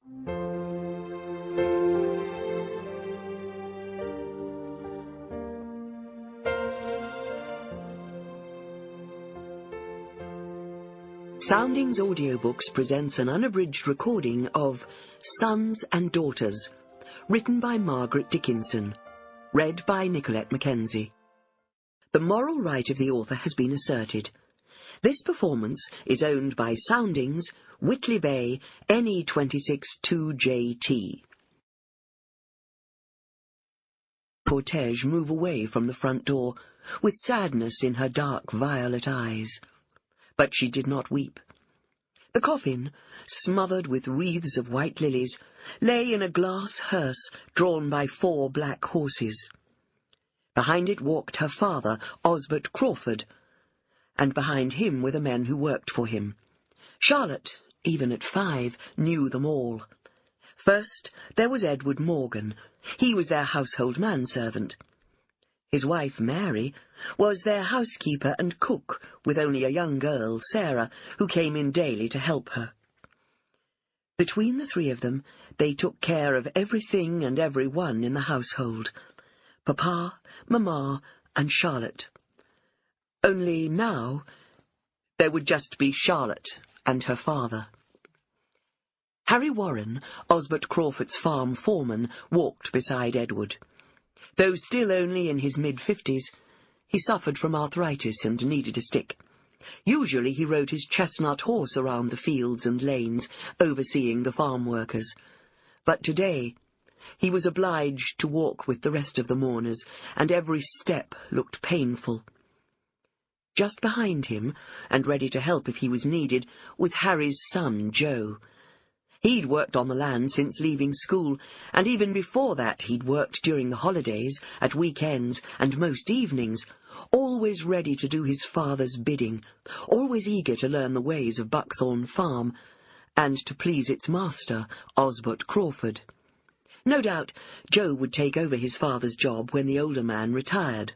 Soundings Audiobooks presents an unabridged recording of Sons and Daughters, written by Margaret Dickinson, read by Nicolette Mackenzie. The moral right of the author has been asserted. This performance is owned by Soundings, Whitley Bay, NE26 2JT. Cortege move away from the front door, with sadness in her dark violet eyes. But she did not weep. The coffin, smothered with wreaths of white lilies, lay in a glass hearse drawn by 4 black horses. Behind it walked her father, Osbert Crawford, and behind him were the men who worked for him. Charlotte, even at 5, knew them all. First, there was Edward Morgan. He was their household manservant. His wife, Mary, was their housekeeper and cook, with only a young girl, Sarah, who came in daily to help her. Between the 3 of them, they took care of everything and everyone in the household. Papa, Mamma, and Charlotte. Only now, there would just be Charlotte and her father. Harry Warren, Osbert Crawford's farm foreman, walked beside Edward. Though still only in his mid-50s, he suffered from arthritis and needed a stick. Usually he rode his chestnut horse around the fields and lanes, overseeing the farm workers. But today he was obliged to walk with the rest of the mourners, and every step looked painful. Just behind him, and ready to help if he was needed, was Harry's son, Joe. He'd worked on the land since leaving school, and even before that he'd worked during the holidays, at weekends, and most evenings, always ready to do his father's bidding, always eager to learn the ways of Buckthorn Farm, and to please its master, Osbert Crawford. No doubt Joe would take over his father's job when the older man retired.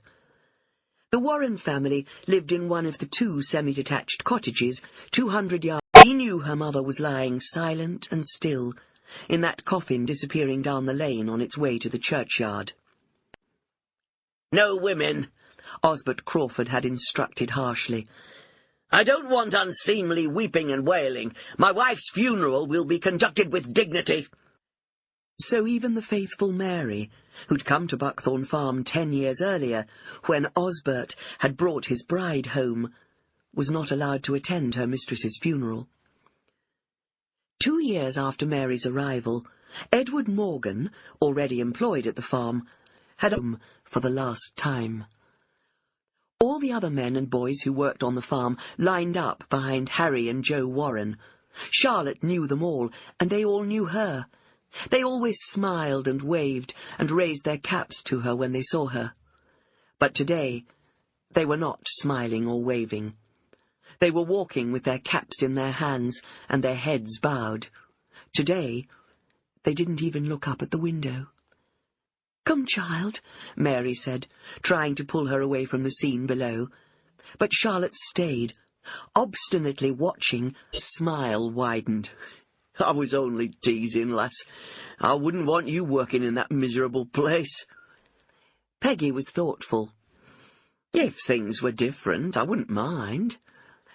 The Warren family lived in one of the 2 semi-detached cottages, 200 yards. He knew her mother was lying silent and still, in that coffin disappearing down the lane on its way to the churchyard. "No women," Osbert Crawford had instructed harshly. "I don't want unseemly weeping and wailing. My wife's funeral will be conducted with dignity." So even the faithful Mary, who'd come to Buckthorn Farm 10 years earlier, when Osbert had brought his bride home, was not allowed to attend her mistress's funeral. 2 years after Mary's arrival, Edward Morgan, already employed at the farm, had home for the last time. All the other men and boys who worked on the farm lined up behind Harry and Joe Warren. Charlotte knew them all, and they all knew her. They always smiled and waved and raised their caps to her when they saw her. But today they were not smiling or waving. They were walking with their caps in their hands and their heads bowed. Today they didn't even look up at the window. "Come, child," Mary said, trying to pull her away from the scene below. But Charlotte stayed, obstinately watching. A smile widened. "I was only teasing, lass. I wouldn't want you working in that miserable place." Peggy was thoughtful. "If things were different, I wouldn't mind.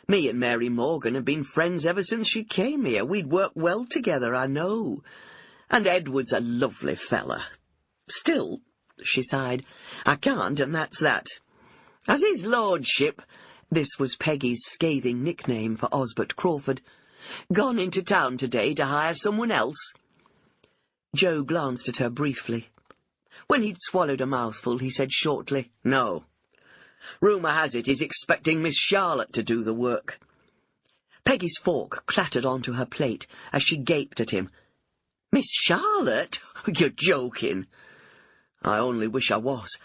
Me and Mary Morgan have been friends ever since she came here. We'd work well together, I know. And Edward's a lovely fella. Still," she sighed, "I can't, and that's that. Has his lordship," this was Peggy's scathing nickname for Osbert Crawford, "gone into town today to hire someone else?" Joe glanced at her briefly. When he'd swallowed a mouthful, he said shortly, "No. Rumour has it he's expecting Miss Charlotte to do the work." Peggy's fork clattered onto her plate as she gaped at him. "Miss Charlotte? You're joking." "I only wish I was."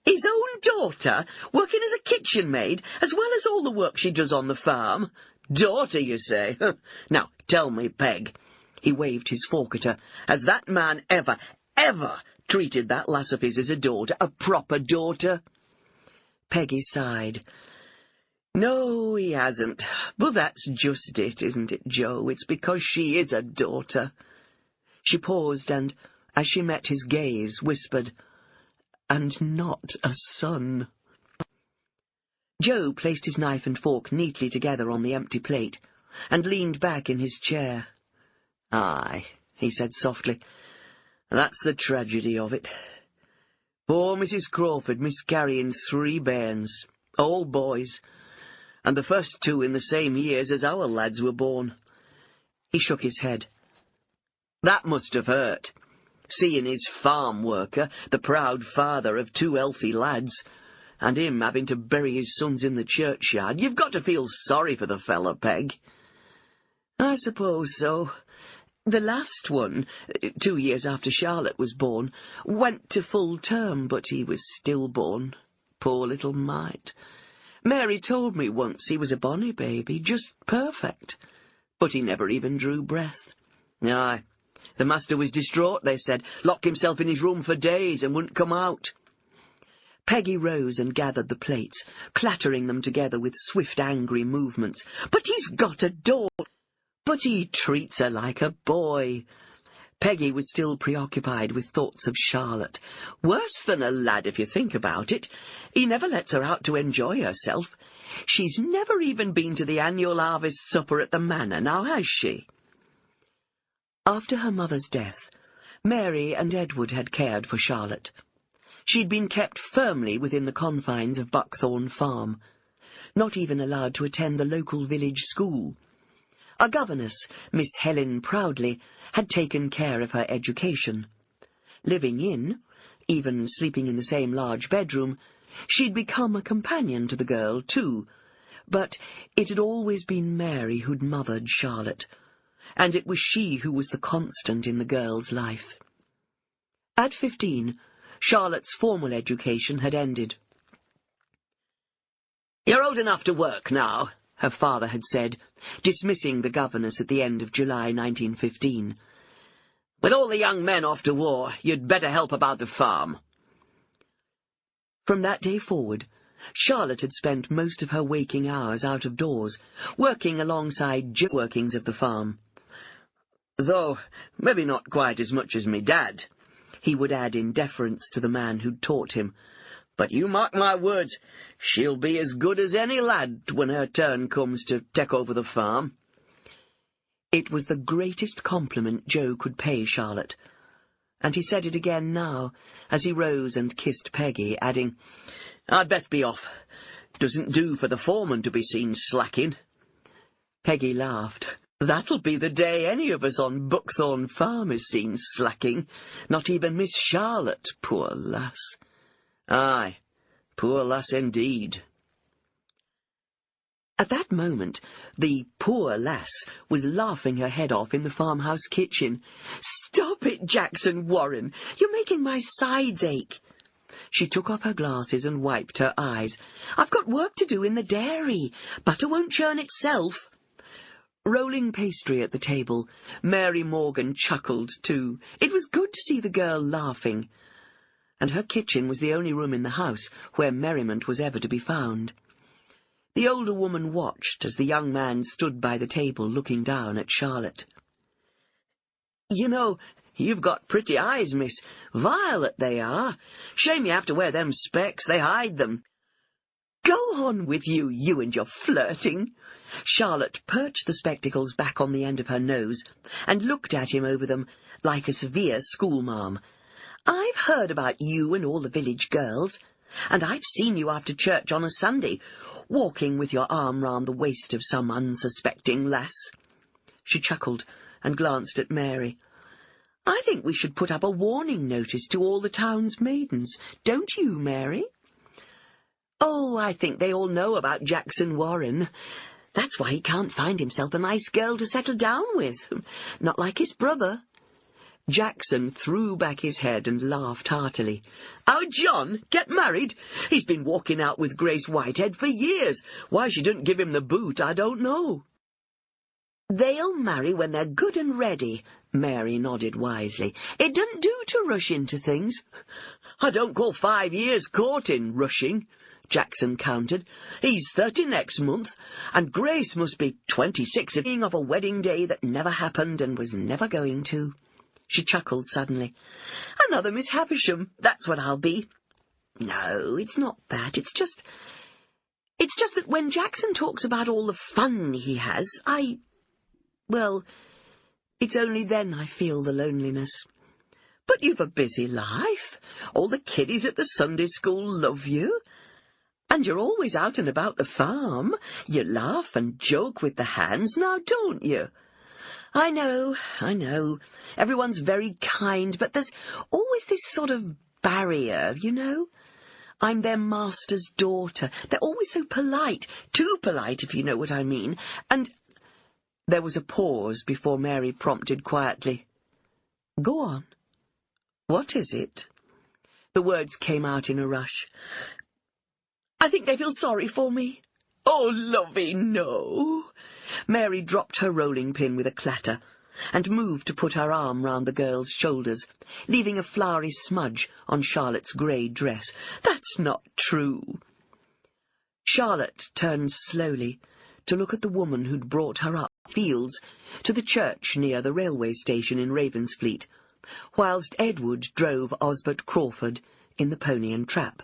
"His own daughter, working as a kitchen maid, as well as all the work she does on the farm? Daughter, you say? Now, tell me, Peg," he waved his fork at her, "has that man ever treated that lass of his as a daughter, a proper daughter?" Peggy sighed. "No, he hasn't. But that's just it, isn't it, Joe? It's because she is a daughter." She paused and, as she met his gaze, whispered, "And not a son." Joe placed his knife and fork neatly together on the empty plate and leaned back in his chair. "Aye," he said softly, "that's the tragedy of it. Poor Mrs. Crawford miscarrying 3 bairns, all boys, and the first 2 in the same years as our lads were born." He shook his head. "That must have hurt, seeing his farm worker, the proud father of 2 healthy lads, and him having to bury his sons in the churchyard. You've got to feel sorry for the fella, Peg." "I suppose so. The last one, 2 years after Charlotte was born, went to full term, but he was stillborn. Poor little mite. Mary told me once he was a bonny baby, just perfect. But he never even drew breath. Aye, the master was distraught, they said, locked himself in his room for days and wouldn't come out." Peggy rose and gathered the plates, clattering them together with swift, angry movements. "But he's got a daughter." "But he treats her like a boy." Peggy was still preoccupied with thoughts of Charlotte. "Worse than a lad, if you think about it. He never lets her out to enjoy herself. She's never even been to the annual harvest supper at the manor, now has she?" After her mother's death, Mary and Edward had cared for Charlotte. She'd been kept firmly within the confines of Buckthorn Farm, not even allowed to attend the local village school. A governess, Miss Helen Proudly, had taken care of her education. Living in, even sleeping in the same large bedroom, she'd become a companion to the girl, too, but it had always been Mary who'd mothered Charlotte, and it was she who was the constant in the girl's life. At 15, Charlotte's formal education had ended. "You're old enough to work now," her father had said, dismissing the governess at the end of July 1915. "With all the young men off to war, you'd better help about the farm." From that day forward, Charlotte had spent most of her waking hours out of doors, working alongside Joe's workings of the farm. "Though maybe not quite as much as me dad," he would add in deference to the man who'd taught him. "But you mark my words, she'll be as good as any lad when her turn comes to take over the farm." It was the greatest compliment Joe could pay Charlotte, and he said it again now, as he rose and kissed Peggy, adding, "I'd best be off. Doesn't do for the foreman to be seen slacking." Peggy laughed. "That'll be the day any of us on Buckthorn Farm is seen slacking. Not even Miss Charlotte, poor lass." "Aye, poor lass indeed." At that moment, the poor lass was laughing her head off in the farmhouse kitchen. "Stop it, Jackson Warren! You're making my sides ache." She took off her glasses and wiped her eyes. "I've got work to do in the dairy. Butter won't churn itself." Rolling pastry at the table, Mary Morgan chuckled too. It was good to see the girl laughing. And her kitchen was the only room in the house where merriment was ever to be found. The older woman watched as the young man stood by the table looking down at Charlotte. "You know, you've got pretty eyes, miss. Violet they are. Shame you have to wear them specs, they hide them." "Go on with you, you and your flirting." Charlotte perched the spectacles back on the end of her nose and looked at him over them like a severe schoolmarm. "I've heard about you and all the village girls, and I've seen you after church on a Sunday, walking with your arm round the waist of some unsuspecting lass." She chuckled and glanced at Mary. "I think we should put up a warning notice to all the town's maidens, don't you, Mary?" "Oh, I think they all know about Jackson Warren. That's why he can't find himself a nice girl to settle down with. Not like his brother." Jackson threw back his head and laughed heartily. "Our John get married? He's been walking out with Grace Whitehead for years. Why she didn't give him the boot, I don't know." "They'll marry when they're good and ready," Mary nodded wisely. "It doesn't do to rush into things." "I don't call 5 years courting rushing," Jackson countered. "He's 30 next month, and Grace must be 26 of a wedding day that never happened and was never going to." She chuckled suddenly. "Another Miss Havisham, that's what I'll be." "No, it's not that. It's just that when Jackson talks about all the fun he has, well, it's only then I feel the loneliness." "But you've a busy life. All the kiddies at the Sunday school love you. And you're always out and about the farm. You laugh and joke with the hands now, don't you?" I know. Everyone's very kind, but there's always this sort of barrier, you know? I'm their master's daughter. They're always so polite, too polite, if you know what I mean. And there was a pause before Mary prompted quietly, "Go on. What is it?" The words came out in a rush. "I think they feel sorry for me." "Oh, lovey, no." Mary dropped her rolling pin with a clatter and moved to put her arm round the girl's shoulders, leaving a flowery smudge on Charlotte's grey dress. "That's not true." Charlotte turned slowly to look at the woman who'd brought her up fields to the church near the railway station in Ravensfleet, whilst Edward drove Osbert Crawford in the Pony and Trap.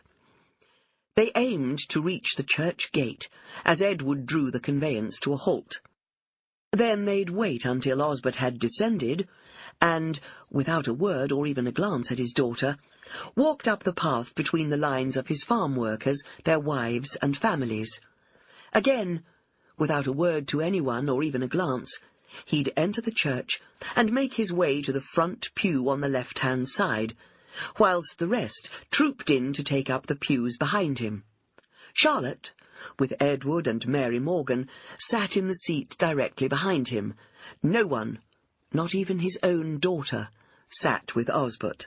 They aimed to reach the church gate as Edward drew the conveyance to a halt. Then they'd wait until Osbert had descended, and, without a word or even a glance at his daughter, walked up the path between the lines of his farm workers, their wives and families. Again, without a word to anyone or even a glance, he'd enter the church and make his way to the front pew on the left-hand side, whilst the rest trooped in to take up the pews behind him. Charlotte, with Edward and Mary Morgan, sat in the seat directly behind him. No one, not even his own daughter, sat with Osbert.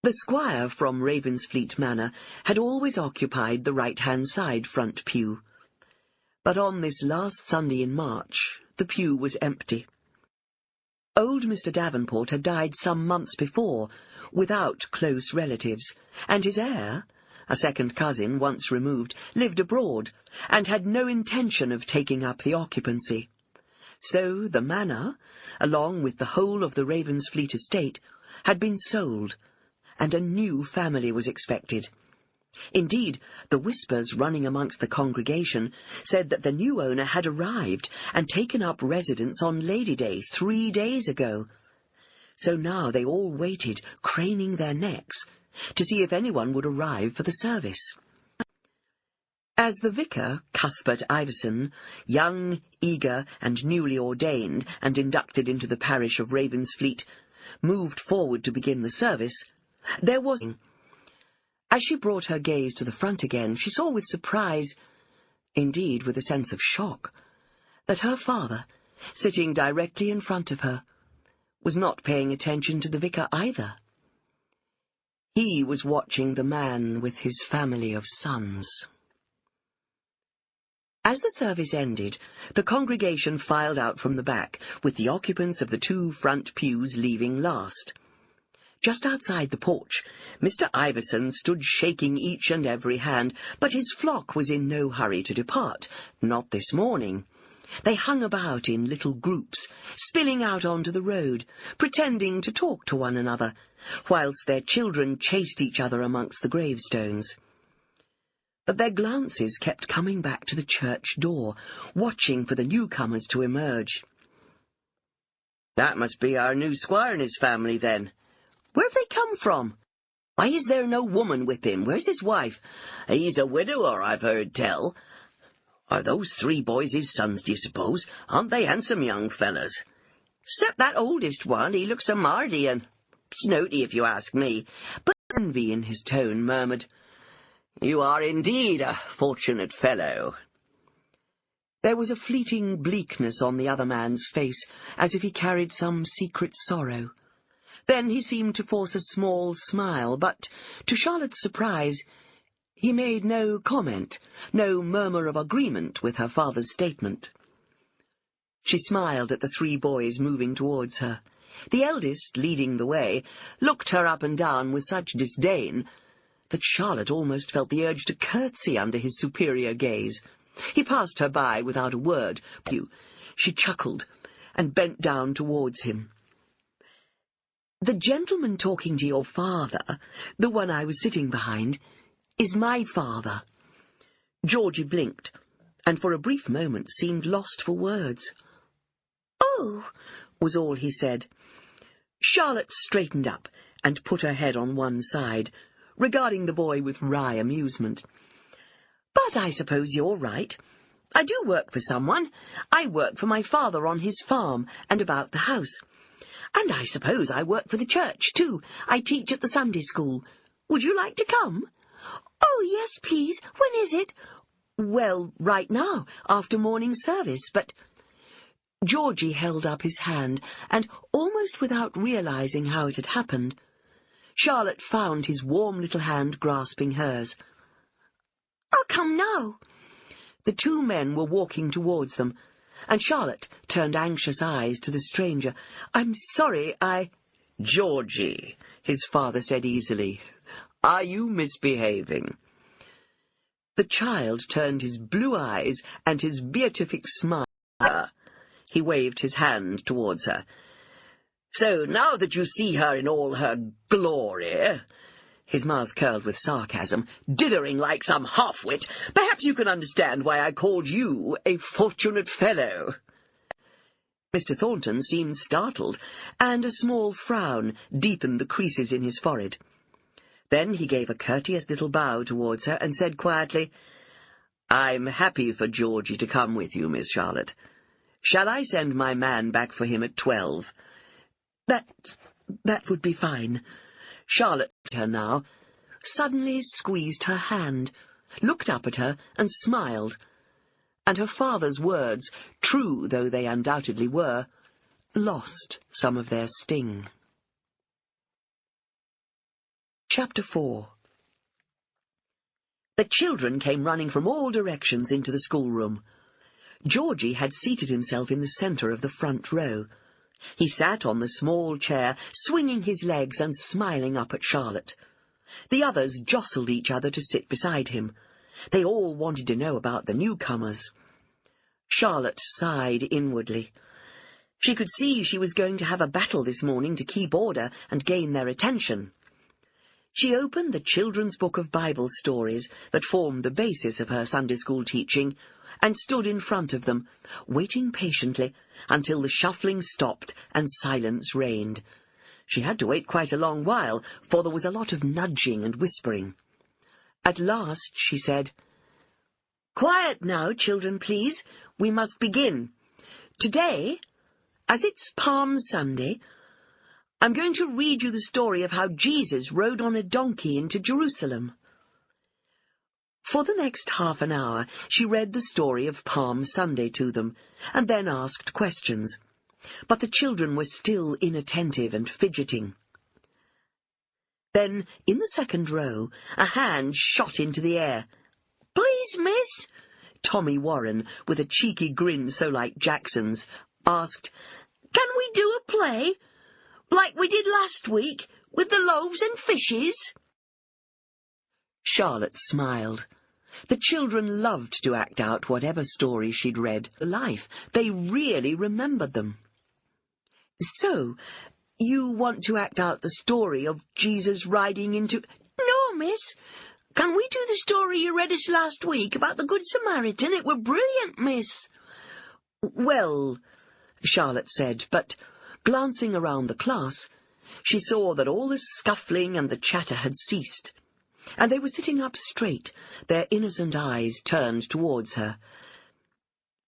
The squire from Ravensfleet Manor had always occupied the right-hand side front pew, but on this last Sunday in March the pew was empty. Old Mr. Davenport had died some months before, without close relatives, and his heir, a second cousin once removed, lived abroad, and had no intention of taking up the occupancy. So the manor, along with the whole of the Ravensfleet estate, had been sold, and a new family was expected. Indeed, the whispers running amongst the congregation said that the new owner had arrived and taken up residence on Lady Day 3 days ago. So now they all waited, craning their necks, to see if anyone would arrive for the service. As the vicar, Cuthbert Iveson, young, eager, and newly ordained and inducted into the parish of Ravensfleet, moved forward to begin the service, there was... As she brought her gaze to the front again, she saw with surprise, indeed with a sense of shock, that her father, sitting directly in front of her, was not paying attention to the vicar either. He was watching the man with his family of sons. As the service ended, the congregation filed out from the back, with the occupants of the 2 front pews leaving last. Just outside the porch, Mr. Iveson stood shaking each and every hand, but his flock was in no hurry to depart, not this morning. They hung about in little groups, spilling out onto the road, pretending to talk to one another, whilst their children chased each other amongst the gravestones. But their glances kept coming back to the church door, watching for the newcomers to emerge. "That must be our new squire and his family, then. Where have they come from? Why is there no woman with him? Where's his wife? He's a widower, I've heard tell. Are those 3 boys his sons, do you suppose? Aren't they handsome young fellas? Except that oldest one, he looks a mardy and snooty, if you ask me." But envy in his tone murmured, "You are indeed a fortunate fellow." There was a fleeting bleakness on the other man's face, as if he carried some secret sorrow. Then he seemed to force a small smile, but, to Charlotte's surprise, he made no comment, no murmur of agreement with her father's statement. She smiled at the 3 boys moving towards her. The eldest, leading the way, looked her up and down with such disdain that Charlotte almost felt the urge to curtsy under his superior gaze. He passed her by without a word. She chuckled and bent down towards him. The gentleman talking to your father, the one I was sitting behind, is my father." Georgie blinked, and for a brief moment seemed lost for words. "Oh," was all he said. Charlotte straightened up and put her head on one side, regarding the boy with wry amusement. "But I suppose you're right. I do work for someone. I work for my father on his farm and about the house. And I suppose I work for the church, too. I teach at the Sunday school. Would you like to come?" "Oh, yes, please. When is it?" "Well, right now, after morning service, but—" Georgie held up his hand, and, almost without realizing how it had happened, Charlotte found his warm little hand grasping hers. "I'll come now." The two men were walking towards them, and Charlotte turned anxious eyes to the stranger. "I'm sorry, "Georgie," his father said easily, "are you misbehaving?" The child turned his blue eyes and his beatific smile. He waved his hand towards her. "So now that you see her in all her glory," his mouth curled with sarcasm, "dithering like some half-wit, perhaps you can understand why I called you a fortunate fellow." Mr. Thornton seemed startled, and a small frown deepened the creases in his forehead. Then he gave a courteous little bow towards her and said quietly, "I'm happy for Georgie to come with you, Miss Charlotte. Shall I send my man back for him at 12? That would be fine." Charlotte, her now, suddenly squeezed her hand, looked up at her and smiled, and her father's words, true though they undoubtedly were, lost some of their sting. Chapter 4. The children came running from all directions into the schoolroom. Georgie had seated himself in the centre of the front row. He sat on the small chair, swinging his legs and smiling up at Charlotte. The others jostled each other to sit beside him. They all wanted to know about the newcomers. Charlotte sighed inwardly. She could see she was going to have a battle this morning to keep order and gain their attention. She opened the children's book of Bible stories that formed the basis of her Sunday school teaching, and stood in front of them, waiting patiently until the shuffling stopped and silence reigned. She had to wait quite a long while, for there was a lot of nudging and whispering. At last she said, "Quiet now, children, please. We must begin. Today, as it's Palm Sunday, I'm going to read you the story of how Jesus rode on a donkey into Jerusalem." For the next half an hour she read the story of Palm Sunday to them, and then asked questions. But the children were still inattentive and fidgeting. Then, in the second row, a hand shot into the air. "Please, miss," Tommy Warren, with a cheeky grin so like Jackson's, asked, "can we do a play, like we did last week, with the loaves and fishes?" Charlotte smiled. The children loved to act out whatever story she'd read. Life, they really remembered them. "So, you want to act out the story of Jesus riding into—" "No, miss. Can we do the story you read us last week about the Good Samaritan? It were brilliant, miss." "Well," Charlotte said, but, glancing around the class, she saw that all the scuffling and the chatter had ceased, and they were sitting up straight, their innocent eyes turned towards her.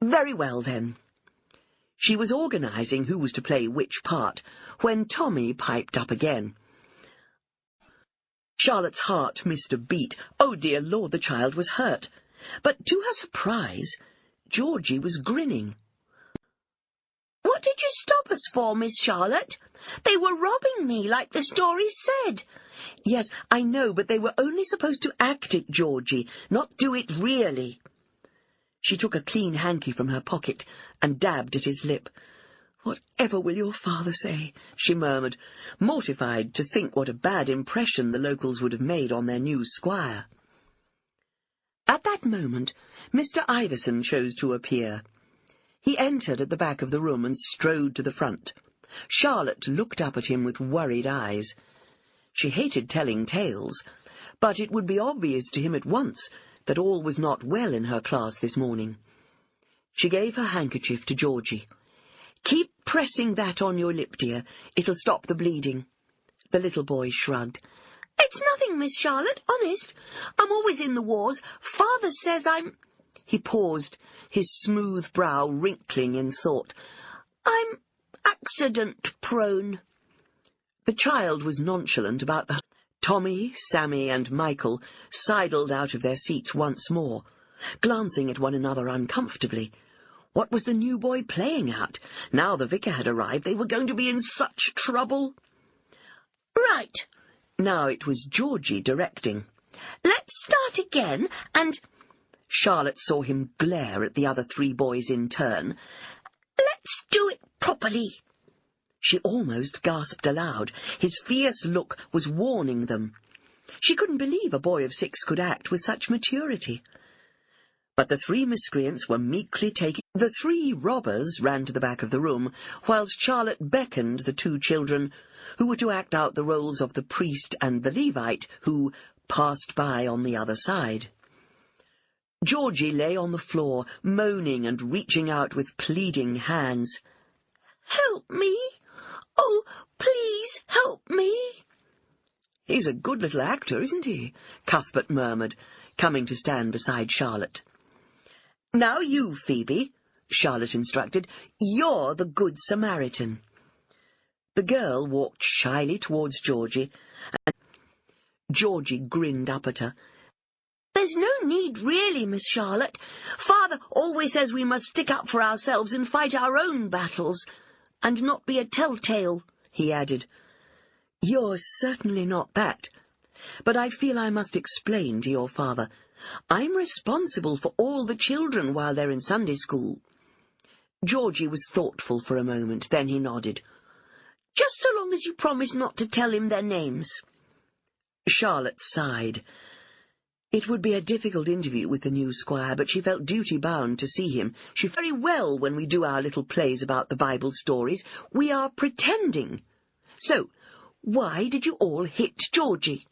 "Very well, then." She was organising who was to play which part, when Tommy piped up again. Charlotte's heart missed a beat. Oh, dear Lord, the child was hurt. But to her surprise, Georgie was grinning. "What did you stop us for, Miss Charlotte? They were robbing me, like the story said." "Yes, I know, but they were only supposed to act it, Georgie, not do it really." She took a clean hanky from her pocket and dabbed at his lip. "Whatever will your father say?" she murmured, mortified to think what a bad impression the locals would have made on their new squire. At that moment, Mr. Iverson chose to appear. He entered at the back of the room and strode to the front. Charlotte looked up at him with worried eyes. She hated telling tales, but it would be obvious to him at once that all was not well in her class this morning. She gave her handkerchief to Georgie. "Keep pressing that on your lip, dear. It'll stop the bleeding." The little boy shrugged. "It's nothing, Miss Charlotte, honest. I'm always in the wars. Father says I'm—" He paused, his smooth brow wrinkling in thought. "I'm accident-prone." The child was nonchalant about the... Tommy, Sammy, and Michael sidled out of their seats once more, glancing at one another uncomfortably. What was the new boy playing at? Now the vicar had arrived, they were going to be in such trouble. "Right." Now it was Georgie directing. "Let's start again, and—" Charlotte saw him glare at the other three boys in turn. "Let's do it properly." She almost gasped aloud. His fierce look was warning them. She couldn't believe a boy of 6 could act with such maturity. But the 3 miscreants were meekly taking... The 3 robbers ran to the back of the room, whilst Charlotte beckoned the 2 children, who were to act out the roles of the priest and the Levite, who passed by on the other side. Georgie lay on the floor, moaning and reaching out with pleading hands. "Help me! Oh, please help me!" "He's a good little actor, isn't he?" Cuthbert murmured, coming to stand beside Charlotte. "Now you, Phoebe," Charlotte instructed. "You're the Good Samaritan." The girl walked shyly towards Georgie, and Georgie grinned up at her. "There's no need, really, Miss Charlotte. Father always says we must stick up for ourselves and fight our own battles, and not be a telltale," he added. "You're certainly not that. But I feel I must explain to your father. I'm responsible for all the children while they're in Sunday school." Georgie was thoughtful for a moment, then he nodded. "Just so long as you promise not to tell him their names." Charlotte sighed. It would be a difficult interview with the new squire, but she felt duty-bound to see him. She very well when we do our little plays about the Bible stories. We are pretending. So, why did you all hit Georgie?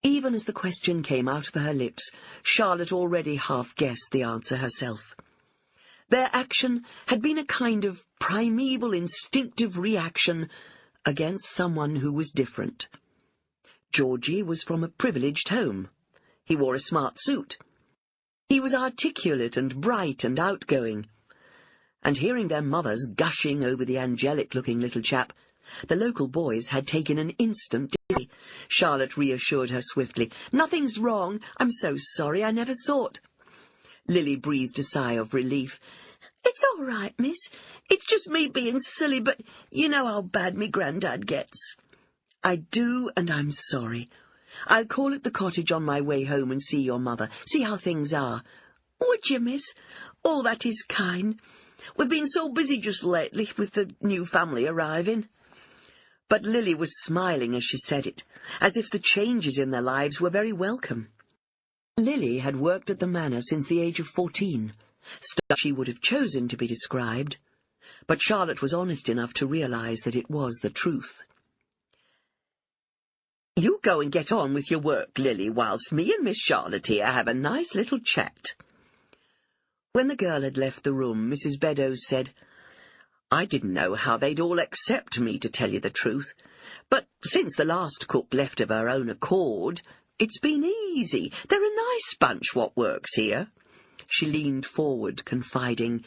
Even as the question came out of her lips, Charlotte already half-guessed the answer herself. Their action had been a kind of primeval instinctive reaction against someone who was different. Georgie was from a privileged home. He wore a smart suit. He was articulate and bright and outgoing. And hearing their mothers gushing over the angelic-looking little chap, the local boys had taken an instant dizzy. Charlotte reassured her swiftly. "Nothing's wrong. I'm so sorry. I never thought." Lily breathed a sigh of relief. "It's all right, miss. It's just me being silly, but you know how bad me grandad gets." "I do, and I'm sorry. I'll call at the cottage on my way home and see your mother, see how things are." "Would you, miss? Oh, that is kind. We've been so busy just lately with the new family arriving." But Lily was smiling as she said it, as if the changes in their lives were very welcome. Lily had worked at the manor since the age of 14. Stuff she would have chosen to be described, but Charlotte was honest enough to realize that it was the truth. "You go and get on with your work, Lily, whilst me and Miss Charlotte here have a nice little chat." When the girl had left the room, Mrs. Beddoes said, "I didn't know how they'd all accept me, to tell you the truth, but since the last cook left of her own accord, it's been easy. They're a nice bunch what works here." She leaned forward, confiding,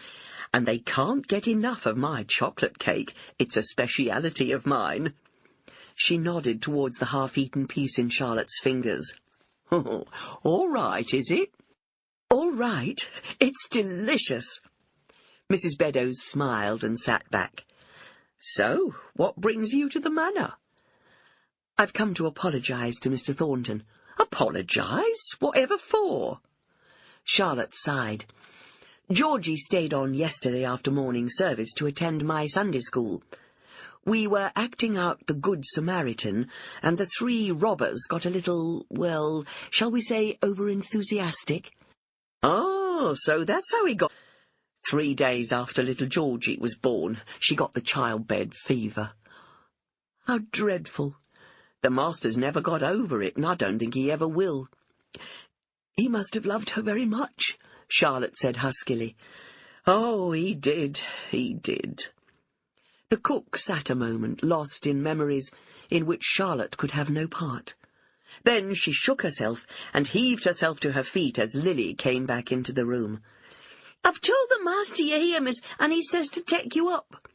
"And they can't get enough of my chocolate cake. It's a speciality of mine." She nodded towards the half-eaten piece in Charlotte's fingers. "Oh, all right, is it?" "All right. It's delicious." Mrs. Beddoes smiled and sat back. "So, what brings you to the manor?" "I've come to apologise to Mr. Thornton." "Apologise? Whatever for?" Charlotte sighed. "Georgie stayed on yesterday after morning service to attend my Sunday school. We were acting out the Good Samaritan, and the 3 robbers got a little, well, shall we say over-enthusiastic?" "Oh, so that's how he got..." 3 days after little Georgie was born, she got the childbed fever. How dreadful. The master's never got over it, and I don't think he ever will. He must have loved her very much, Charlotte said huskily. Oh, he did, he did. The cook sat a moment, lost in memories in which Charlotte could have no part. Then she shook herself and heaved herself to her feet as Lily came back into the room. "I've told the master you're here, miss, and he says to take you up."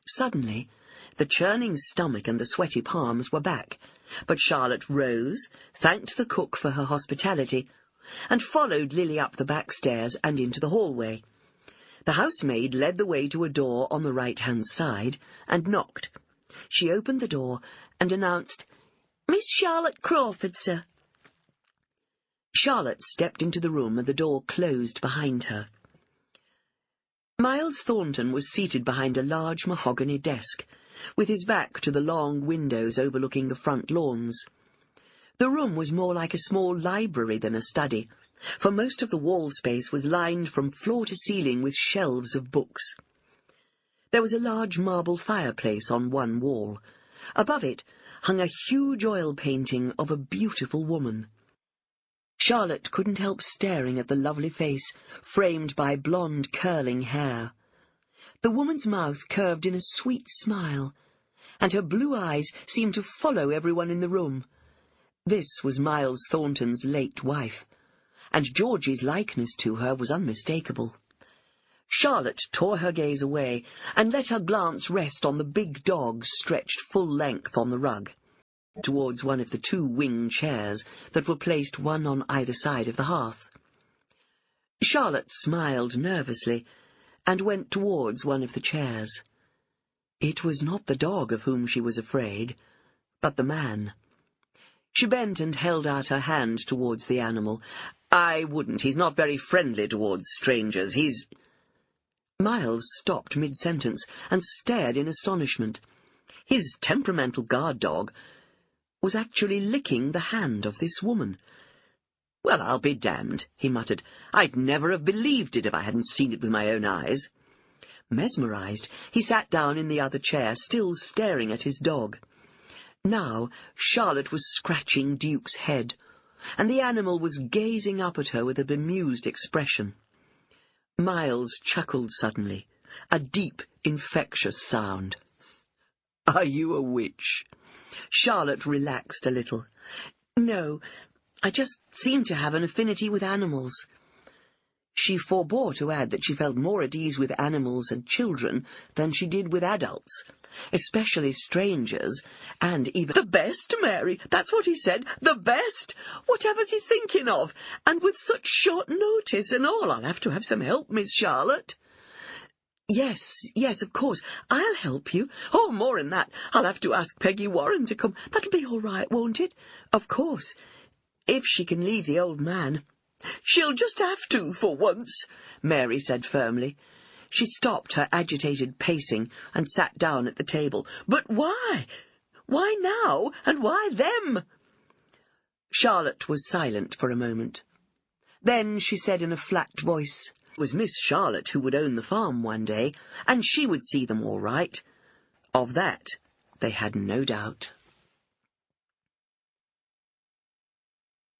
Suddenly, the churning stomach and the sweaty palms were back, but Charlotte rose, thanked the cook for her hospitality, and followed Lily up the back stairs and into the hallway. The housemaid led the way to a door on the right-hand side and knocked. She opened the door and announced, "Miss Charlotte Crawford, sir." Charlotte stepped into the room and the door closed behind her. Miles Thornton was seated behind a large mahogany desk, with his back to the long windows overlooking the front lawns. The room was more like a small library than a study, for most of the wall space was lined from floor to ceiling with shelves of books. There was a large marble fireplace on one wall. Above it hung a huge oil painting of a beautiful woman. Charlotte couldn't help staring at the lovely face, framed by blonde curling hair. The woman's mouth curved in a sweet smile, and her blue eyes seemed to follow everyone in the room. This was Miles Thornton's late wife, and Georgie's likeness to her was unmistakable. Charlotte tore her gaze away and let her glance rest on the big dog stretched full length on the rug, towards one of the 2 wing chairs that were placed one on either side of the hearth. Charlotte smiled nervously and went towards one of the chairs. It was not the dog of whom she was afraid, but the man. She bent and held out her hand towards the animal. "I wouldn't. He's not very friendly towards strangers. He's—" Miles stopped mid-sentence and stared in astonishment. His temperamental guard dog was actually licking the hand of this woman. "Well, I'll be damned," he muttered. "I'd never have believed it if I hadn't seen it with my own eyes." Mesmerized, he sat down in the other chair, still staring at his dog. Now Charlotte was scratching Duke's head, and the animal was gazing up at her with a bemused expression. Miles chuckled suddenly, a deep, infectious sound. "Are you a witch?" Charlotte relaxed a little. "No, I just seem to have an affinity with animals." She forbore to add that she felt more at ease with animals and children than she did with adults, especially strangers, and even— "The best, Mary, that's what he said, the best! Whatever's he thinking of? And with such short notice and all, I'll have to have some help, Miss Charlotte." Yes, of course, I'll help you. Oh, more than that, I'll have to ask Peggy Warren to come. That'll be all right, won't it? Of course, if she can leave the old man." "She'll just have to, for once," Mary said firmly. She stopped her agitated pacing and sat down at the table. "But why? Why now, and why them?" Charlotte was silent for a moment. Then she said in a flat voice, it was Miss Charlotte who would own the farm one day, and she would see them all right. Of that they had no doubt.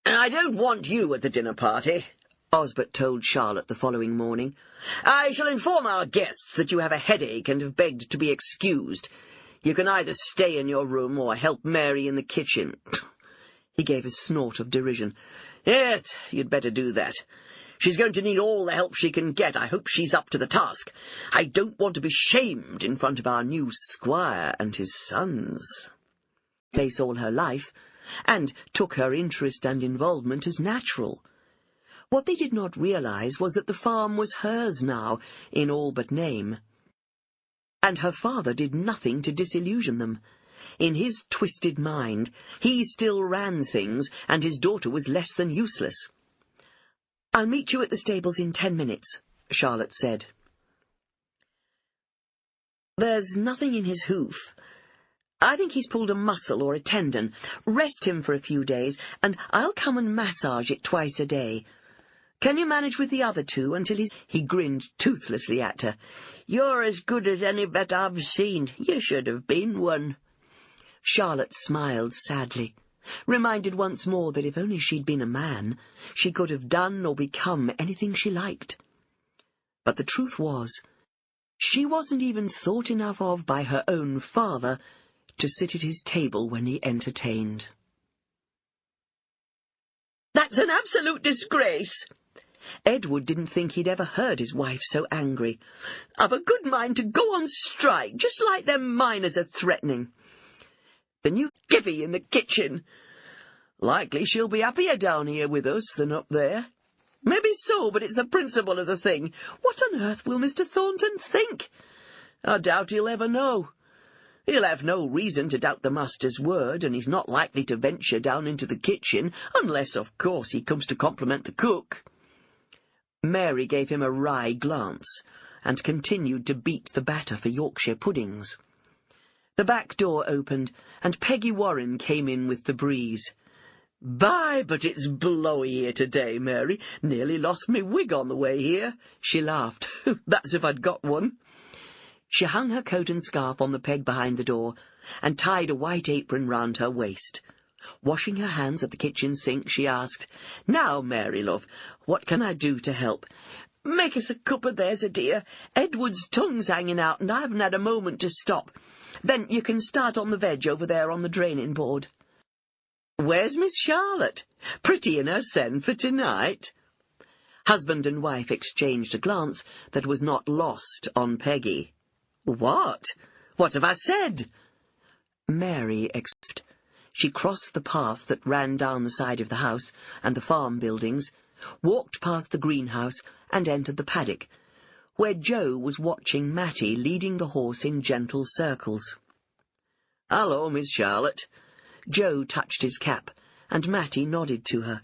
"I don't want you at the dinner party," Osbert told Charlotte the following morning. "I shall inform our guests that you have a headache and have begged to be excused. You can either stay in your room or help Mary in the kitchen." He gave a snort of derision. "Yes, you'd better do that. She's going to need all the help she can get. I hope she's up to the task. I don't want to be shamed in front of our new squire and his sons." Place all her life, and took her interest and involvement as natural. What they did not realize was that the farm was hers now, in all but name. And her father did nothing to disillusion them. In his twisted mind, he still ran things, and his daughter was less than useless. "I'll meet you at the stables in 10 minutes, Charlotte said. "There's nothing in his hoof. I think he's pulled a muscle or a tendon. Rest him for a few days, and I'll come and massage it twice a day. Can you manage with the other two until He grinned toothlessly at her. "You're as good as any vet I've seen. You should have been one." Charlotte smiled sadly, reminded once more that if only she'd been a man, she could have done or become anything she liked. But the truth was, she wasn't even thought enough of by her own father to sit at his table when he entertained. "That's an absolute disgrace." Edward didn't think he'd ever heard his wife so angry. "I've a good mind to go on strike, just like them miners are threatening." "The new givey in the kitchen. Likely she'll be happier down here with us than up there." "Maybe so, but it's the principle of the thing. What on earth will Mr. Thornton think?" "I doubt he'll ever know. He'll have no reason to doubt the master's word, and he's not likely to venture down into the kitchen, unless, of course, he comes to compliment the cook." Mary gave him a wry glance, and continued to beat the batter for Yorkshire puddings. The back door opened, and Peggy Warren came in with the breeze. "By, but it's blowy here today, Mary. Nearly lost me wig on the way here." She laughed. "That's if I'd got one." She hung her coat and scarf on the peg behind the door, and tied a white apron round her waist. Washing her hands at the kitchen sink, she asked, "Now, Mary, love, what can I do to help?" "Make us a cuppa, there's a dear. Edward's tongue's hanging out, and I haven't had a moment to stop. Then you can start on the veg over there on the draining board." "Where's Miss Charlotte? Pretty in her sen for tonight." Husband and wife exchanged a glance that was not lost on Peggy. What? What have I said?" Mary explained. She crossed the path that ran down the side of the house and the farm buildings, walked past the greenhouse, and entered the paddock, where Joe was watching Matty leading the horse in gentle circles. "Hello, Miss Charlotte." Joe touched his cap, and Matty nodded to her.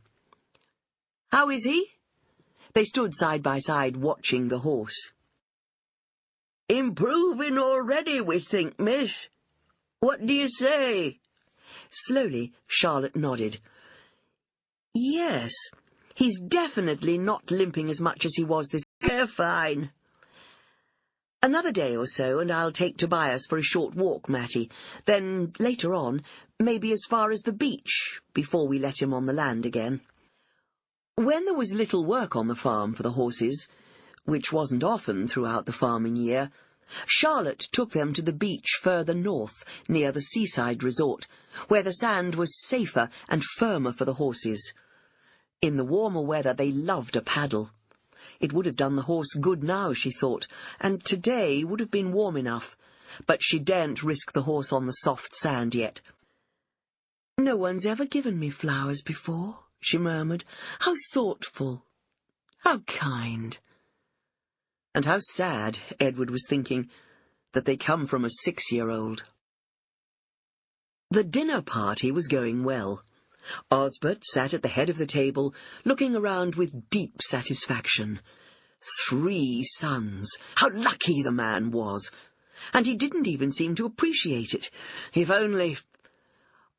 "How is he?" They stood side by side watching the horse. "Improving already, we think, miss. What do you say?" Slowly, Charlotte nodded. "Yes, he's definitely not limping as much as he was this..." "They're fine." "Another day or so, and I'll take Tobias for a short walk, Matty. Then, later on, maybe as far as the beach, before we let him on the land again." When there was little work on the farm for the horses, which wasn't often throughout the farming year, Charlotte took them to the beach further north, near the seaside resort, where the sand was safer and firmer for the horses. In the warmer weather they loved a paddle. It would have done the horse good now, she thought, and today would have been warm enough, but she daren't risk the horse on the soft sand yet. "No one's ever given me flowers before," she murmured. "How thoughtful! How kind!" And how sad, Edward was thinking, that they come from a 6-year-old. The dinner party was going well. Osbert sat at the head of the table, looking around with deep satisfaction. 3 sons! How lucky the man was! And he didn't even seem to appreciate it. If only...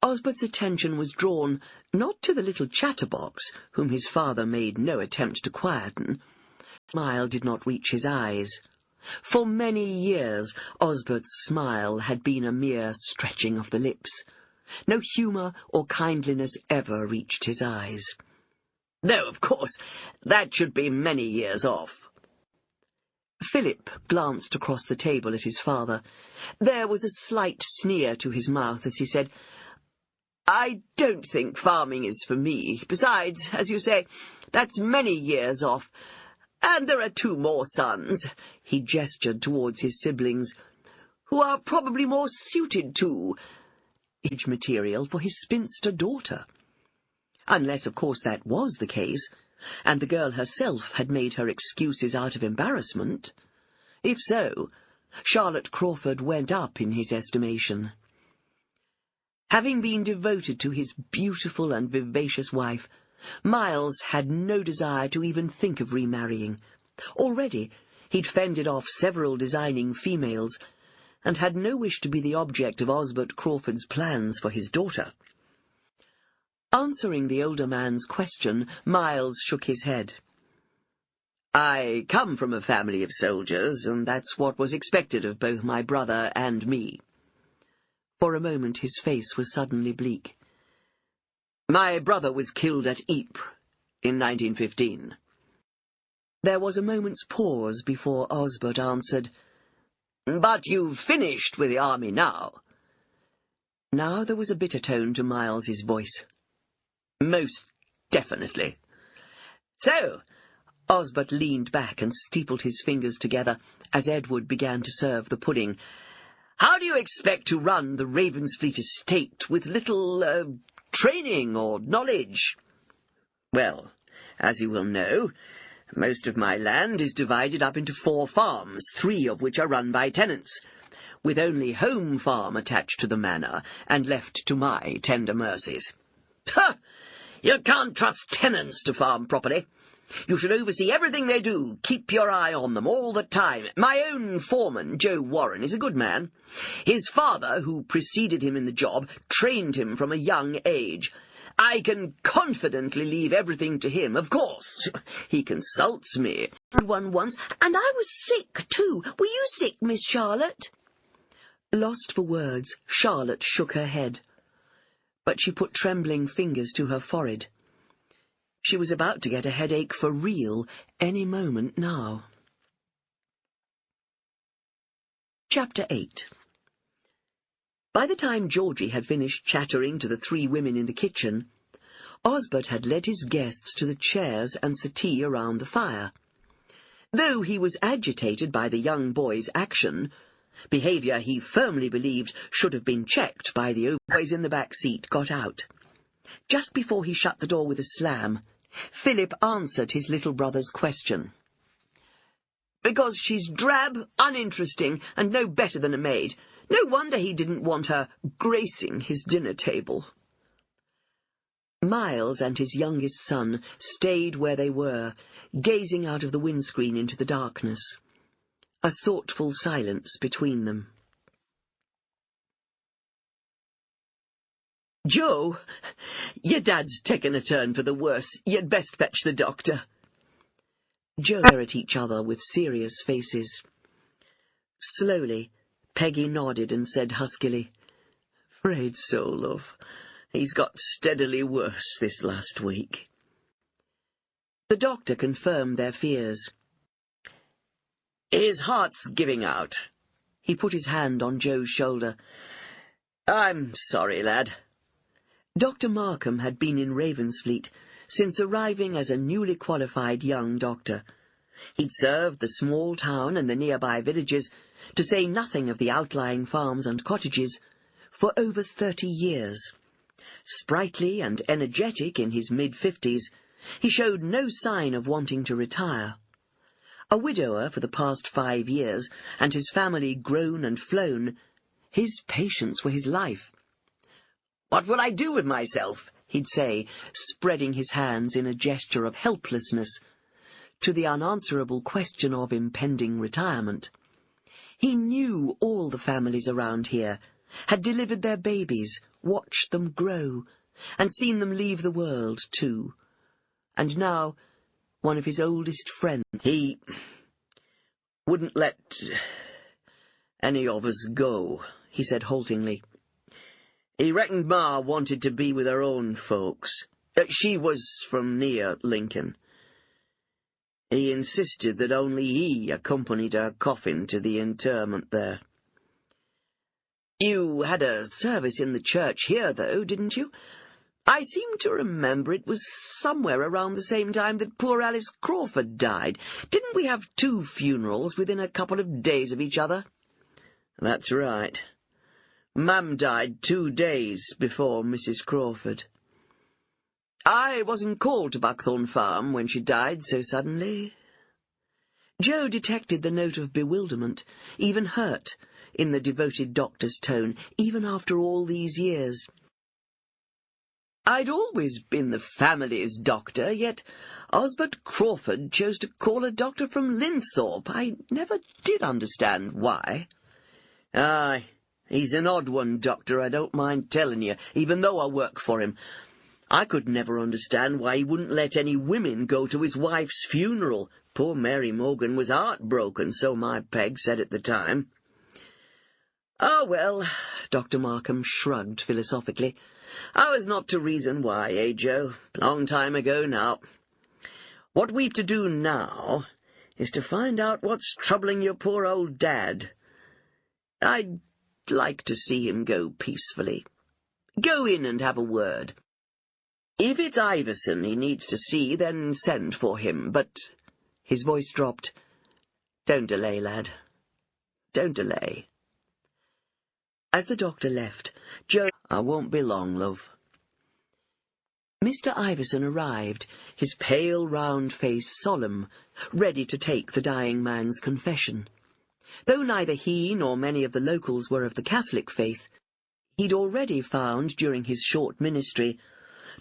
Osbert's attention was drawn not to the little chatterbox, whom his father made no attempt to quieten. The smile did not reach his eyes. For many years Osbert's smile had been a mere stretching of the lips. No humour or kindliness ever reached his eyes. "No, of course, that should be many years off." Philip glanced across the table at his father. There was a slight sneer to his mouth as he said, "I don't think farming is for me. Besides, as you say, that's many years off. And there are 2 more sons," he gestured towards his siblings, "who are probably more suited to material for his spinster daughter. Unless, of course, that was the case, and the girl herself had made her excuses out of embarrassment. If so, Charlotte Crawford went up in his estimation. Having been devoted to his beautiful and vivacious wife, Miles had no desire to even think of remarrying. Already he'd fended off several designing females, and had no wish to be the object of Osbert Crawford's plans for his daughter. Answering the older man's question, Miles shook his head. I come from a family of soldiers, and that's what was expected of both my brother and me." For a moment his face was suddenly bleak. "My brother was killed at Ypres in 1915. There was a moment's pause before Osbert answered, "But you've finished with the army now." Now there was a bitter tone to Miles's voice. "Most definitely." "So," Osbert leaned back and steepled his fingers together as Edward began to serve the pudding, "how do you expect to run the Ravensfleet estate with little, training or knowledge?" "Well, as you will know, most of my land is divided up into 4 farms, 3 of which are run by tenants, with only Home Farm attached to the manor and left to my tender mercies." "Ha! You can't trust tenants to farm properly. You should oversee everything they do, keep your eye on them all the time. My own foreman, Joe Warren, is a good man. His father, who preceded him in the job, trained him from a young age. I can confidently leave everything to him. Of course, he consults me." "One once, and I was sick too. Were you sick, Miss Charlotte?" Lost for words, Charlotte shook her head, but she put trembling fingers to her forehead. She was about to get a headache for real any moment now. Chapter 8. By the time Georgie had finished chattering to the 3 women in the kitchen, Osbert had led his guests to the chairs and settee around the fire. Though he was agitated by the young boy's action, behaviour he firmly believed should have been checked by the boys in the back seat, got out. Just before he shut the door with a slam, Philip answered his little brother's question. "Because she's drab, uninteresting, and no better than a maid. No wonder he didn't want her gracing his dinner table." Miles and his youngest son stayed where they were, gazing out of the windscreen into the darkness. A thoughtful silence between them. "Joe, your dad's taken a turn for the worse. You'd best fetch the doctor." Joe stared at each other with serious faces. Slowly, Peggy nodded and said huskily, "Afraid so, love. He's got steadily worse this last week." The doctor confirmed their fears. "His heart's giving out." He put his hand on Joe's shoulder. "I'm sorry, lad." Dr. Markham had been in Ravensfleet since arriving as a newly qualified young doctor. He'd served the small town and the nearby villages, to say nothing of the outlying farms and cottages, for over 30 years. Sprightly and energetic in his mid-50s, he showed no sign of wanting to retire. A widower for the past 5 years, and his family grown and flown, his patients were his life. "What would I do with myself?" he'd say, spreading his hands in a gesture of helplessness, to the unanswerable question of impending retirement. He knew all the families around here, had delivered their babies, watched them grow, and seen them leave the world too. And now, one of his oldest friends. "He wouldn't let any of us go," he said haltingly. "He reckoned Ma wanted to be with her own folks. She was from near Lincoln. He insisted that only he accompanied her coffin to the interment there." "You had a service in the church here, though, didn't you? I seem to remember it was somewhere around the same time that poor Alice Crawford died. Didn't we have 2 funerals within a couple of days of each other?" "That's right. Mum died 2 days before Mrs. Crawford." "I wasn't called to Buckthorn Farm when she died so suddenly." Joe detected the note of bewilderment, even hurt, in the devoted doctor's tone, even after all these years. "I'd always been the family's doctor, yet Osbert Crawford chose to call a doctor from Linthorpe. I never did understand why." "Aye, he's an odd one, Doctor, I don't mind telling you, even though I work for him. I could never understand why he wouldn't let any women go to his wife's funeral. Poor Mary Morgan was heartbroken, so my Peg said at the time. Ah, well, Dr. Markham shrugged philosophically. I was not to reason why, eh, Joe? Long time ago now. What we've to do now is to find out what's troubling your poor old dad. I'd like to see him go peacefully. Go in and have a word. If it's Iverson he needs to see, then send for him, but—" His voice dropped. "Don't delay, lad. Don't delay." As the doctor left, Joe— "I won't be long, love." Mr. Iverson arrived, his pale, round face solemn, ready to take the dying man's confession. Though neither he nor many of the locals were of the Catholic faith, he'd already found, during his short ministry,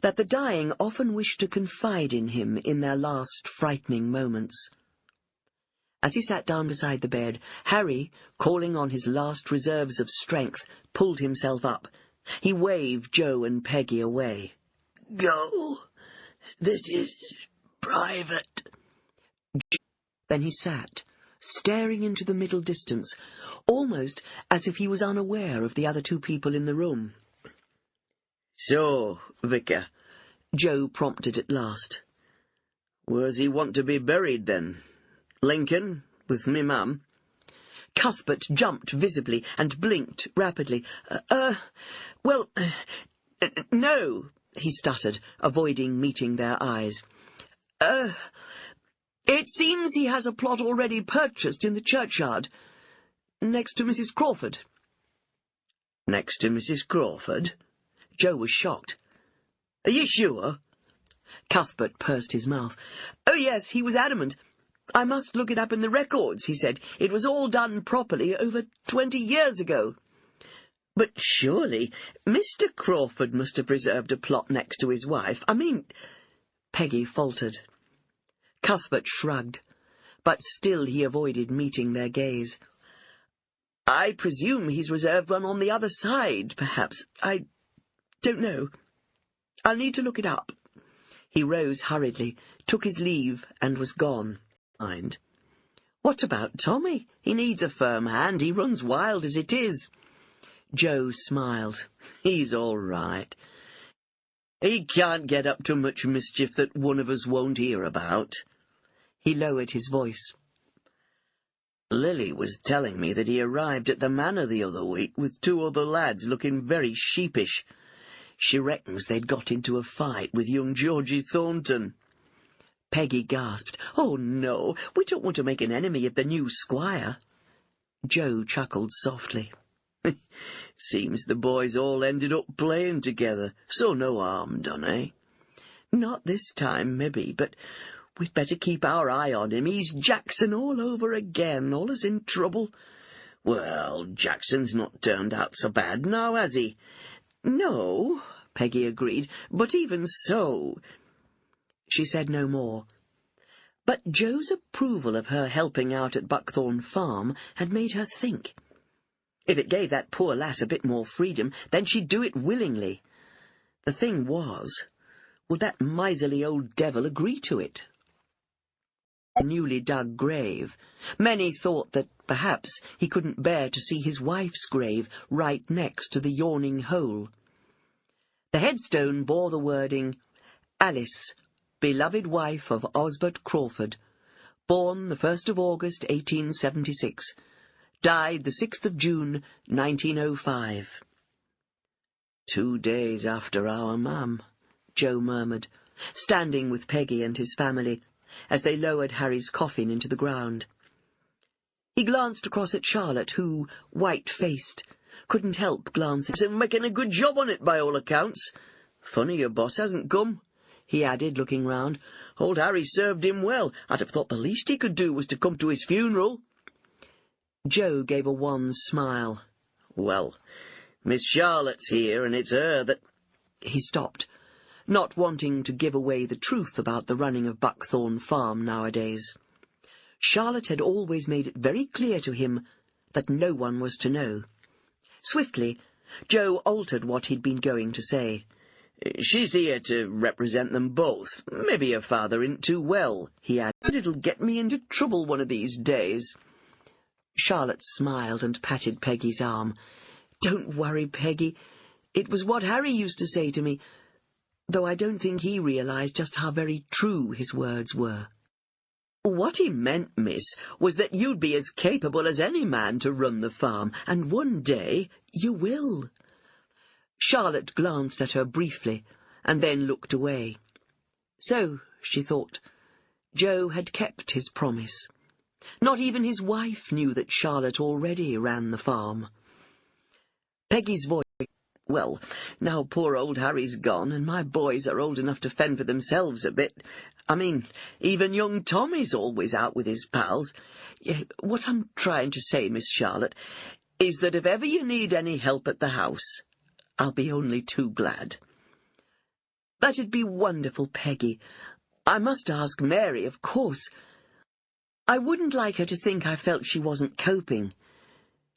that the dying often wished to confide in him in their last frightening moments. As he sat down beside the bed, Harry, calling on his last reserves of strength, pulled himself up. He waved Joe and Peggy away. "Go. This is private." Then he sat, staring into the middle distance, almost as if he was unaware of the other two people in the room. "So, Vicar," Joe prompted at last. "Where's he want to be buried, then? Lincoln, with me mum?" Cuthbert jumped visibly and blinked rapidly. Well, no," he stuttered, avoiding meeting their eyes. It seems he has a plot already purchased in the churchyard, next to Mrs. Crawford." "Next to Mrs. Crawford?" Joe was shocked. "Are you sure?" Cuthbert pursed his mouth. "Oh, yes, he was adamant. I must look it up in the records," he said. "It was all done properly over 20 years ago." "But surely Mr. Crawford must have reserved a plot next to his wife. I mean—" Peggy faltered. Cuthbert shrugged, but still he avoided meeting their gaze. "I presume he's reserved one on the other side, perhaps. I don't know. I'll need to look it up." He rose hurriedly, took his leave, and was gone. "Mind. What about Tommy? He needs a firm hand. He runs wild as it is." Joe smiled. "He's all right. He can't get up to much mischief that one of us won't hear about." He lowered his voice. "Lily was telling me that he arrived at the manor the other week with 2 other lads looking very sheepish. She reckons they'd got into a fight with young Georgie Thornton." Peggy gasped. "Oh, no, we don't want to make an enemy of the new squire." Joe chuckled softly. "Seems the boys all ended up playing together, so no harm done, eh? Not this time, maybe, but we'd better keep our eye on him. He's Jackson all over again, allus in trouble." "Well, Jackson's not turned out so bad now, has he?" "No," Peggy agreed, "but even so—" She said no more. But Joe's approval of her helping out at Buckthorn Farm had made her think. If it gave that poor lass a bit more freedom, then she'd do it willingly. The thing was, would that miserly old devil agree to it? A newly dug grave. Many thought that perhaps he couldn't bear to see his wife's grave right next to the yawning hole. The headstone bore the wording, "Alice, beloved wife of Osbert Crawford, born the 1st of August, 1876, died the 6th of June, 1905. "2 days after our mum," Joe murmured, standing with Peggy and his family, as they lowered Harry's coffin into the ground. He glanced across at Charlotte, who, white-faced, couldn't help glancing. "He's making a good job on it, by all accounts. Funny your boss hasn't come," he added, looking round. "Old Harry served him well. I'd have thought the least he could do was to come to his funeral." Joe gave a wan smile. "Well, Miss Charlotte's here, and it's her that—" He stopped, not wanting to give away the truth about the running of Buckthorn Farm nowadays. Charlotte had always made it very clear to him that no one was to know. Swiftly, Joe altered what he'd been going to say. "She's here to represent them both. Maybe her father isn't too well," he added. but it'll get me into trouble one of these days." Charlotte smiled and patted Peggy's arm. "Don't worry, Peggy. It was what Harry used to say to me, though I don't think he realized just how very true his words were." "What he meant, miss, was that you'd be as capable as any man to run the farm, and one day you will." Charlotte glanced at her briefly, and then looked away. So, she thought, Joe had kept his promise. Not even his wife knew that Charlotte already ran the farm. Peggy's voice, "Well, now poor old Harry's gone, and my boys are old enough to fend for themselves a bit. I mean, even young Tommy's always out with his pals. What I'm trying to say, Miss Charlotte, is that if ever you need any help at the house, I'll be only too glad." "That'd be wonderful, Peggy. I must ask Mary, of course. I wouldn't like her to think I felt she wasn't coping."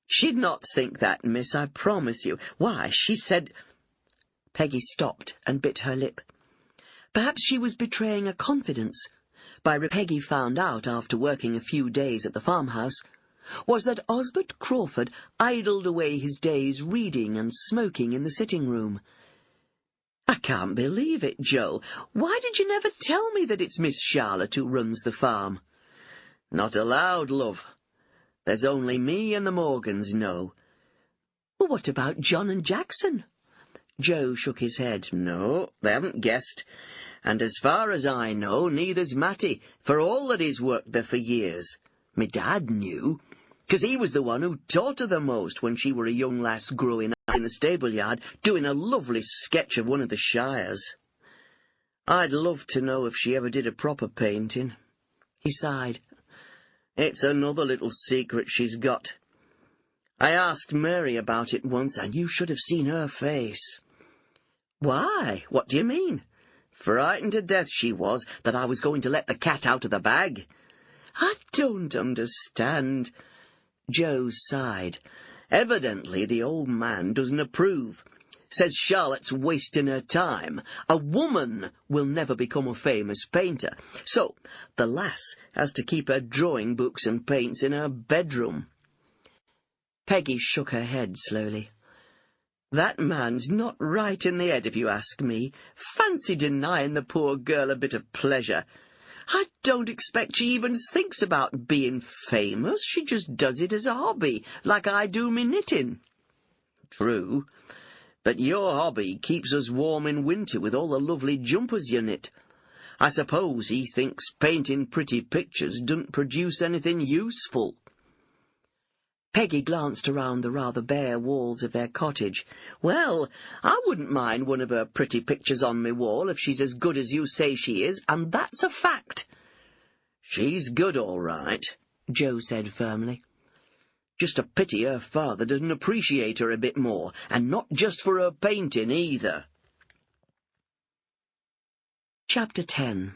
"She'd not think that, miss, I promise you. Why, she said—" Peggy stopped and bit her lip. Perhaps she was betraying a confidence. Peggy found out after working a few days at the farmhouse was that Osbert Crawford idled away his days reading and smoking in the sitting-room. "I can't believe it, Joe. Why did you never tell me that it's Miss Charlotte who runs the farm?" "Not allowed, love. There's only me and the Morgans know." "Well, what about John and Jackson?" Joe shook his head. "No, they haven't guessed. And as far as I know, neither's Matty, for all that he's worked there for years. Me dad knew, 'cause he was the one who taught her the most when she were a young lass growing up in the stable-yard, doing a lovely sketch of one of the shires. I'd love to know if she ever did a proper painting." He sighed. "It's another little secret she's got. I asked Mary about it once, and you should have seen her face." "Why, what do you mean?" "Frightened to death she was that I was going to let the cat out of the bag." "I don't understand." Joe sighed. "Evidently the old man doesn't approve. Says Charlotte's wasting her time. A woman will never become a famous painter. So the lass has to keep her drawing books and paints in her bedroom." Peggy shook her head slowly. "That man's not right in the head, if you ask me. Fancy denying the poor girl a bit of pleasure. I don't expect she even thinks about being famous. She just does it as a hobby, like I do me knitting." "True. But your hobby keeps us warm in winter with all the lovely jumpers you knit. I suppose he thinks painting pretty pictures doesn't produce anything useful." Peggy glanced around the rather bare walls of their cottage. "Well, I wouldn't mind one of her pretty pictures on me wall if she's as good as you say she is, and that's a fact." "She's good, all right," Joe said firmly. "Just a pity her father doesn't appreciate her a bit more, and not just for her painting either." Chapter 10.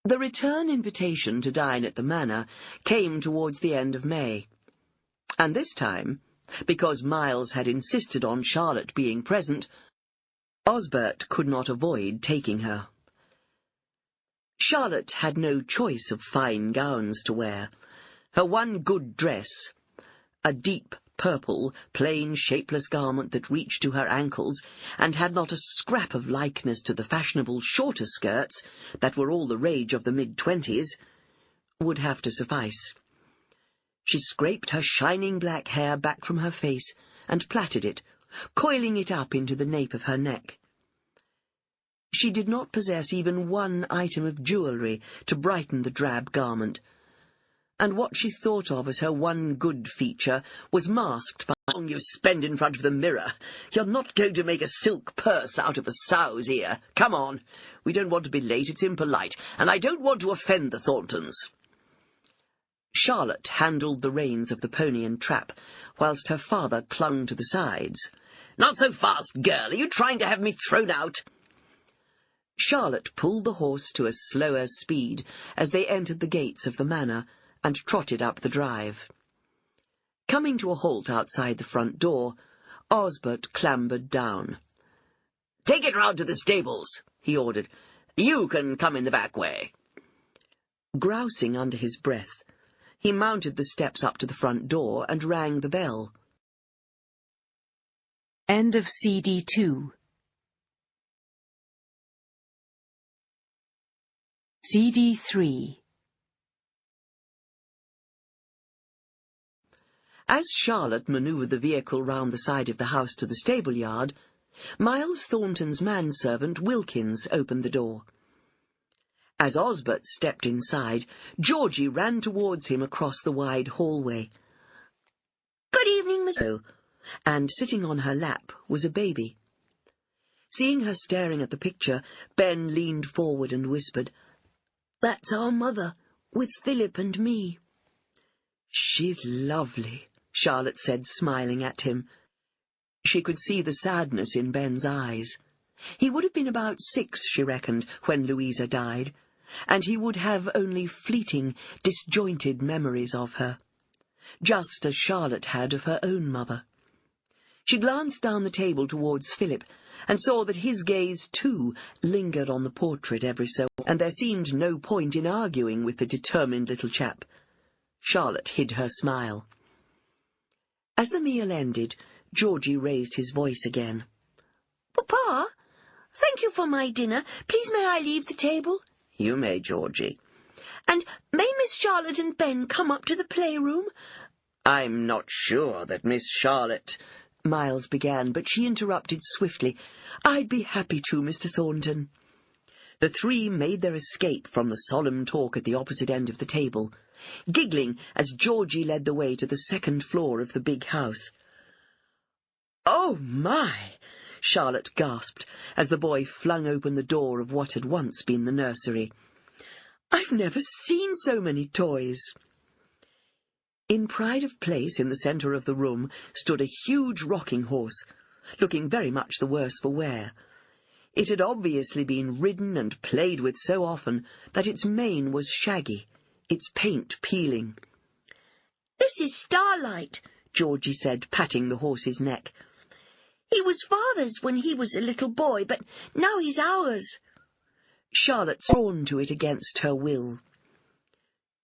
The return invitation to dine at the Manor came towards the end of May, and this time, because Miles had insisted on Charlotte being present, Osbert could not avoid taking her. Charlotte had no choice of fine gowns to wear. Her one good dress, a deep purple, plain, shapeless garment that reached to her ankles and had not a scrap of likeness to the fashionable shorter skirts that were all the rage of the mid-20s, would have to suffice. She scraped her shining black hair back from her face and plaited it, coiling it up into the nape of her neck. She did not possess even one item of jewellery to brighten the drab garment, and what she thought of as her one good feature was masked by how long you spend in front of the mirror. You're not going to make a silk purse out of a sow's ear. Come on. We don't want to be late, it's impolite, and I don't want to offend the Thorntons. Charlotte handled the reins of the pony and trap, whilst her father clung to the sides. "Not so fast, girl! Are you trying to have me thrown out?" Charlotte pulled the horse to a slower speed as they entered the gates of the manor, and trotted up the drive. Coming to a halt outside the front door, Osbert clambered down. "Take it round to the stables," he ordered. "You can come in the back way." Grousing under his breath, he mounted the steps up to the front door and rang the bell. End of CD 2. CD 3. As Charlotte manoeuvred the vehicle round the side of the house to the stable yard, Miles Thornton's manservant, Wilkins, opened the door. As Osbert stepped inside, Georgie ran towards him across the wide hallway. "Good evening, Miss—" And sitting on her lap was a baby. Seeing her staring at the picture, Ben leaned forward and whispered, "That's our mother, with Philip and me." "She's lovely," Charlotte said, smiling at him. She could see the sadness in Ben's eyes. He would have been about 6, she reckoned, when Louisa died, and he would have only fleeting, disjointed memories of her, just as Charlotte had of her own mother. She glanced down the table towards Philip, and saw that his gaze, too, lingered on the portrait every so often, and there seemed no point in arguing with the determined little chap. Charlotte hid her smile. As the meal ended, Georgie raised his voice again. "Papa, thank you for my dinner. Please may I leave the table?" "You may, Georgie." "And may Miss Charlotte and Ben come up to the playroom?" "I'm not sure that Miss Charlotte—" Miles began, but she interrupted swiftly. "I'd be happy to, Mr. Thornton." The three made their escape from the solemn talk at the opposite end of the table, giggling as Georgie led the way to the second floor of the big house. "Oh, my!" Charlotte gasped, as the boy flung open the door of what had once been the nursery. "I've never seen so many toys." In pride of place in the centre of the room stood a huge rocking horse, looking very much the worse for wear. It had obviously been ridden and played with so often that its mane was shaggy, its paint peeling. "This is Starlight," Georgie said, patting the horse's neck. "He was father's when he was a little boy, but now he's ours." Charlotte sworn to it against her will.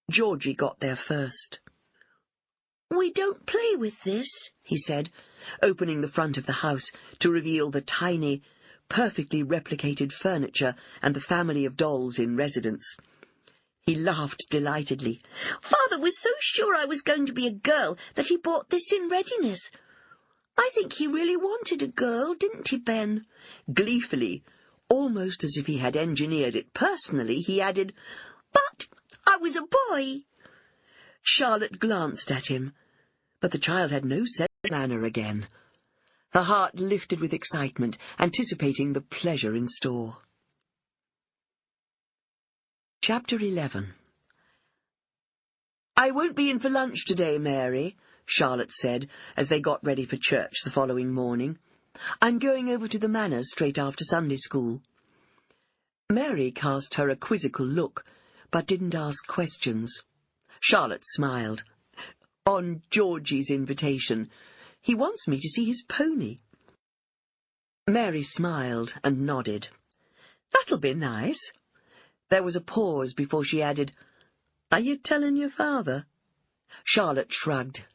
Georgie got there first. "We don't play with this," he said, opening the front of the house to reveal the tiny, perfectly replicated furniture and the family of dolls in residence. He laughed delightedly. "Father was so sure I was going to be a girl that he bought this in readiness. I think he really wanted a girl, didn't he, Ben?" Gleefully, almost as if he had engineered it personally, he added, "But I was a boy." Charlotte glanced at him, but the child had no sense of manner again. Her heart lifted with excitement, anticipating the pleasure in store. Chapter 11. "I won't be in for lunch today, Mary," Charlotte said, as they got ready for church the following morning. "I'm going over to the manor straight after Sunday school." Mary cast her a quizzical look, but didn't ask questions. Charlotte smiled. "On Georgie's invitation. He wants me to see his pony." Mary smiled and nodded. "That'll be nice." There was a pause before she added, "Are you telling your father?" Charlotte shrugged.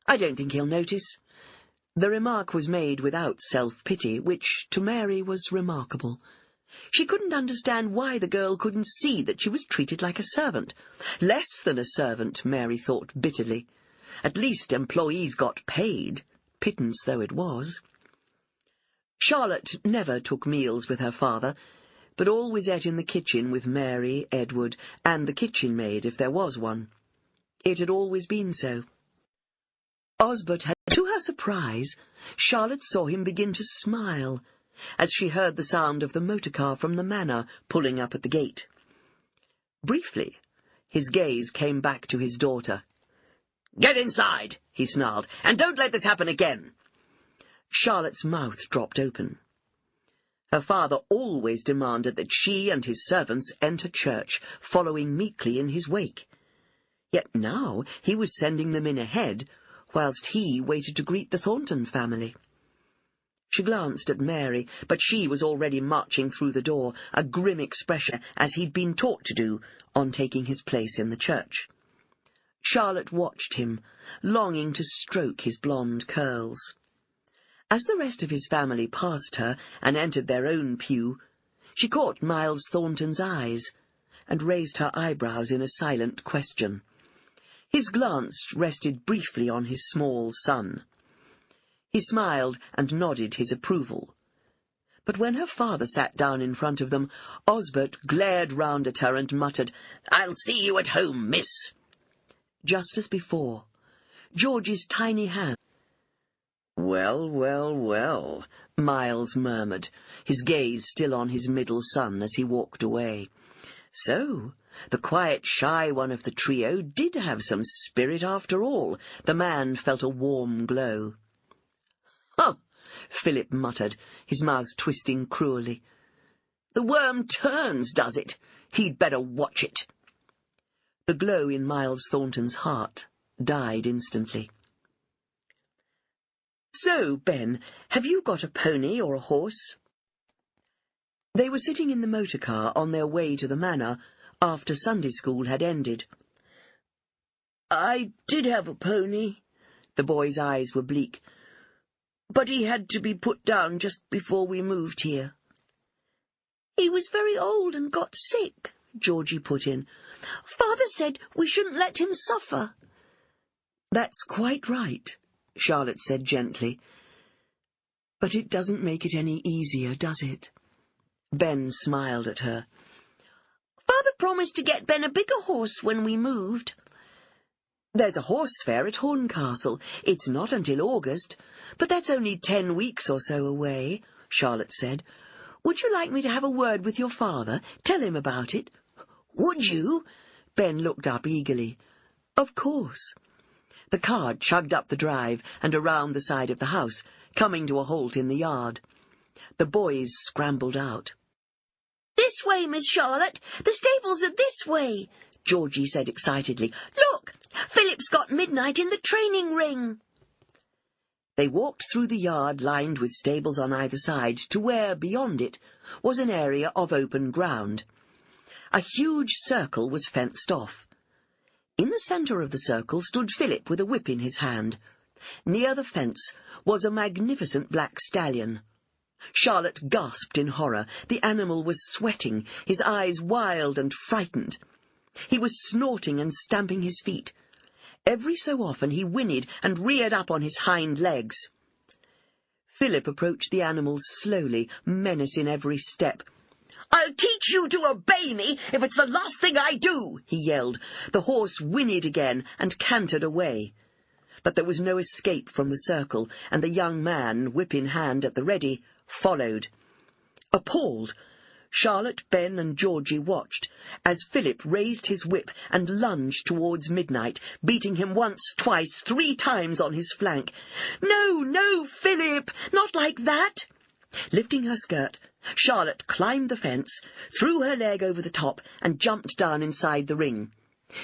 "I don't think he'll notice." The remark was made without self-pity, which, to Mary, was remarkable. She couldn't understand why the girl couldn't see that she was treated like a servant. Less than a servant, Mary thought bitterly. At least employees got paid, pittance though it was. Charlotte never took meals with her father, but always ate in the kitchen with Mary, Edward, and the kitchen maid, if there was one. It had always been so. Osbert had, to her surprise, Charlotte saw him begin to smile, as she heard the sound of the motor car from the manor pulling up at the gate. Briefly, his gaze came back to his daughter. "Get inside," he snarled, "and don't let this happen again." Charlotte's mouth dropped open. Her father always demanded that she and his servants enter church, following meekly in his wake. Yet now he was sending them in ahead, whilst he waited to greet the Thornton family. She glanced at Mary, but she was already marching through the door, a grim expression, as he'd been taught to do on taking his place in the church. Charlotte watched him, longing to stroke his blonde curls. As the rest of his family passed her and entered their own pew, she caught Miles Thornton's eyes and raised her eyebrows in a silent question. His glance rested briefly on his small son. He smiled and nodded his approval. But when her father sat down in front of them, Osbert glared round at her and muttered, "I'll see you at home, miss." Just as before, George's tiny hand— "Well, well, well," Miles murmured, his gaze still on his middle son as he walked away. So, the quiet, shy one of the trio did have some spirit after all. The man felt a warm glow. "Huh," Philip muttered, his mouth twisting cruelly. "The worm turns, does it? He'd better watch it." The glow in Miles Thornton's heart died instantly. "So, Ben, have you got a pony or a horse?" They were sitting in the motor car on their way to the manor after Sunday school had ended. "I did have a pony." The boy's eyes were bleak. "But he had to be put down just before we moved here." "He was very old and got sick," Georgie put in. "Father said we shouldn't let him suffer." "That's quite right," Charlotte said gently. "But it doesn't make it any easier, does it?" Ben smiled at her. "Father promised to get Ben a bigger horse when we moved." "There's a horse fair at Horncastle. It's not until August, but that's only 10 weeks or so away," Charlotte said. "Would you like me to have a word with your father? Tell him about it?" "Would you?" Ben looked up eagerly. "Of course." The car chugged up the drive and around the side of the house, coming to a halt in the yard. The boys scrambled out. "This way, Miss Charlotte. The stables are this way," Georgie said excitedly. "Look! Philip's got midnight in the training ring." They walked through the yard lined with stables on either side to where, beyond it, was an area of open ground. A huge circle was fenced off. In the centre of the circle stood Philip with a whip in his hand. Near the fence was a magnificent black stallion. Charlotte gasped in horror. The animal was sweating, his eyes wild and frightened. He was snorting and stamping his feet. Every so often he whinnied and reared up on his hind legs. Philip approached the animal slowly, menace in every step. "I'll teach you to obey me if it's the last thing I do," he yelled. The horse whinnied again and cantered away. But there was no escape from the circle, and the young man, whip in hand at the ready, followed. Appalled, Charlotte, Ben and Georgie watched as Philip raised his whip and lunged towards Midnight, beating him once, twice, 3 times on his flank. "No, no, Philip, not like that!" Lifting her skirt, Charlotte climbed the fence, threw her leg over the top, and jumped down inside the ring.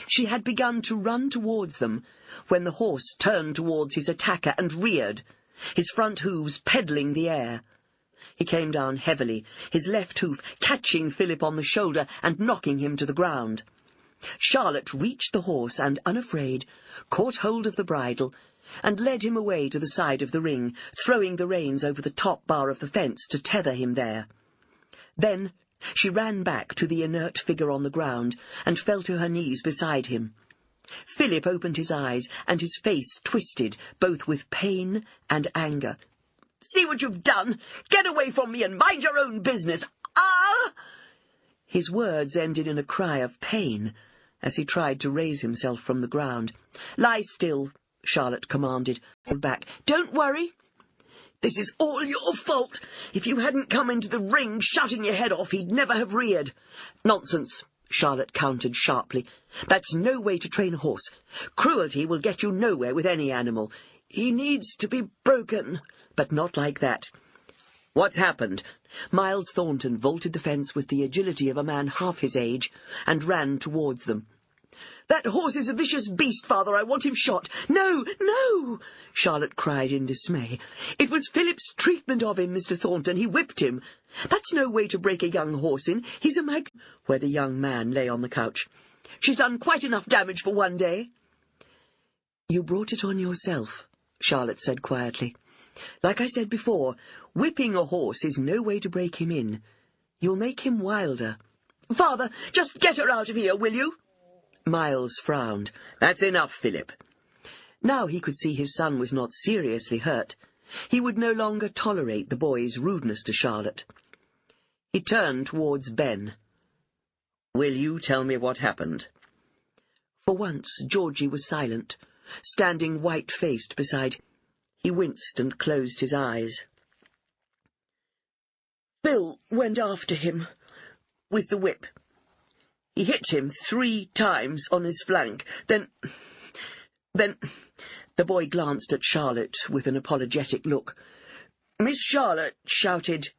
She had begun to run towards them when the horse turned towards his attacker and reared, his front hooves pedalling the air. He came down heavily, his left hoof catching Philip on the shoulder and knocking him to the ground. Charlotte reached the horse and, unafraid, caught hold of the bridle and led him away to the side of the ring, throwing the reins over the top bar of the fence to tether him there. Then she ran back to the inert figure on the ground and fell to her knees beside him. Philip opened his eyes, and his face twisted, both with pain and anger. "See what you've done! Get away from me and mind your own business! Ah!" His words ended in a cry of pain as he tried to raise himself from the ground. "Lie still," Charlotte commanded. "Hold back. Don't worry." "This is all your fault. If you hadn't come into the ring shouting your head off, he'd never have reared." "Nonsense," Charlotte countered sharply. "That's no way to train a horse. Cruelty will get you nowhere with any animal. He needs to be broken, but not like that." "What's happened?" Miles Thornton vaulted the fence with the agility of a man half his age and ran towards them. "That horse is a vicious beast, Father. I want him shot." "No, no!" Charlotte cried in dismay. "It was Philip's treatment of him, Mr. Thornton. He whipped him. That's no way to break a young horse in. He's a where the young man lay on the couch. "She's done quite enough damage for one day." "You brought it on yourself," Charlotte said quietly. "Like I said before, whipping a horse is no way to break him in. You'll make him wilder." "Father, just get her out of here, will you?" Miles frowned. "That's enough, Philip." Now he could see his son was not seriously hurt. He would no longer tolerate the boy's rudeness to Charlotte. He turned towards Ben. "Will you tell me what happened?" For once Georgie was silent, standing white-faced beside him. He winced and closed his eyes. "Phil went after him with the whip. He hit him 3 times on his flank. Then... The boy glanced at Charlotte with an apologetic look. Miss Charlotte shouted,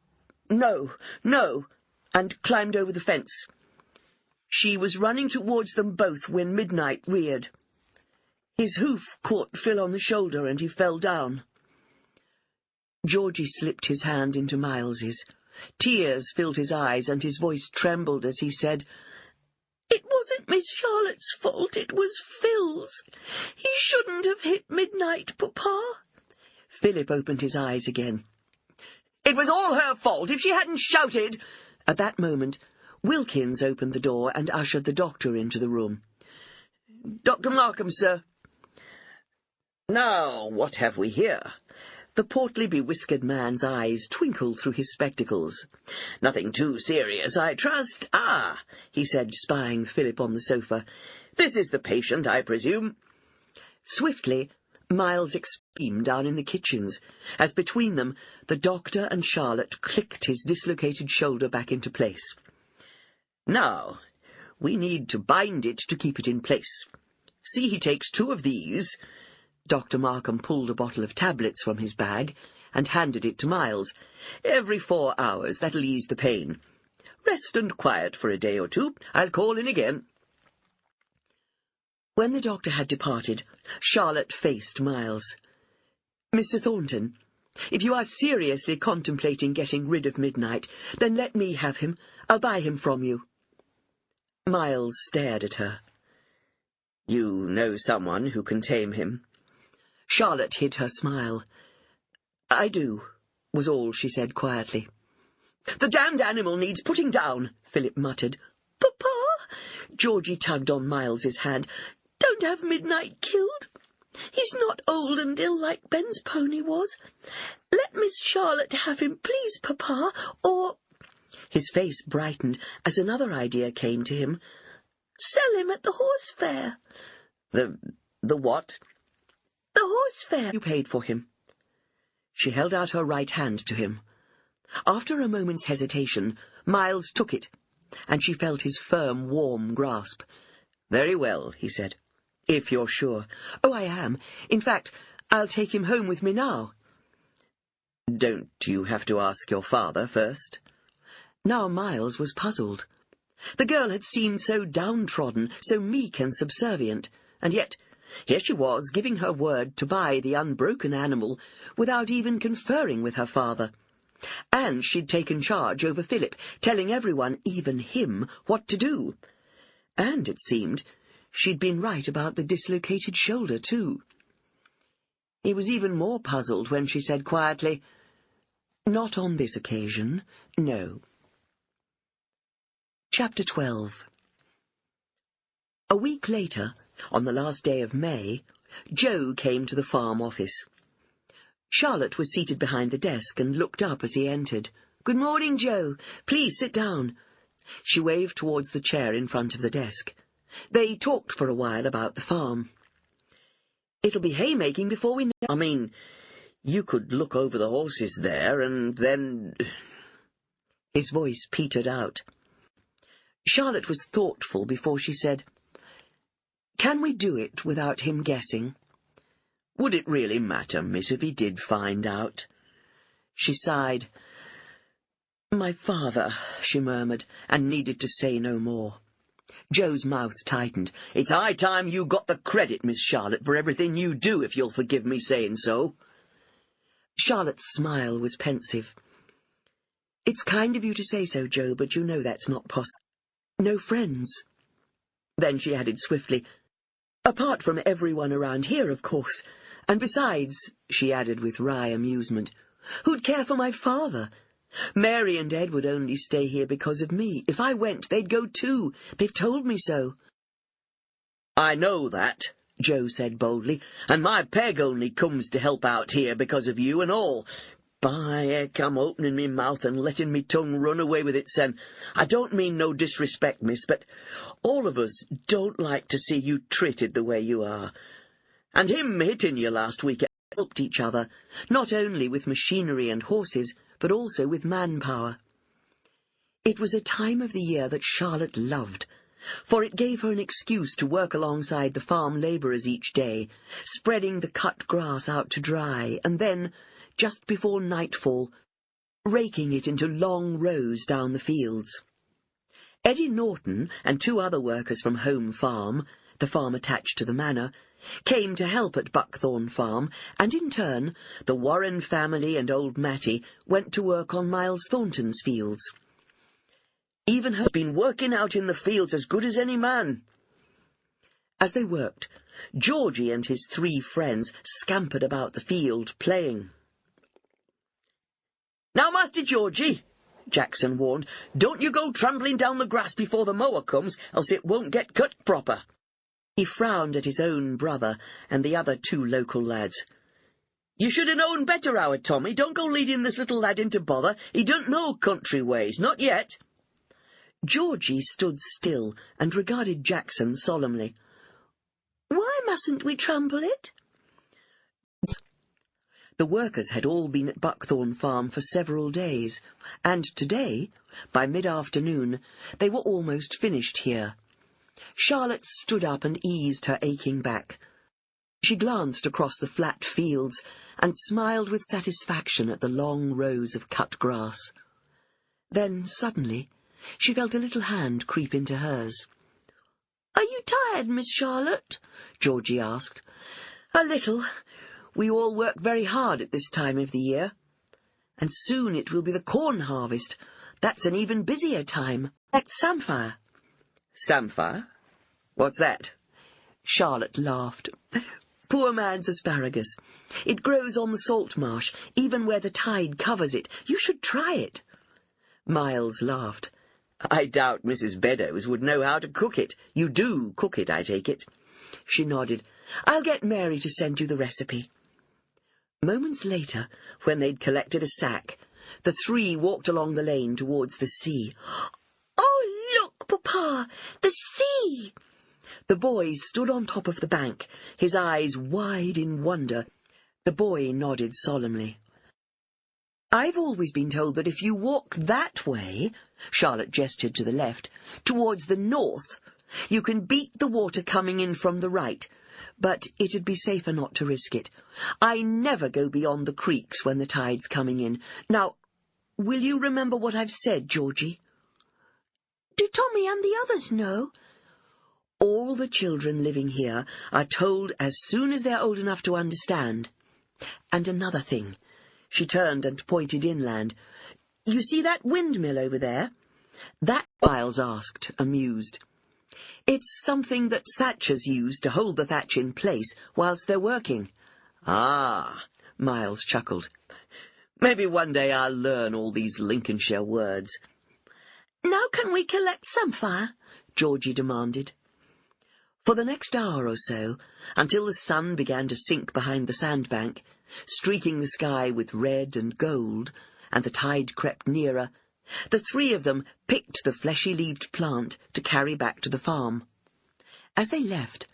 'No, no,' and climbed over the fence. She was running towards them both when Midnight reared. His hoof caught Phil on the shoulder and he fell down." Georgie slipped his hand into Miles's. Tears filled his eyes and his voice trembled as he said, "It wasn't Miss Charlotte's fault, it was Phil's. He shouldn't have hit Midnight, Papa." Philip opened his eyes again. "It was all her fault. If she hadn't shouted—" At that moment, Wilkins opened the door and ushered the doctor into the room. "Dr. Markham, sir." "Now, what have we here?" The portly, bewhiskered man's eyes twinkled through his spectacles. "Nothing too serious, I trust. Ah," he said, spying Philip on the sofa. "This is the patient, I presume." Swiftly, Miles exclaimed down in the kitchens, as between them the doctor and Charlotte clicked his dislocated shoulder back into place. "Now, we need to bind it to keep it in place. See, he takes 2 of these." Dr. Markham pulled a bottle of tablets from his bag and handed it to Miles. "Every 4 hours, that'll ease the pain. Rest and quiet for a day or 2. I'll call in again." When the doctor had departed, Charlotte faced Miles. "Mr. Thornton, if you are seriously contemplating getting rid of Midnight, then let me have him. I'll buy him from you." Miles stared at her. "You know someone who can tame him?" Charlotte hid her smile. "I do," was all she said quietly. "The damned animal needs putting down," Philip muttered. "Papa," Georgie tugged on Miles's hand, "don't have Midnight killed. He's not old and ill like Ben's pony was. Let Miss Charlotte have him, please, Papa, or—" His face brightened as another idea came to him. "Sell him at the horse fair." The what?" "The horse fair. You paid for him." She held out her right hand to him. After a moment's hesitation, Miles took it, and she felt his firm, warm grasp. "Very well," he said, "if you're sure." "Oh, I am. In fact, I'll take him home with me now." "Don't you have to ask your father first?" Now Miles was puzzled. The girl had seemed so downtrodden, so meek and subservient, and yet here she was, giving her word to buy the unbroken animal without even conferring with her father. And she'd taken charge over Philip, telling everyone, even him, what to do. And, it seemed, she'd been right about the dislocated shoulder, too. He was even more puzzled when she said quietly, "Not on this occasion, no." Chapter 12. A week later, on the last day of May, Joe came to the farm office. Charlotte was seated behind the desk and looked up as he entered. "Good morning, Joe. Please sit down." She waved towards the chair in front of the desk. They talked for a while about the farm. "It'll be haymaking before we know—" "I mean, you could look over the horses there, and then—" His voice petered out. Charlotte was thoughtful before she said, "Can we do it without him guessing?" "Would it really matter, miss, if he did find out?" She sighed. "My father," she murmured, and needed to say no more. Joe's mouth tightened. "It's high time you got the credit, Miss Charlotte, for everything you do, if you'll forgive me saying so." Charlotte's smile was pensive. "It's kind of you to say so, Joe, but you know that's not possible. No friends." Then she added swiftly, "Apart from everyone around here, of course. And besides," she added with wry amusement, "who'd care for my father? Mary and Ed would only stay here because of me. If I went, they'd go too. They've told me so." "I know that," Joe said boldly, "and my peg only comes to help out here because of you and all. By heck, I'm opening me mouth and letting me tongue run away with it, sen. I don't mean no disrespect, miss, but all of us don't like to see you treated the way you are. And him hitting you last week Helped each other, not only with machinery and horses, but also with manpower. It was a time of the year that Charlotte loved, for it gave her an excuse to work alongside the farm labourers each day, spreading the cut grass out to dry, and then, just before nightfall, raking it into long rows down the fields. Eddie Norton and 2 other workers from Home Farm, the farm attached to the manor, came to help at Buckthorn Farm, and in turn the Warren family and old Matty went to work on Miles Thornton's fields. "Even has been working out in the fields as good as any man." As they worked, Georgie and his 3 friends scampered about the field, playing. "Now, Master Georgie," Jackson warned, "don't you go trampling down the grass before the mower comes, else it won't get cut proper." He frowned at his own brother and the other 2 local lads. "You should have known better, our Tommy. Don't go leading this little lad into bother. He don't know country ways, not yet." Georgie stood still and regarded Jackson solemnly. "Why mustn't we trample it?" The workers had all been at Buckthorn Farm for several days, and today, by mid-afternoon, they were almost finished here. Charlotte stood up and eased her aching back. She glanced across the flat fields and smiled with satisfaction at the long rows of cut grass. Then, suddenly, she felt a little hand creep into hers. "Are you tired, Miss Charlotte?" Georgie asked. "A little. We all work very hard at this time of the year. And soon it will be the corn harvest. That's an even busier time. Like samphire." "Samphire? What's that?" Charlotte laughed. "Poor man's asparagus. It grows on the salt marsh, even where the tide covers it. You should try it." Miles laughed. "I doubt Mrs. Beddoes would know how to cook it. You do cook it, I take it?" She nodded. "I'll get Mary to send you the recipe." Moments later, when they'd collected a sack, the 3 walked along the lane towards the sea. "Oh, look, Papa, the sea!" The boy stood on top of the bank, his eyes wide in wonder. The boy nodded solemnly. "I've always been told that if you walk that way," Charlotte gestured to the left, "towards the north, you can beat the water coming in from the right, but it'd be safer not to risk it. I never go beyond the creeks when the tide's coming in. Now, will you remember what I've said, Georgie?" "Do Tommy and the others know?" "All the children living here are told as soon as they're old enough to understand. And another thing." She turned and pointed inland. "You see that windmill over there?" "That," Miles asked, amused. "It's something that thatchers use to hold the thatch in place whilst they're working." "Ah," Miles chuckled. "Maybe one day I'll learn all these Lincolnshire words." "Now can we collect samphire?" Georgie demanded. For the next hour or so, until the sun began to sink behind the sandbank, streaking the sky with red and gold, and the tide crept nearer, the 3 of them picked the fleshy-leaved plant to carry back to the farm. As they left,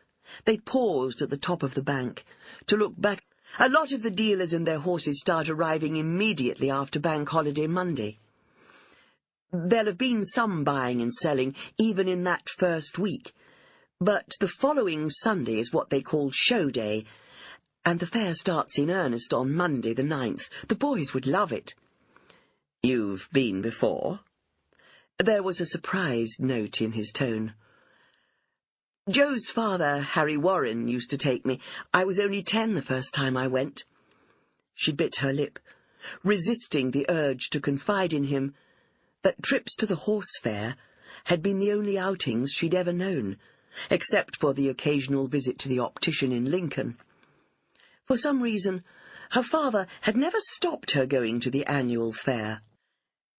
they paused at the top of the bank to look back. A lot of the dealers and their horses start arriving immediately after Bank Holiday Monday. There'll have been some buying and selling even in that first week, but the following Sunday is what they call show day, and the fair starts in earnest on Monday the 9th. The boys would love it. "You've been before?" There was a surprised note in his tone. Joe's father, Harry Warren, used to take me. I was only 10 the first time I went. She bit her lip, resisting the urge to confide in him that trips to the horse fair had been the only outings she'd ever known, except for the occasional visit to the optician in Lincoln. For some reason, her father had never stopped her going to the annual fair.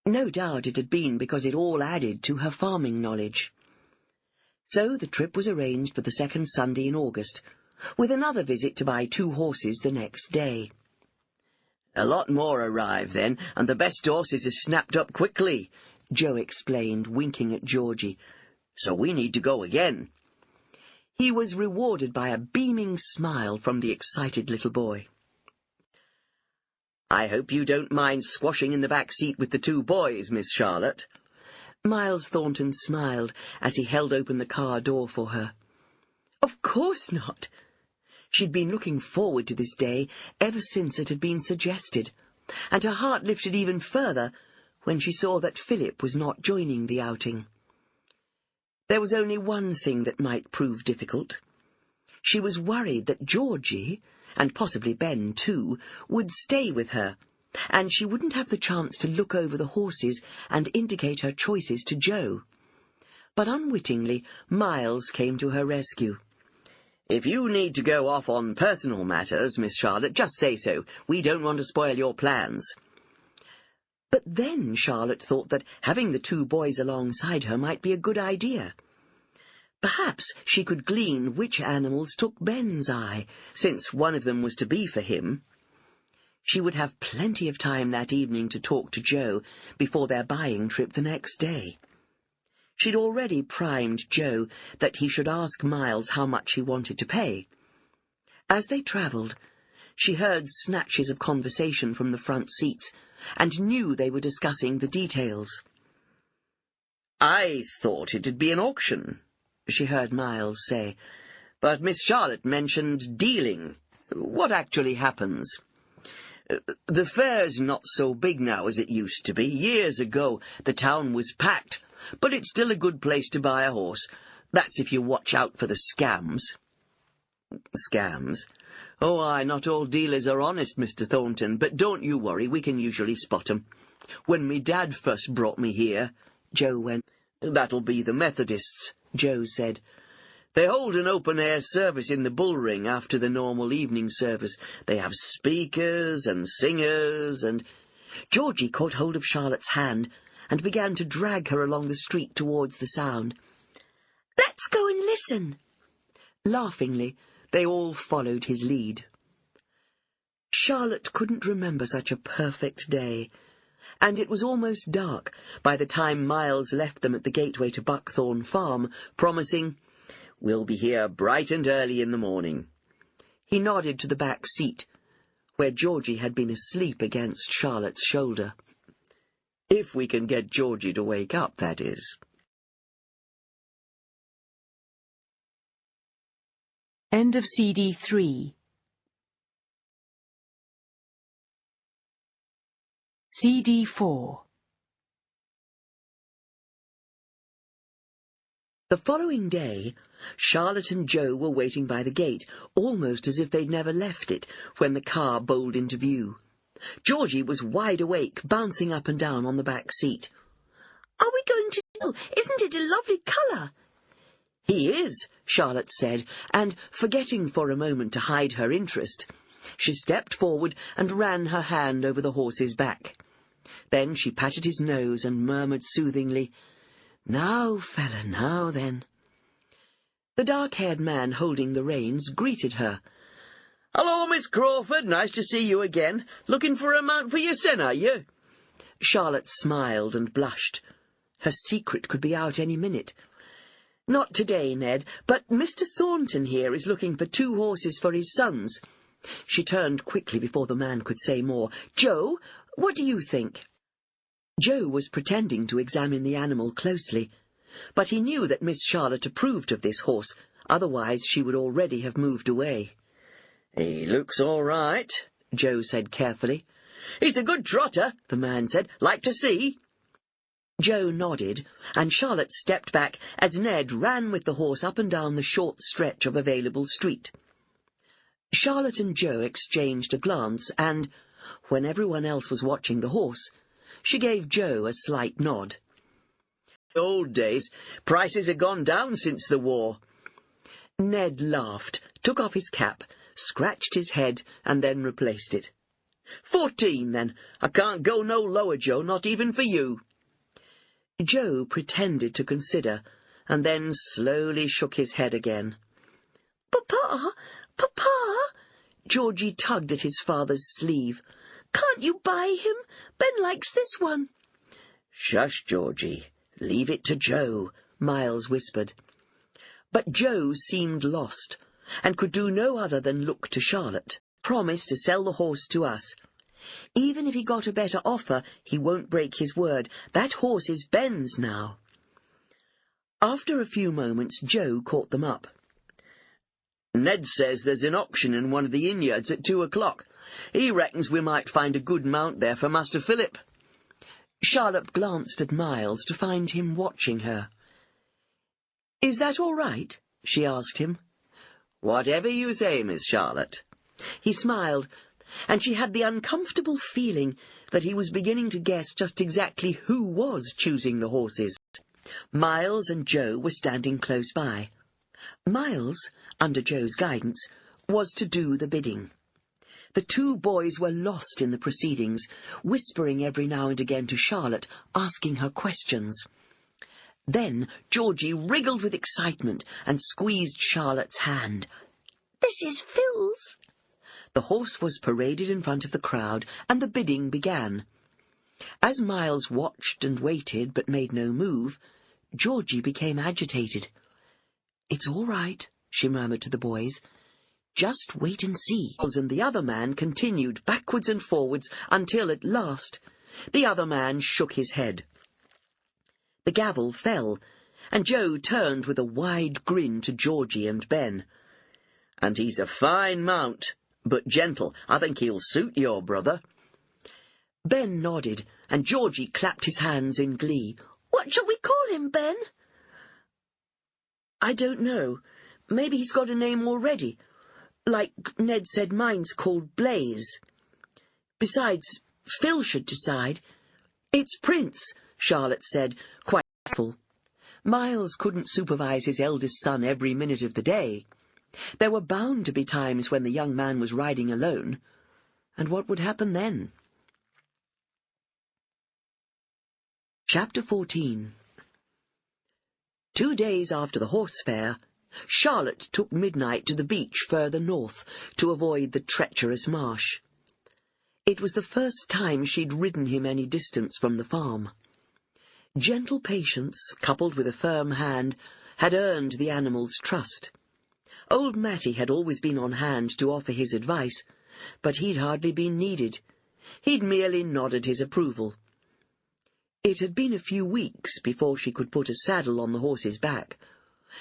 No doubt it had been because it all added to her farming knowledge. So the trip was arranged for the second Sunday in August, with another visit to buy 2 horses the next day. A lot more arrive then, and the best horses are snapped up quickly, Joe explained, winking at Georgie. So we need to go again. He was rewarded by a beaming smile from the excited little boy. I hope you don't mind squashing in the back seat with the 2 boys, Miss Charlotte. Miles Thornton smiled as he held open the car door for her. Of course not. She'd been looking forward to this day ever since it had been suggested, and her heart lifted even further when she saw that Philip was not joining the outing. There was only one thing that might prove difficult. She was worried that Georgie, and possibly Ben too, would stay with her, and she wouldn't have the chance to look over the horses and indicate her choices to Joe. But unwittingly, Miles came to her rescue. If you need to go off on personal matters, Miss Charlotte, just say so. We don't want to spoil your plans. But then Charlotte thought that having the 2 boys alongside her might be a good idea. Perhaps she could glean which animals took Ben's eye, since one of them was to be for him. She would have plenty of time that evening to talk to Joe before their buying trip the next day. She'd already primed Joe that he should ask Miles how much he wanted to pay. As they travelled, she heard snatches of conversation from the front seats and knew they were discussing the details. I thought it'd be an auction, she heard Miles say, but Miss Charlotte mentioned dealing. What actually happens? The fair's not so big now as it used to be. Years ago, the town was packed, but it's still a good place to buy a horse. That's if you watch out for the scams. Scams? Oh, aye, not all dealers are honest, Mr. Thornton, but don't you worry, we can usually spot 'em. When me dad first brought me here, Joe went. That'll be the Methodists, Joe said. They hold an open-air service in the bullring after the normal evening service. They have speakers and singers and... Georgie caught hold of Charlotte's hand and began to drag her along the street towards the sound. Let's go and listen. Laughingly, they all followed his lead. Charlotte couldn't remember such a perfect day, and it was almost dark by the time Miles left them at the gateway to Buckthorn Farm, promising, "We'll be here bright and early in the morning." He nodded to the back seat, where Georgie had been asleep against Charlotte's shoulder. If we can get Georgie to wake up, that is. End of CD 3. CD 4. The following day, Charlotte and Joe were waiting by the gate, almost as if they'd never left it, when the car bowled into view. Georgie was wide awake, bouncing up and down on the back seat. Are we going to Jill? Isn't it a lovely colour? He is, Charlotte said, and, forgetting for a moment to hide her interest, she stepped forward and ran her hand over the horse's back. Then she patted his nose and murmured soothingly, "Now, fella, now then." The dark-haired man holding the reins greeted her. "Hello, Miss Crawford, nice to see you again. Looking for a mount for your son, are you?" Charlotte smiled and blushed. Her secret could be out any minute. "Not today, Ned, but Mr. Thornton here is looking for 2 horses for his sons." She turned quickly before the man could say more. "Joe, what do you think?" Joe was pretending to examine the animal closely, but he knew that Miss Charlotte approved of this horse, otherwise she would already have moved away. "He looks all right," Joe said carefully. "He's a good trotter," the man said. "Like to see?" Joe nodded, and Charlotte stepped back as Ned ran with the horse up and down the short stretch of available street. Charlotte and Joe exchanged a glance, and, when everyone else was watching the horse, she gave Joe a slight nod. Old days, prices have gone down since the war. Ned laughed, took off his cap, scratched his head, and then replaced it. 14, then. I can't go no lower, Joe, not even for you. Joe pretended to consider, and then slowly shook his head again. Papa! Papa! Georgie tugged at his father's sleeve. Can't you buy him? Ben likes this one. Shush, Georgie. Leave it to Joe, Miles whispered. But Joe seemed lost, and could do no other than look to Charlotte. Promise to sell the horse to us. Even if he got a better offer, he won't break his word. That horse is Ben's now. After a few moments, Joe caught them up. Ned says there's an auction in one of the innyards at 2 o'clock. He reckons we might find a good mount there for Master Philip. Charlotte glanced at Miles to find him watching her. "Is that all right?" she asked him. "Whatever you say, Miss Charlotte." He smiled, and she had the uncomfortable feeling that he was beginning to guess just exactly who was choosing the horses. Miles and Joe were standing close by. Miles, under Joe's guidance, was to do the bidding. The two boys were lost in the proceedings, whispering every now and again to Charlotte, asking her questions. Then Georgie wriggled with excitement and squeezed Charlotte's hand. "This is Phil's." The horse was paraded in front of the crowd, and the bidding began. As Miles watched and waited but made no move, Georgie became agitated. "It's all right," she murmured to the boys. "Just wait and see." And the other man continued backwards and forwards until, at last, the other man shook his head. The gavel fell, and Joe turned with a wide grin to Georgie and Ben. "And he's a fine mount, but gentle. I think he'll suit your brother." Ben nodded, and Georgie clapped his hands in glee. "What shall we call him, Ben?" "I don't know. Maybe he's got a name already. Like Ned said mine's called Blaze. Besides, Phil should decide." "It's Prince," Charlotte said, quite full. Miles couldn't supervise his eldest son every minute of the day. There were bound to be times when the young man was riding alone. And what would happen then? Chapter 14. 2 days after the horse fair, Charlotte took Midnight to the beach further north to avoid the treacherous marsh. It was the first time she'd ridden him any distance from the farm. Gentle patience, coupled with a firm hand, had earned the animal's trust. Old Matty had always been on hand to offer his advice, but he'd hardly been needed. He'd merely nodded his approval. It had been a few weeks before she could put a saddle on the horse's back,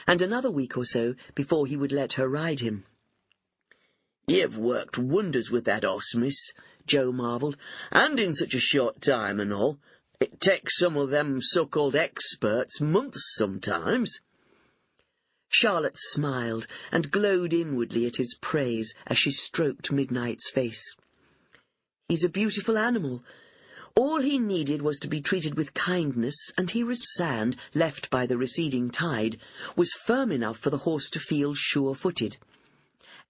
and another week or so before he would let her ride him. "You've worked wonders with that horse, miss," Joe marvelled, "and in such a short time and all. It takes some of them so-called experts months sometimes." Charlotte smiled and glowed inwardly at his praise as she stroked Midnight's face. "He's a beautiful animal. All he needed was to be treated with kindness, and sand left by the receding tide was firm enough for the horse to feel sure-footed.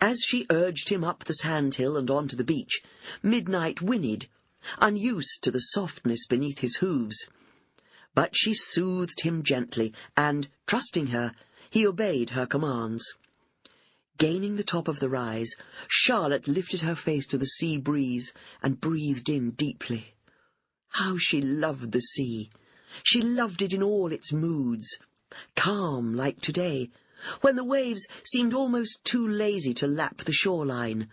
As she urged him up the sandhill and onto the beach, Midnight whinnied, unused to the softness beneath his hooves. But she soothed him gently, and, trusting her, he obeyed her commands. Gaining the top of the rise, Charlotte lifted her face to the sea breeze and breathed in deeply. How she loved the sea! She loved it in all its moods. Calm, like today, when the waves seemed almost too lazy to lap the shoreline,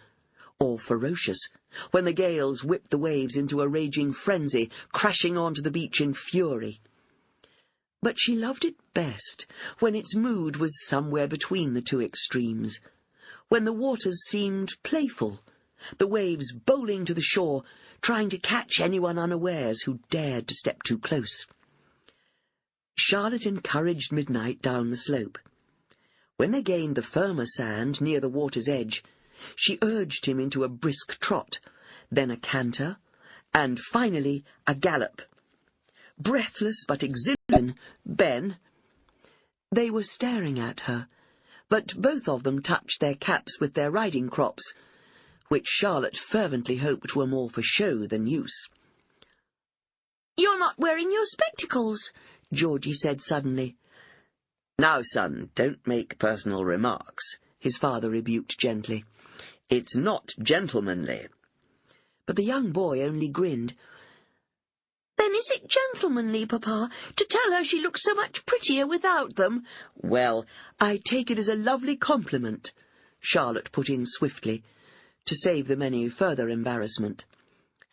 or ferocious, when the gales whipped the waves into a raging frenzy, crashing onto the beach in fury. But she loved it best when its mood was somewhere between the two extremes, when the waters seemed playful, the waves bowling to the shore, trying to catch anyone unawares who dared to step too close. Charlotte encouraged Midnight down the slope. When they gained the firmer sand near the water's edge, she urged him into a brisk trot, then a canter, and finally a gallop. Breathless but exhilarant, Ben— They were staring at her, but both of them touched their caps with their riding crops, which Charlotte fervently hoped were more for show than use. "You're not wearing your spectacles," Georgie said suddenly. "Now, son, don't make personal remarks," his father rebuked gently. "It's not gentlemanly." But the young boy only grinned. "Then is it gentlemanly, Papa, to tell her she looks so much prettier without them?" "Well, I take it as a lovely compliment," Charlotte put in swiftly, to save them any further embarrassment.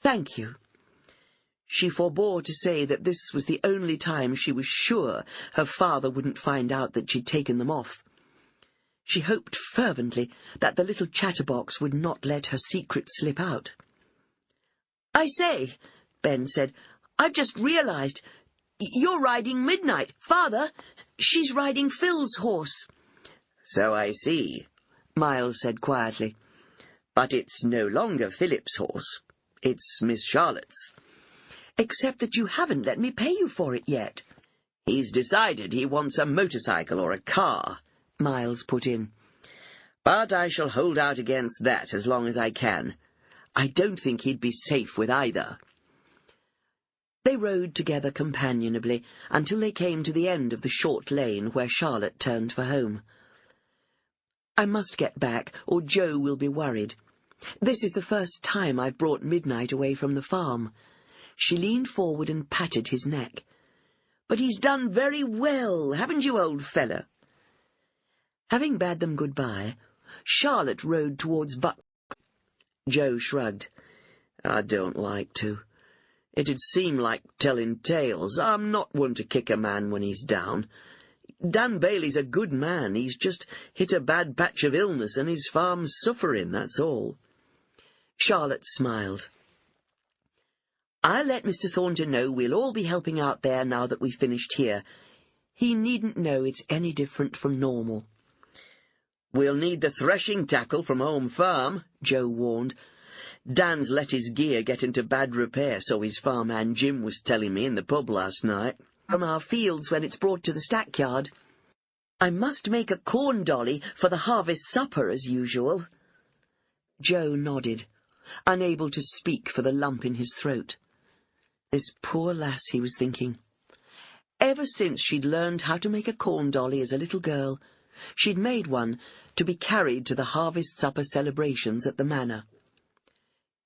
"Thank you." She forbore to say that this was the only time she was sure her father wouldn't find out that she'd taken them off. She hoped fervently that the little chatterbox would not let her secret slip out. "I say," Ben said, "I've just realized. You're riding Midnight. Father, she's riding Phil's horse." "So I see," Miles said quietly. "But it's no longer Philip's horse. It's Miss Charlotte's." "Except that you haven't let me pay you for it yet." "He's decided he wants a motorcycle or a car," Miles put in. "But I shall hold out against that as long as I can. I don't think he'd be safe with either." They rode together companionably until they came to the end of the short lane where Charlotte turned for home. "I must get back, or Joe will be worried. This is the first time I've brought Midnight away from the farm." She leaned forward and patted his neck. "But he's done very well, haven't you, old fella?" Having bade them goodbye, Charlotte rode towards Buck. Joe shrugged. "I don't like to. It'd seem like telling tales. I'm not one to kick a man when he's down. Dan Bailey's a good man. He's just hit a bad patch of illness and his farm's suffering, that's all." Charlotte smiled. "I'll let Mr. Thornton know we'll all be helping out there now that we've finished here. He needn't know it's any different from normal." "We'll need the threshing tackle from home farm," Joe warned. "Dan's let his gear get into bad repair, so his farmhand Jim was telling me in the pub last night." "From our fields when it's brought to the stackyard. I must make a corn dolly for the harvest supper as usual." Joe nodded, unable to speak for the lump in his throat. This poor lass, he was thinking. Ever since she'd learned how to make a corn dolly as a little girl, she'd made one to be carried to the harvest supper celebrations at the manor.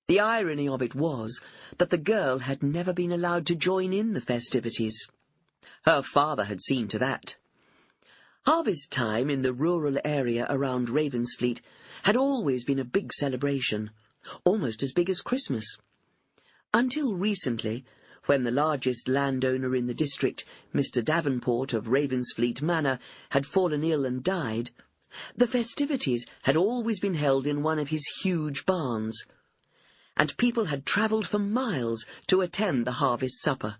The irony of it was that the girl had never been allowed to join in the festivities. Her father had seen to that. Harvest time in the rural area around Ravensfleet had always been a big celebration, almost as big as Christmas. Until recently, when the largest landowner in the district, Mr. Davenport of Ravensfleet Manor, had fallen ill and died, the festivities had always been held in one of his huge barns, and people had travelled for miles to attend the harvest supper.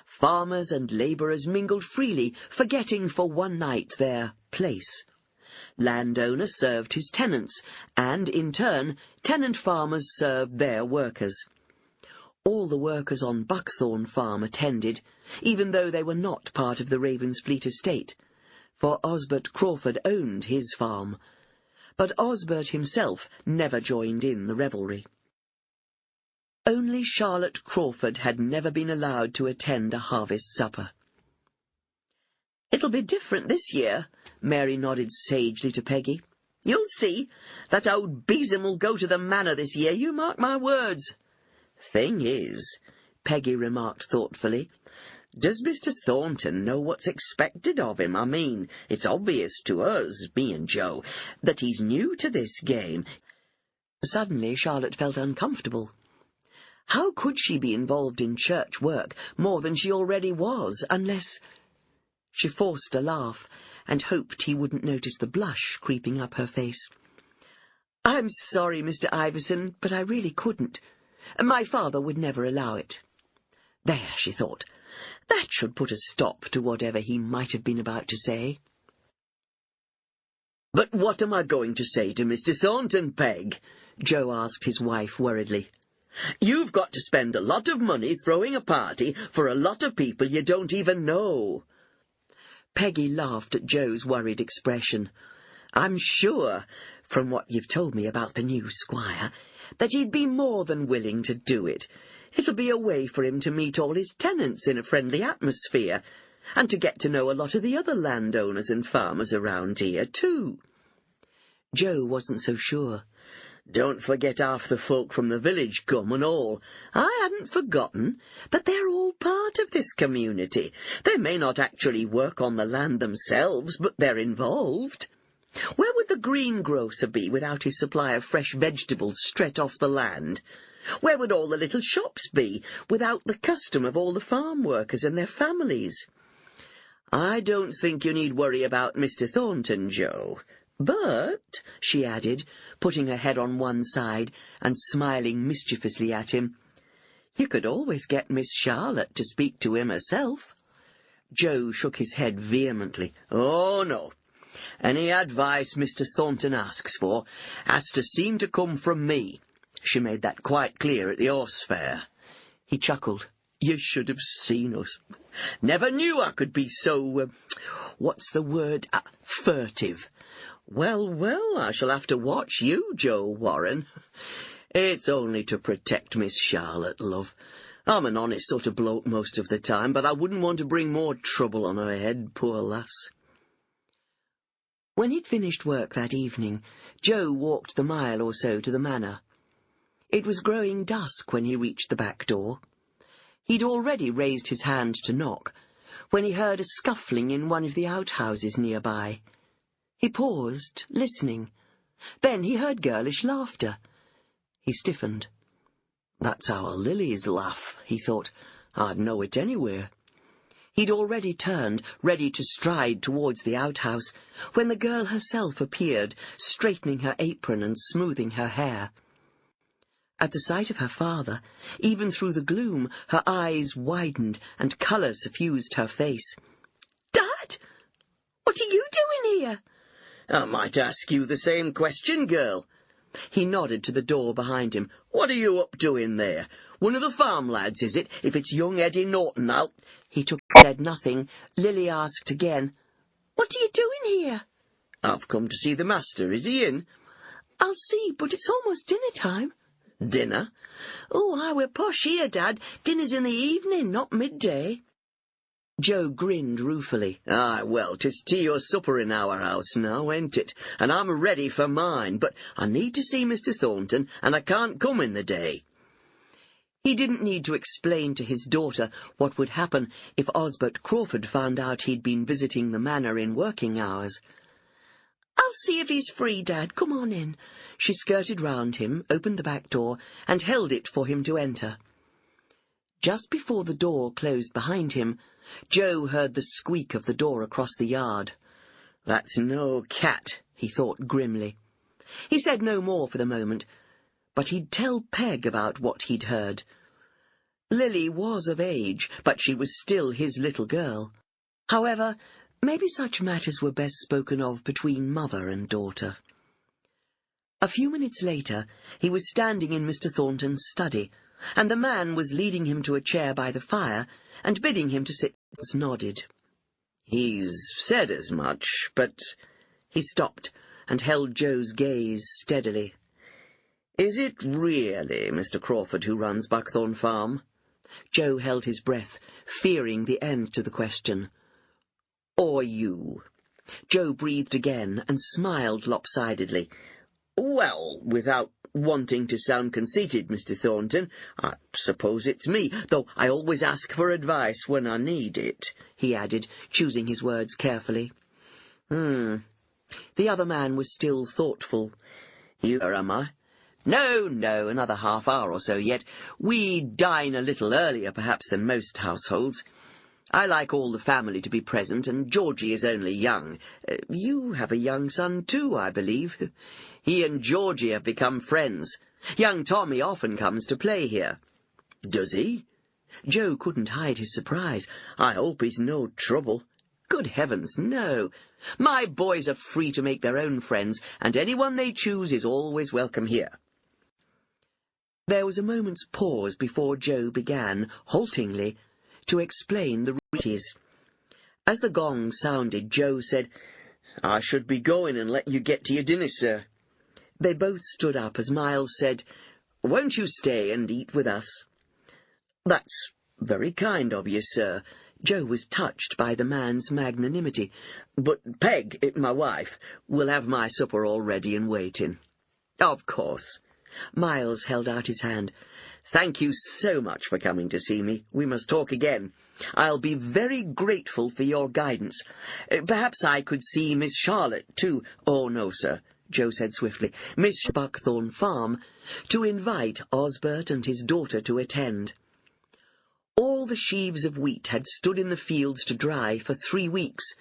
Farmers and labourers mingled freely, forgetting for one night their place. Landowner served his tenants, and, in turn, tenant farmers served their workers. All the workers on Buckthorn Farm attended, even though they were not part of the Ravensfleet estate, for Osbert Crawford owned his farm. But Osbert himself never joined in the revelry. Only Charlotte Crawford had never been allowed to attend a harvest supper. "It'll be different this year," Mary nodded sagely to Peggy. "You'll see. That old besom will go to the manor this year, you mark my words." "Thing is," Peggy remarked thoughtfully, "does Mr. Thornton know what's expected of him? I mean, it's obvious to us, me and Joe, that he's new to this game." Suddenly Charlotte felt uncomfortable. How could she be involved in church work more than she already was, unless— She forced a laugh, and hoped he wouldn't notice the blush creeping up her face. "I'm sorry, Mr. Iverson, but I really couldn't. My father would never allow it." There, she thought, That should put a stop to whatever he might have been about to say. "But what am I going to say to Mr. Thornton, Peg?" Joe asked his wife worriedly. "You've got to spend a lot of money throwing a party for a lot of people you don't even know." Peggy laughed at Joe's worried expression. "I'm sure, from what you've told me about the new squire, that he'd be more than willing to do it. It'll be a way for him to meet all his tenants in a friendly atmosphere, and to get to know a lot of the other landowners and farmers around here, too." Joe wasn't so sure. "Don't forget half the folk from the village come and all. I hadn't forgotten, but they're all part of this community. They may not actually work on the land themselves, but they're involved. Where would the greengrocer be without his supply of fresh vegetables straight off the land? Where would all the little shops be without the custom of all the farm workers and their families? I don't think you need worry about Mr. Thornton, Joe. But," she added, putting her head on one side and smiling mischievously at him, "you could always get Miss Charlotte to speak to him herself." Joe shook his head vehemently. "Oh, no. Any advice Mr. Thornton asks for has to seem to come from me. She made that quite clear at the horse fair." He chuckled. "You should have seen us. Never knew I could be so, what's the word, furtive. Well, I shall have to watch you, Joe Warren. It's only to protect Miss Charlotte, love. I'm an honest sort of bloke most of the time, but I wouldn't want to bring more trouble on her head, poor lass." When he'd finished work that evening, Joe walked the mile or so to the manor. It was growing dusk when he reached the back door. He'd already raised his hand to knock, when he heard a scuffling in one of the outhouses nearby. He paused, listening. Then he heard girlish laughter. He stiffened. "That's our Lily's laugh," he thought. "I'd know it anywhere." He'd already turned, ready to stride towards the outhouse, when the girl herself appeared, straightening her apron and smoothing her hair. At the sight of her father, even through the gloom, her eyes widened and colour suffused her face. "Dad, what are you doing here?" "I might ask you the same question, girl." He nodded to the door behind him. "What are you up to in there? One of the farm lads, is it? If it's young Eddie Norton, I'll—" He said nothing. Lily asked again, "What are you doing here?" "I've come to see the master. Is he in?" "I'll see, but it's almost dinner time." "Dinner?" "Oh, we're posh here, Dad. Dinner's in the evening, not midday." Joe grinned ruefully. "Aye, well, 'tis tea or supper in our house now, ain't it? And I'm ready for mine, but I need to see Mr. Thornton, and I can't come in the day." He didn't need to explain to his daughter what would happen if Osbert Crawford found out he'd been visiting the manor in working hours. "I'll see if he's free, Dad. Come on in." She skirted round him, opened the back door, and held it for him to enter. Just before the door closed behind him, Joe heard the squeak of the door across the yard. "That's no cat," he thought grimly. He said no more for the moment, but he'd tell Peg about what he'd heard. Lily was of age, but she was still his little girl. However, maybe such matters were best spoken of between mother and daughter. A few minutes later, he was standing in Mr. Thornton's study, and the man was leading him to a chair by the fire and bidding him to sit. Nodded. "He's said as much, but—" He stopped and held Joe's gaze steadily. "Is it really Mr. Crawford who runs Buckthorn Farm?" Joe held his breath, fearing the end to the question. "Or you?" Joe breathed again and smiled lopsidedly. "Well, without wanting to sound conceited, Mr. Thornton, I suppose it's me, though I always ask for advice when I need it," he added, choosing his words carefully. The other man was still thoughtful. "You am I?" No, another half hour or so yet. We dine a little earlier, perhaps, than most households. I like all the family to be present, and Georgie is only young. You have a young son, too, I believe. He and Georgie have become friends. Young Tommy often comes to play here." "Does he?" Joe couldn't hide his surprise. "I hope he's no trouble." "Good heavens, no. My boys are free to make their own friends, and anyone they choose is always welcome here." There was a moment's pause before Joe began, haltingly, to explain the realities. As the gong sounded, Joe said, "I should be going and let you get to your dinner, sir." They both stood up as Miles said, "Won't you stay and eat with us?" "That's very kind of you, sir." Joe was touched by the man's magnanimity. "But Peg, my wife, will have my supper all ready and waiting." "Of course." Miles held out his hand. "Thank you so much for coming to see me. We must talk again. I'll be very grateful for your guidance. Perhaps I could see Miss Charlotte, too." "Oh, no, sir," Joe said swiftly. "Miss Buckthorn Farm, to invite Osbert and his daughter to attend." All the sheaves of wheat had stood in the fields to dry for 3 weeks,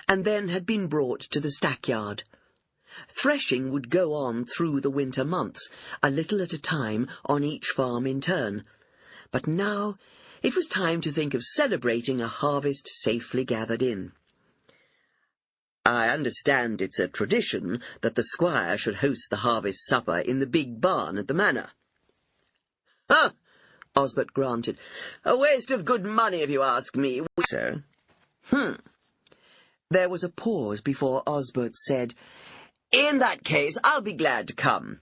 and then had been brought to the stackyard. Threshing would go on through the winter months, a little at a time, on each farm in turn. But now it was time to think of celebrating a harvest safely gathered in. "I understand it's a tradition that the squire should host the harvest supper in the big barn at the manor." "Huh!" Osbert grunted. "A waste of good money, if you ask me, sir." There was a pause before Osbert said, "In that case, I'll be glad to come."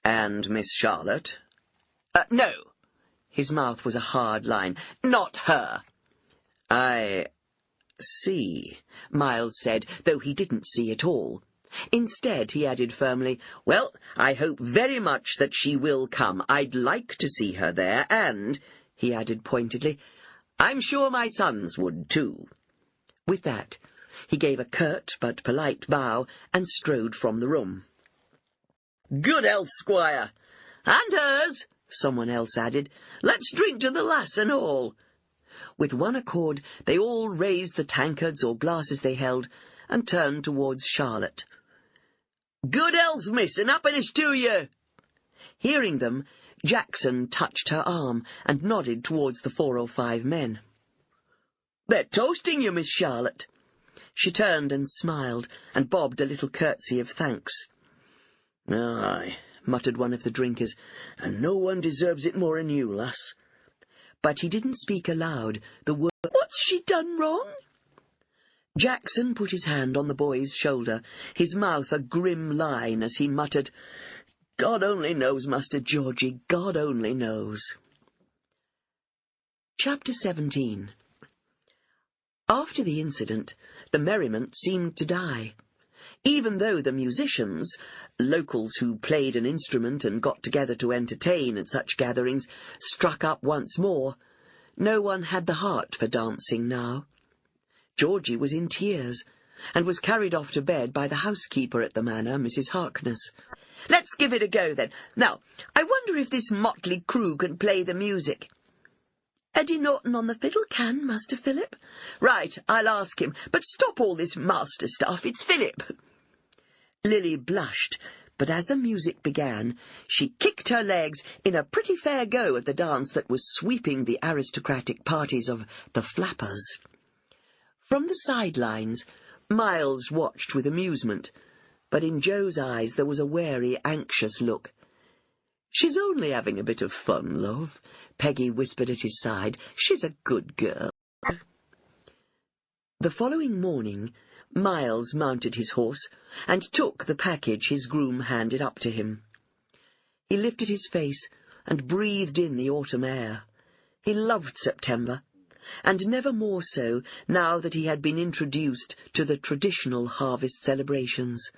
"And Miss Charlotte?" "No." His mouth was a hard line. "Not her." "I see," Miles said, though he didn't see at all. Instead, he added firmly, "Well, I hope very much that she will come. I'd like to see her there, and," he added pointedly, "I'm sure my sons would, too." With that, he gave a curt but polite bow and strode from the room. "Good health, Squire." "And hers," someone else added. "Let's drink to the lass and all." With one accord, they all raised the tankards or glasses they held and turned towards Charlotte. "Good health, miss, and happiness to you." Hearing them, Jackson touched her arm and nodded towards the 4 or 5 men. "They're toasting you, Miss Charlotte." She turned and smiled, and bobbed a little curtsy of thanks. "Aye," muttered one of the drinkers, "and no one deserves it more'n you, lass." But he didn't speak aloud. The word, "What's she done wrong?" Jackson put his hand on the boy's shoulder, his mouth a grim line as he muttered, "God only knows, Master Georgie, God only knows." Chapter 17. After the incident, the merriment seemed to die. Even though the musicians, locals who played an instrument and got together to entertain at such gatherings, struck up once more, no one had the heart for dancing now. Georgie was in tears, and was carried off to bed by the housekeeper at the manor, Mrs. Harkness. "Let's give it a go, then. Now, I wonder if this motley crew can play the music." "Eddie Norton on the fiddle can, Master Philip." "Right, I'll ask him. But stop all this master stuff. It's Philip." Lily blushed, but as the music began, she kicked her legs in a pretty fair go at the dance that was sweeping the aristocratic parties of the Flappers. From the sidelines, Miles watched with amusement, but in Joe's eyes there was a wary, anxious look. "She's only having a bit of fun, love," Peggy whispered at his side. "She's a good girl." The following morning, Miles mounted his horse and took the package his groom handed up to him. He lifted his face and breathed in the autumn air. He loved September, and never more so now that he had been introduced to the traditional harvest celebrations.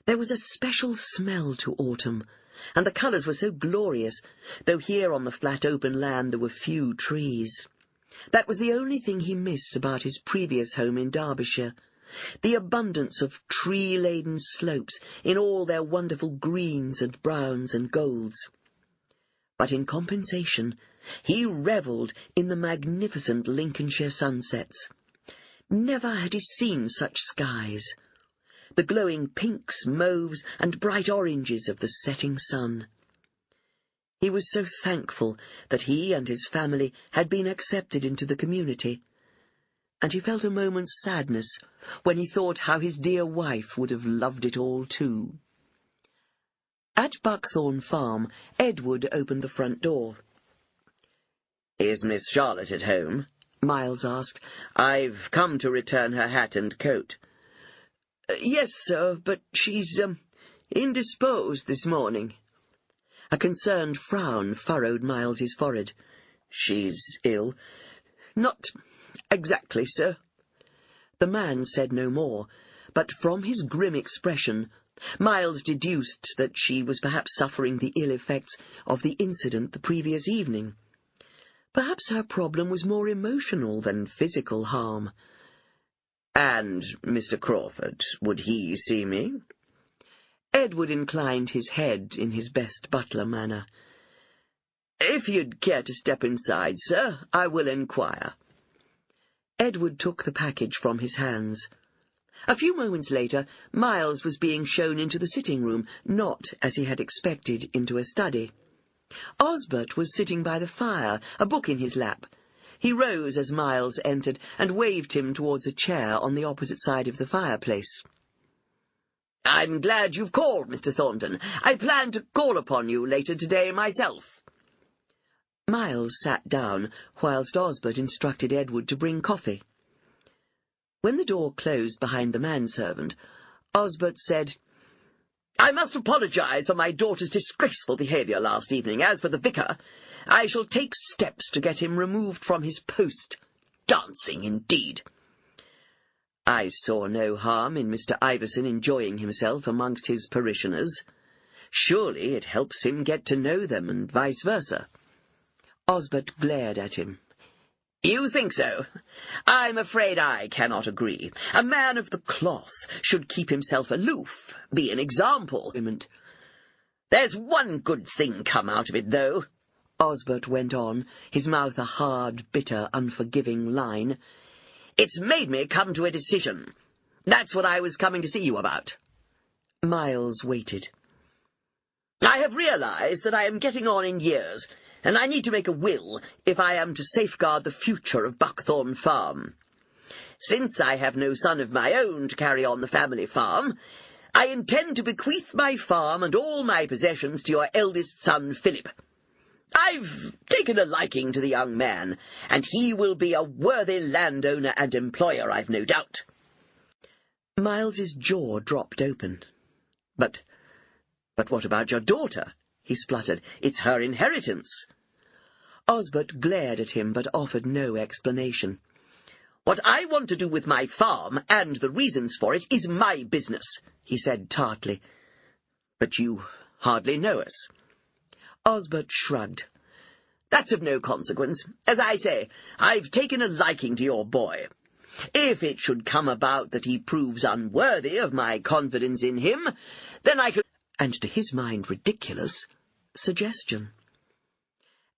There was a special smell to autumn, and the colours were so glorious, though here on the flat open land there were few trees. That was the only thing he missed about his previous home in Derbyshire, the abundance of tree-laden slopes in all their wonderful greens and browns and golds. But in compensation, he revelled in the magnificent Lincolnshire sunsets. Never had he seen such skies, the glowing pinks, mauves, and bright oranges of the setting sun. He was so thankful that he and his family had been accepted into the community, and he felt a moment's sadness when he thought how his dear wife would have loved it all too. At Buckthorn Farm, Edward opened the front door. "Is Miss Charlotte at home?" Miles asked. "I've come to return her hat and coat." Yes, sir, but she's, indisposed this morning." A concerned frown furrowed Miles's forehead. "She's ill?" "Not exactly, sir." The man said no more, but from his grim expression, Miles deduced that she was perhaps suffering the ill effects of the incident the previous evening. Perhaps her problem was more emotional than physical harm. "And Mr. Crawford, would he see me?" Edward inclined his head in his best butler manner. "If you'd care to step inside, sir, I will inquire." Edward took the package from his hands. A few moments later, Miles was being shown into the sitting-room, not, as he had expected, into a study. Osbert was sitting by the fire, a book in his lap. He rose as Miles entered and waved him towards a chair on the opposite side of the fireplace. "I'm glad you've called, Mr. Thornton. I plan to call upon you later today myself." Miles sat down, whilst Osbert instructed Edward to bring coffee. When the door closed behind the manservant, Osbert said, "I must apologize for my daughter's disgraceful behaviour last evening. As for the vicar, I shall take steps to get him removed from his post. Dancing, indeed." I saw no harm in Mr. Iverson enjoying himself amongst his parishioners. Surely it helps him get to know them, and vice versa. Osbert glared at him. "You think so? I'm afraid I cannot agree. A man of the cloth should keep himself aloof, be an example. There's one good thing come out of it, though," Osbert went on, his mouth a hard, bitter, unforgiving line. "It's made me come to a decision. That's what I was coming to see you about." Miles waited. "I have realized that I am getting on in years, and I need to make a will if I am to safeguard the future of Buckthorn Farm. Since I have no son of my own to carry on the family farm, I intend to bequeath my farm and all my possessions to your eldest son, Philip. I've taken a liking to the young man, and he will be a worthy landowner and employer, I've no doubt." Miles's jaw dropped open. But what about your daughter?" he spluttered. "It's her inheritance." Osbert glared at him, but offered no explanation. "What I want to do with my farm, and the reasons for it, is my business," he said tartly. "But you hardly know us." Osbert shrugged. "That's of no consequence. As I say, I've taken a liking to your boy. If it should come about that he proves unworthy of my confidence in him, then I could—" and to his mind ridiculous, suggestion.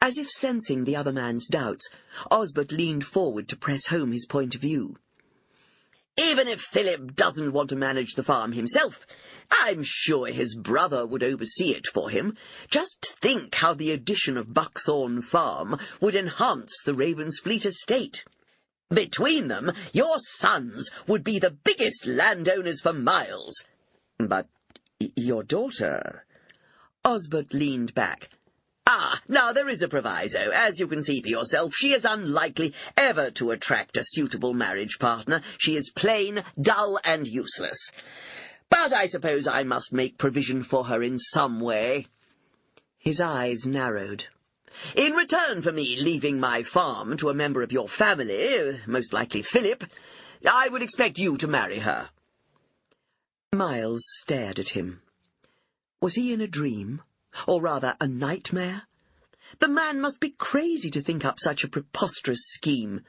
As if sensing the other man's doubts, Osbert leaned forward to press home his point of view. "Even if Philip doesn't want to manage the farm himself, I'm sure his brother would oversee it for him. Just think how the addition of Buckthorn Farm would enhance the Ravensfleet estate. Between them, your sons would be the biggest landowners for miles." "But your daughter—" Osbert leaned back. Now there is a proviso. As you can see for yourself, she is unlikely ever to attract a suitable marriage partner. She is plain, dull, and useless. But I suppose I must make provision for her in some way." His eyes narrowed. "In return for me leaving my farm to a member of your family, most likely Philip, I would expect you to marry her." Miles stared at him. Was he in a dream? Or rather, a nightmare? The man must be crazy to think up such a preposterous scheme.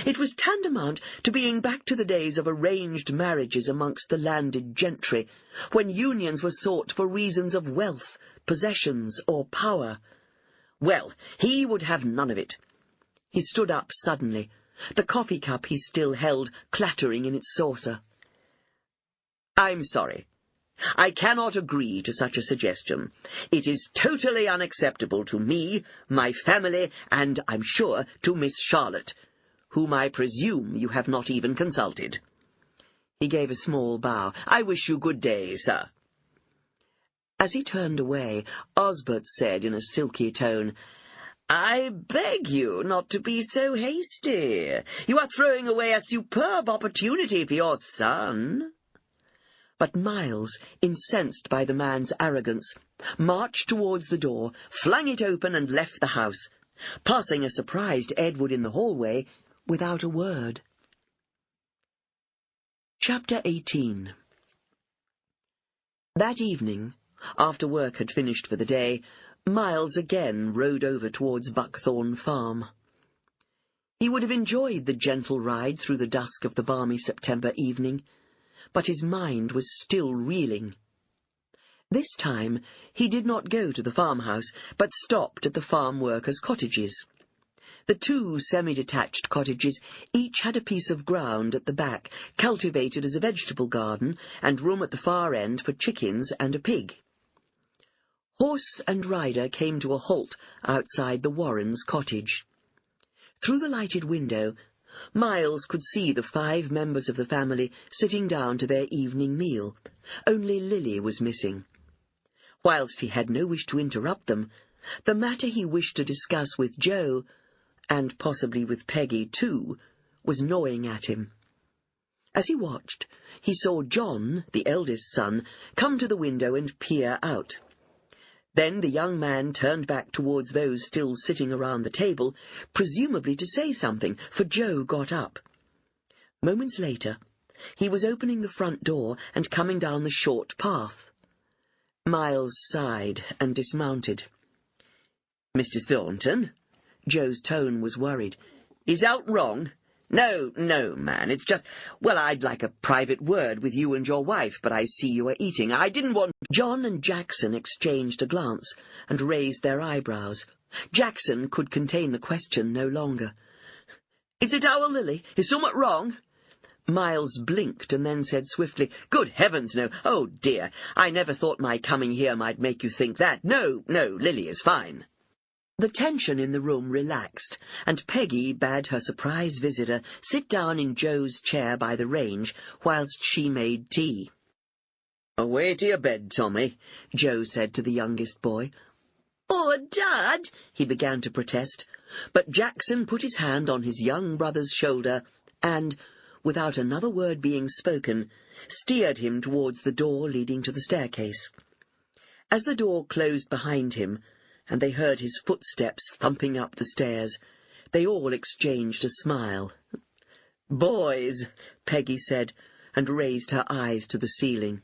It was tantamount to being back to the days of arranged marriages amongst the landed gentry, when unions were sought for reasons of wealth, possessions, or power. Well, he would have none of it. He stood up suddenly, the coffee cup he still held clattering in its saucer. "I'm sorry. I cannot agree to such a suggestion. It is totally unacceptable to me, my family, and, I'm sure, to Miss Charlotte, whom I presume you have not even consulted." He gave a small bow. "I wish you good day, sir." As he turned away, Osbert said in a silky tone, "I beg you not to be so hasty. You are throwing away a superb opportunity for your son." But Miles, incensed by the man's arrogance, marched towards the door, flung it open and left the house, passing a surprised Edward in the hallway without a word. Chapter 18. That evening, after work had finished for the day, Miles again rode over towards Buckthorn Farm. He would have enjoyed the gentle ride through the dusk of the balmy September evening, but his mind was still reeling. This time he did not go to the farmhouse, but stopped at the farm workers' cottages. The two semi-detached cottages each had a piece of ground at the back, cultivated as a vegetable garden, and room at the far end for chickens and a pig. Horse and rider came to a halt outside the Warrens' cottage. Through the lighted window, Miles could see the 5 members of the family sitting down to their evening meal. Only Lily was missing. Whilst he had no wish to interrupt them, the matter he wished to discuss with Joe, and possibly with Peggy too, was gnawing at him. As he watched, he saw John, the eldest son, come to the window and peer out. Then the young man turned back towards those still sitting around the table, presumably to say something, for Joe got up. Moments later, he was opening the front door and coming down the short path. Miles sighed and dismounted. "Mr. Thornton?" Joe's tone was worried. "Is out wrong?" No, man, it's just, well, I'd like a private word with you and your wife, but I see you are eating. I didn't want—" John and Jackson exchanged a glance and raised their eyebrows. Jackson could contain the question no longer. "Is it our Lily? Is somewhat wrong?" Miles blinked and then said swiftly, "Good heavens, no. Oh, dear, I never thought my coming here might make you think that. No, Lily is fine." The tension in the room relaxed, and Peggy bade her surprise visitor sit down in Joe's chair by the range whilst she made tea. "Away to your bed, Tommy," Joe said to the youngest boy. "Oh, Dad," he began to protest, but Jackson put his hand on his young brother's shoulder and, without another word being spoken, steered him towards the door leading to the staircase. As the door closed behind him, and they heard his footsteps thumping up the stairs, they all exchanged a smile. "Boys," Peggy said, and raised her eyes to the ceiling.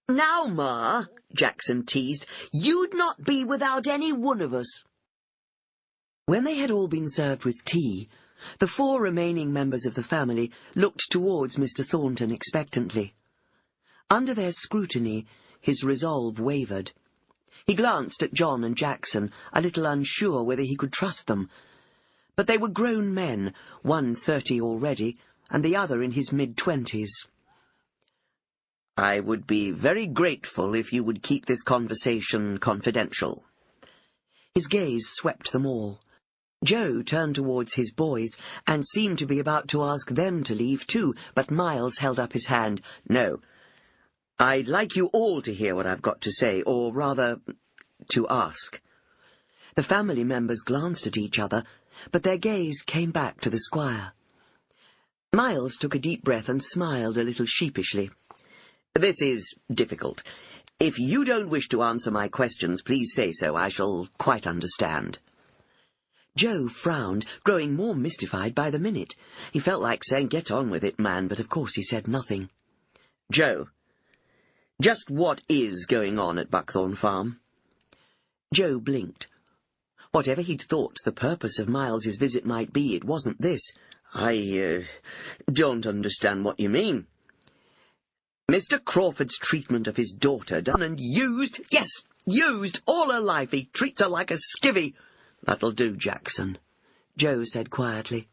"Now, Ma," Jackson teased, "you'd not be without any one of us." When they had all been served with tea, the 4 remaining members of the family looked towards Mr. Thornton expectantly. Under their scrutiny, his resolve wavered. He glanced at John and Jackson, a little unsure whether he could trust them. But they were grown men, one 30 already, and the other in his mid-20s. "I would be very grateful if you would keep this conversation confidential." His gaze swept them all. Joe turned towards his boys and seemed to be about to ask them to leave too, but Miles held up his hand. "No. I'd like you all to hear what I've got to say, or rather, to ask." The family members glanced at each other, but their gaze came back to the squire. Miles took a deep breath and smiled a little sheepishly. "This is difficult. If you don't wish to answer my questions, please say so. I shall quite understand." Joe frowned, growing more mystified by the minute. He felt like saying, "Get on with it, man," but of course he said nothing. "Joe, just what is going on at Buckthorn Farm?" Joe blinked. Whatever he'd thought the purpose of Miles's visit might be, it wasn't this. I don't understand what you mean." "Mr. Crawford's treatment of his daughter, done and used, yes, used all her life. He treats her like a skivvy." "That'll do, Jackson," Joe said quietly.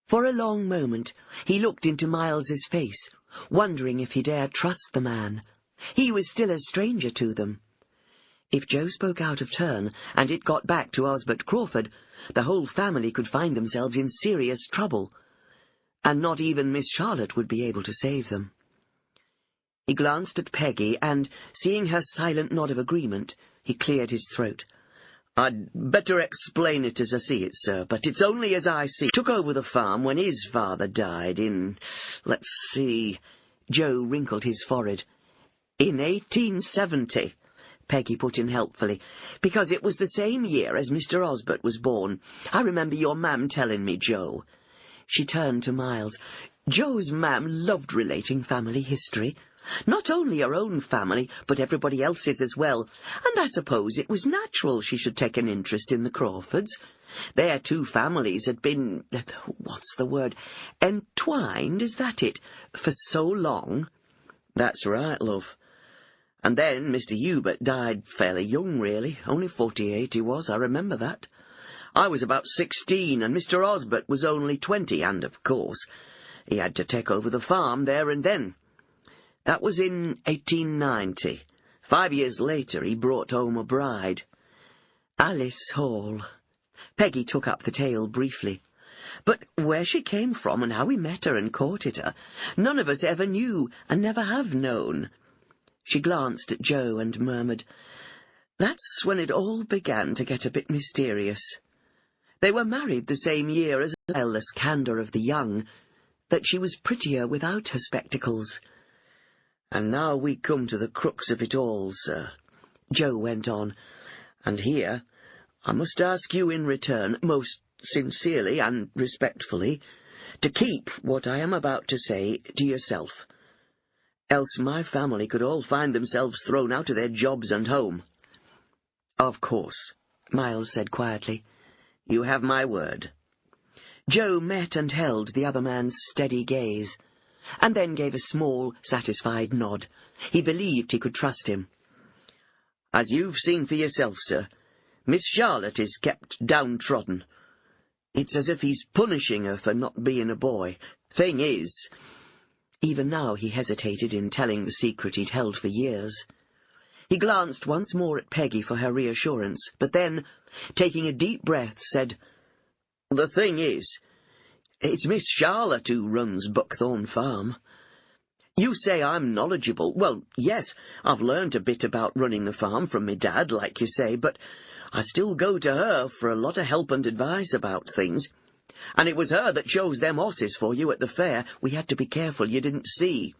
For a long moment he looked into Miles's face, wondering if he dare trust the man. He was still a stranger to them. If Joe spoke out of turn, and it got back to Osbert Crawford, the whole family could find themselves in serious trouble, and not even Miss Charlotte would be able to save them. He glanced at Peggy, and, seeing her silent nod of agreement, he cleared his throat. "I'd better explain it as I see it, sir, but it's only as I see it. Took over the farm when his father died in, let's see..." Joe wrinkled his forehead. "In 1870. Peggy put in helpfully, "because it was the same year as Mr. Osbert was born. I remember your mam telling me, Joe." She turned to Miles. Joe's mam loved relating family history. Not only her own family, but everybody else's as well, and I suppose it was natural she should take an interest in the Crawfords. Their two families had been, entwined, is that it, for so long? "That's right, love. And then Mr. Hubert died fairly young, really. Only 48 he was, I remember that. I was about 16, and Mr. Osbert was only 20, and, of course, he had to take over the farm there and then. That was in 1890. 5 years later, he brought home a bride." Alice Hall. Peggy took up the tale briefly. "But where she came from and how we met her and courted her, none of us ever knew and never have known." She glanced at Joe and murmured, "That's when it all began to get a bit mysterious. They were married the same year as the careless candour of the young, that she was prettier without her spectacles." "And now we come to the crux of it all, sir," Joe went on, "and here I must ask you in return, most sincerely and respectfully, to keep what I am about to say to yourself. Else my family could all find themselves thrown out of their jobs and home." "Of course," Miles said quietly. "You have my word." Joe met and held the other man's steady gaze, and then gave a small, satisfied nod. He believed he could trust him. "As you've seen for yourself, sir, Miss Charlotte is kept downtrodden. It's as if he's punishing her for not being a boy. Thing is..." Even now he hesitated in telling the secret he'd held for years. He glanced once more at Peggy for her reassurance, but then, taking a deep breath, said, "The thing is, it's Miss Charlotte who runs Buckthorn Farm. You say I'm knowledgeable. Well, yes, I've learned a bit about running the farm from me dad, like you say, but I still go to her for a lot of help and advice about things. And it was her that chose them horses for you at the fair. We had to be careful you didn't see."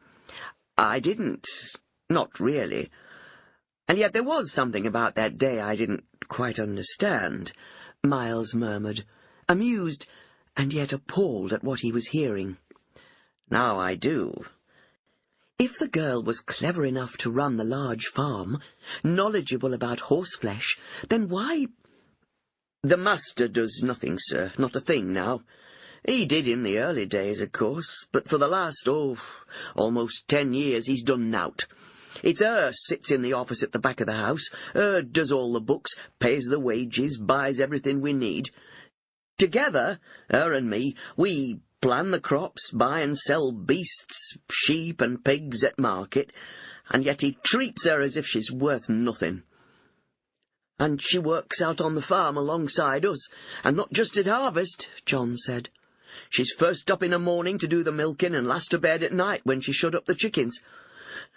"I didn't. Not really. And yet there was something about that day I didn't quite understand," Miles murmured, amused and yet appalled at what he was hearing. "Now I do. If the girl was clever enough to run the large farm, knowledgeable about horseflesh, then why—" "The master does nothing, sir, not a thing now. He did in the early days, of course, but for the last, almost 10 years he's done nowt. It's her sits in the office at the back of the house, her does all the books, pays the wages, buys everything we need. Together, her and me, we plan the crops, buy and sell beasts, sheep and pigs at market, and yet he treats her as if she's worth nothing. And she works out on the farm alongside us, and not just at harvest," John said. "She's first up in the morning to do the milking and last to bed at night when she shut up the chickens.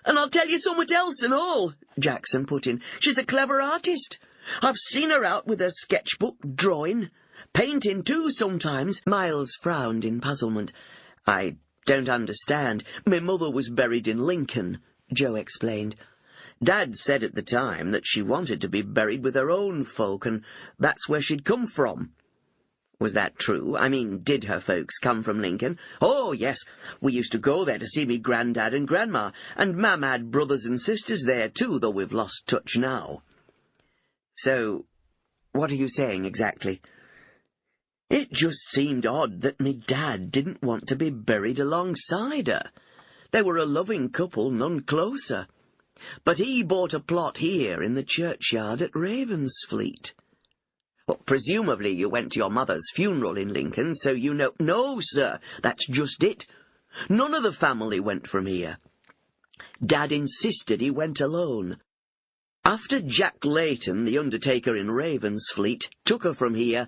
And I'll tell you somewhat else and all," Jackson put in. "She's a clever artist. I've seen her out with her sketchbook, drawing, painting too sometimes." Miles frowned in puzzlement. "I don't understand." "My mother was buried in Lincoln," Joe explained. "Dad said at the time that she wanted to be buried with her own folk, and that's where she'd come from." "Was that true? I mean, did her folks come from Lincoln?" "Oh, yes. We used to go there to see me granddad and grandma, and Mam had brothers and sisters there too, though we've lost touch now." "So, what are you saying exactly?" "It just seemed odd that me dad didn't want to be buried alongside her. They were a loving couple, none closer. But he bought a plot here in the churchyard at Ravensfleet." "Well, presumably you went to your mother's funeral in Lincoln, so you know—" "No, sir, that's just it. None of the family went from here. Dad insisted he went alone. After Jack Layton, the undertaker in Ravensfleet, took her from here,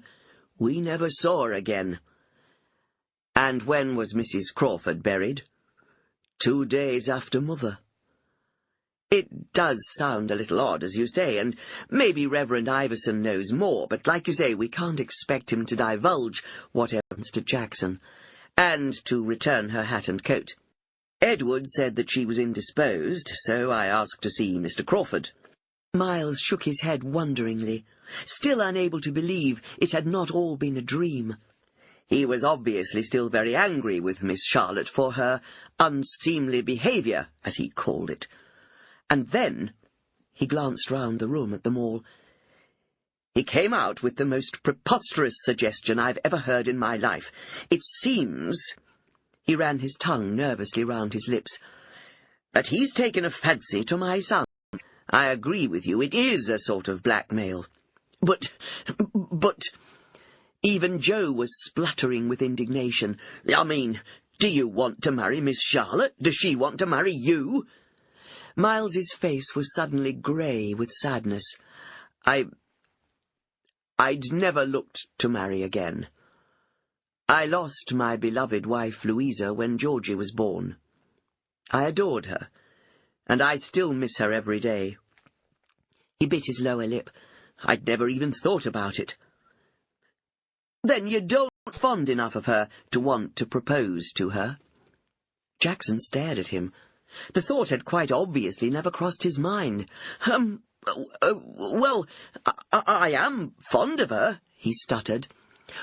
we never saw her again. And when was Mrs. Crawford buried? 2 days after Mother. It does sound a little odd, as you say, and maybe Reverend Iverson knows more, but like you say, we can't expect him to divulge what happens to Jackson, and to return her hat and coat. Edward said that she was indisposed, so I asked to see Mr. Crawford. Miles shook his head wonderingly, still unable to believe it had not all been a dream. He was obviously still very angry with Miss Charlotte for her unseemly behaviour, as he called it. And then he glanced round the room at them all. He came out with the most preposterous suggestion I've ever heard in my life. It seems, he ran his tongue nervously round his lips, that he's taken a fancy to my son. I agree with you, it is a sort of blackmail. But... Even Joe was spluttering with indignation. I mean, do you want to marry Miss Charlotte? Does she want to marry you? Miles's face was suddenly grey with sadness. I'd never looked to marry again. I lost my beloved wife Louisa when Georgie was born. I adored her, and I still miss her every day. He bit his lower lip. I'd never even thought about it. Then you don't fond enough of her to want to propose to her? Jackson stared at him. The thought had quite obviously never crossed his mind. Well, I am fond of her, he stuttered,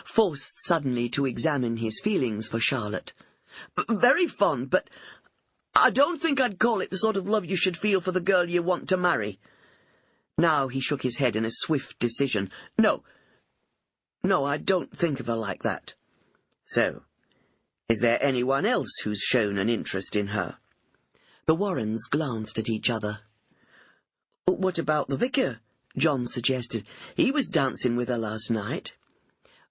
forced suddenly to examine his feelings for Charlotte. Very fond, but I don't think I'd call it the sort of love you should feel for the girl you want to marry. Now he shook his head in a swift decision. No, I don't think of her like that. So, is there anyone else who's shown an interest in her? The Warrens glanced at each other. What about the vicar? John suggested. He was dancing with her last night.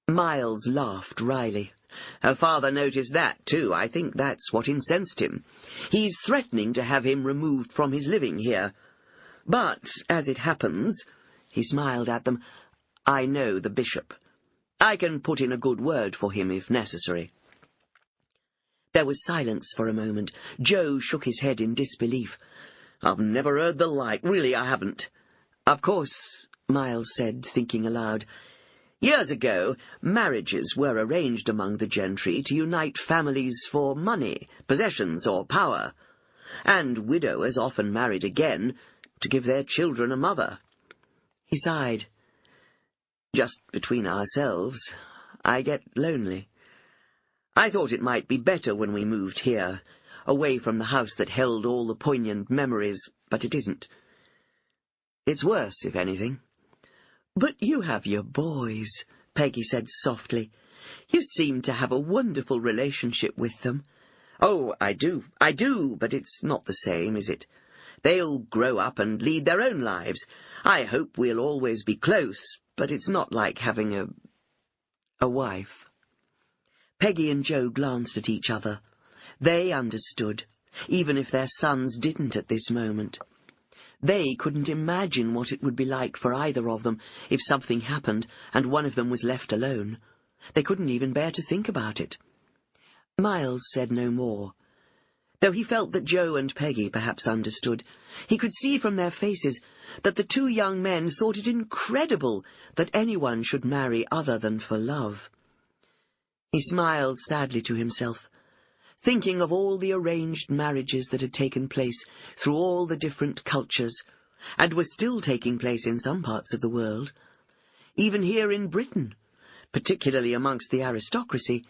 Miles laughed wryly. Her father noticed that, too. I think that's what incensed him. He's threatening to have him removed from his living here. But, as it happens, he smiled at them, I know the bishop. I can put in a good word for him if necessary. There was silence for a moment. Joe shook his head in disbelief. I've never heard the like, really I haven't. Of course, Miles said, thinking aloud, years ago, marriages were arranged among the gentry to unite families for money, possessions, or power, and widowers often married again to give their children a mother. He sighed. Just between ourselves, I get lonely. I thought it might be better when we moved here, away from the house that held all the poignant memories, but it isn't. It's worse, if anything. But you have your boys, Peggy said softly. You seem to have a wonderful relationship with them. Oh, I do, but it's not the same, is it? They'll grow up and lead their own lives. I hope we'll always be close, but it's not like having a wife. Peggy and Joe glanced at each other. They understood, even if their sons didn't at this moment. They couldn't imagine what it would be like for either of them if something happened and one of them was left alone. They couldn't even bear to think about it. Miles said no more. Though he felt that Joe and Peggy perhaps understood, he could see from their faces that the two young men thought it incredible that anyone should marry other than for love. He smiled sadly to himself, thinking of all the arranged marriages that had taken place through all the different cultures, and were still taking place in some parts of the world. Even here in Britain, particularly amongst the aristocracy,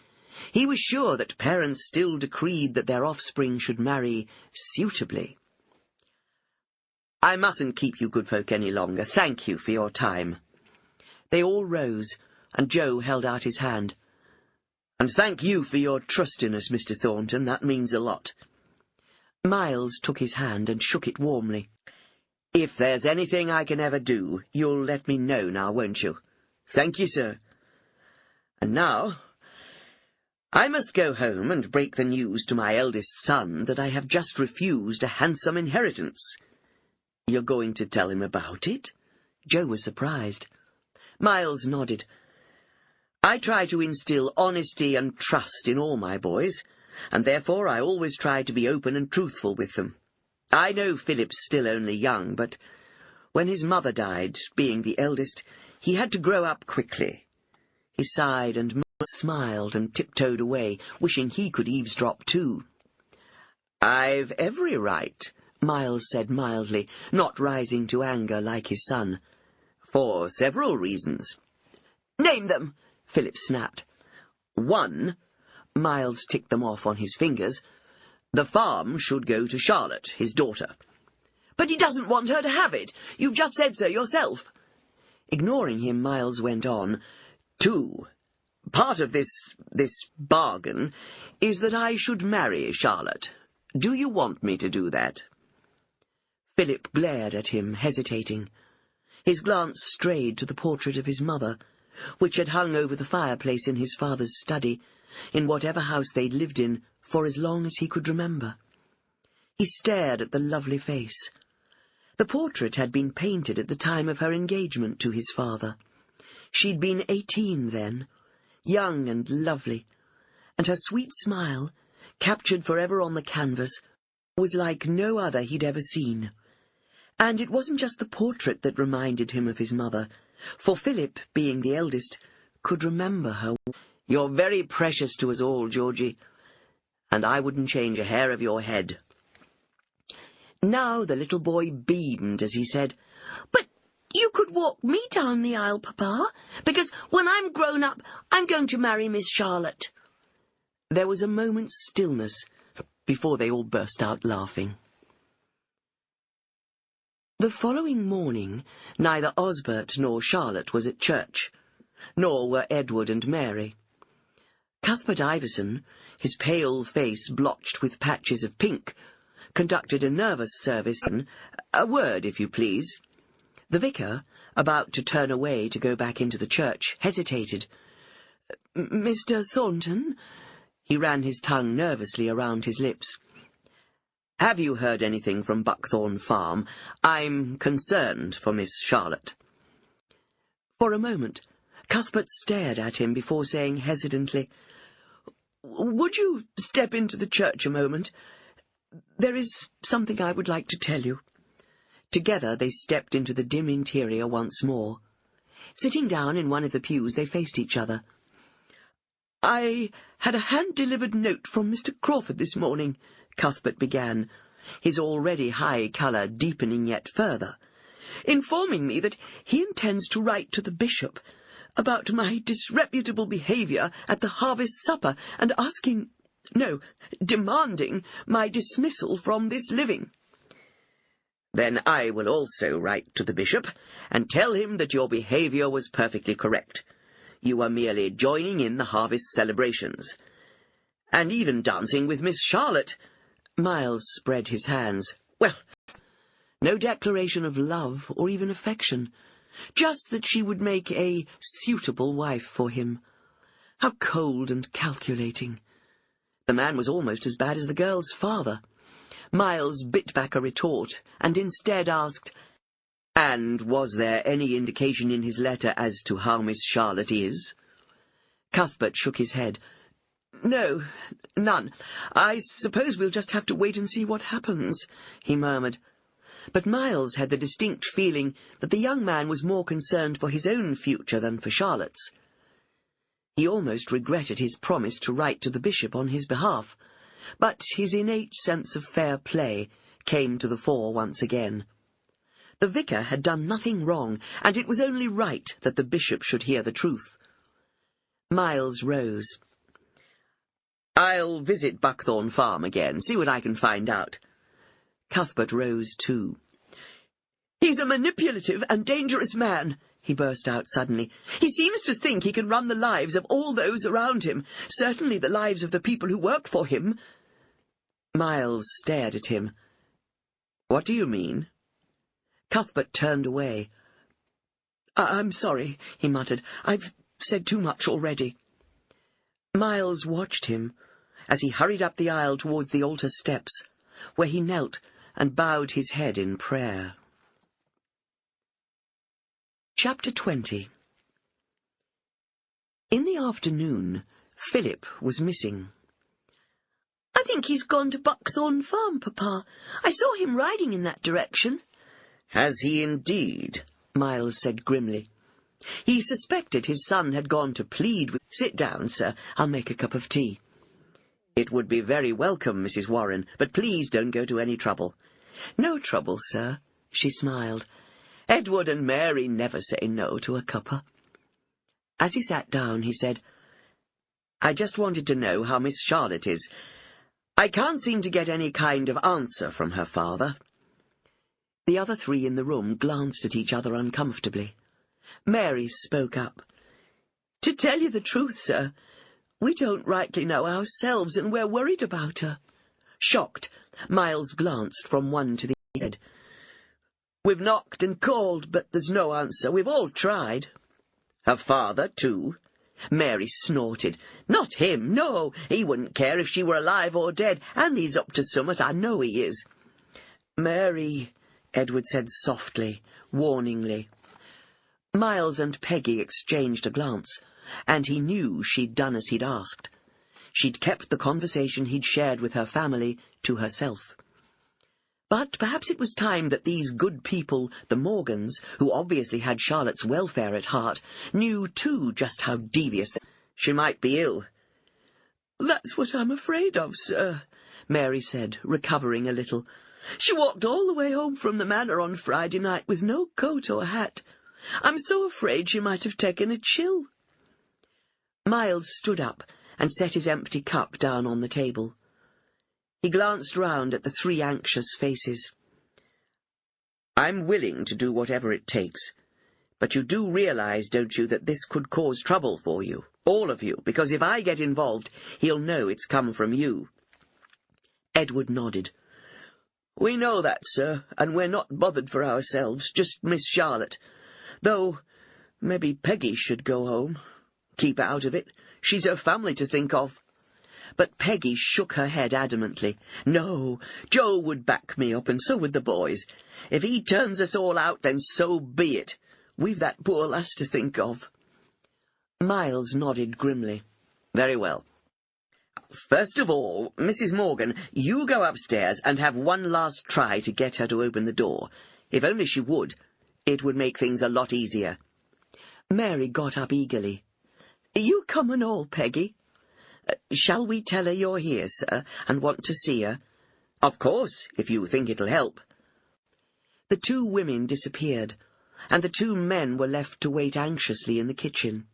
he was sure that parents still decreed that their offspring should marry suitably. I mustn't keep you good folk any longer. Thank you for your time. They all rose, and Joe held out his hand. And thank you for your trust in us, Mr. Thornton. That means a lot. Miles took his hand and shook it warmly. If there's anything I can ever do, you'll let me know now, won't you? Thank you, sir. And now, I must go home and break the news to my eldest son that I have just refused a handsome inheritance." "You're going to tell him about it?" Joe was surprised. Miles nodded. "I try to instill honesty and trust in all my boys, and therefore I always try to be open and truthful with them. I know Philip's still only young, but when his mother died, being the eldest, he had to grow up quickly." He sighed and smiled and tiptoed away, wishing he could eavesdrop too. "I've every right," Miles said mildly, not rising to anger like his son, "for several reasons." "Name them," Philip snapped. "1," Miles ticked them off on his fingers, "the farm should go to Charlotte, his daughter." "But he doesn't want her to have it. You've just said so yourself." Ignoring him, Miles went on. 2, part of this bargain is that I should marry Charlotte. Do you want me to do that?" Philip glared at him, hesitating. His glance strayed to the portrait of his mother, which had hung over the fireplace in his father's study, in whatever house they'd lived in for as long as he could remember. He stared at the lovely face. The portrait had been painted at the time of her engagement to his father. She'd been 18 then, young and lovely, and her sweet smile, captured forever on the canvas, was like no other he'd ever seen. And it wasn't just the portrait that reminded him of his mother, for Philip, being the eldest, could remember her. "You're very precious to us all, Georgie, and I wouldn't change a hair of your head." Now the little boy beamed as he said, "But you could walk me down the aisle, Papa, because when I'm grown up, I'm going to marry Miss Charlotte." There was a moment's stillness before they all burst out laughing. The following morning, neither Osbert nor Charlotte was at church, nor were Edward and Mary. Cuthbert Iverson, his pale face blotched with patches of pink, conducted a nervous service. "A word, if you please." The vicar, about to turn away to go back into the church, hesitated. "Mr. Thornton?" He ran his tongue nervously around his lips. "Have you heard anything from Buckthorn Farm? I'm concerned for Miss Charlotte." For a moment, Cuthbert stared at him before saying hesitantly, "Would you step into the church a moment? There is something I would like to tell you." Together they stepped into the dim interior once more. Sitting down in one of the pews, they faced each other. "I had a hand-delivered note from Mr. Crawford this morning," Cuthbert began, his already high colour deepening yet further, "informing me that he intends to write to the bishop about my disreputable behaviour at the harvest supper and demanding my dismissal from this living." "Then I will also write to the bishop and tell him that your behaviour was perfectly correct. You were merely joining in the harvest celebrations. And even dancing with Miss Charlotte." Miles spread his hands. "Well, no declaration of love or even affection, just that she would make a suitable wife for him. How cold and calculating. The man was almost as bad as the girl's father." Miles bit back a retort, and instead asked, "And was there any indication in his letter as to how Miss Charlotte is?" Cuthbert shook his head. "No, none. I suppose we'll just have to wait and see what happens," he murmured. But Miles had the distinct feeling that the young man was more concerned for his own future than for Charlotte's. He almost regretted his promise to write to the bishop on his behalf, but his innate sense of fair play came to the fore once again. The vicar had done nothing wrong, and it was only right that the bishop should hear the truth. Miles rose. "I'll visit Buckthorn Farm again, see what I can find out." Cuthbert rose too. "He's a manipulative and dangerous man," he burst out suddenly. "He seems to think he can run the lives of all those around him, certainly the lives of the people who work for him." Miles stared at him. "What do you mean?" Cuthbert turned away. "I'm sorry," he muttered. "I've said too much already." Miles watched him as he hurried up the aisle towards the altar steps, where he knelt and bowed his head in prayer. Chapter 20. In the afternoon, Philip was missing. "I think he's gone to Buckthorn Farm, Papa. I saw him riding in that direction." "Has he indeed?" Miles said grimly. He suspected his son had gone to plead with— "Sit down, sir. I'll make a cup of tea." "It would be very welcome, Mrs. Warren, but please don't go to any trouble." "No trouble, sir," she smiled. "Edward and Mary never say no to a cuppa." As he sat down, he said, "I just wanted to know how Miss Charlotte is. I can't seem to get any kind of answer from her father." The other three in the room glanced at each other uncomfortably. Mary spoke up. "To tell you the truth, sir, we don't rightly know ourselves, and we're worried about her." Shocked, Miles glanced from one to the other. "We've knocked and called, but there's no answer. We've all tried." "Her father, too?" Mary snorted. "Not him, no. He wouldn't care if she were alive or dead, and he's up to summat, I know he is." "Mary," Edward said softly, warningly. Miles and Peggy exchanged a glance, and he knew she'd done as he'd asked. She'd kept the conversation he'd shared with her family to herself. But perhaps it was time that these good people, the Morgans, who obviously had Charlotte's welfare at heart, knew too just how devious "She might be ill." "That's what I'm afraid of, sir," Mary said, recovering a little. "She walked all the way home from the manor on Friday night with no coat or hat. I'm so afraid she might have taken a chill." Miles stood up and set his empty cup down on the table. He glanced round at the three anxious faces. "I'm willing to do whatever it takes. But you do realize, don't you, that this could cause trouble for you, all of you, because if I get involved, he'll know it's come from you." Edward nodded. "We know that, sir, and we're not bothered for ourselves, just Miss Charlotte. Though, maybe Peggy should go home. Keep out of it. She's her family to think of." But Peggy shook her head adamantly. "No, Joe would back me up, and so would the boys. If he turns us all out, then so be it. We've that poor lass to think of." Miles nodded grimly. "Very well. First of all, Mrs. Morgan, you go upstairs and have one last try to get her to open the door. If only she would. It would make things a lot easier." Mary got up eagerly. "You come and all, Peggy. Shall we tell her you're here, sir, and want to see her?" "Of course, if you think it'll help." The two women disappeared, and the two men were left to wait anxiously in the kitchen.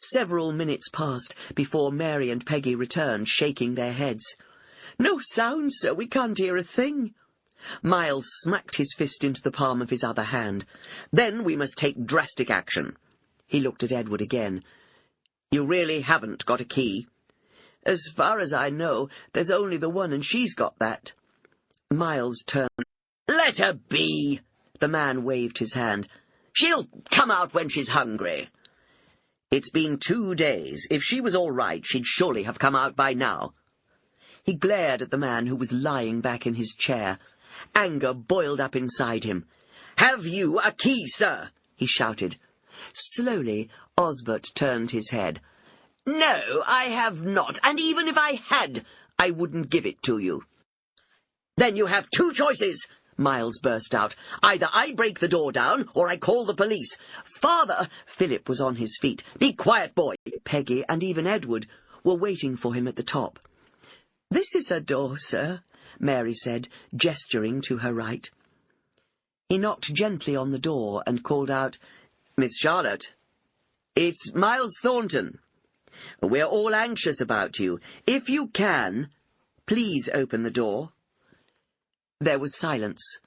Several minutes passed before Mary and Peggy returned, shaking their heads. "No sound, sir. We can't hear a thing." Miles smacked his fist into the palm of his other hand. "Then we must take drastic action." He looked at Edward again. "You really haven't got a key?" "As far as I know, there's only the one, and she's got that." Miles turned. "Let her be!" The man waved his hand. "She'll come out when she's hungry." "It's been 2 days. If she was all right, she'd surely have come out by now." He glared at the man who was lying back in his chair. Anger boiled up inside him. "Have you a key, sir?" he shouted. Slowly, Osbert turned his head. "No, I have not, and even if I had, I wouldn't give it to you." "Then you have 2 choices," Miles burst out. "Either I break the door down, or I call the police." "Father!" Philip was on his feet. "Be quiet, boy." Peggy and even Edward were waiting for him at the top. "This is her door, sir," Mary said, gesturing to her right. He knocked gently on the door and called out, "Miss Charlotte, it's Miles Thornton. We're all anxious about you. If you can, please open the door." There was silence,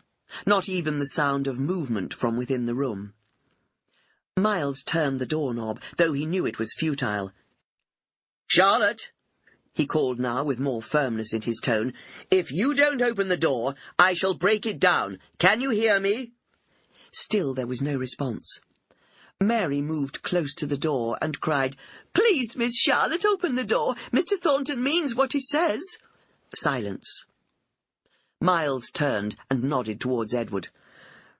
not even the sound of movement from within the room. Miles turned the doorknob, though he knew it was futile. "Charlotte," he called now with more firmness in his tone, "if you don't open the door, I shall break it down. Can you hear me?" Still there was no response. Mary moved close to the door and cried, "Please, Miss Charlotte, open the door. Mr. Thornton means what he says." Silence. Miles turned and nodded towards Edward.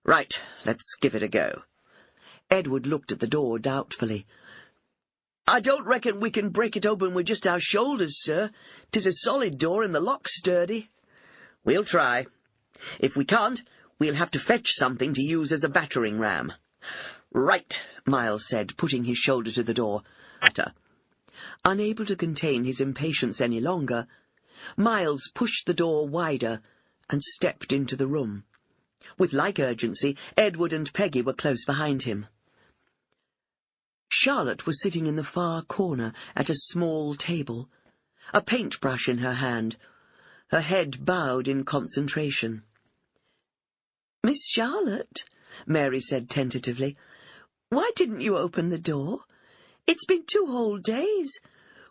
"Right, let's give it a go." Edward looked at the door doubtfully. "I don't reckon we can break it open with just our shoulders, sir. 'Tis a solid door and the lock's sturdy." "We'll try. If we can't, we'll have to fetch something to use as a battering ram." "Right," Miles said, putting his shoulder to the door. Unable to contain his impatience any longer, Miles pushed the door wider and stepped into the room. With like urgency, Edward and Peggy were close behind him. Charlotte was sitting in the far corner at a small table, a paintbrush in her hand, her head bowed in concentration. "Miss Charlotte," Mary said tentatively, "why didn't you open the door? It's been 2 whole days.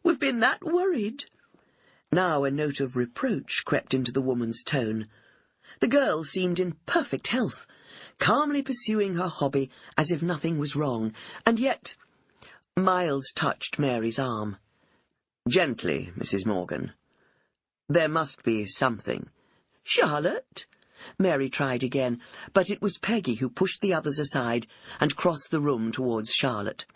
We've been that worried." Now a note of reproach crept into the woman's tone. The girl seemed in perfect health, calmly pursuing her hobby as if nothing was wrong, and yet... Miles touched Mary's arm. "Gently, Mrs. Morgan. There must be something." "Charlotte?" Mary tried again, but it was Peggy who pushed the others aside and crossed the room towards Charlotte.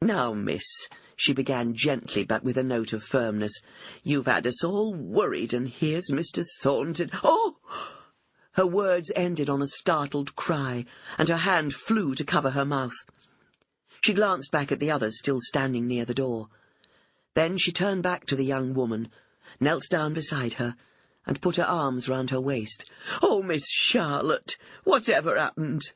"Now, miss," she began gently but with a note of firmness, "you've had us all worried, and here's Mr. Thornton—" "Oh!" Her words ended on a startled cry, and her hand flew to cover her mouth. She glanced back at the others still standing near the door. Then she turned back to the young woman, knelt down beside her, and put her arms round her waist. "Oh, Miss Charlotte, whatever happened?"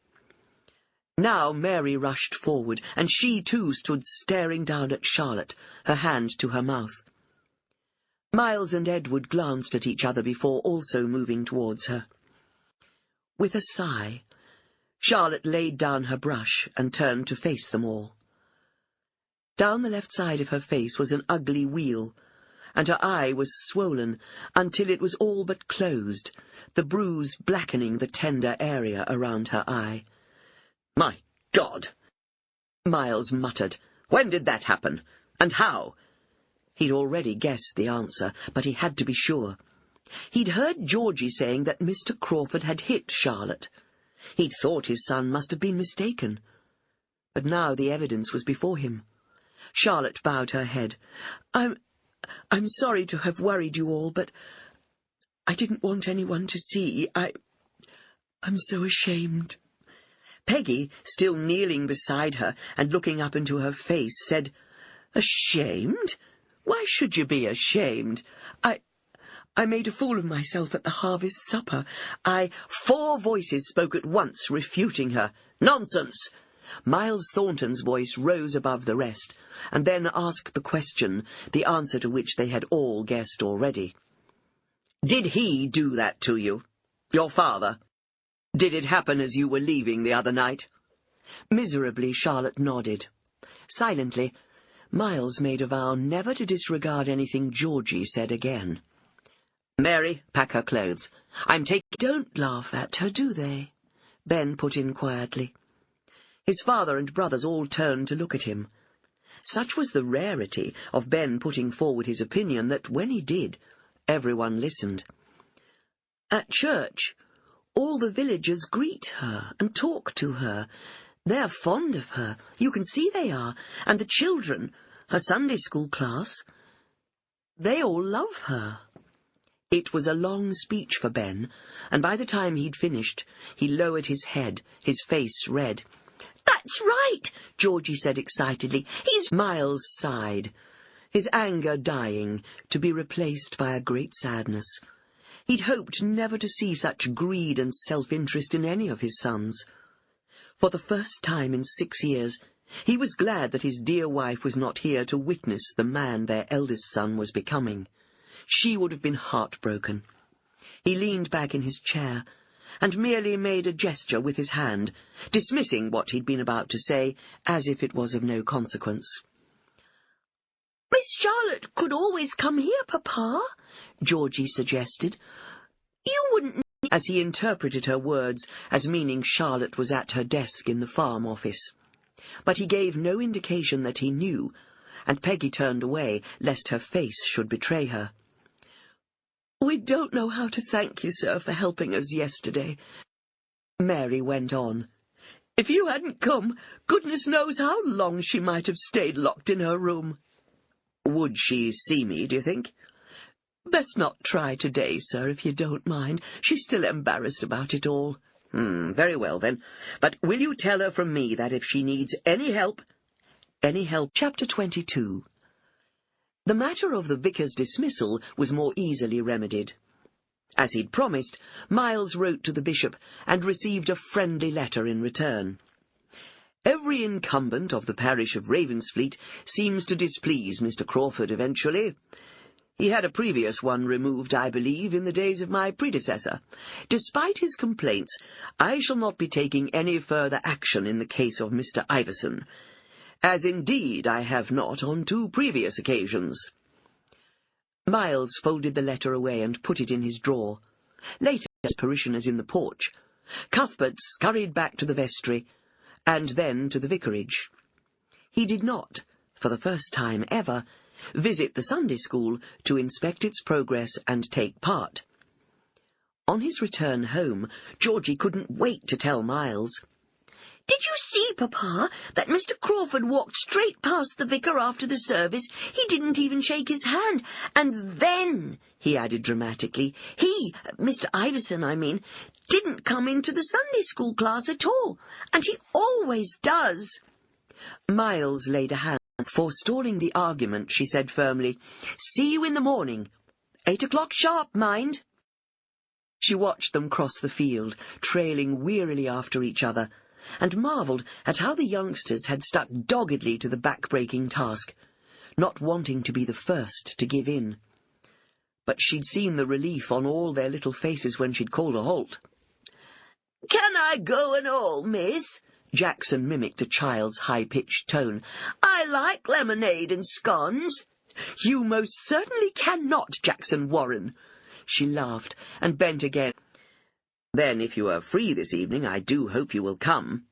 Now Mary rushed forward, and she too stood staring down at Charlotte, her hand to her mouth. Miles and Edward glanced at each other before also moving towards her. With a sigh, Charlotte laid down her brush and turned to face them all. Down the left side of her face was an ugly wheal, and her eye was swollen until it was all but closed, the bruise blackening the tender area around her eye. "My God!" Miles muttered. "When did that happen? And how?" He'd already guessed the answer, but he had to be sure. He'd heard Georgie saying that Mr. Crawford had hit Charlotte. He'd thought his son must have been mistaken. But now the evidence was before him. Charlotte bowed her head. I'm sorry to have worried you all, but I didn't want anyone to see. I'm so ashamed." Peggy, still kneeling beside her and looking up into her face, said, "Ashamed? Why should you be ashamed? I made a fool of myself at the harvest supper. 4 voices spoke at once, refuting her. "Nonsense!" Miles Thornton's voice rose above the rest, and then asked the question, the answer to which they had all guessed already. "Did he do that to you? Your father? Did it happen as you were leaving the other night?" Miserably, Charlotte nodded. Silently, Miles made a vow never to disregard anything Georgie said again. "Mary, pack her clothes. I'm taking—" "Don't laugh at her, do they?" Ben put in quietly. His father and brothers all turned to look at him. Such was the rarity of Ben putting forward his opinion that when he did, everyone listened. At church, all the villagers greet her and talk to her. They're fond of her, you can see they are, and the children, her Sunday school class, they all love her. It was a long speech for Ben, and by the time he'd finished, he lowered his head, his face red. "That's right," Georgie said excitedly. Miles sighed, his anger dying, to be replaced by a great sadness. He'd hoped never to see such greed and self-interest in any of his sons. For the first time in 6 years, he was glad that his dear wife was not here to witness the man their eldest son was becoming. She would have been heartbroken. He leaned back in his chair and merely made a gesture with his hand, dismissing what he'd been about to say as if it was of no consequence. "Miss Charlotte could always come here, Papa," Georgie suggested. "You wouldn't—" as he interpreted her words as meaning Charlotte was at her desk in the farm office. but he gave no indication that he knew, and Peggy turned away, lest her face should betray her. "We don't know how to thank you, sir, for helping us yesterday," Mary went on. "If you hadn't come, goodness knows how long she might have stayed locked in her room." "Would she see me, do you think?" "Best not try today, sir, if you don't mind. She's still embarrassed about it all." Very well, then. But will you tell her from me that if she needs any help... Chapter 22. The matter of the vicar's dismissal was more easily remedied. As he'd promised, Miles wrote to the bishop and received a friendly letter in return. Every incumbent of the parish of Ravensfleet seems to displease Mr. Crawford eventually. He had a previous one removed, I believe, in the days of my predecessor. Despite his complaints, I shall not be taking any further action in the case of Mr. Iverson, as indeed I have not on 2 previous occasions. Miles folded the letter away and put it in his drawer. Later, as parishioners in the porch, Cuthbert scurried back to the vestry, and then to the vicarage. He did not, for the first time ever, visit the Sunday school to inspect its progress and take part. On his return home, Georgie couldn't wait to tell Miles. "Did you see, Papa, that Mr. Crawford walked straight past the vicar after the service? He didn't even shake his hand. And then," he added dramatically, Mr. Iverson, I mean, didn't come into the Sunday school class at all. And he always does." Miles laid a hand. Forestalling the argument, she said firmly, "See you in the morning. 8 o'clock sharp, mind." She watched them cross the field, trailing wearily after each other, and marvelled at how the youngsters had stuck doggedly to the back-breaking task, not wanting to be the first to give in. But she'd seen the relief on all their little faces when she'd called a halt. "Can I go and all, miss?" Jackson mimicked a child's high-pitched tone. "I like lemonade and scones." "You most certainly cannot, Jackson Warren." She laughed and bent again. "Then, if you are free this evening, I do hope you will come."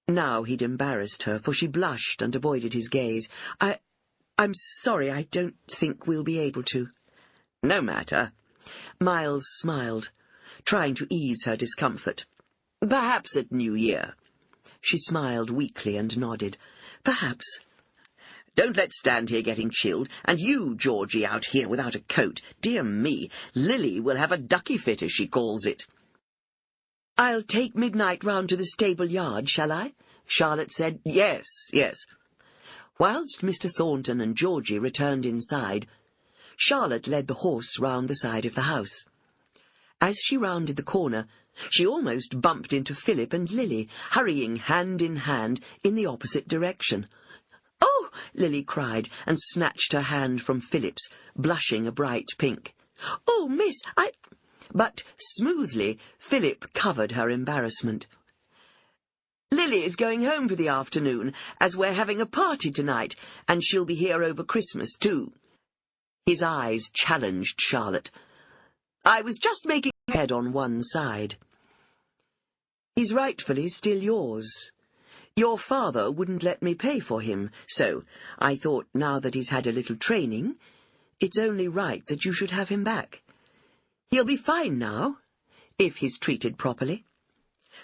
Now he'd embarrassed her, for she blushed and avoided his gaze. I'm sorry, I don't think we'll be able to." "No matter." Miles smiled, trying to ease her discomfort. "Perhaps at New Year." She smiled weakly and nodded. "Perhaps." "Don't let's stand here getting chilled, and you, Georgie, out here without a coat. Dear me, Lily will have a ducky fit, as she calls it." "I'll take midnight round to the stable yard, shall I?" Charlotte said. Yes. Whilst Mr. Thornton and Georgie returned inside, Charlotte led the horse round the side of the house. As she rounded the corner, she almost bumped into Philip and Lily, hurrying hand in hand in the opposite direction. "Oh!" Lily cried, and snatched her hand from Philip's, blushing a bright pink. "Oh, miss, But smoothly, Philip covered her embarrassment. "Lily is going home for the afternoon, as we're having a party tonight, and she'll be here over Christmas, too." His eyes challenged Charlotte. "I was just making my head on one side." "He's rightfully still yours. Your father wouldn't let me pay for him, so I thought now that he's had a little training, it's only right that you should have him back. He'll be fine now, if he's treated properly."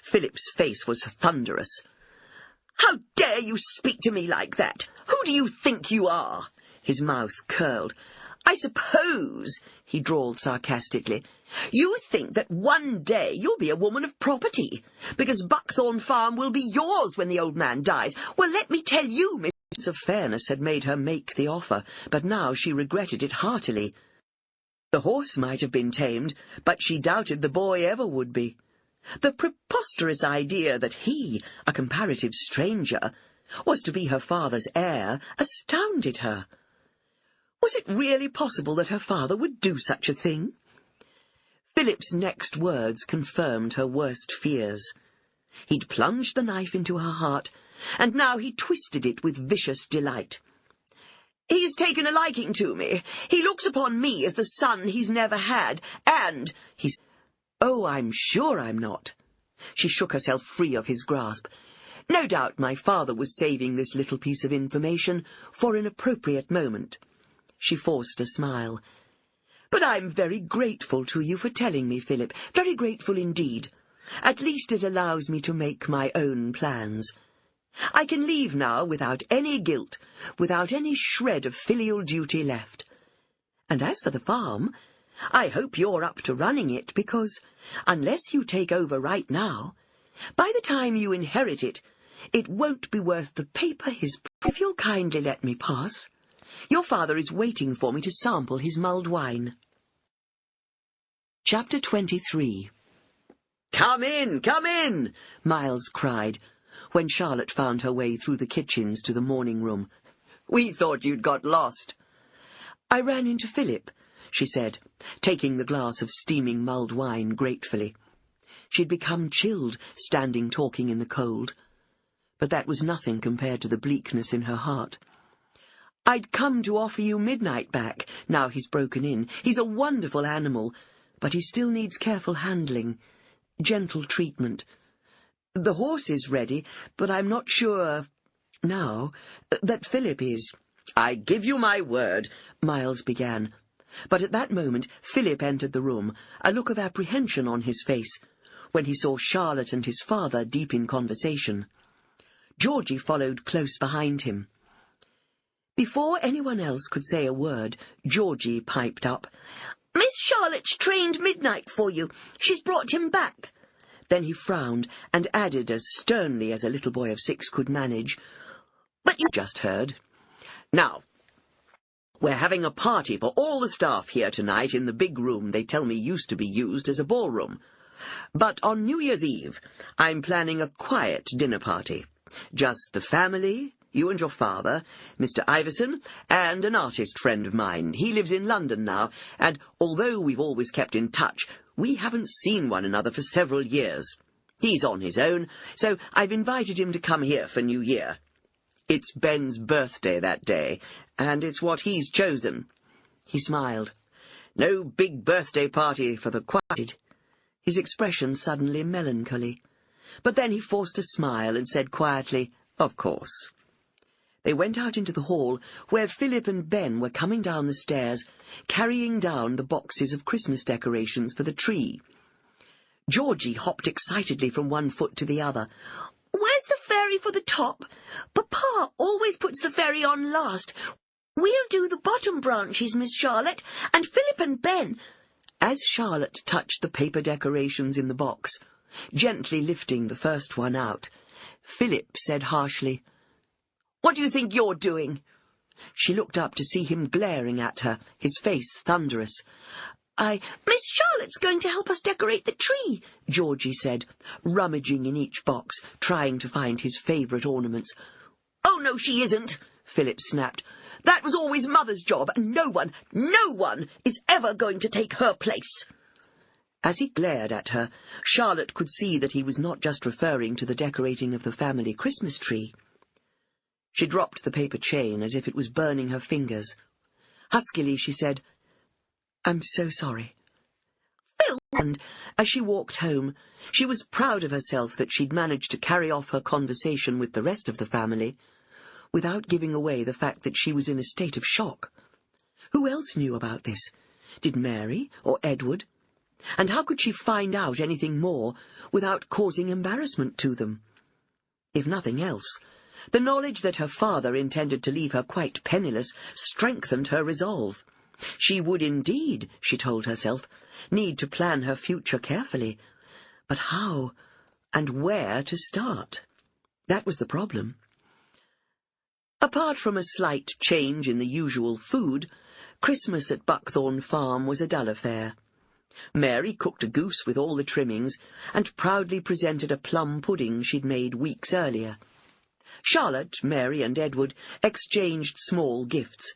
Philip's face was thunderous. "How dare you speak to me like that? Who do you think you are?" His mouth curled. "I suppose," he drawled sarcastically, "you think that one day you'll be a woman of property, because Buckthorn Farm will be yours when the old man dies. Well, let me tell you, Miss..." A sense of fairness had made her make the offer, but now she regretted it heartily. The horse might have been tamed, but she doubted the boy ever would be. The preposterous idea that he, a comparative stranger, was to be her father's heir astounded her. Was it really possible that her father would do such a thing? Philip's next words confirmed her worst fears. He'd plunged the knife into her heart, and now he twisted it with vicious delight. "He's taken a liking to me. He looks upon me as the son he's never had, and he's... Oh, I'm sure I'm not." She shook herself free of his grasp. No doubt my father was saving this little piece of information for an appropriate moment. She forced a smile. But I'm very grateful to you for telling me, Philip. Very grateful indeed. At least it allows me to make my own plans. I can leave now without any guilt, without any shred of filial duty left. And as for the farm, I hope you're up to running it, because, unless you take over right now, by the time you inherit it, it won't be worth the paper his... If you'll kindly let me pass. Your father is waiting for me to sample his mulled wine. Chapter 23. Come in, Miles cried, when Charlotte found her way through the kitchens to the morning room. We thought you'd got lost. I ran into Philip, she said, taking the glass of steaming mulled wine gratefully. She'd become chilled, standing talking in the cold. But that was nothing compared to the bleakness in her heart. I'd come to offer you Midnight back, now he's broken in. He's a wonderful animal, but he still needs careful handling, gentle treatment. The horse is ready, but I'm not sure, now, that Philip is. I give you my word, Miles began. But at that moment Philip entered the room, a look of apprehension on his face, when he saw Charlotte and his father deep in conversation. Georgie followed close behind him. Before anyone else could say a word, Georgie piped up. Miss Charlotte's trained Midnight for you. She's brought him back. Then he frowned and added as sternly as a little boy of 6 could manage, But you just heard. Now, we're having a party for all the staff here tonight in the big room they tell me used to be used as a ballroom. But on New Year's Eve, I'm planning a quiet dinner party. Just the family, you and your father, Mr. Iverson, and an artist friend of mine. He lives in London now, and although we've always kept in touch, we haven't seen one another for several years. He's on his own, so I've invited him to come here for New Year. It's Ben's birthday that day, and it's what he's chosen. He smiled. No big birthday party for the quiet. His expression suddenly melancholy. But then he forced a smile and said quietly, Of course. They went out into the hall, where Philip and Ben were coming down the stairs, carrying down the boxes of Christmas decorations for the tree. Georgie hopped excitedly from one foot to the other. Where's the fairy for the top? Papa always puts the fairy on last. We'll do the bottom branches, Miss Charlotte, and Philip and Ben. As Charlotte touched the paper decorations in the box, gently lifting the first one out, Philip said harshly, What do you think you're doing? She looked up to see him glaring at her, his face thunderous. Miss Charlotte's going to help us decorate the tree, Georgie said, rummaging in each box, trying to find his favourite ornaments. Oh, no, she isn't, Philip snapped. That was always Mother's job, and no one is ever going to take her place. As he glared at her, Charlotte could see that he was not just referring to the decorating of the family Christmas tree. She dropped the paper chain as if it was burning her fingers. Huskily she said, I'm so sorry. Phil! And as she walked home, she was proud of herself that she'd managed to carry off her conversation with the rest of the family without giving away the fact that she was in a state of shock. Who else knew about this? Did Mary or Edward? And how could she find out anything more without causing embarrassment to them? If nothing else, the knowledge that her father intended to leave her quite penniless strengthened her resolve. She would indeed, she told herself, need to plan her future carefully. But how and where to start? That was the problem. Apart from a slight change in the usual food, Christmas at Buckthorn Farm was a dull affair. Mary cooked a goose with all the trimmings, and proudly presented a plum pudding she'd made weeks earlier. Charlotte, Mary, and Edward exchanged small gifts,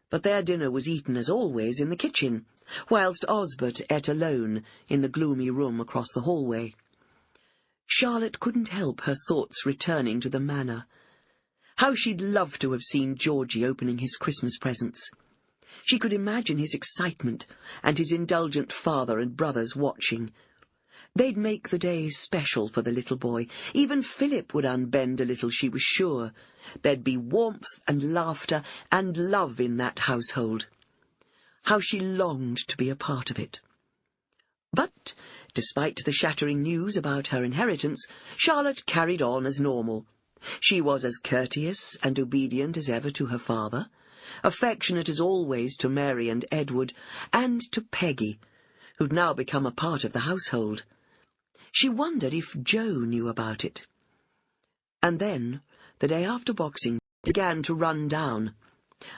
but their dinner was eaten as always in the kitchen, whilst Osbert ate alone in the gloomy room across the hallway. Charlotte couldn't help her thoughts returning to the manor. How she'd love to have seen Georgie opening his Christmas presents. She could imagine his excitement and his indulgent father and brothers watching. They'd make the day special for the little boy. Even Philip would unbend a little, she was sure. There'd be warmth and laughter and love in that household. How she longed to be a part of it. But, despite the shattering news about her inheritance, Charlotte carried on as normal. She was as courteous and obedient as ever to her father, affectionate as always to Mary and Edward, and to Peggy, who'd now become a part of the household. She wondered if Joe knew about it. And then, the day after Boxing, began to run down.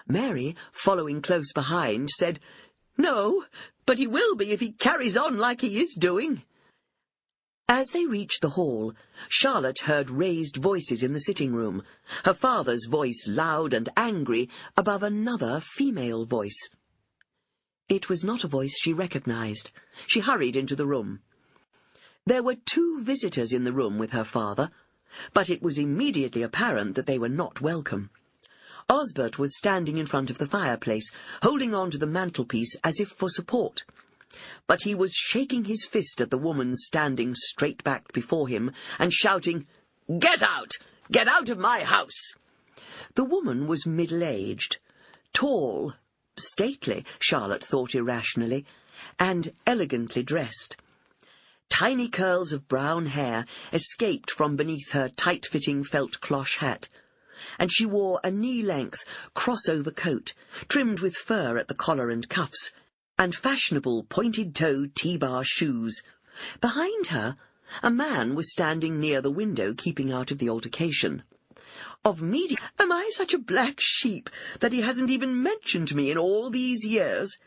Mary, following close behind, said, "No, but he will be if he carries on like he is doing." As they reached the hall, Charlotte heard raised voices in the sitting-room, her father's voice loud and angry above another female voice. It was not a voice she recognized. She hurried into the room. There were 2 visitors in the room with her father, but it was immediately apparent that they were not welcome. Osbert was standing in front of the fireplace, holding on to the mantelpiece as if for support. But he was shaking his fist at the woman standing straight-backed before him and shouting, "Get out! Get out of my house!" The woman was middle-aged, tall, stately, Charlotte thought irrationally, and elegantly dressed. Tiny curls of brown hair escaped from beneath her tight-fitting felt cloche hat, and she wore a knee-length crossover coat, trimmed with fur at the collar and cuffs, and fashionable pointed-toe T-bar shoes. Behind her, a man was standing near the window, keeping out of the altercation. Am I such a black sheep that he hasn't even mentioned me in all these years?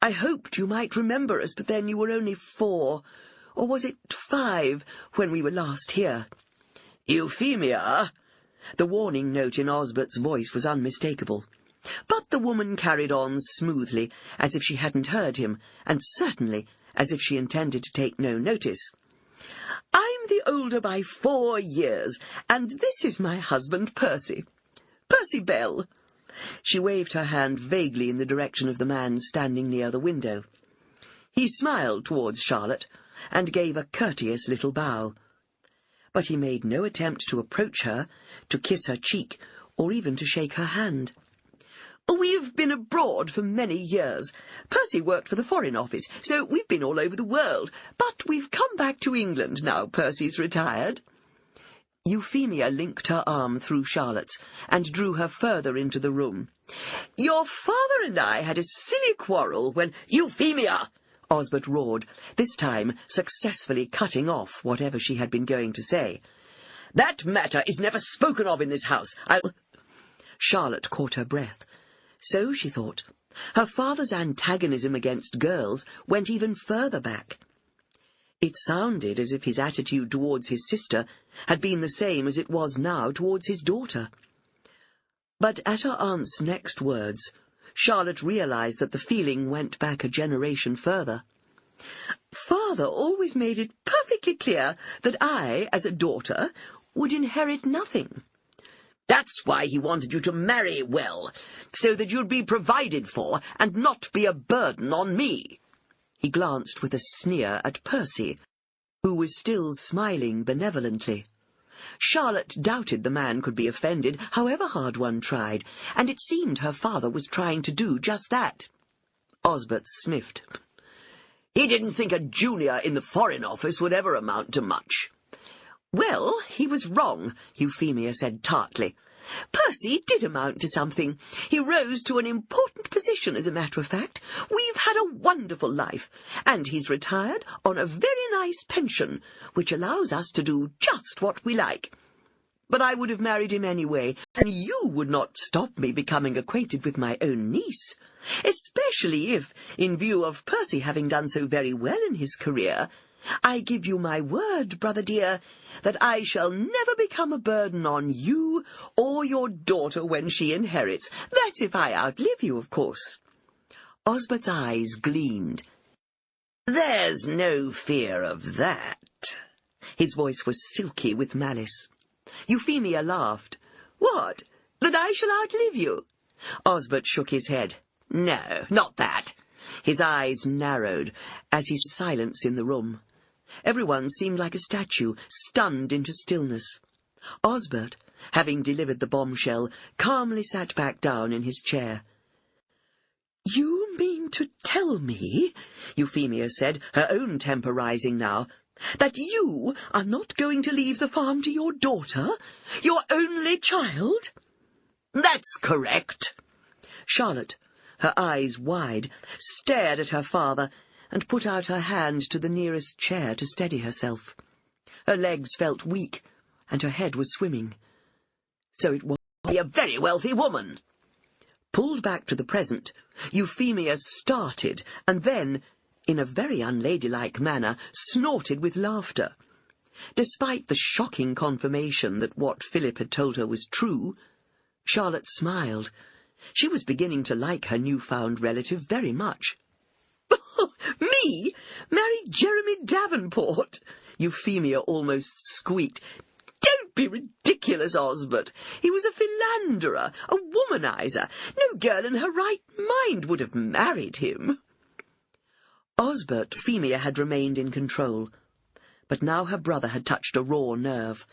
I hoped you might remember us, but then you were only 4, or was it 5, when we were last here. Euphemia! The warning note in Osbert's voice was unmistakable. But the woman carried on smoothly, as if she hadn't heard him, and certainly as if she intended to take no notice. "I'm the older by 4 years, and this is my husband, Percy. Percy Bell." She waved her hand vaguely in the direction of the man standing near the window. He smiled towards Charlotte, and gave a courteous little bow. But he made no attempt to approach her, to kiss her cheek, or even to shake her hand. "We've been abroad for many years. Percy worked for the Foreign Office, so we've been all over the world. But we've come back to England now Percy's retired." Euphemia linked her arm through Charlotte's and drew her further into the room. "Your father and I had a silly quarrel when—" "Euphemia!" Osbert roared, this time successfully cutting off whatever she had been going to say. "That matter is never spoken of in this house. Charlotte caught her breath. So, she thought, her father's antagonism against girls went even further back. It sounded as if his attitude towards his sister had been the same as it was now towards his daughter. But at her aunt's next words, Charlotte realized that the feeling went back a generation further. "Father always made it perfectly clear that I, as a daughter, would inherit nothing." "That's why he wanted you to marry well, so that you'd be provided for and not be a burden on me." He glanced with a sneer at Percy, who was still smiling benevolently. Charlotte doubted the man could be offended, however hard one tried, and it seemed her father was trying to do just that. Osbert sniffed. "He didn't think a junior in the Foreign Office would ever amount to much." "Well, he was wrong," Euphemia said tartly. "Percy did amount to something. He rose to an important position, as a matter of fact. We've had a wonderful life, and he's retired on a very nice pension, which allows us to do just what we like. But I would have married him anyway, and you would not stop me becoming acquainted with my own niece, especially if, in view of Percy having done so very well in his career, I give you my word, brother dear, that I shall never become a burden on you or your daughter when she inherits. That's if I outlive you, of course." Osbert's eyes gleamed. "There's no fear of that." His voice was silky with malice. Euphemia laughed. "What, that I shall outlive you?" Osbert shook his head. "No, not that." His eyes narrowed as he silence in the room. Everyone seemed like a statue, stunned into stillness. Osbert, having delivered the bombshell, calmly sat back down in his chair. "You mean to tell me," Euphemia said, her own temper rising now, "that you are not going to leave the farm to your daughter, your only child?" "That's correct." Charlotte, her eyes wide, stared at her father and put out her hand to the nearest chair to steady herself. Her legs felt weak, and her head was swimming. So it was "A very wealthy woman." Pulled back to the present, Euphemia started, and then, in a very unladylike manner, snorted with laughter. Despite the shocking confirmation that what Philip had told her was true, Charlotte smiled. She was beginning to like her newfound relative very much. "Me? Marry Jeremy Davenport?" Euphemia almost squeaked. "Don't be ridiculous, Osbert. He was a philanderer, a womanizer. No girl in her right mind would have married him." Euphemia had remained in control, but now her brother had touched a raw nerve.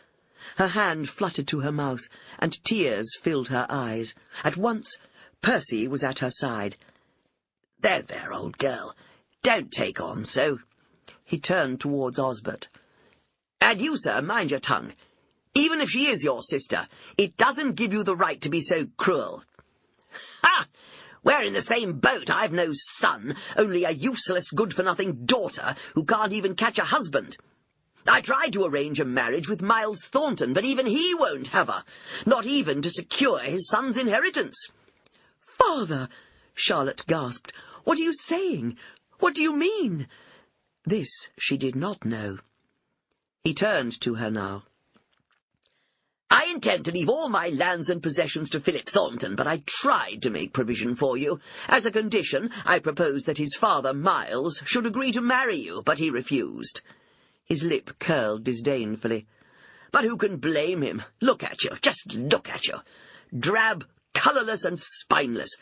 Her hand fluttered to her mouth, and tears filled her eyes. At once, Percy was at her side. There, old girl. Don't take on so." He turned towards Osbert. "And you, sir, mind your tongue. Even if she is your sister, it doesn't give you the right to be so cruel." "Ha! We're in the same boat. I've no son, only a useless, good-for-nothing daughter who can't even catch a husband. I tried to arrange a marriage with Miles Thornton, but even he won't have her, not even to secure his son's inheritance." "Father!" Charlotte gasped. "What are you saying? What do you mean?" This she did not know. He turned to her now. "I intend to leave all my lands and possessions to Philip Thornton, but I tried to make provision for you. As a condition, I proposed that his father, Miles, should agree to marry you, but he refused." His lip curled disdainfully. "But who can blame him? Look at you, just look at you. Drab, colourless and spineless.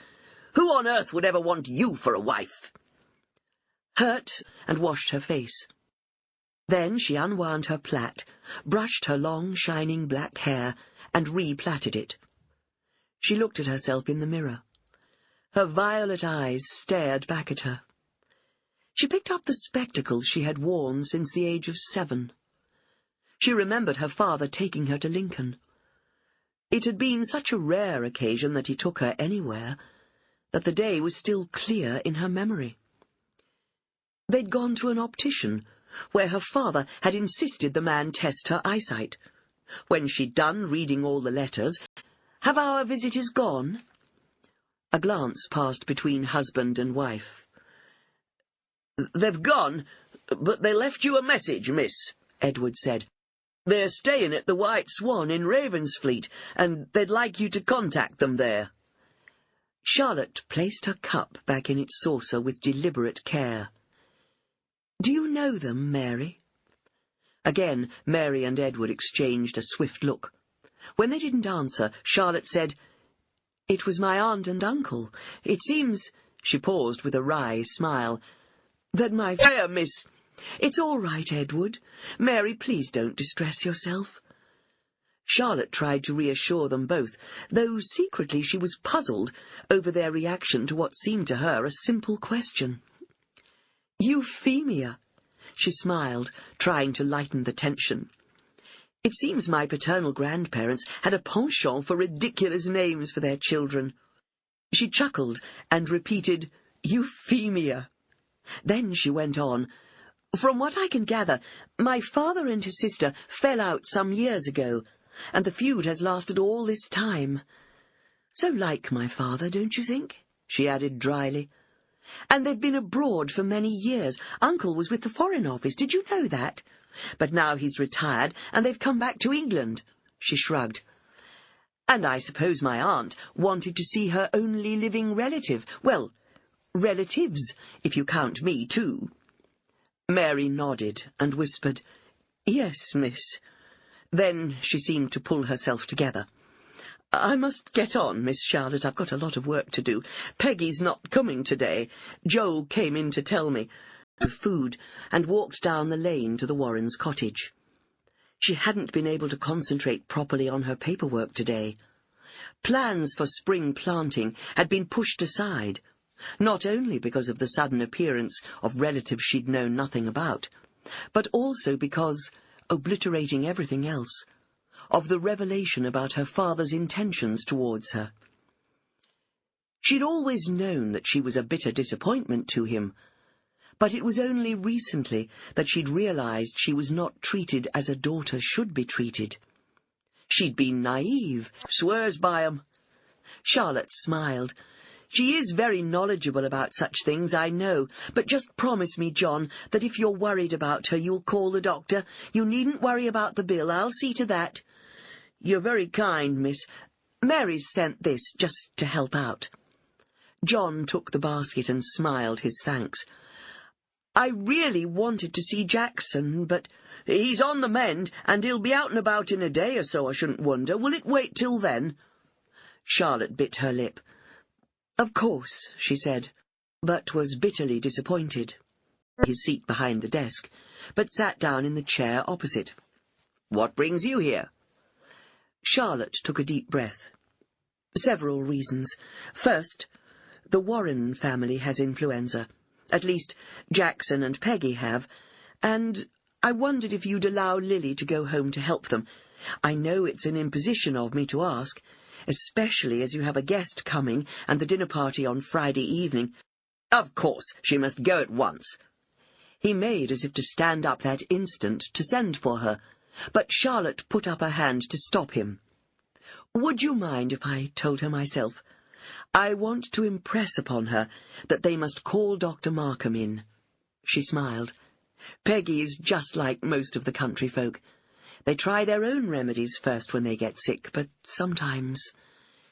Who on earth would ever want you for a wife?" Hurt, and washed her face. Then she unwound her plait, brushed her long, shining black hair, and replaited it. She looked at herself in the mirror. Her violet eyes stared back at her. She picked up the spectacles she had worn since the age of 7. She remembered her father taking her to Lincoln. It had been such a rare occasion that he took her anywhere, that the day was still clear in her memory. They'd gone to an optician, where her father had insisted the man test her eyesight. When she'd done reading all the letters, "Have our visitors gone?" A glance passed between husband and wife. "They've gone, but they left you a message, miss," Edward said. "They're staying at the White Swan in Ravensfleet, and they'd like you to contact them there." Charlotte placed her cup back in its saucer with deliberate care. "Do you know them, Mary?" Again, Mary and Edward exchanged a swift look. When they didn't answer, Charlotte said, "It was my aunt and uncle. It seems—" She paused with a wry smile. "That my— "Here, miss." "It's all right, Edward. Mary, please don't distress yourself." Charlotte tried to reassure them both, though secretly she was puzzled over their reaction to what seemed to her a simple question. "Euphemia," she smiled, trying to lighten the tension. "It seems my paternal grandparents had a penchant for ridiculous names for their children." She chuckled and repeated, "Euphemia." Then she went on, "From what I can gather, my father and his sister fell out some years ago, and the feud has lasted all this time. So like my father, don't you think?" she added dryly. "And they've been abroad for many years. Uncle was with the Foreign Office, did you know that? But now he's retired, and they've come back to England." She shrugged. "And I suppose my aunt wanted to see her only living relative. Well, relatives, if you count me, too." Mary nodded and whispered, "Yes, miss." Then she seemed to pull herself together. "I must get on, Miss Charlotte. I've got a lot of work to do. Peggy's not coming today. Joe came in to tell me. with food and walked down the lane to the Warrens' cottage. She hadn't been able to concentrate properly on her paperwork today. Plans for spring planting had been pushed aside, not only because of the sudden appearance of relatives she'd known nothing about, but also because, obliterating everything else, of the revelation about her father's intentions towards her. She'd always known that she was a bitter disappointment to him, but it was only recently that she'd realized she was not treated as a daughter should be treated. She'd been naive, swears by 'em. Charlotte smiled. She is very knowledgeable about such things, I know, but just promise me, John, that if you're worried about her, you'll call the doctor. You needn't worry about the bill. I'll see to that. You're very kind, miss. Mary's sent this just to help out. John took the basket and smiled his thanks. I really wanted to see Jackson, but he's on the mend, and he'll be out and about in a day or so, I shouldn't wonder. Will it wait till then? Charlotte bit her lip. Of course, she said, but was bitterly disappointed. His seat behind the desk, but sat down in the chair opposite. What brings you here? Charlotte took a deep breath. Several reasons. First, the Warren family has influenza. At least, Jackson and Peggy have, and I wondered if you'd allow Lily to go home to help them. I know it's an imposition of me to ask, especially as you have a guest coming and the dinner party on Friday evening. Of course, she must go at once. He made as if to stand up that instant to send for her, but Charlotte put up her hand to stop him. Would you mind if I told her myself? I want to impress upon her that they must call Dr. Markham in. She smiled. Peggy is just like most of the country folk. They try their own remedies first when they get sick, but sometimes...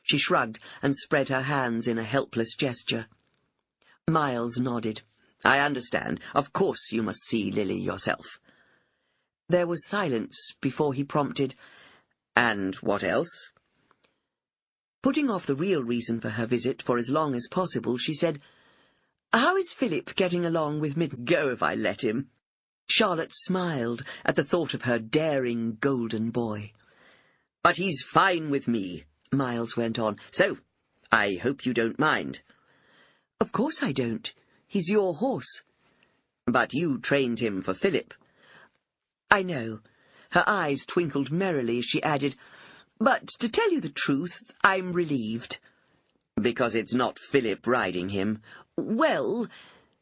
She shrugged and spread her hands in a helpless gesture. Miles nodded. I understand. Of course you must see Lily yourself. There was silence before he prompted, And what else? Putting off the real reason for her visit for as long as possible, she said, How is Philip getting along with Go if I let him? Charlotte smiled at the thought of her daring golden boy. But he's fine with me, Miles went on, so I hope you don't mind. Of course I don't. He's your horse. But you trained him for Philip. I know. Her eyes twinkled merrily as she added, But to tell you the truth, I'm relieved. Because it's not Philip riding him. Well...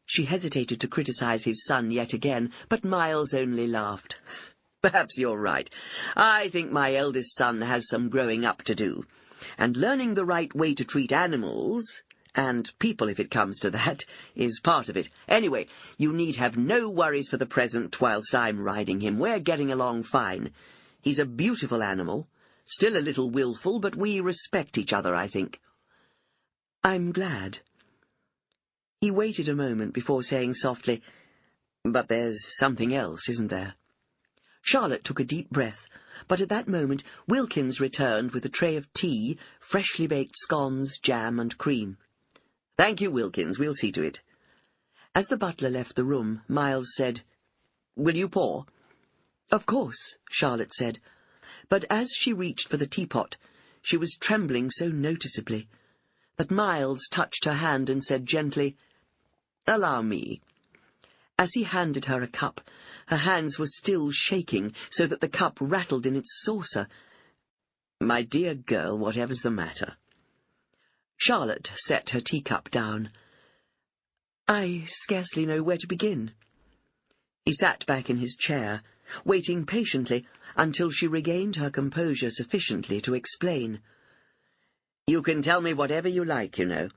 She hesitated to criticize his son yet again, but Miles only laughed. Perhaps you're right. I think my eldest son has some growing up to do. And learning the right way to treat animals, and people if it comes to that, is part of it. Anyway, you need have no worries for the present whilst I'm riding him. We're getting along fine. He's a beautiful animal, still a little willful, but we respect each other, I think. I'm glad. He waited a moment before saying softly, But there's something else, isn't there? Charlotte took a deep breath, but at that moment Wilkins returned with a tray of tea, freshly baked scones, jam and cream. Thank you, Wilkins, we'll see to it. As the butler left the room, Miles said, Will you pour? Of course, Charlotte said, but as she reached for the teapot, she was trembling so noticeably that Miles touched her hand and said gently, Allow me. As he handed her a cup, her hands were still shaking so that the cup rattled in its saucer. My dear girl, whatever's the matter? Charlotte set her teacup down. I scarcely know where to begin. He sat back in his chair, waiting patiently until she regained her composure sufficiently to explain. You can tell me whatever you like, you know.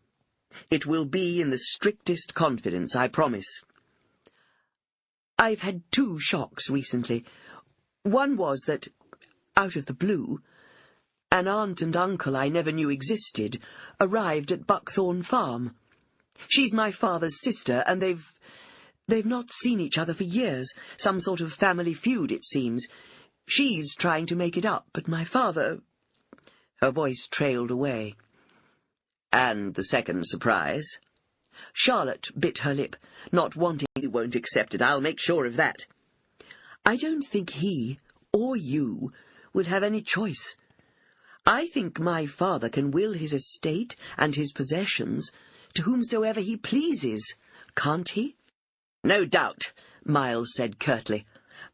It will be in the strictest confidence, I promise. I've had 2 shocks recently. One was that, out of the blue, an aunt and uncle I never knew existed arrived at Buckthorn Farm. She's my father's sister, and they've not seen each other for years. Some sort of family feud, it seems. She's trying to make it up, but my father... Her voice trailed away. And the second surprise? Charlotte bit her lip, not wanting he won't accept it, I'll make sure of that. I don't think he, or you, will have any choice. I think my father can will his estate and his possessions to whomsoever he pleases, can't he? No doubt, Miles said curtly.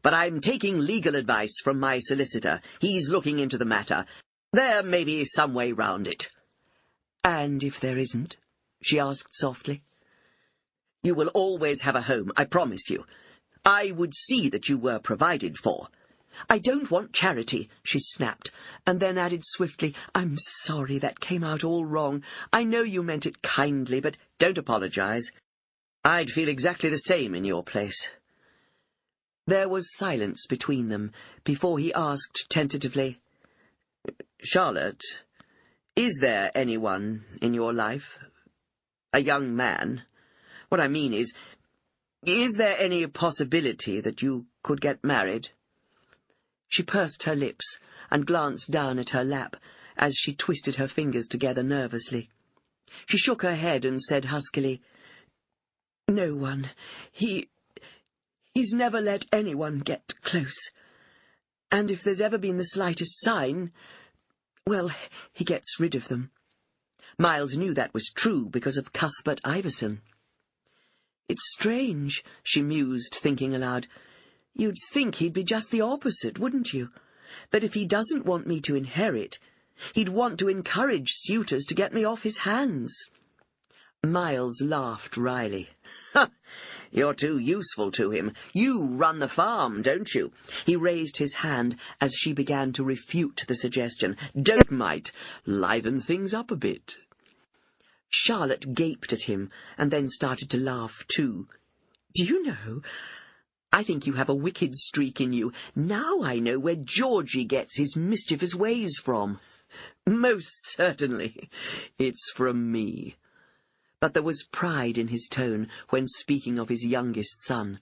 But I'm taking legal advice from my solicitor. He's looking into the matter. There may be some way round it. And if there isn't? She asked softly. You will always have a home, I promise you. I would see that you were provided for. I don't want charity, she snapped, and then added swiftly, I'm sorry that came out all wrong. I know you meant it kindly, but don't apologize. I'd feel exactly the same in your place. There was silence between them before he asked tentatively, Charlotte, is there anyone in your life? A young man? What I mean is there any possibility that you could get married? She pursed her lips and glanced down at her lap as she twisted her fingers together nervously. She shook her head and said huskily, No one. He's never let anyone get close. And if there's ever been the slightest sign, well, he gets rid of them. Miles knew that was true because of Cuthbert Iverson. It's strange, she mused, thinking aloud. You'd think he'd be just the opposite, wouldn't you? That if he doesn't want me to inherit, he'd want to encourage suitors to get me off his hands. Miles laughed wryly. You're too useful to him. You run the farm, don't you? He raised his hand as she began to refute the suggestion. Don't might liven things up a bit. Charlotte gaped at him and then started to laugh too. Do you know, I think you have a wicked streak in you. Now I know where Georgie gets his mischievous ways from. Most certainly, it's from me. But there was pride in his tone when speaking of his youngest son.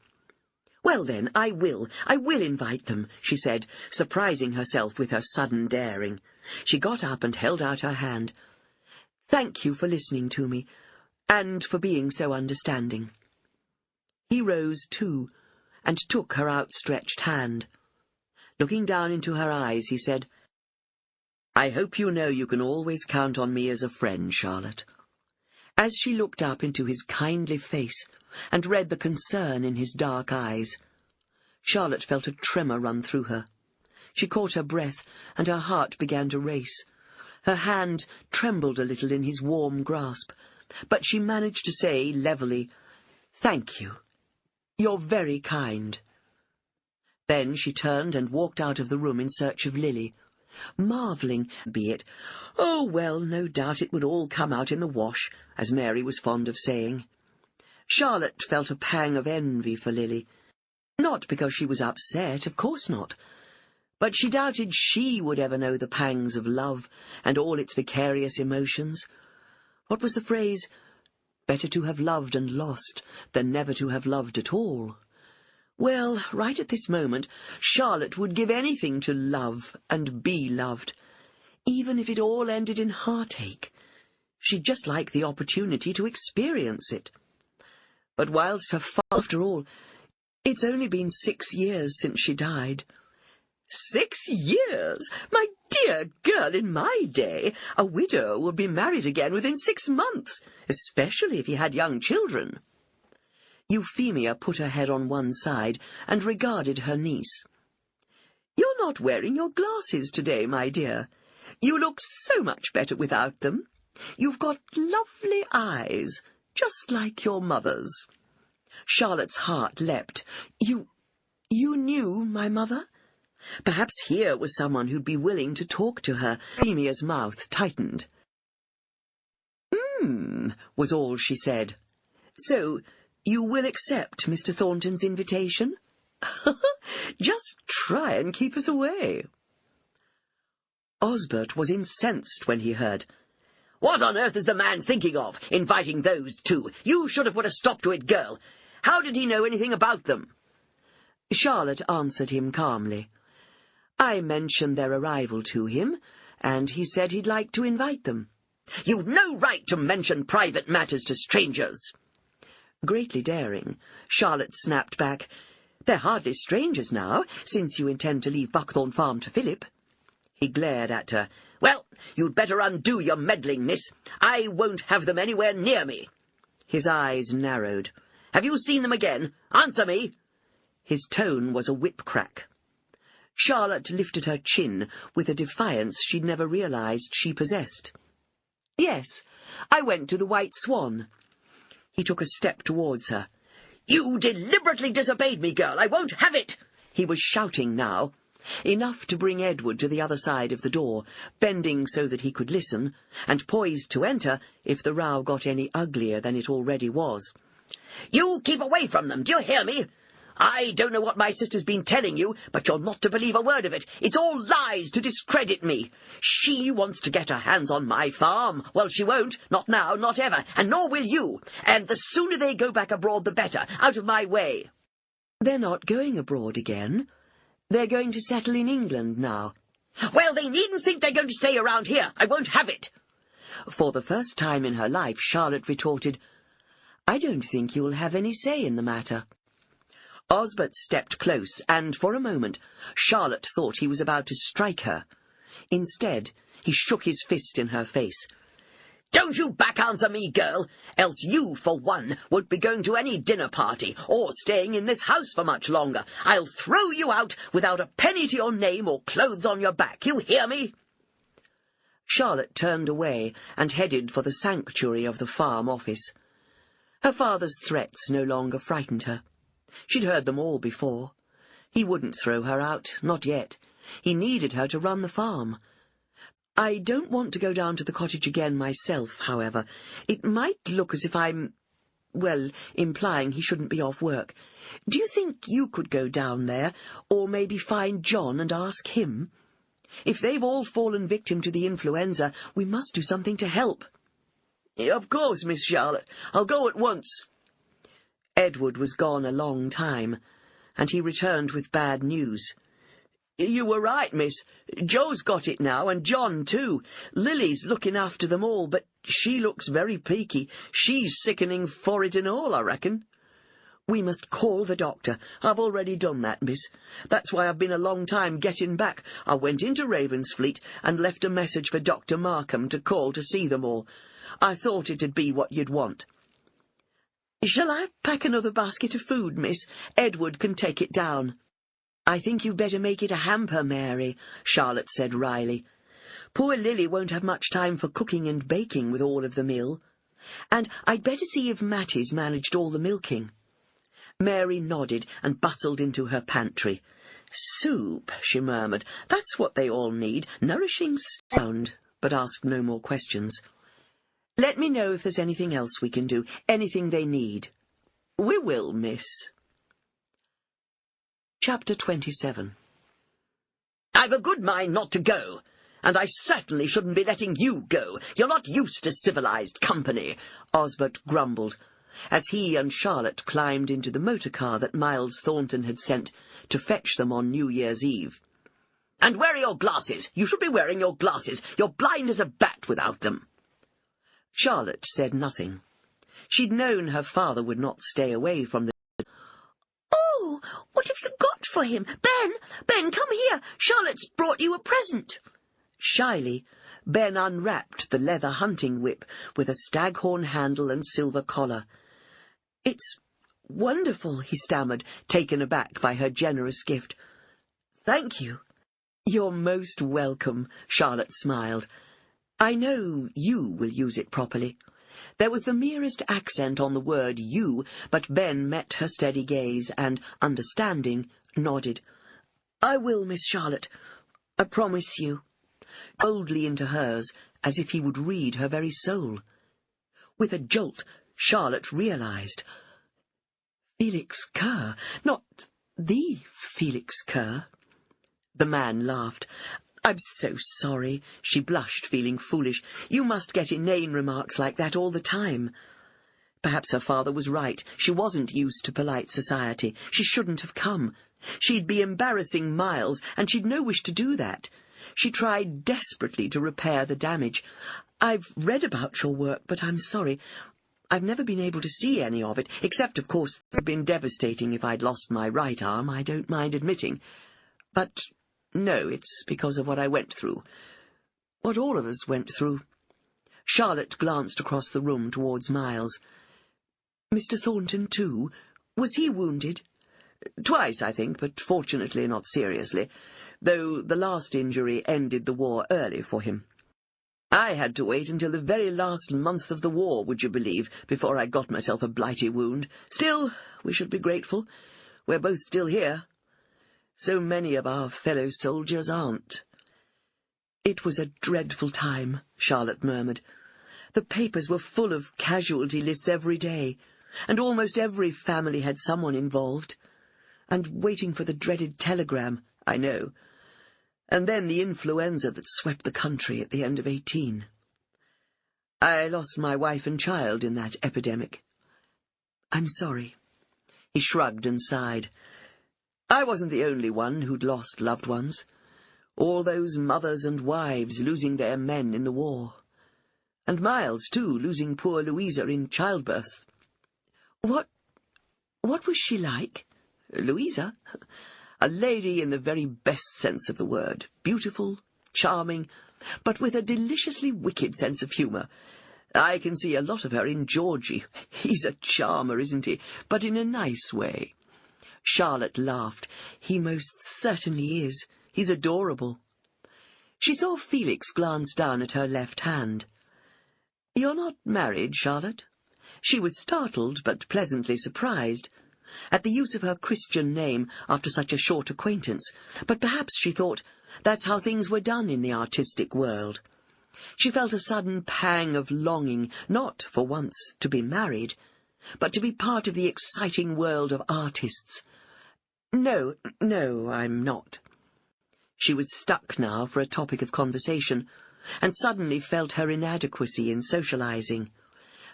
Well then, I will invite them, she said, surprising herself with her sudden daring. She got up and held out her hand. Thank you for listening to me, and for being so understanding. He rose too, and took her outstretched hand. Looking down into her eyes, he said, I hope you know you can always count on me as a friend, Charlotte. As she looked up into his kindly face and read the concern in his dark eyes, Charlotte felt a tremor run through her. She caught her breath, and her heart began to race. Her hand trembled a little in his warm grasp, but she managed to say levelly, Thank you. You're very kind. Then she turned and walked out of the room in search of Lily, marvelling, be it, oh, well, no doubt it would all come out in the wash, as Mary was fond of saying. Charlotte felt a pang of envy for Lily, not because she was upset, of course not, but she doubted she would ever know the pangs of love and all its vicarious emotions. What was the phrase? Better to have loved and lost than never to have loved at all. Well, right at this moment, Charlotte would give anything to love and be loved, even if it all ended in heartache. She'd just like the opportunity to experience it. But whilst after all, it's only been 6 years since she died. 6 years? My dear girl, in my day, a widow would be married again within 6 months, especially if he had young children. Euphemia put her head on one side and regarded her niece. You're not wearing your glasses today, my dear. You look so much better without them. You've got lovely eyes, just like your mother's. Charlotte's heart leapt. You knew my mother? Perhaps here was someone who'd be willing to talk to her. Euphemia's mouth tightened. Was all she said. So, you will accept Mr. Thornton's invitation? Just try and keep us away. Osbert was incensed when he heard. What on earth is the man thinking of, inviting those two? You should have put a stop to it, girl. How did he know anything about them? Charlotte answered him calmly. I mentioned their arrival to him, and he said he'd like to invite them. You've no right to mention private matters to strangers. Greatly daring, Charlotte snapped back, "They're hardly strangers now, since you intend to leave Buckthorn Farm to Philip." He glared at her. "Well, you'd better undo your meddling, miss. I won't have them anywhere near me." His eyes narrowed. "Have you seen them again? Answer me!" His tone was a whip-crack. Charlotte lifted her chin with a defiance she'd never realized she possessed. "Yes, I went to the White Swan." He took a step towards her. "You deliberately disobeyed me, girl. I won't have it!" He was shouting now, enough to bring Edward to the other side of the door, bending so that he could listen, and poised to enter if the row got any uglier than it already was. "You keep away from them, do you hear me? I don't know what my sister's been telling you, but you're not to believe a word of it. It's all lies to discredit me. She wants to get her hands on my farm. Well, she won't. Not now, not ever. And nor will you. And the sooner they go back abroad, the better. Out of my way." "They're not going abroad again. They're going to settle in England now." "Well, they needn't think they're going to stay around here. I won't have it." For the first time in her life, Charlotte retorted, "I don't think you'll have any say in the matter." Osbert stepped close, and for a moment Charlotte thought he was about to strike her. Instead, he shook his fist in her face. "Don't you back-answer me, girl, else you, for one, won't be going to any dinner party, or staying in this house for much longer. I'll throw you out without a penny to your name or clothes on your back. You hear me?" Charlotte turned away and headed for the sanctuary of the farm office. Her father's threats no longer frightened her. She'd heard them all before. He wouldn't throw her out, not yet. He needed her to run the farm. "I don't want to go down to the cottage again myself, however. It might look as if I'm, implying he shouldn't be off work. Do you think you could go down there, or maybe find John and ask him? If they've all fallen victim to the influenza, we must do something to help." "Of course, Miss Charlotte. I'll go at once." Edward was gone a long time, and he returned with bad news. "You were right, miss. Joe's got it now, and John too. Lily's looking after them all, but she looks very peaky. She's sickening for it and all, I reckon." "We must call the doctor." "I've already done that, miss. That's why I've been a long time getting back. I went into Ravensfleet and left a message for Dr. Markham to call to see them all. I thought it'd be what you'd want." "Shall I pack another basket of food, miss? Edward can take it down." "I think you'd better make it a hamper, Mary," Charlotte said wryly. "Poor Lily won't have much time for cooking and baking with all of the mill. And I'd better see if Mattie's managed all the milking." Mary nodded and bustled into her pantry. "Soup," she murmured. "That's what they all need. Nourishing sound," but asked no more questions. "Let me know if there's anything else we can do, anything they need." "We will, miss." Chapter 27. "I've a good mind not to go, and I certainly shouldn't be letting you go. You're not used to civilized company," Osbert grumbled, as he and Charlotte climbed into the motor car that Miles Thornton had sent to fetch them on New Year's Eve. "And where are your glasses? You should be wearing your glasses. You're blind as a bat without them." Charlotte said nothing. She'd known her father would not stay away from the... "Oh, what have you got for him? Ben, come here. Charlotte's brought you a present." Shyly, Ben unwrapped the leather hunting whip with a staghorn handle and silver collar. "It's wonderful," he stammered, taken aback by her generous gift. "Thank you." "You're most welcome," Charlotte smiled. "I know you will use it properly." There was the merest accent on the word you, but Ben met her steady gaze and, understanding, nodded. "I will, Miss Charlotte. I promise you." Boldly into hers, as if he would read her very soul. With a jolt, Charlotte realized. Felix Kerr, not the Felix Kerr. The man laughed. "I'm so sorry." She blushed, feeling foolish. "You must get inane remarks like that all the time." Perhaps her father was right. She wasn't used to polite society. She shouldn't have come. She'd be embarrassing Miles, and she'd no wish to do that. She tried desperately to repair the damage. "I've read about your work, but I'm sorry. I've never been able to see any of it, except, of course, it would have been devastating if I'd lost my right arm, I don't mind admitting. But no, it's because of what I went through. What all of us went through. Charlotte glanced across the room towards Miles. Mr. Thornton, too? Was he wounded? Twice, I think, but fortunately not seriously, though the last injury ended the war early for him. I had to wait until the very last month of the war, would you believe, before I got myself a blighty wound. Still, we should be grateful. We're both still here. So many of our fellow soldiers aren't. It was a dreadful time, Charlotte murmured. The papers were full of casualty lists every day, and almost every family had someone involved. And waiting for the dreaded telegram, I know. And then the influenza that swept the country at the end of 18. I lost my wife and child in that epidemic. I'm sorry. He shrugged and sighed. I wasn't the only one who'd lost loved ones. All those mothers and wives losing their men in the war. And Miles, too, losing poor Louisa in childbirth. What was she like? Louisa? A lady in the very best sense of the word. Beautiful, charming, but with a deliciously wicked sense of humour. I can see a lot of her in Georgie. He's a charmer, isn't he? But in a nice way. Charlotte laughed. He most certainly is. He's adorable. She saw Felix glance down at her left hand. You're not married, Charlotte? She was startled, but pleasantly surprised at the use of her Christian name after such a short acquaintance, but perhaps, she thought, that's how things were done in the artistic world. She felt a sudden pang of longing, not, for once, to be married, but to be part of the exciting world of artists. No, I'm not. She was stuck now for a topic of conversation, and suddenly felt her inadequacy in socializing.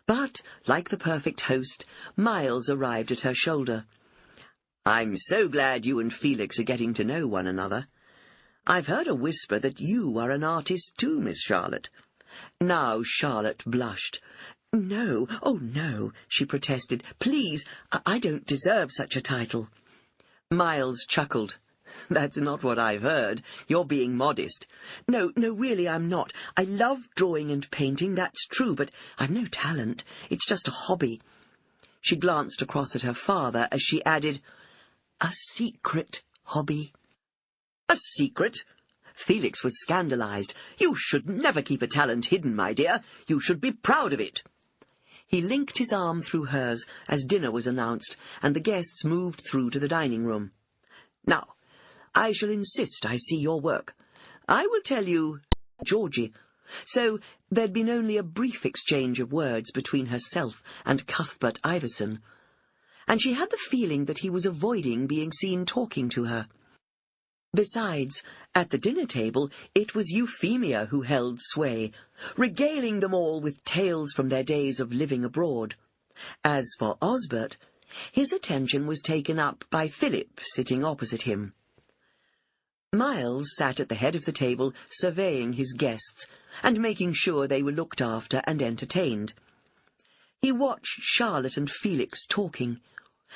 But, like the perfect host, Miles arrived at her shoulder. I'm so glad you and Felix are getting to know one another. I've heard a whisper that you are an artist too, Miss Charlotte. Now Charlotte blushed. No, oh no, she protested. Please, I don't deserve such a title. Miles chuckled. That's not what I've heard. You're being modest. No, really, I'm not. I love drawing and painting, that's true, but I've no talent. It's just a hobby. She glanced across at her father as she added, a secret hobby. A secret? Felix was scandalized. You should never keep a talent hidden, my dear. You should be proud of it. He linked his arm through hers as dinner was announced, and the guests moved through to the dining room. Now, I shall insist I see your work. I will tell you, Georgie. So there'd been only a brief exchange of words between herself and Cuthbert Iverson, and she had the feeling that he was avoiding being seen talking to her. Besides, at the dinner table, it was Euphemia who held sway, regaling them all with tales from their days of living abroad. As for Osbert, his attention was taken up by Philip sitting opposite him. Miles sat at the head of the table, surveying his guests, and making sure they were looked after and entertained. He watched Charlotte and Felix talking,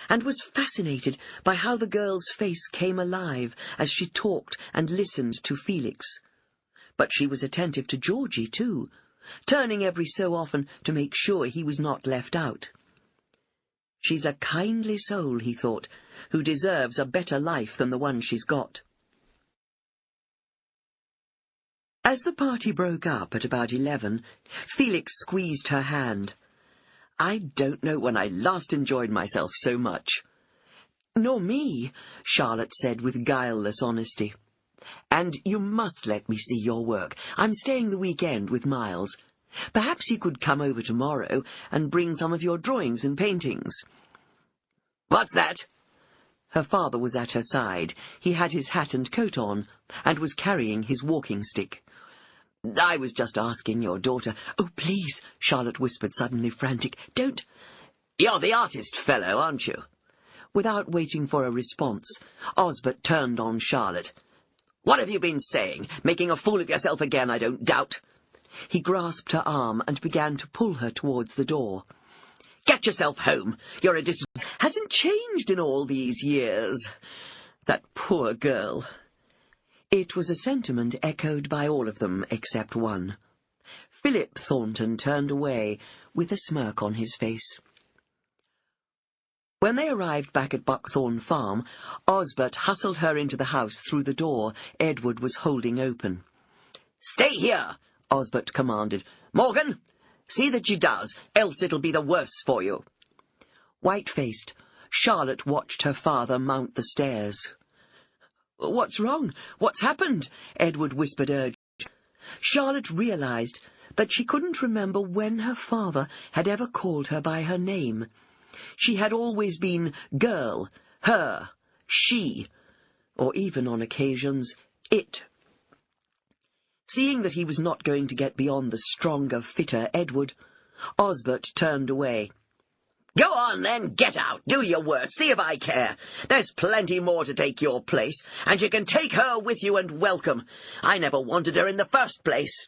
and was fascinated by how the girl's face came alive as she talked and listened to Felix. But she was attentive to Georgie, too, turning every so often to make sure he was not left out. She's a kindly soul, he thought, who deserves a better life than the one she's got. As the party broke up at about 11, Felix squeezed her hand. I don't know when I last enjoyed myself so much. Nor me, Charlotte said with guileless honesty. And you must let me see your work. I'm staying the weekend with Miles. Perhaps he could come over tomorrow and bring some of your drawings and paintings. What's that? Her father was at her side. He had his hat and coat on, and was carrying his walking stick. I was just asking your daughter. Oh, please, Charlotte whispered, suddenly frantic. Don't. You're the artist fellow, aren't you? Without waiting for a response, Osbert turned on Charlotte. What have you been saying? Making a fool of yourself again, I don't doubt. He grasped her arm and began to pull her towards the door. Get yourself home. You're a hasn't changed in all these years. That poor girl. It was a sentiment echoed by all of them except one. Philip Thornton turned away with a smirk on his face. When they arrived back at Buckthorn Farm, Osbert hustled her into the house through the door Edward was holding open. "Stay here," Osbert commanded. "Morgan, see that she does, else it'll be the worse for you." White-faced, Charlotte watched her father mount the stairs. "What's wrong? What's happened?" Edward whispered urgently. Charlotte realized that she couldn't remember when her father had ever called her by her name. She had always been girl, her, she, or even on occasions, it. Seeing that he was not going to get beyond the stronger, fitter Edward, Osbert turned away. "Go on, then, get out, do your worst, see if I care. There's plenty more to take your place, and you can take her with you and welcome. I never wanted her in the first place."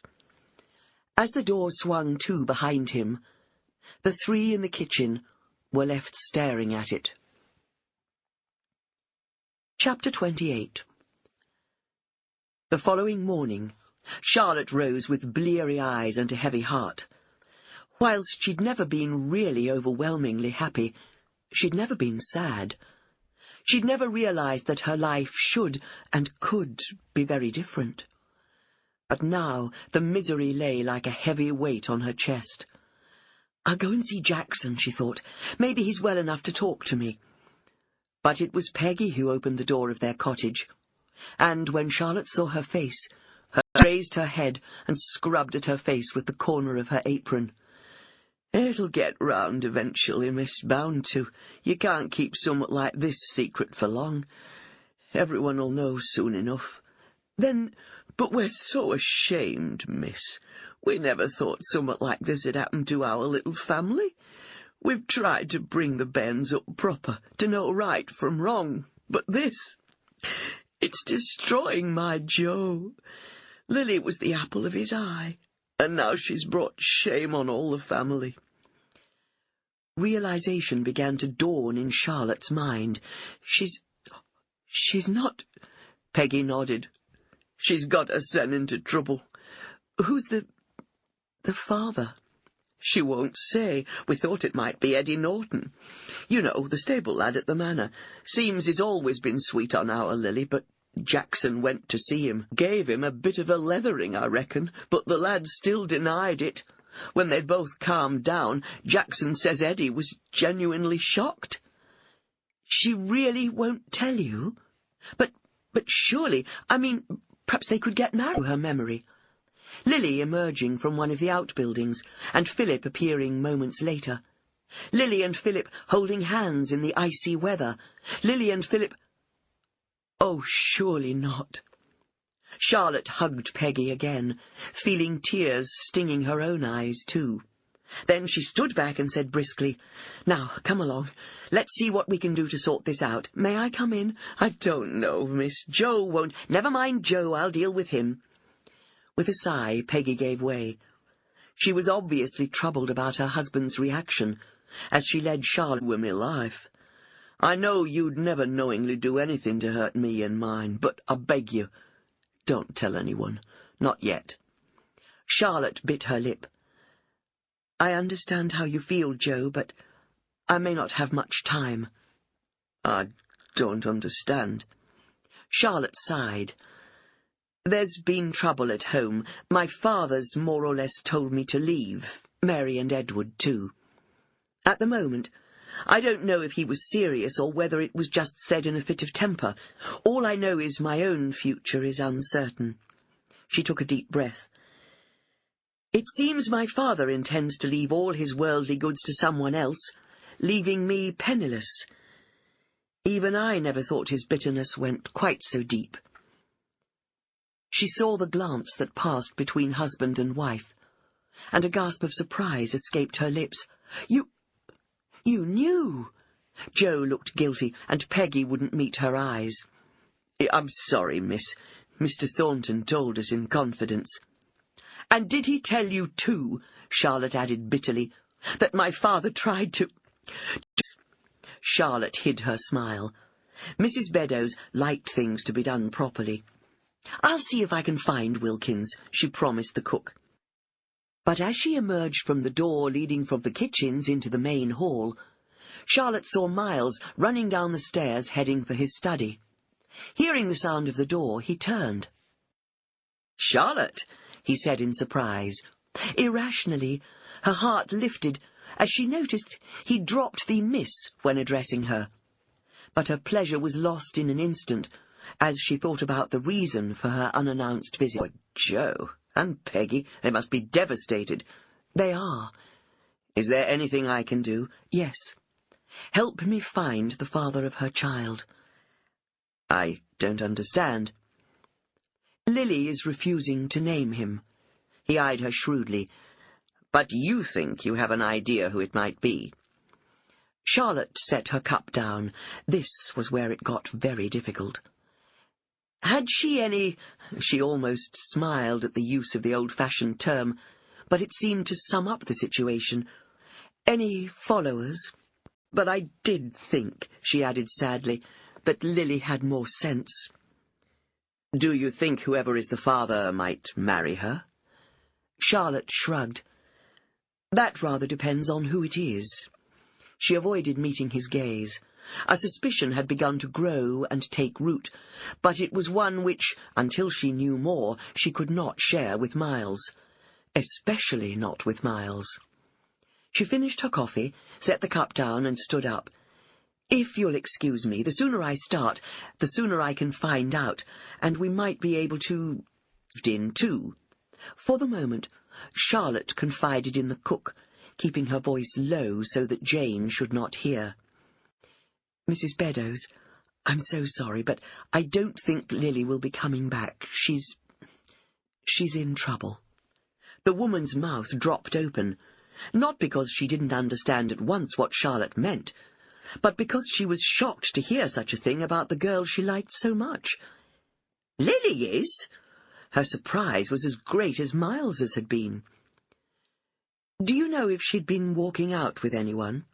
As the door swung to behind him, the three in the kitchen were left staring at it. Chapter 28. The following morning, Charlotte rose with bleary eyes and a heavy heart. Whilst she'd never been really overwhelmingly happy, she'd never been sad. She'd never realized that her life should and could be very different. But now the misery lay like a heavy weight on her chest. "I'll go and see Jackson," she thought. "Maybe he's well enough to talk to me." But it was Peggy who opened the door of their cottage, and when Charlotte saw her face, she raised her head and scrubbed at her face with the corner of her apron. "It'll get round eventually, miss, bound to. You can't keep summat like this secret for long. Everyone'll know soon enough. But we're so ashamed, miss. We never thought summat like this had happened to our little family. We've tried to bring the bairns up proper, to know right from wrong, but this, it's destroying my Joe. Lily was the apple of his eye, and now she's brought shame on all the family." Realization began to dawn in Charlotte's mind. She's not... Peggy nodded. "She's got her son into trouble." "Who's the father?" "She won't say. We thought it might be Eddie Norton. You know, the stable lad at the manor. Seems he's always been sweet on our Lily, but Jackson went to see him. Gave him a bit of a leathering, I reckon, but the lad still denied it. When they'd both calmed down, Jackson says Eddie was genuinely shocked." "She really won't tell you? But surely, perhaps they could get married." Her memory. Lily emerging from one of the outbuildings, and Philip appearing moments later. Lily and Philip holding hands in the icy weather. Lily and Philip... Oh, surely not. Charlotte hugged Peggy again, feeling tears stinging her own eyes too. Then she stood back and said briskly, "Now, come along. Let's see what we can do to sort this out. May I come in?" "I don't know, miss. Joe won't—" "Never mind Joe, I'll deal with him." With a sigh, Peggy gave way. She was obviously troubled about her husband's reaction, as she led Charlotte with me life. "I know you'd never knowingly do anything to hurt me and mine, but I beg you, don't tell anyone. Not yet." Charlotte bit her lip. "I understand how you feel, Joe, but I may not have much time." "I don't understand." Charlotte sighed. "There's been trouble at home. My father's more or less told me to leave. Mary and Edward, too. At the moment, I don't know if he was serious or whether it was just said in a fit of temper. All I know is my own future is uncertain." She took a deep breath. "It seems my father intends to leave all his worldly goods to someone else, leaving me penniless. Even I never thought his bitterness went quite so deep." She saw the glance that passed between husband and wife, and a gasp of surprise escaped her lips. You knew!" Joe looked guilty, and Peggy wouldn't meet her eyes. "I'm sorry, miss. Mr. Thornton told us in confidence." "And did he tell you too?" Charlotte added bitterly. that my father tried to—" Charlotte hid her smile. Mrs. Beddoes liked things to be done properly. "I'll see if I can find Wilkins," she promised the cook. But as she emerged from the door leading from the kitchens into the main hall, Charlotte saw Miles running down the stairs heading for his study. Hearing the sound of the door, he turned. "Charlotte," he said in surprise. Irrationally, her heart lifted as she noticed he dropped the miss when addressing her. But her pleasure was lost in an instant as she thought about the reason for her unannounced visit. "Oh, Joe and Peggy, they must be devastated." "They are." "Is there anything I can do?" "Yes. Help me find the father of her child." "I don't understand." "Lily is refusing to name him." He eyed her shrewdly. "But you think you have an idea who it might be?" Charlotte set her cup down. This was where it got very difficult. Had she any— she almost smiled at the use of the old-fashioned term, but it seemed to sum up the situation— "any followers? But I did think," she added sadly, "that Lily had more sense." "Do you think whoever is the father might marry her?" Charlotte shrugged. "That rather depends on who it is." She avoided meeting his gaze. A suspicion had begun to grow and take root, but it was one which, until she knew more, she could not share with Miles. Especially not with Miles. She finished her coffee, set the cup down, and stood up. "If you'll excuse me, the sooner I start, the sooner I can find out, and we might be able to— in too." For the moment, Charlotte confided in the cook, keeping her voice low so that Jane should not hear. "Mrs. Beddoes, I'm so sorry, but I don't think Lily will be coming back. She's in trouble." The woman's mouth dropped open, not because she didn't understand at once what Charlotte meant, but because she was shocked to hear such a thing about the girl she liked so much. "Lily is?" Her surprise was as great as Miles's had been. "Do you know if she'd been walking out with anyone?"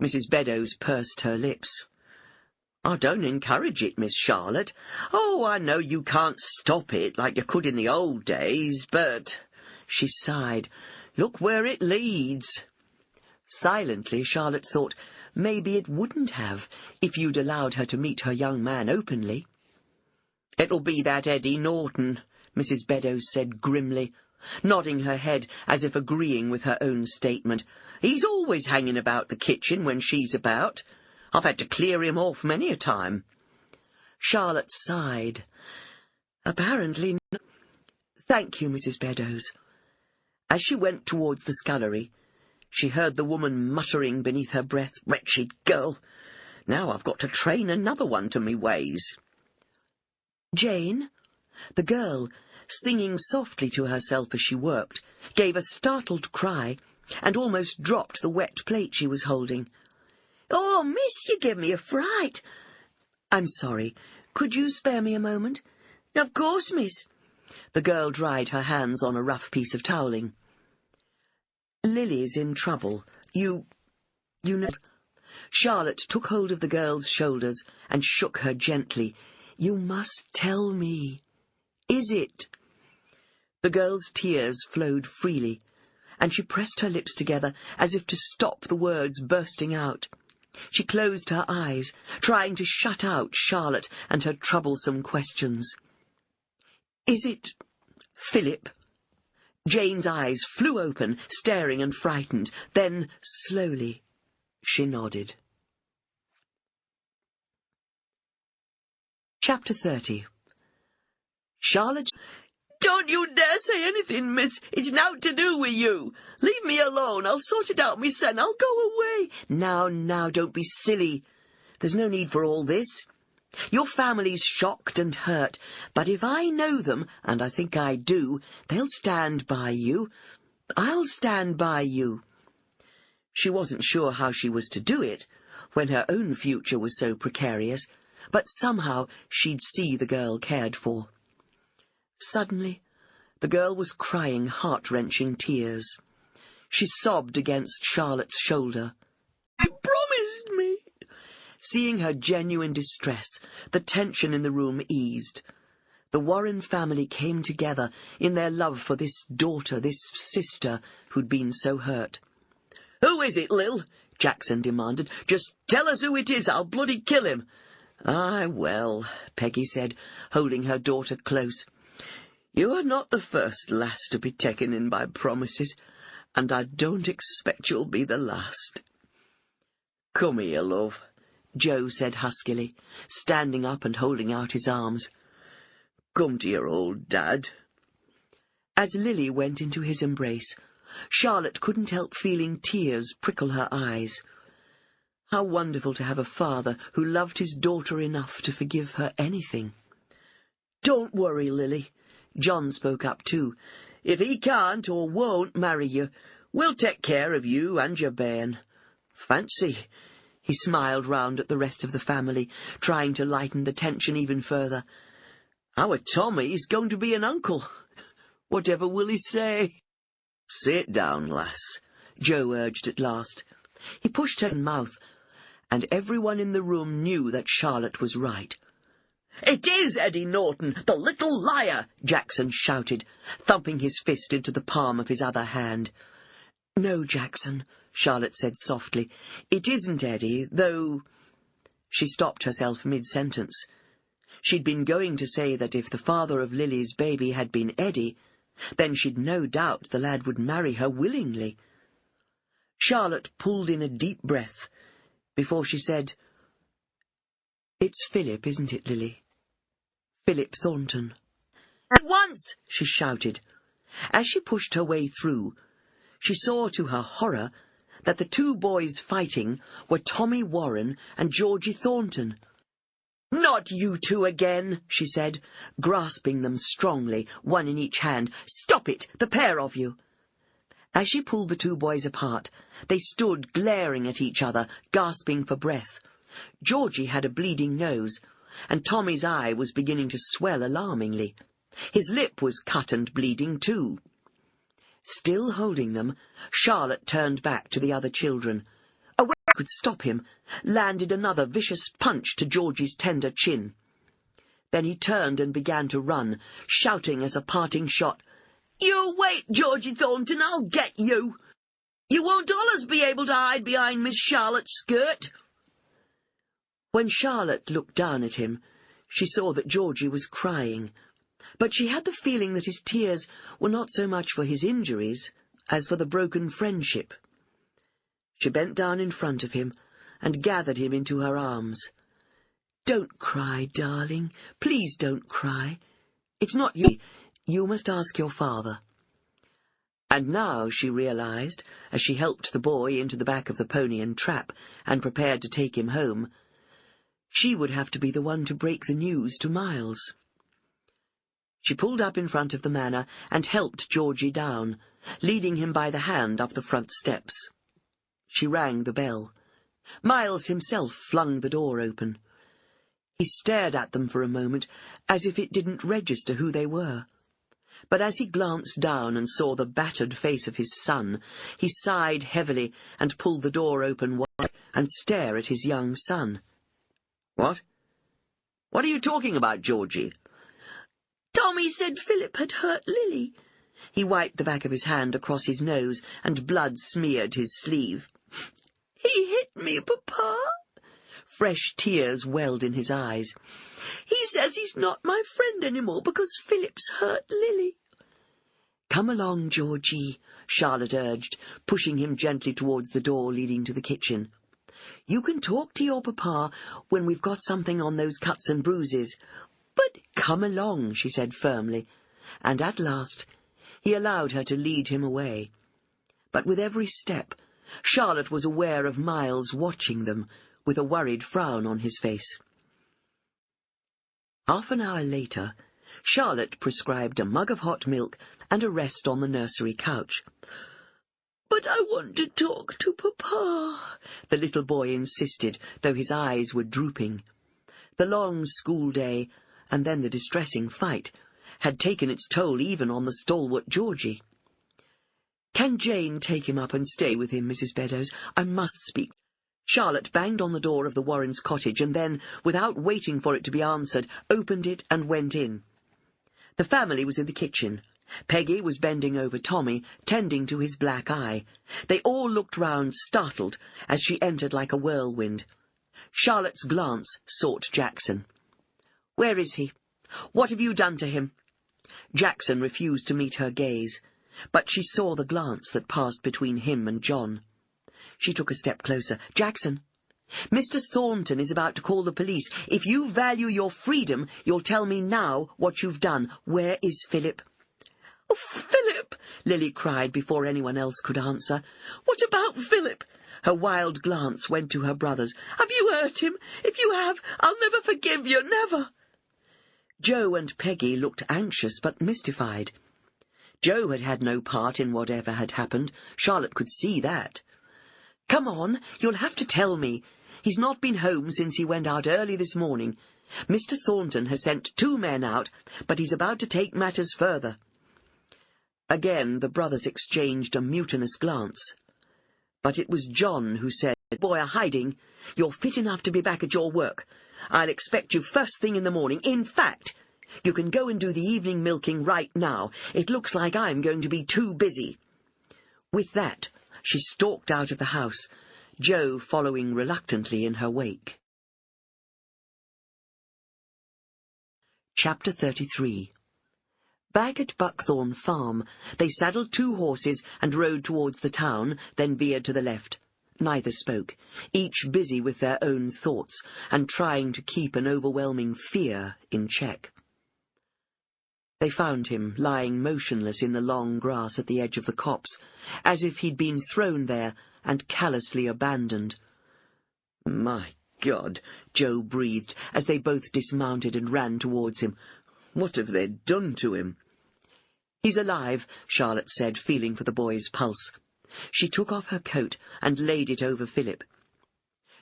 Mrs. Beddoes pursed her lips. "I don't encourage it, Miss Charlotte. Oh, I know you can't stop it like you could in the old days, but—" She sighed. "Look where it leads." Silently, Charlotte thought maybe it wouldn't have if you'd allowed her to meet her young man openly. "It'll be that Eddie Norton," Mrs. Beddoes said grimly, nodding her head as if agreeing with her own statement. "He's always hanging about the kitchen when she's about. I've had to clear him off many a time." Charlotte sighed. "Apparently not. Thank you, Mrs. Beddoes." As she went towards the scullery, she heard the woman muttering beneath her breath, "Wretched girl! Now I've got to train another one to me ways." "Jane?" The girl, singing softly to herself as she worked, gave a startled cry and almost dropped the wet plate she was holding. "Oh, miss, you give me a fright." "I'm sorry. Could you spare me a moment?" "Of course, miss." The girl dried her hands on a rough piece of toweling. "Lily's in trouble. You know—" Charlotte took hold of the girl's shoulders and shook her gently. "You must tell me. Is it?" The girl's tears flowed freely, and she pressed her lips together as if to stop the words bursting out. She closed her eyes, trying to shut out Charlotte and her troublesome questions. "Is it Philip?" Jane's eyes flew open, staring and frightened. Then, slowly, she nodded. Chapter 30. Charlotte— "Don't you dare say anything, miss. It's nowt to do with you. Leave me alone. I'll sort it out myself. I'll go away." Now, don't be silly. There's no need for all this. Your family's shocked and hurt, but if I know them, and I think I do, they'll stand by you. I'll stand by you. She wasn't sure how she was to do it, when her own future was so precarious, but somehow she'd see the girl cared for. Suddenly, the girl was crying heart-wrenching tears. She sobbed against Charlotte's shoulder. "You promised me." Seeing her genuine distress, the tension in the room eased. The Warren family came together in their love for this daughter, this sister who'd been so hurt. "Who is it, Lil?" Jackson demanded. "Just tell us who it is, I'll bloody kill him." "Aye, well," Peggy said, holding her daughter close. "You are not the first lass to be taken in by promises, and I don't expect you'll be the last. Come here, love," Joe said huskily, standing up and holding out his arms. "Come to your old dad." As Lily went into his embrace, Charlotte couldn't help feeling tears prickle her eyes. How wonderful to have a father who loved his daughter enough to forgive her anything. "Don't worry, Lily," John spoke up too. "If he can't or won't marry you, we'll take care of you and your bairn. Fancy!" He smiled round at the rest of the family, trying to lighten the tension even further. "Our Tommy's going to be an uncle. Whatever will he say?" "Sit down, lass," Joe urged at last. He pushed her mouth, and everyone in the room knew that Charlotte was right. "It is Eddie Norton, the little liar!" Jackson shouted, thumping his fist into the palm of his other hand. "No, Jackson," Charlotte said softly. "It isn't Eddie, though—" She stopped herself mid-sentence. She'd been going to say that if the father of Lily's baby had been Eddie, then she'd no doubt the lad would marry her willingly. Charlotte pulled in a deep breath before she said, "It's Philip, isn't it, Lily? Philip Thornton." "At once!" she shouted. As she pushed her way through, she saw to her horror that the two boys fighting were Tommy Warren and Georgie Thornton. "Not you two again," she said, grasping them strongly, one in each hand. "Stop it, the pair of you!" As she pulled the two boys apart, they stood glaring at each other, gasping for breath. Georgie had a bleeding nose, and Tommy's eye was beginning to swell alarmingly. His lip was cut and bleeding too. Still holding them, Charlotte turned back to the other children. A way could stop him, landed another vicious punch to Georgie's tender chin. Then he turned and began to run, shouting as a parting shot, "You wait, Georgie Thornton, I'll get you! You won't allus be able to hide behind Miss Charlotte's skirt." When Charlotte looked down at him, she saw that Georgie was crying, but she had the feeling that his tears were not so much for his injuries as for the broken friendship. She bent down in front of him and gathered him into her arms. "Don't cry, darling. Please don't cry. It's not you. You must ask your father." And now she realized, as she helped the boy into the back of the pony and trap and prepared to take him home, she would have to be the one to break the news to Miles. She pulled up in front of the manor and helped Georgie down, leading him by the hand up the front steps. She rang the bell. Miles himself flung the door open. He stared at them for a moment, as if it didn't register who they were. But as he glanced down and saw the battered face of his son, he sighed heavily and pulled the door open wide and stared at his young son. "What? What are you talking about, Georgie?" "Tommy said Philip had hurt Lily." He wiped the back of his hand across his nose, and blood smeared his sleeve. "He hit me, Papa." Fresh tears welled in his eyes. "He says he's not my friend anymore because Philip's hurt Lily." "Come along, Georgie," Charlotte urged, pushing him gently towards the door leading to the kitchen. "You can talk to your papa when we've got something on those cuts and bruises." "But come along," she said firmly, and at last he allowed her to lead him away. But with every step, Charlotte was aware of Miles watching them, with a worried frown on his face. Half an hour later, Charlotte prescribed a mug of hot milk and a rest on the nursery couch. "But I want to talk to Papa," the little boy insisted, though his eyes were drooping. The long school day, and then the distressing fight, had taken its toll even on the stalwart Georgie. "Can Jane take him up and stay with him, Mrs. Beddoes? I must speak." Charlotte banged on the door of the Warrens' cottage and then, without waiting for it to be answered, opened it and went in. The family was in the kitchen. Peggy was bending over Tommy, tending to his black eye. They all looked round, startled, as she entered like a whirlwind. Charlotte's glance sought Jackson. "Where is he? What have you done to him?" Jackson refused to meet her gaze, but she saw the glance that passed between him and John. She took a step closer. "Jackson, Mr. Thornton is about to call the police. If you value your freedom, you'll tell me now what you've done. Where is Philip?" "Oh, Philip!" Lily cried before anyone else could answer. "What about Philip?" Her wild glance went to her brothers. "Have you hurt him? If you have, I'll never forgive you, never." Joe and Peggy looked anxious but mystified. Joe had had no part in whatever had happened. Charlotte could see that. "Come on, you'll have to tell me. He's not been home since he went out early this morning. Mr. Thornton has sent 2 men out, but he's about to take matters further." Again the brothers exchanged a mutinous glance. But it was John who said, "Boy are hiding. You're fit enough to be back at your work. I'll expect you first thing in the morning. In fact, you can go and do the evening milking right now. It looks like I'm going to be too busy." With that, she stalked out of the house, Joe following reluctantly in her wake. Chapter 33. Back at Buckthorn Farm, they saddled 2 horses and rode towards the town, then veered to the left. Neither spoke, each busy with their own thoughts and trying to keep an overwhelming fear in check. They found him lying motionless in the long grass at the edge of the copse, as if he'd been thrown there and callously abandoned. "My God," Joe breathed as they both dismounted and ran towards him. "What have they done to him?" "He's alive," Charlotte said, feeling for the boy's pulse. She took off her coat and laid it over Philip.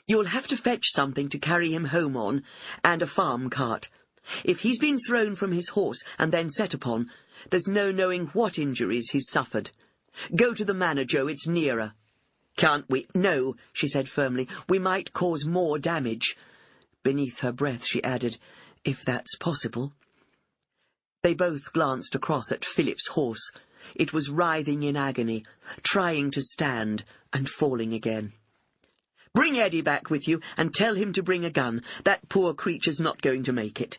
"You'll have to fetch something to carry him home on, and a farm cart. If he's been thrown from his horse and then set upon, there's no knowing what injuries he's suffered. Go to the manor, Joe, it's nearer." "Can't we—" "No," she said firmly. "We might cause more damage." Beneath her breath she added, "if that's possible." They both glanced across at Philip's horse. It was writhing in agony, trying to stand and falling again. "Bring Eddie back with you and tell him to bring a gun. That poor creature's not going to make it."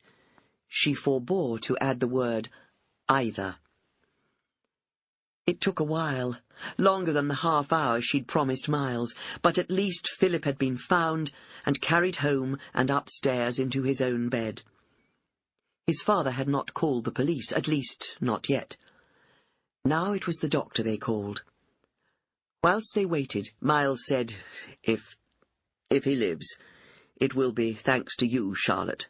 She forbore to add the word either. It took a while, longer than the half-hour she'd promised Miles, but at least Philip had been found and carried home and upstairs into his own bed. His father had not called the police, at least not yet. Now it was the doctor they called. Whilst they waited, Miles said, If he lives, it will be thanks to you, Charlotte."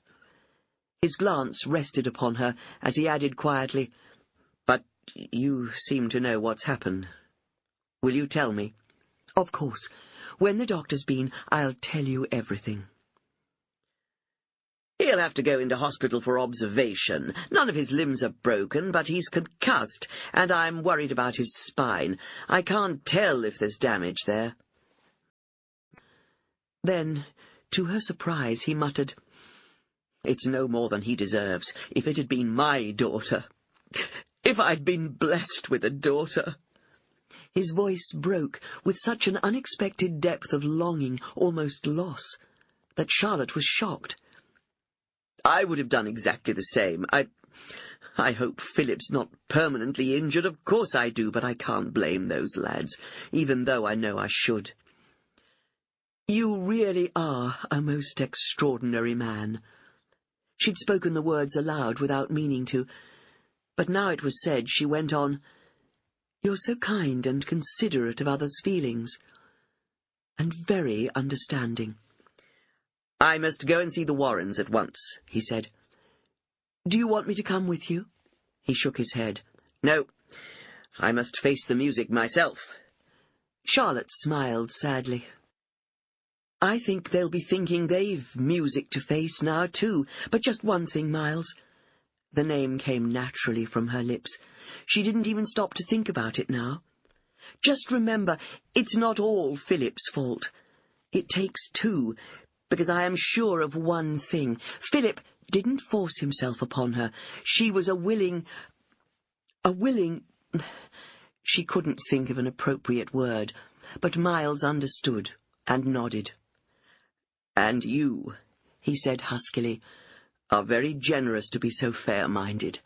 His glance rested upon her as he added quietly, "But you seem to know what's happened. Will you tell me?" "Of course. When the doctor's been, I'll tell you everything." "He'll have to go into hospital for observation. None of his limbs are broken, but he's concussed, and I'm worried about his spine. I can't tell if there's damage there." Then, to her surprise, he muttered, "It's no more than he deserves. If it had been my daughter. If I'd been blessed with a daughter." His voice broke with such an unexpected depth of longing, almost loss, that Charlotte was shocked. "I would have done exactly the same. I hope Philip's not permanently injured. Of course I do, but I can't blame those lads, even though I know I should." "You really are a most extraordinary man." She'd spoken the words aloud without meaning to, but now it was said, she went on, "You're so kind and considerate of others' feelings, and very understanding." "I must go and see the Warrens at once," he said. "Do you want me to come with you?" He shook his head. "No, I must face the music myself." Charlotte smiled sadly. "I think they'll be thinking they've music to face now, too. But just one thing, Miles." The name came naturally from her lips. She didn't even stop to think about it now. Just remember, it's not all Philip's fault. It takes two, because I am sure of one thing. Philip didn't force himself upon her. She was a willing... She couldn't think of an appropriate word, but Miles understood and nodded. "And you," he said huskily, "are very generous to be so fair-minded.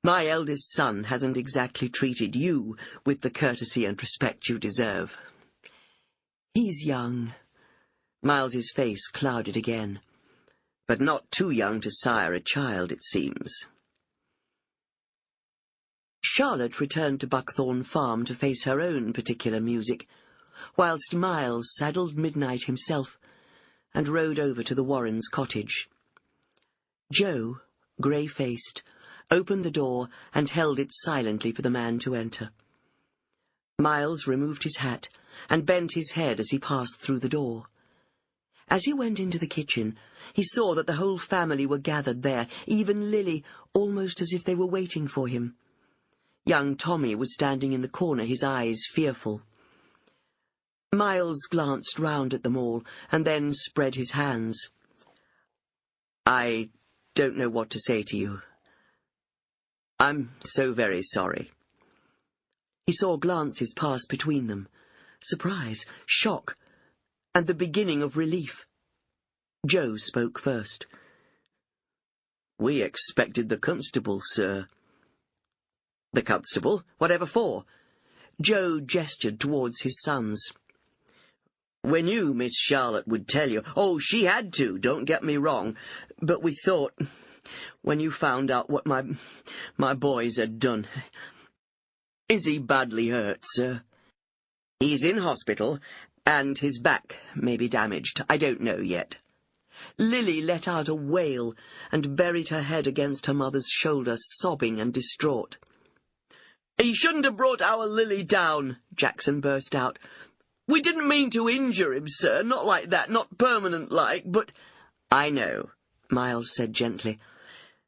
My eldest son hasn't exactly treated you with the courtesy and respect you deserve." "He's young." Miles's face clouded again. "But not too young to sire a child, it seems." Charlotte returned to Buckthorn Farm to face her own particular music, whilst Miles saddled Midnight himself and rode over to the Warrens' cottage. Joe, grey-faced, opened the door and held it silently for the man to enter. Miles removed his hat and bent his head as he passed through the door. As he went into the kitchen, he saw that the whole family were gathered there, even Lily, almost as if they were waiting for him. Young Tommy was standing in the corner, his eyes fearful. Miles glanced round at them all, and then spread his hands. "I don't know what to say to you. I'm so very sorry." He saw glances pass between them, surprise, shock, and the beginning of relief. Joe spoke first. "We expected the constable, sir." "The constable? Whatever for?" Joe gestured towards his sons. "We knew Miss Charlotte would tell you. Oh, she had to, don't get me wrong. But we thought, when you found out what my boys had done..." "Is he badly hurt, sir?" "He's in hospital, and his back may be damaged. I don't know yet." Lily let out a wail and buried her head against her mother's shoulder, sobbing and distraught. "He shouldn't have brought our Lily down," Jackson burst out. "We didn't mean to injure him, sir, not like that, not permanent-like, but—" "I know," Miles said gently.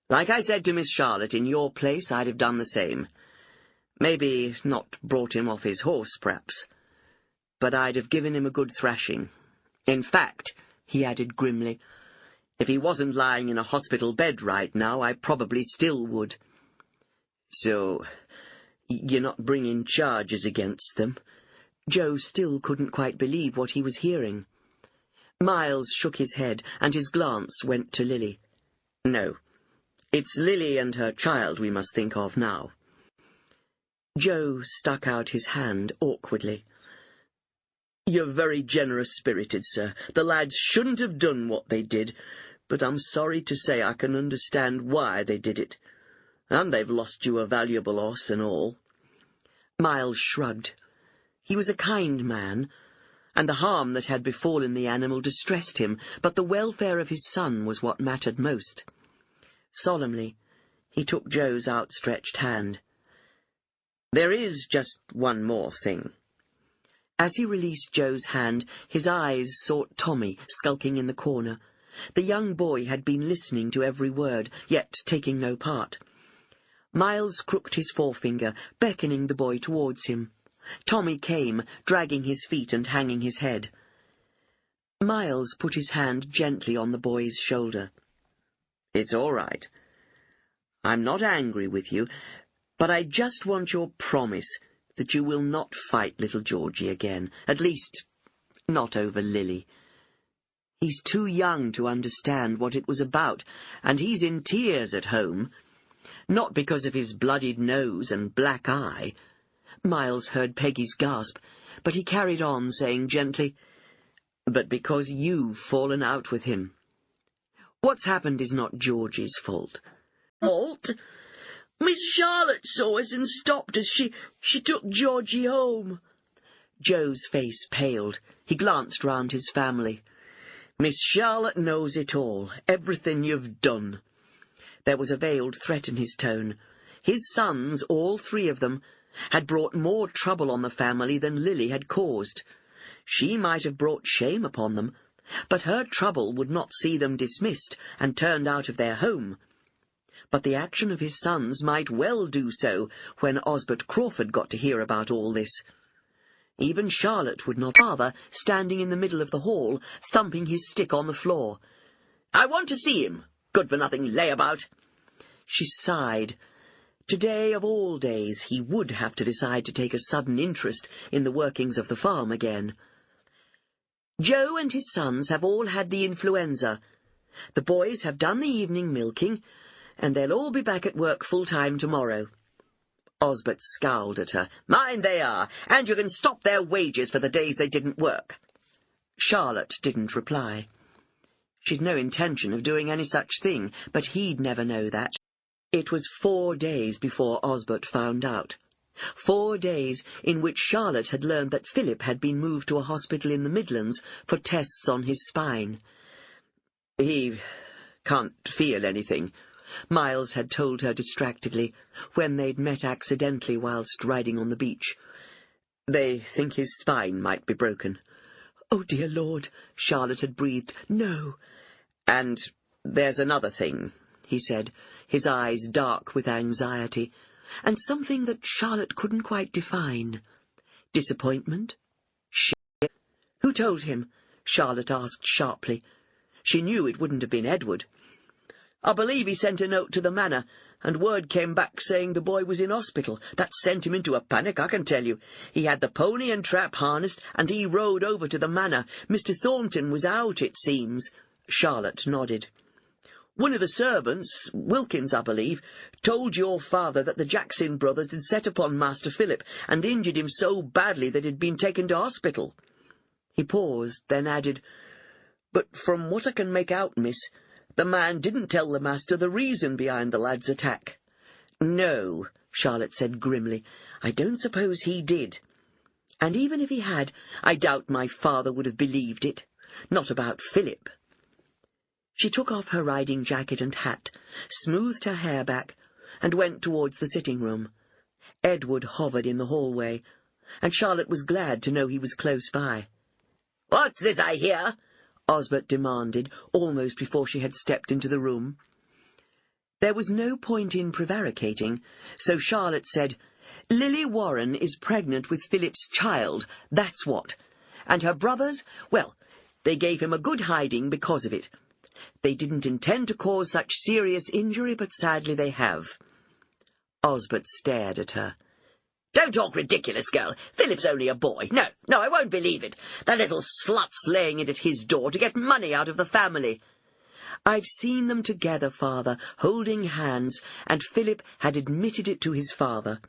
"Like I said to Miss Charlotte, in your place I'd have done the same. Maybe not brought him off his horse, perhaps. But I'd have given him a good thrashing. In fact," he added grimly, "if he wasn't lying in a hospital bed right now, I probably still would." "So, you're not bringing charges against them?" Joe still couldn't quite believe what he was hearing. Miles shook his head, and his glance went to Lily. "No. It's Lily and her child we must think of now." Joe stuck out his hand awkwardly. "You're very generous-spirited, sir. The lads shouldn't have done what they did, but I'm sorry to say I can understand why they did it. And they've lost you a valuable horse and all." Miles shrugged. He was a kind man, and the harm that had befallen the animal distressed him, but the welfare of his son was what mattered most. Solemnly, he took Joe's outstretched hand. "There is just one more thing." As he released Joe's hand, his eyes sought Tommy, skulking in the corner. The young boy had been listening to every word, yet taking no part. Miles crooked his forefinger, beckoning the boy towards him. Tommy came, dragging his feet and hanging his head. Miles put his hand gently on the boy's shoulder. "It's all right. I'm not angry with you, but I just want your promise that you will not fight little Georgie again, at least not over Lily. He's too young to understand what it was about, and he's in tears at home. Not because of his bloodied nose and black eye." Miles heard Peggy's gasp, but he carried on, saying gently, "But because you've fallen out with him. What's happened is not Georgie's fault." "Fault? Miss Charlotte saw us and stopped us. She took Georgie home." Joe's face paled. He glanced round his family. "Miss Charlotte knows it all, everything you've done." There was a veiled threat in his tone. His sons, all three of them, had brought more trouble on the family than Lily had caused. She might have brought shame upon them, but her trouble would not see them dismissed and turned out of their home. But the action of his sons might well do so when Osbert Crawford got to hear about all this. Even Charlotte would not. Father, standing in the middle of the hall, thumping his stick on the floor. "I want to see him, good-for-nothing layabout." She sighed. Today, of all days, he would have to decide to take a sudden interest in the workings of the farm again. Joe and his sons have all had the influenza. The boys have done the evening milking, and they'll all be back at work full-time tomorrow. Osbert scowled at her. "Mine they are, and you can stop their wages for the days they didn't work." Charlotte didn't reply. She'd no intention of doing any such thing, but he'd never know that. It was 4 days before Osbert found out. 4 days in which Charlotte had learned that Philip had been moved to a hospital in the Midlands for tests on his spine. "He can't feel anything," Miles had told her distractedly, when they'd met accidentally whilst riding on the beach. "They think his spine might be broken." "Oh, dear Lord," Charlotte had breathed. "No." "And there's another thing," he said, his eyes dark with anxiety, and something that Charlotte couldn't quite define. Disappointment? Shame? Who told him? Charlotte asked sharply. She knew it wouldn't have been Edward. "I believe he sent a note to the manor, and word came back saying the boy was in hospital. That sent him into a panic, I can tell you. He had the pony and trap harnessed, and he rode over to the manor. Mr. Thornton was out, it seems." Charlotte nodded. "One of the servants, Wilkins, I believe, told your father that the Jackson brothers had set upon Master Philip and injured him so badly that he'd been taken to hospital." He paused, then added, "But from what I can make out, miss, the man didn't tell the master the reason behind the lad's attack." "No," Charlotte said grimly. "I don't suppose he did. And even if he had, I doubt my father would have believed it. Not about Philip." She took off her riding jacket and hat, smoothed her hair back, and went towards the sitting-room. Edward hovered in the hallway, and Charlotte was glad to know he was close by. "What's this I hear?" Osbert demanded, almost before she had stepped into the room. There was no point in prevaricating, so Charlotte said, "Lily Warren is pregnant with Philip's child, that's what. And her brothers, well, they gave him a good hiding because of it. They didn't intend to cause such serious injury, but sadly they have." Osbert stared at her. "Don't talk ridiculous, girl. Philip's only a boy. No, I won't believe it. That little slut's laying it at his door to get money out of the family." "I've seen them together, Father, holding hands, and Philip had admitted it to his father.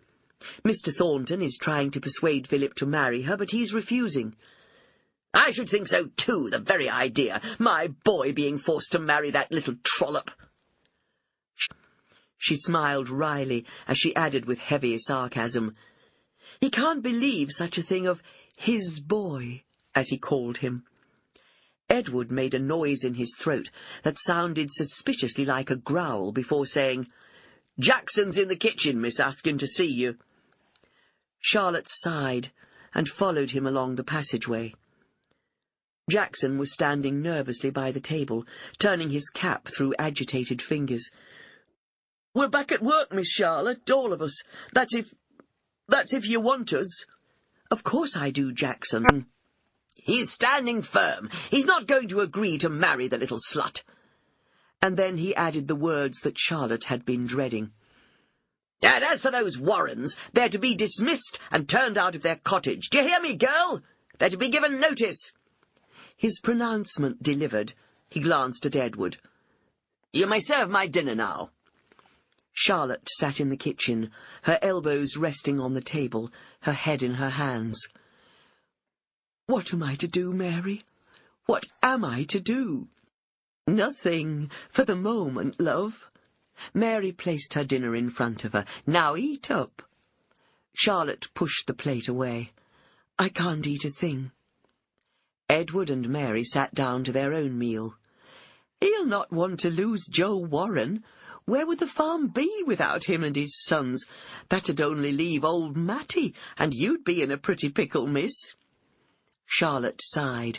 Mr. Thornton is trying to persuade Philip to marry her, but he's refusing." "I should think so, too, the very idea. My boy being forced to marry that little trollop." She smiled wryly as she added with heavy sarcasm, "He can't believe such a thing of his boy, as he called him." Edward made a noise in his throat that sounded suspiciously like a growl before saying, "Jackson's in the kitchen, miss, asking to see you." Charlotte sighed and followed him along the passageway. Jackson was standing nervously by the table, turning his cap through agitated fingers. "We're back at work, Miss Charlotte, all of us. That's if you want us." "Of course I do, Jackson." "He's standing firm. He's not going to agree to marry the little slut." And then he added the words that Charlotte had been dreading. "And as for those Warrens, they're to be dismissed and turned out of their cottage. Do you hear me, girl? They're to be given notice." His pronouncement delivered, he glanced at Edward. "You may serve my dinner now." Charlotte sat in the kitchen, her elbows resting on the table, her head in her hands. "What am I to do, Mary? What am I to do?" "Nothing, for the moment, love." Mary placed her dinner in front of her. "Now eat up." Charlotte pushed the plate away. "I can't eat a thing." Edward and Mary sat down to their own meal. "He'll not want to lose Joe Warren. Where would the farm be without him and his sons? That'd only leave old Matty, and you'd be in a pretty pickle, miss." Charlotte sighed.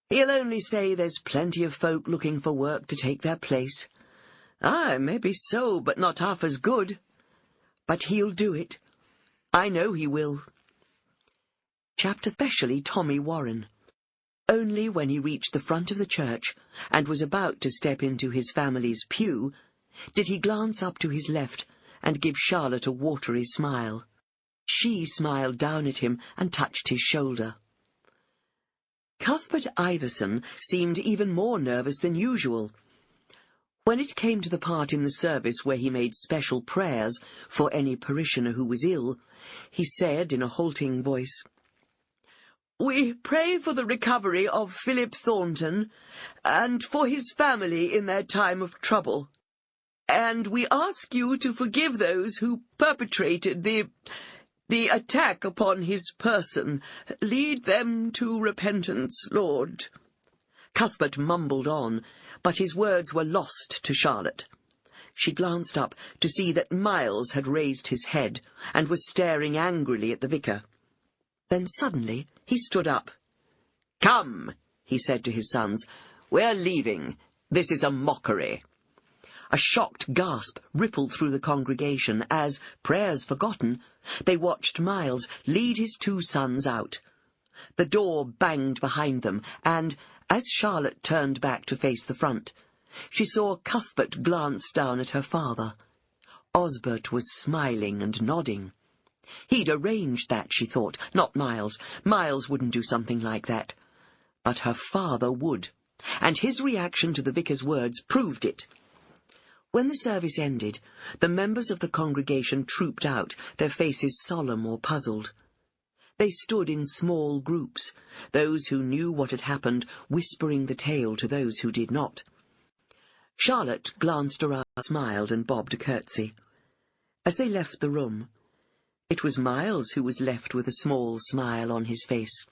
"He'll only say there's plenty of folk looking for work to take their place." "Aye, maybe so, but not half as good." "But he'll do it. I know he will." chapter, especially Tommy Warren. Only when he reached the front of the church and was about to step into his family's pew did he glance up to his left and give Charlotte a watery smile. She smiled down at him and touched his shoulder. Cuthbert Iverson seemed even more nervous than usual. When it came to the part in the service where he made special prayers for any parishioner who was ill, he said in a halting voice, "We pray for the recovery of Philip Thornton and for his family in their time of trouble. And we ask you to forgive those who perpetrated the attack upon his person. Lead them to repentance, Lord." Cuthbert mumbled on, but his words were lost to Charlotte. She glanced up to see that Miles had raised his head and was staring angrily at the vicar. Then suddenly he stood up. "Come," he said to his sons, "we're leaving. This is a mockery." A shocked gasp rippled through the congregation as, prayers forgotten, they watched Miles lead his two sons out. The door banged behind them, and, as Charlotte turned back to face the front, she saw Cuthbert glance down at her father. Osbert was smiling and nodding. He'd arranged that, she thought, not Miles. Miles wouldn't do something like that. But her father would, and his reaction to the vicar's words proved it. When the service ended, the members of the congregation trooped out, their faces solemn or puzzled. They stood in small groups, those who knew what had happened whispering the tale to those who did not. Charlotte glanced around, smiled, and bobbed a curtsy. As they left the room, it was Miles who was left with a small smile on his face.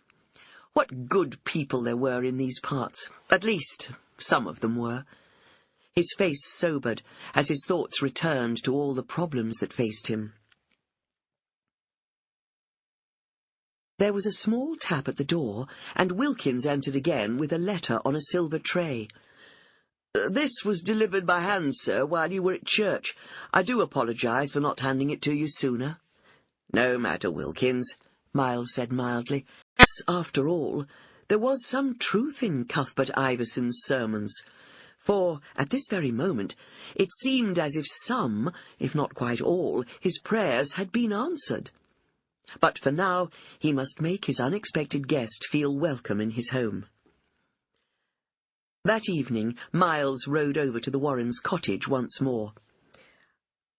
What good people there were in these parts. At least, some of them were. His face sobered as his thoughts returned to all the problems that faced him. There was a small tap at the door, and Wilkins entered again with a letter on a silver tray. "This was delivered by hand, sir, while you were at church. I do apologize for not handing it to you sooner." "No matter, Wilkins," Miles said mildly. Yes, after all, there was some truth in Cuthbert Iverson's sermons. For, at this very moment, it seemed as if some, if not quite all, his prayers had been answered. But for now, he must make his unexpected guest feel welcome in his home. That evening, Miles rode over to the Warrens' cottage once more.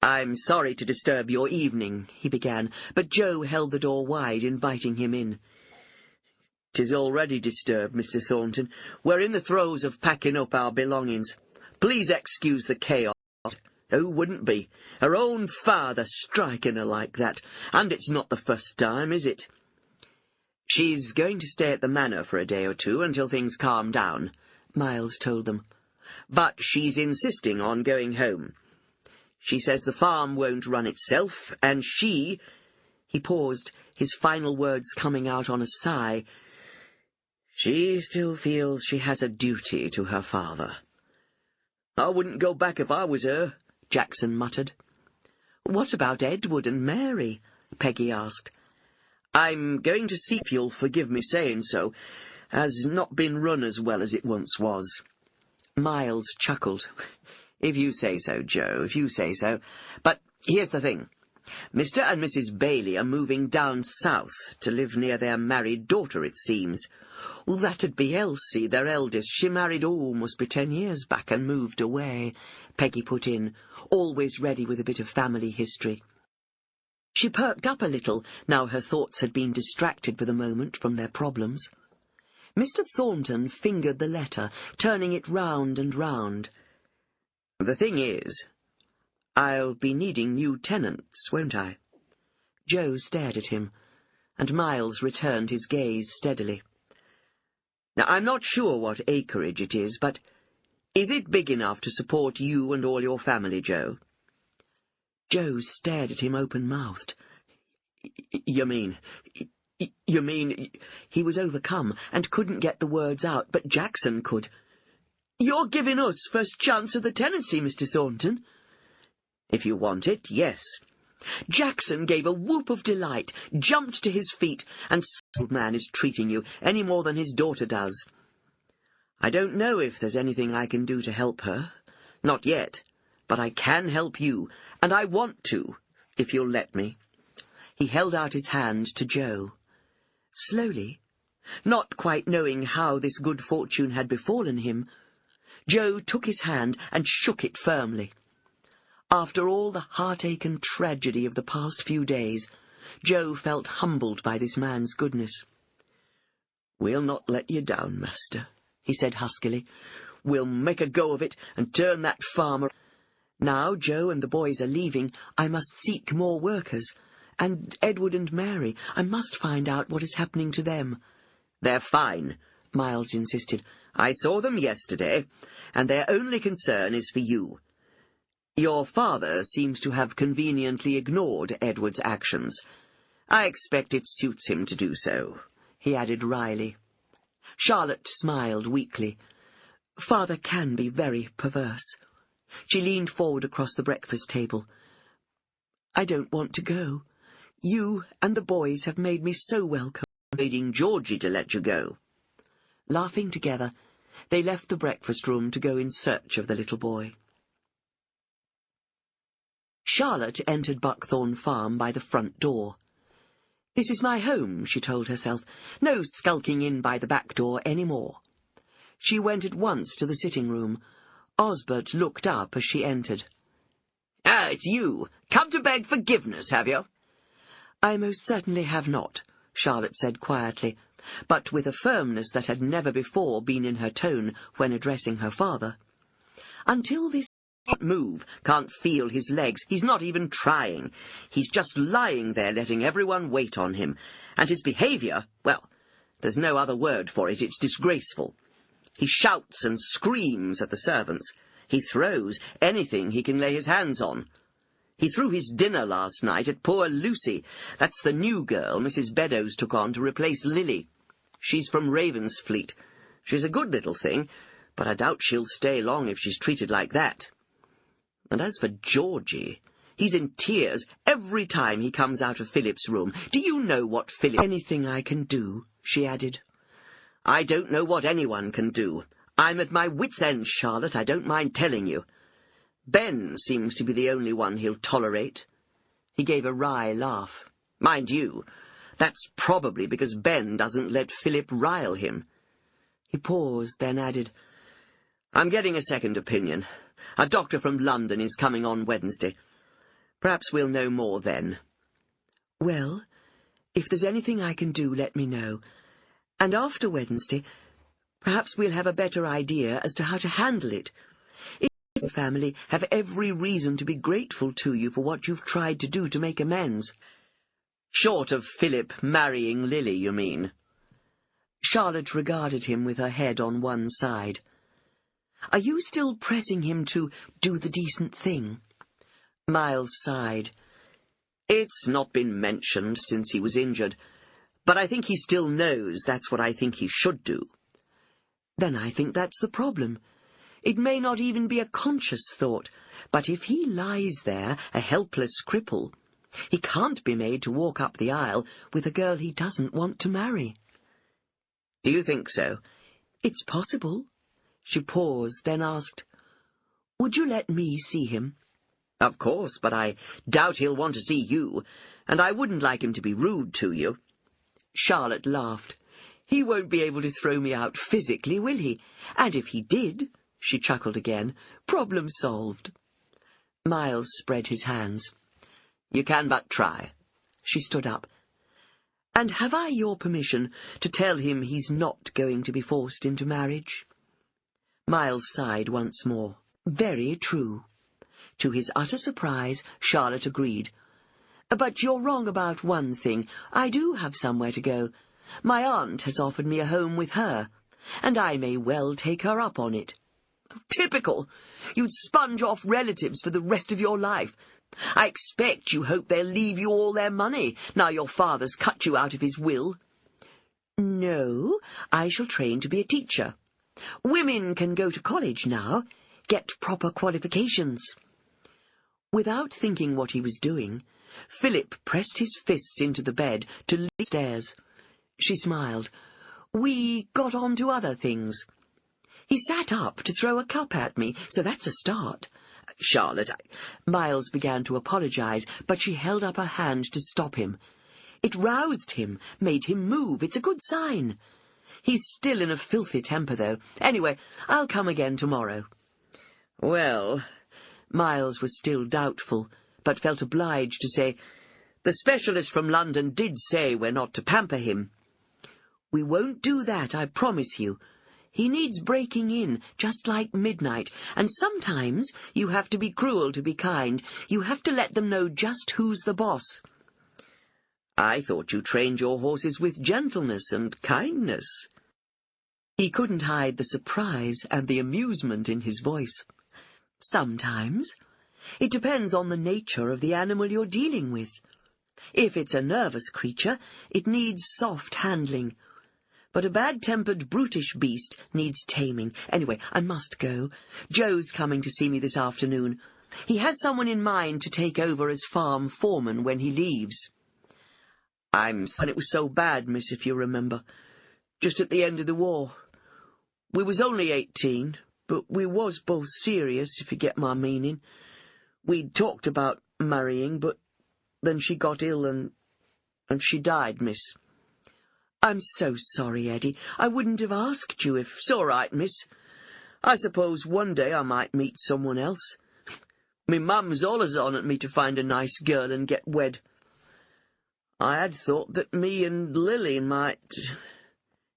"I'm sorry to disturb your evening," he began, but Joe held the door wide, inviting him in. "'Tis already disturbed, Mr. Thornton. We're in the throes of packing up our belongings. Please excuse the chaos. Who wouldn't be? Her own father striking her like that. And it's not the first time, is it?" "She's going to stay at the manor for a day or two until things calm down," Miles told them. "But she's insisting on going home. She says the farm won't run itself, and she—" He paused, his final words coming out on a sigh. "She still feels she has a duty to her father." "I wouldn't go back if I was her," Jackson muttered. "What about Edward and Mary?" Peggy asked. "I'm going to see if you'll forgive me saying so. Has not been run as well as it once was." Miles chuckled. "If you say so, Joe, if you say so. But here's the thing. Mr. and Mrs. Bailey are moving down south to live near their married daughter, it seems." "That'd be Elsie, their eldest. She married, must be 10 years back and moved away," Peggy put in, always ready with a bit of family history. She perked up a little, now her thoughts had been distracted for the moment from their problems. Mr. Thornton fingered the letter, turning it round and round. "The thing is, I'll be needing new tenants, won't I?" Joe stared at him, and Miles returned his gaze steadily. "Now, I'm not sure what acreage it is, but is it big enough to support you and all your family, Joe?" Joe stared at him open-mouthed. You mean... He was overcome and couldn't get the words out, but Jackson could. "You're giving us first chance of the tenancy, Mr. Thornton?" "If you want it, yes. Jackson gave a whoop of delight, jumped to his feet, and "Old man is treating you any more than his daughter does. I don't know if there's anything I can do to help her. Not yet. But I can help you, and I want to, if you'll let me." He held out his hand to Joe. Slowly, not quite knowing how this good fortune had befallen him, Joe took his hand and shook it firmly. After all the heartache and tragedy of the past few days, Joe felt humbled by this man's goodness. "We'll not let you down, master," he said huskily. "We'll make a go of it and turn that farmer. Now Joe and the boys are leaving, I must seek more workers. And Edward and Mary, I must find out what is happening to them." "They're fine," Miles insisted. "I saw them yesterday, and their only concern is for you. Your father seems to have conveniently ignored Edward's actions. I expect it suits him to do so," he added wryly. Charlotte smiled weakly. Father can be very perverse. She leaned forward across the breakfast table. "I don't want to go. You and the boys have made me so welcome." "Persuading Georgie to let you go." Laughing together, they left the breakfast room to go in search of the little boy. Charlotte entered Buckthorn Farm by the front door. "This is my home," she told herself. "No skulking in by the back door any more." She went at once to the sitting-room. Osbert looked up as she entered. "Ah, it's you. Come to beg forgiveness, have you?" "I most certainly have not," Charlotte said quietly, but with a firmness that had never before been in her tone when addressing her father. "Until this can't move, can't feel his legs. He's not even trying. He's just lying there letting everyone wait on him. And his behaviour, well, there's no other word for it, it's disgraceful. He shouts and screams at the servants. He throws anything he can lay his hands on. He threw his dinner last night at poor Lucy. That's the new girl Mrs. Beddoes took on to replace Lily. She's from Ravensfleet. She's a good little thing, but I doubt she'll stay long if she's treated like that. And as for Georgie, he's in tears every time he comes out of Philip's room. Do you know what Philip—" "Anything I can do," she added. "I don't know what anyone can do. I'm at my wit's end, Charlotte, I don't mind telling you. Ben seems to be the only one he'll tolerate." He gave a wry laugh. "Mind you, that's probably because Ben doesn't let Philip rile him." He paused, then added, "I'm getting a second opinion. A doctor from London is coming on Wednesday. Perhaps we'll know more then." "Well, if there's anything I can do, let me know. And after Wednesday, perhaps we'll have a better idea as to how to handle it. The family have every reason to be grateful to you for what you've tried to do to make amends." "Short of Philip marrying Lily, you mean?" Charlotte regarded him with her head on one side. "Are you still pressing him to do the decent thing?" Miles sighed. "It's not been mentioned since he was injured, but I think he still knows that's what I think he should do." "Then I think that's the problem. It may not even be a conscious thought, but if he lies there, a helpless cripple, he can't be made to walk up the aisle with a girl he doesn't want to marry." "Do you think so?" "It's possible." She paused, then asked, "Would you let me see him?" "Of course, but I doubt he'll want to see you, and I wouldn't like him to be rude to you." Charlotte laughed. "He won't be able to throw me out physically, will he? And if he did," she chuckled again, "problem solved." Miles spread his hands. "You can but try." She stood up. "And have I your permission to tell him he's not going to be forced into marriage?" Miles sighed once more. "Very true." To his utter surprise, Charlotte agreed. "But you're wrong about one thing. I do have somewhere to go. My aunt has offered me a home with her, and I may well take her up on it." "Typical! You'd sponge off relatives for the rest of your life. I expect you hope they'll leave you all their money, now your father's cut you out of his will." "No, I shall train to be a teacher. Women can go to college now, get proper qualifications." Without thinking what he was doing, Philip pressed his fists into the bed to lead the stairs. She smiled. We got on to other things. He sat up to throw a cup at me, so that's a start. Charlotte, Miles began to apologize, but she held up her hand to stop him. It roused him, made him move. It's a good sign. He's still in a filthy temper, though. Anyway, I'll come again tomorrow. Well, Miles was still doubtful, but felt obliged to say, the specialist from London did say we're not to pamper him. We won't do that, I promise you. He needs breaking in, just like midnight, and sometimes you have to be cruel to be kind. You have to let them know just who's the boss. I thought you trained your horses with gentleness and kindness. He couldn't hide the surprise and the amusement in his voice. Sometimes. It depends on the nature of the animal you're dealing with. If it's a nervous creature, it needs soft handling. But a bad-tempered, brutish beast needs taming. Anyway, I must go. Joe's coming to see me this afternoon. He has someone in mind to take over as farm foreman when he leaves. And it was so bad, miss, if you remember. Just at the end of the war. We was only 18, but we was both serious, if you get my meaning. We'd talked about marrying, but then she got ill and she died, miss. I'm so sorry, Eddie. I wouldn't have asked you if... It's all right, miss. I suppose one day I might meet someone else. Me mum's allers on at me to find a nice girl and get wed. I had thought that me and Lily might...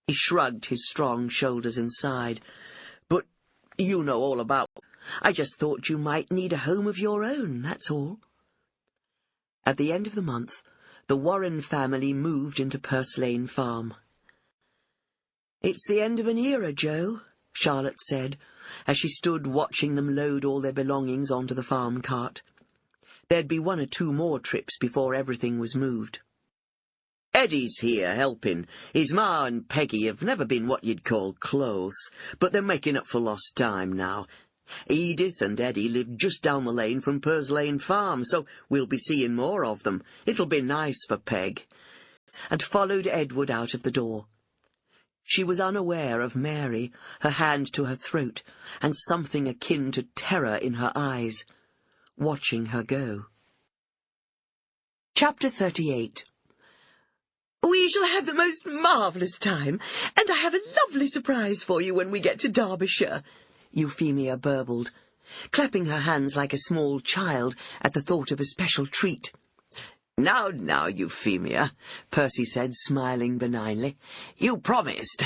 He shrugged his strong shoulders and sighed. But you know all about... I just thought you might need a home of your own, that's all. At the end of the month, the Warren family moved into Purslane Farm. It's the end of an era, Joe, Charlotte said, as she stood watching them load all their belongings onto the farm cart. There'd be 1 or 2 more trips before everything was moved. Eddie's here, helping. His ma and Peggy have never been what you'd call close, but they're making up for lost time now. Edith and Eddie live just down the lane from Purslane Farm, so we'll be seeing more of them. It'll be nice for Peg. And followed Edward out of the door. She was unaware of Mary, her hand to her throat, and something akin to terror in her eyes, watching her go. Chapter 38. We shall have the most marvellous time, and I have a lovely surprise for you when we get to Derbyshire, Euphemia burbled, clapping her hands like a small child at the thought of a special treat. Now, Euphemia, Percy said, smiling benignly. You promised.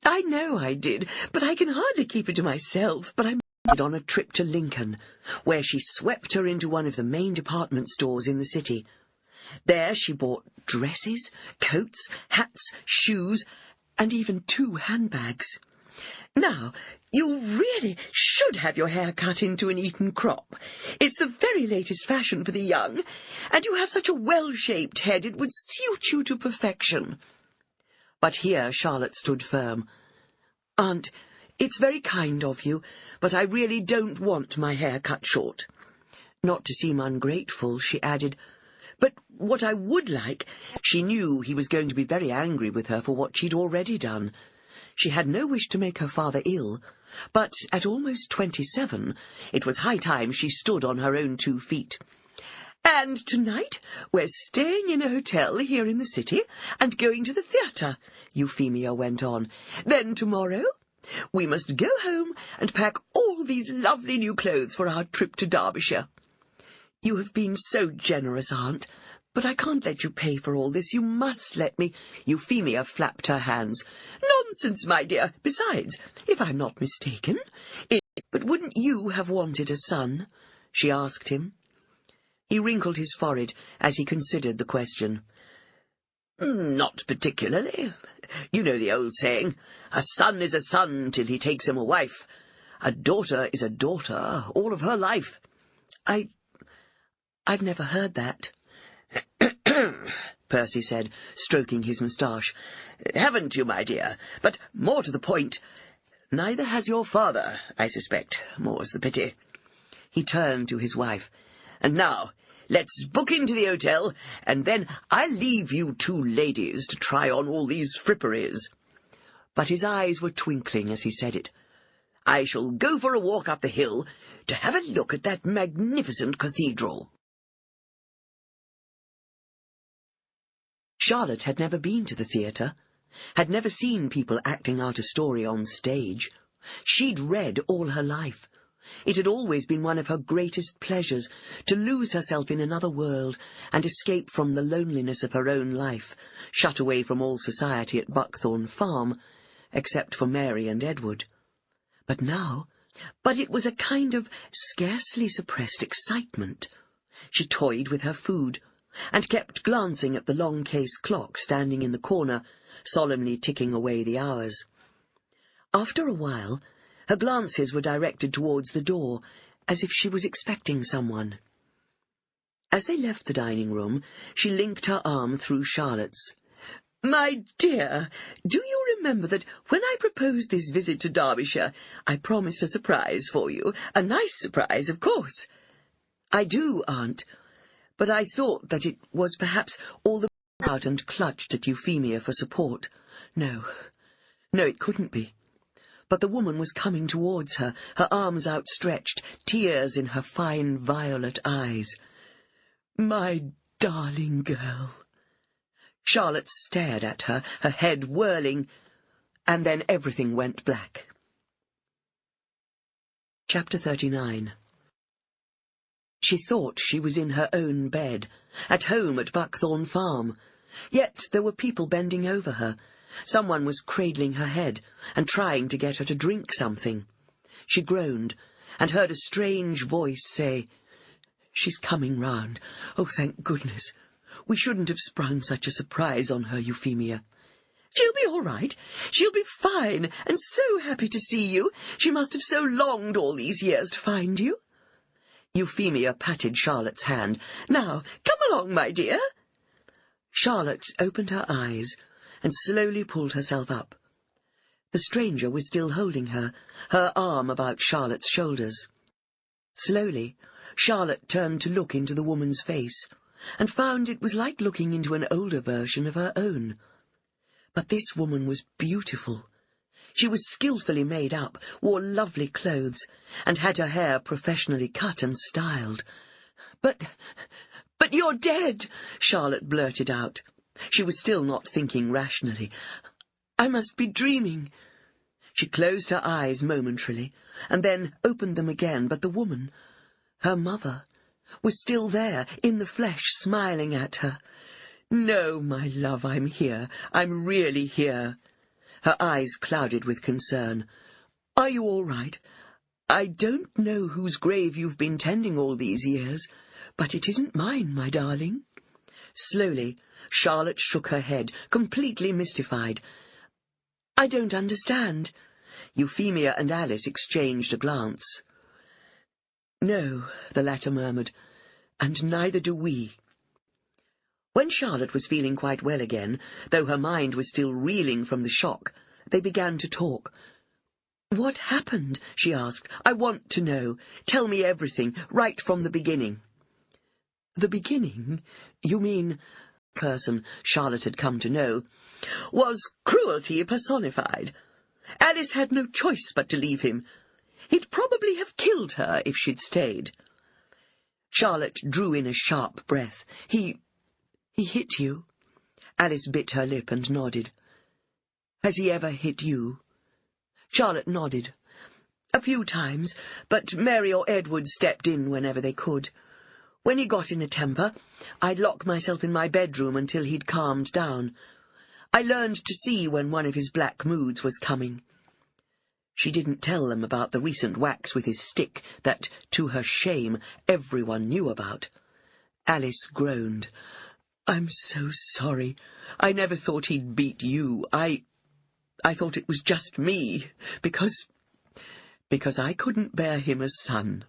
I know I did, but I can hardly keep it to myself. But I'm on a trip to Lincoln, where she swept her into one of the main department stores in the city. There she bought dresses, coats, hats, shoes, and even 2 handbags. Now, you really should have your hair cut into an Eton crop. It's the very latest fashion for the young, and you have such a well-shaped head it would suit you to perfection. But here Charlotte stood firm. Aunt, it's very kind of you, but I really don't want my hair cut short. Not to seem ungrateful, she added, but what I would like... She knew he was going to be very angry with her for what she'd already done. She had no wish to make her father ill, but at almost 27, it was high time she stood on her own 2 feet. And tonight we're staying in a hotel here in the city and going to the theatre, Euphemia went on. Then tomorrow we must go home and pack all these lovely new clothes for our trip to Derbyshire. You have been so generous, Aunt, but I can't let you pay for all this. You must let me. Euphemia flapped her hands. Nonsense, my dear. Besides, if I'm not mistaken, But wouldn't you have wanted a son? She asked him. He wrinkled his forehead as he considered the question. Not particularly. You know the old saying, a son is a son till he takes him a wife. A daughter is a daughter all of her life. I've never heard that, Percy said, stroking his moustache. Haven't you, my dear? But more to the point, neither has your father, I suspect. More's the pity. He turned to his wife. And now, Let's book into the hotel, and then I'll leave you two ladies to try on all these fripperies." But his eyes were twinkling as he said it. "I shall go for a walk up the hill to have a look at that magnificent cathedral." Charlotte had never been to the theatre, had never seen people acting out a story on stage. She'd read all her life. It had always been one of her greatest pleasures to lose herself in another world and escape from the loneliness of her own life, shut away from all society at Buckthorn Farm, except for Mary and Edward. But it was a kind of scarcely suppressed excitement. She toyed with her food, and kept glancing at the long case clock standing in the corner, solemnly ticking away the hours. After a while, her glances were directed towards the door, as if she was expecting someone. As they left the dining-room, she linked her arm through Charlotte's. "My dear, do you remember that when I proposed this visit to Derbyshire, I promised a surprise for you? A nice surprise, of course." "I do, Aunt, but I thought that it was perhaps all the out and clutched at Euphemia for support. No, it couldn't be." But the woman was coming towards her, her arms outstretched, tears in her fine violet eyes. "My darling girl." Charlotte stared at her, her head whirling, and then everything went black. Chapter 39. She thought she was in her own bed, at home at Buckthorn Farm. Yet there were people bending over her. Someone was cradling her head and trying to get her to drink something. She groaned, and heard a strange voice say, "She's coming round. Oh, thank goodness. We shouldn't have sprung such a surprise on her, Euphemia." "She'll be all right. She'll be fine, and so happy to see you. She must have so longed all these years to find you." Euphemia patted Charlotte's hand. "Now, come along, my dear." Charlotte opened her eyes and slowly pulled herself up. The stranger was still holding her, her arm about Charlotte's shoulders. Slowly, Charlotte turned to look into the woman's face, and found it was like looking into an older version of her own. But this woman was beautiful. She was skillfully made up, wore lovely clothes, and had her hair professionally cut and styled. But you're dead," Charlotte blurted out. She was still not thinking rationally. "I must be dreaming." She closed her eyes momentarily, and then opened them again, but the woman, her mother, was still there, in the flesh, smiling at her. "No, my love, I'm here. I'm really here." Her eyes clouded with concern. "Are you all right? I don't know whose grave you've been tending all these years, but it isn't mine, my darling." Slowly, Charlotte shook her head, completely mystified. "I don't understand." Euphemia and Alice exchanged a glance. "No," the latter murmured, "and neither do we." When Charlotte was feeling quite well again, though her mind was still reeling from the shock, they began to talk. "What happened?" she asked. "I want to know. Tell me everything, right from the beginning." "The beginning? You mean," person Charlotte had come to know, "was cruelty personified. Alice had no choice but to leave him. He'd probably have killed her if she'd stayed." Charlotte drew in a sharp breath. He hit you?" Alice bit her lip and nodded. "Has he ever hit you?" Charlotte nodded. "A few times, but Mary or Edward stepped in whenever they could. When he got in a temper, I'd lock myself in my bedroom until he'd calmed down. I learned to see when one of his black moods was coming." She didn't tell them about the recent whacks with his stick that, to her shame, everyone knew about. Alice groaned. "I'm so sorry. I never thought he'd beat you. I thought it was just me, because I couldn't bear him a son."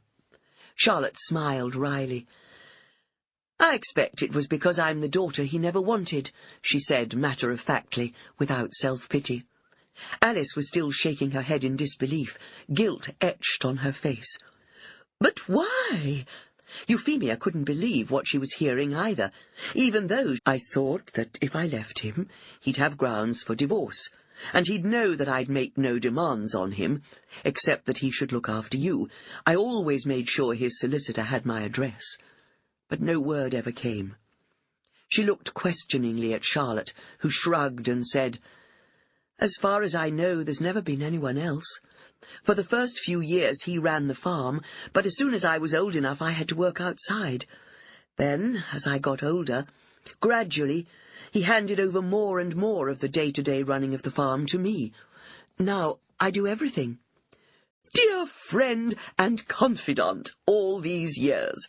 Charlotte smiled wryly. "I expect it was because I'm the daughter he never wanted," she said matter-of-factly, without self-pity. Alice was still shaking her head in disbelief, guilt etched on her face. "But why?" Euphemia couldn't believe what she was hearing either, even though I thought that if I left him, he'd have grounds for divorce, and he'd know that I'd make no demands on him, except that he should look after you. I always made sure his solicitor had my address. But no word ever came. She looked questioningly at Charlotte, who shrugged and said, "As far as I know, there's never been anyone else. For the first few years he ran the farm, but as soon as I was old enough I had to work outside. Then, as I got older, gradually he handed over more and more of the day-to-day running of the farm to me. Now I do everything." "Dear friend and confidant all these years."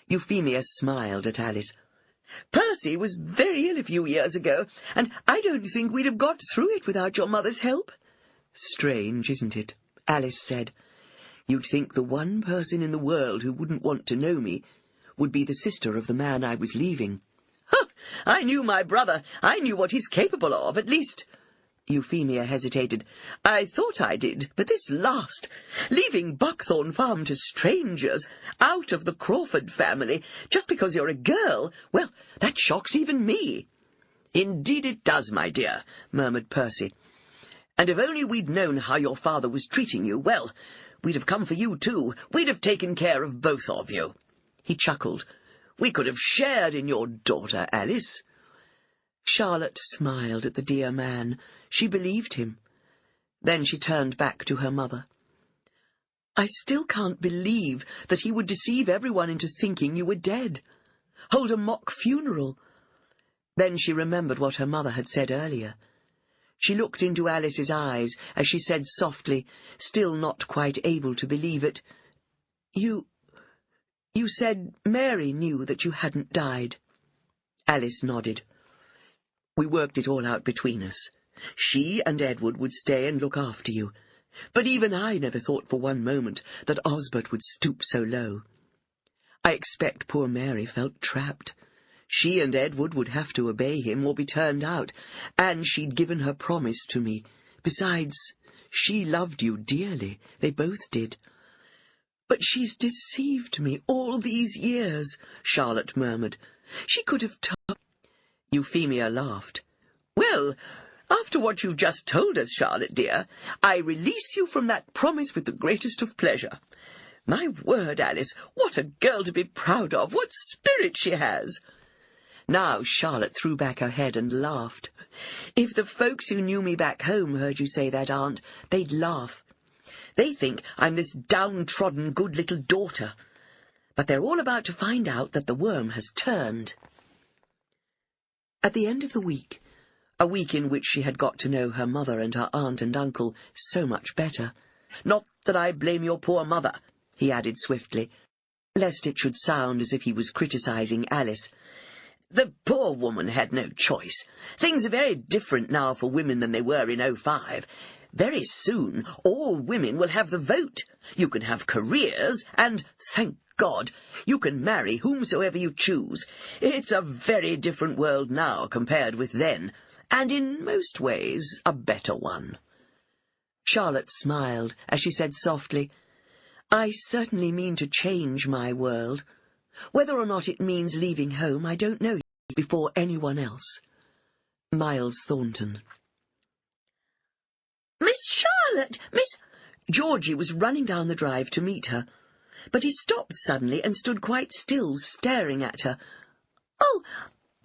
Euphemia smiled at Alice. "Percy was very ill a few years ago, and I don't think we'd have got through it without your mother's help." "Strange, isn't it?" Alice said. "You'd think the one person in the world who wouldn't want to know me would be the sister of the man I was leaving." "I knew my brother. I knew what he's capable of, at least." Euphemia hesitated. "I thought I did, but this last, leaving Buckthorn Farm to strangers, out of the Crawford family, just because you're a girl, well, that shocks even me." "Indeed it does, my dear," murmured Percy. "And if only we'd known how your father was treating you, well, we'd have come for you too. We'd have taken care of both of you." He chuckled. "We could have shared in your daughter, Alice." Charlotte smiled at the dear man. She believed him. Then she turned back to her mother. "I still can't believe that he would deceive everyone into thinking you were dead. Hold a mock funeral." Then she remembered what her mother had said earlier. She looked into Alice's eyes as she said softly, still not quite able to believe it, You said Mary knew that you hadn't died." Alice nodded. "We worked it all out between us. She and Edward would stay and look after you. But even I never thought for one moment that Osbert would stoop so low. I expect poor Mary felt trapped. She and Edward would have to obey him or be turned out, and she'd given her promise to me. Besides, she loved you dearly. They both did." "But she's deceived me all these years," Charlotte murmured. "She could have told—" Euphemia laughed. "Well, after what you've just told us, Charlotte dear, I release you from that promise with the greatest of pleasure. My word, Alice, what a girl to be proud of! What spirit she has!" Now Charlotte threw back her head and laughed. "If the folks who knew me back home heard you say that, Aunt, they'd laugh. They think I'm this downtrodden good little daughter. But they're all about to find out that the worm has turned." At the end of the week, a week in which she had got to know her mother and her aunt and uncle so much better. "Not that I blame your poor mother," he added swiftly, lest it should sound as if he was criticizing Alice. "The poor woman had no choice. Things are very different now for women than they were in '05. Very soon all women will have the vote. You can have careers and, thank God, you can marry whomsoever you choose. It's a very different world now compared with then, and in most ways a better one." Charlotte smiled as she said softly, "I certainly mean to change my world. Whether or not it means leaving home, I don't know before anyone else. Miles Thornton." "Miss Charlotte, Miss—" Georgie was running down the drive to meet her, but he stopped suddenly and stood quite still, staring at her. "Oh,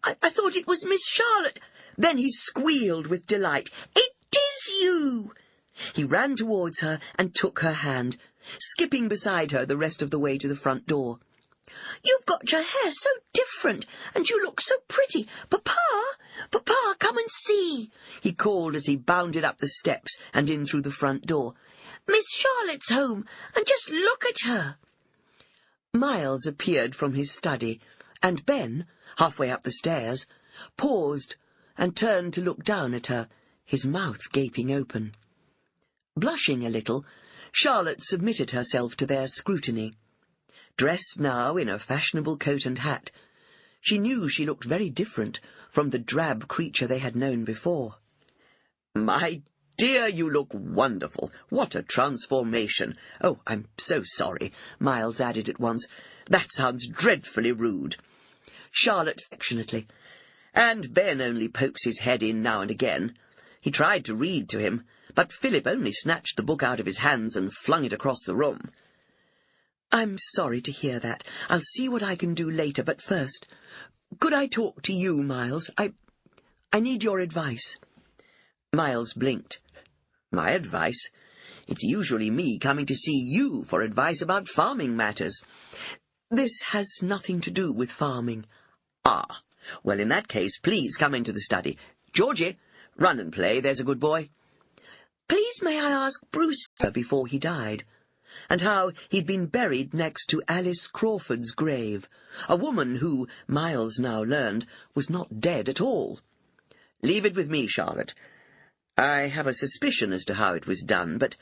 I thought it was Miss Charlotte." Then he squealed with delight. "It is you!" He ran towards her and took her hand, skipping beside her the rest of the way to the front door. "You've got your hair so different, and you look so pretty. Papa, Papa, come and see," he called as he bounded up the steps and in through the front door. "Miss Charlotte's home, and just look at her." Miles appeared from his study, and Ben, halfway up the stairs, paused and turned to look down at her, his mouth gaping open. Blushing a little, Charlotte submitted herself to their scrutiny. Dressed now in a fashionable coat and hat, she knew she looked very different from the drab creature they had known before. "My dear, you look wonderful. What a transformation. Oh, I'm so sorry," Miles added at once. That sounds dreadfully rude. Charlotte affectionately. And Ben only pokes his head in now and again. He tried to read to him, but Philip only snatched the book out of his hands and flung it across the room. I'm sorry to hear that. I'll see what I can do later, but first, could I talk to you, Miles? I need your advice. Miles blinked. My advice? It's usually me coming to see you for advice about farming matters. This has nothing to do with farming. Ah, well, in that case, please come into the study. Georgie, run and play, there's a good boy. Please may I ask Brewster before he died, and how he'd been buried next to Alice Crawford's grave, a woman who, Miles now learned, was not dead at all. Leave it with me, Charlotte. I have a suspicion as to how it was done, but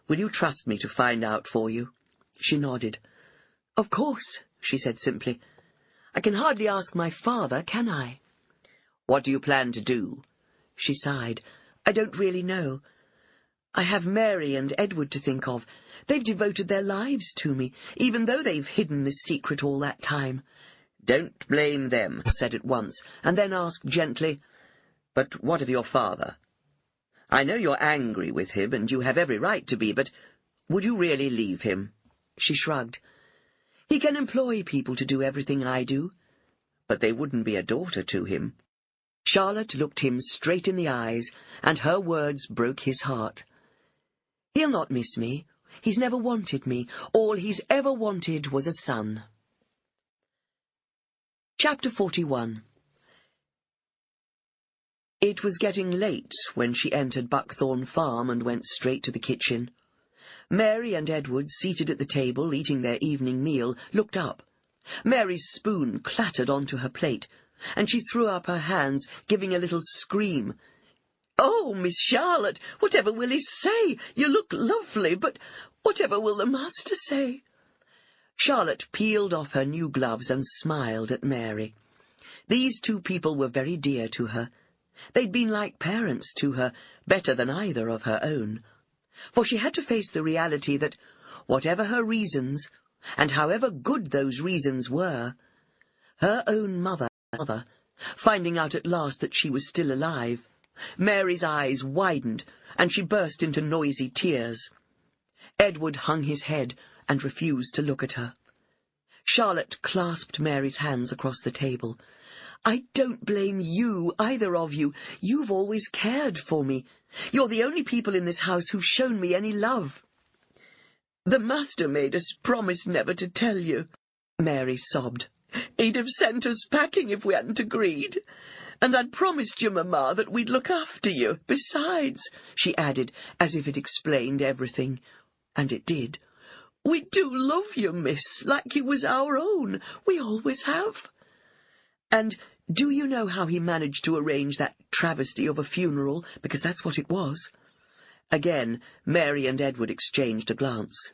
will you trust me to find out for you? She nodded. Of course, she said simply. I can hardly ask my father, can I? What do you plan to do? She sighed. I don't really know. I have Mary and Edward to think of. They've devoted their lives to me, even though they've hidden this secret all that time. Don't blame them, said at once, and then asked gently, But what of your father? I know you're angry with him, and you have every right to be, but would you really leave him? She shrugged. He can employ people to do everything I do. But they wouldn't be a daughter to him. Charlotte looked him straight in the eyes, and her words broke his heart. He'll not miss me. He's never wanted me. All he's ever wanted was a son. Chapter 41. It was getting late when she entered Buckthorn Farm and went straight to the kitchen. Mary and Edward, seated at the table, eating their evening meal, looked up. Mary's spoon clattered onto her plate, and she threw up her hands, giving a little scream. "Oh, Miss Charlotte, whatever will he say? You look lovely, but whatever will the master say?" Charlotte peeled off her new gloves and smiled at Mary. These two people were very dear to her. They'd been like parents to her, better than either of her own. For she had to face the reality that, whatever her reasons, and however good those reasons were, her own mother, finding out at last that she was still alive, Mary's eyes widened, and she burst into noisy tears. Edward hung his head and refused to look at her. Charlotte clasped Mary's hands across the table. "I don't blame you, either of you. You've always cared for me. You're the only people in this house who've shown me any love." "The master made us promise never to tell you," Mary sobbed. "He'd have sent us packing if we hadn't agreed. And I'd promised you, Mamma, that we'd look after you. Besides," she added, as if it explained everything. And it did. "We do love you, miss, like you was our own. We always have." "And do you know how he managed to arrange that travesty of a funeral, because that's what it was?" Again, Mary and Edward exchanged a glance.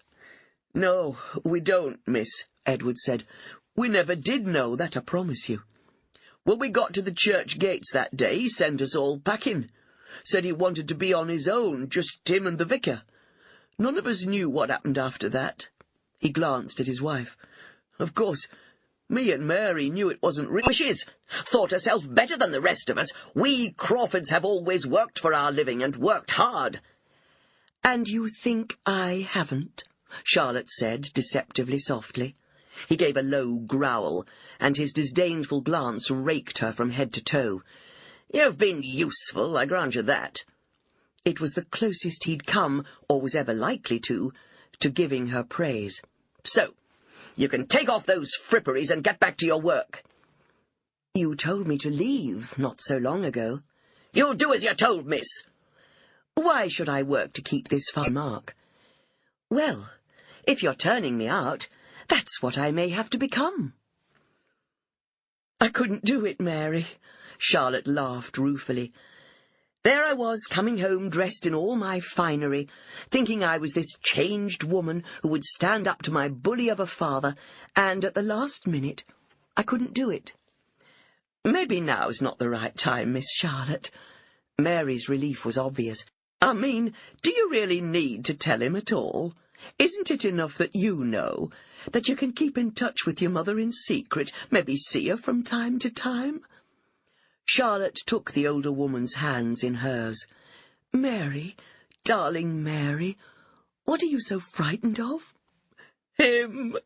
"No, we don't, miss," Edward said. "We never did know, that I promise you. When we got to the church gates that day, he sent us all packing. Said he wanted to be on his own, just him and the vicar. None of us knew what happened after that." He glanced at his wife. "Of course, me and Mary knew it wasn't real. Wishes, thought herself better than the rest of us. We Crawfords have always worked for our living, and worked hard." "And you think I haven't?" Charlotte said, deceptively softly. He gave a low growl, and his disdainful glance raked her from head to toe. "You've been useful, I grant you that." It was the closest he'd come, or was ever likely to giving her praise. "So, you can take off those fripperies and get back to your work." "You told me to leave not so long ago." "You'll do as you're told, miss." "Why should I work to keep this fine mark?" "Well, if you're turning me out, that's what I may have to become." "I couldn't do it, Mary," Charlotte laughed ruefully. "There I was, coming home dressed in all my finery, thinking I was this changed woman who would stand up to my bully of a father, and at the last minute I couldn't do it." "Maybe now's not the right time, Miss Charlotte." Mary's relief was obvious. "I mean, do you really need to tell him at all? Isn't it enough that you know, that you can keep in touch with your mother in secret, maybe see her from time to time?" Charlotte took the older woman's hands in hers. "Mary, darling Mary, what are you so frightened of?" "Him.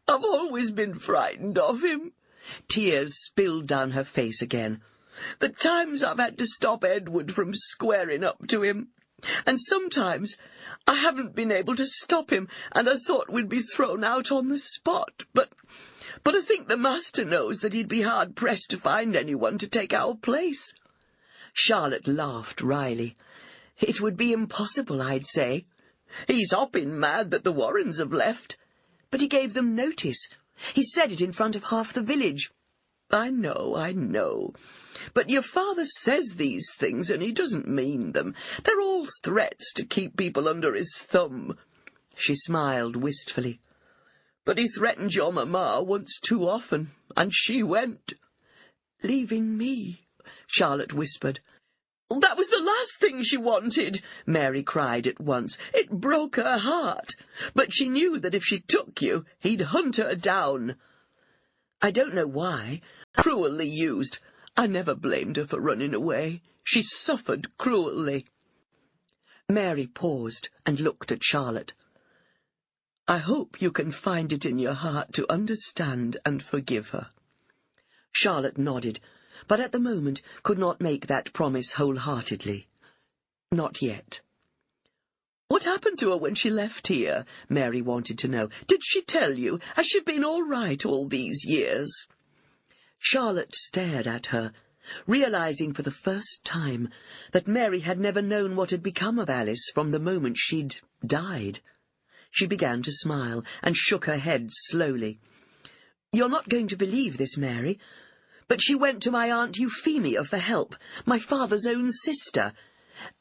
I've always been frightened of him." Tears spilled down her face again. "The times I've had to stop Edward from squaring up to him. And sometimes I haven't been able to stop him, and I thought we'd be thrown out on the spot. But I think the master knows that he'd be hard-pressed to find anyone to take our place." Charlotte laughed wryly. "It would be impossible, I'd say. He's hopping mad that the Warrens have left. But he gave them notice. He said it in front of half the village." I know. But your father says these things, and he doesn't mean them. They're all threats to keep people under his thumb." She smiled wistfully. "But he threatened your mamma once too often, and she went." "Leaving me," Charlotte whispered. "That was the last thing she wanted," Mary cried at once. "It broke her heart. But she knew that if she took you, he'd hunt her down." "I don't know why. Cruelly used. I never blamed her for running away. She suffered cruelly." Mary paused and looked at Charlotte. "I hope you can find it in your heart to understand and forgive her." Charlotte nodded, but at the moment could not make that promise wholeheartedly. Not yet. "What happened to her when she left here?" Mary wanted to know. "Did she tell you? Has she been all right all these years?" Charlotte stared at her, realizing for the first time that Mary had never known what had become of Alice from the moment she'd died. She began to smile and shook her head slowly. "You're not going to believe this, Mary, but she went to my Aunt Euphemia for help, my father's own sister.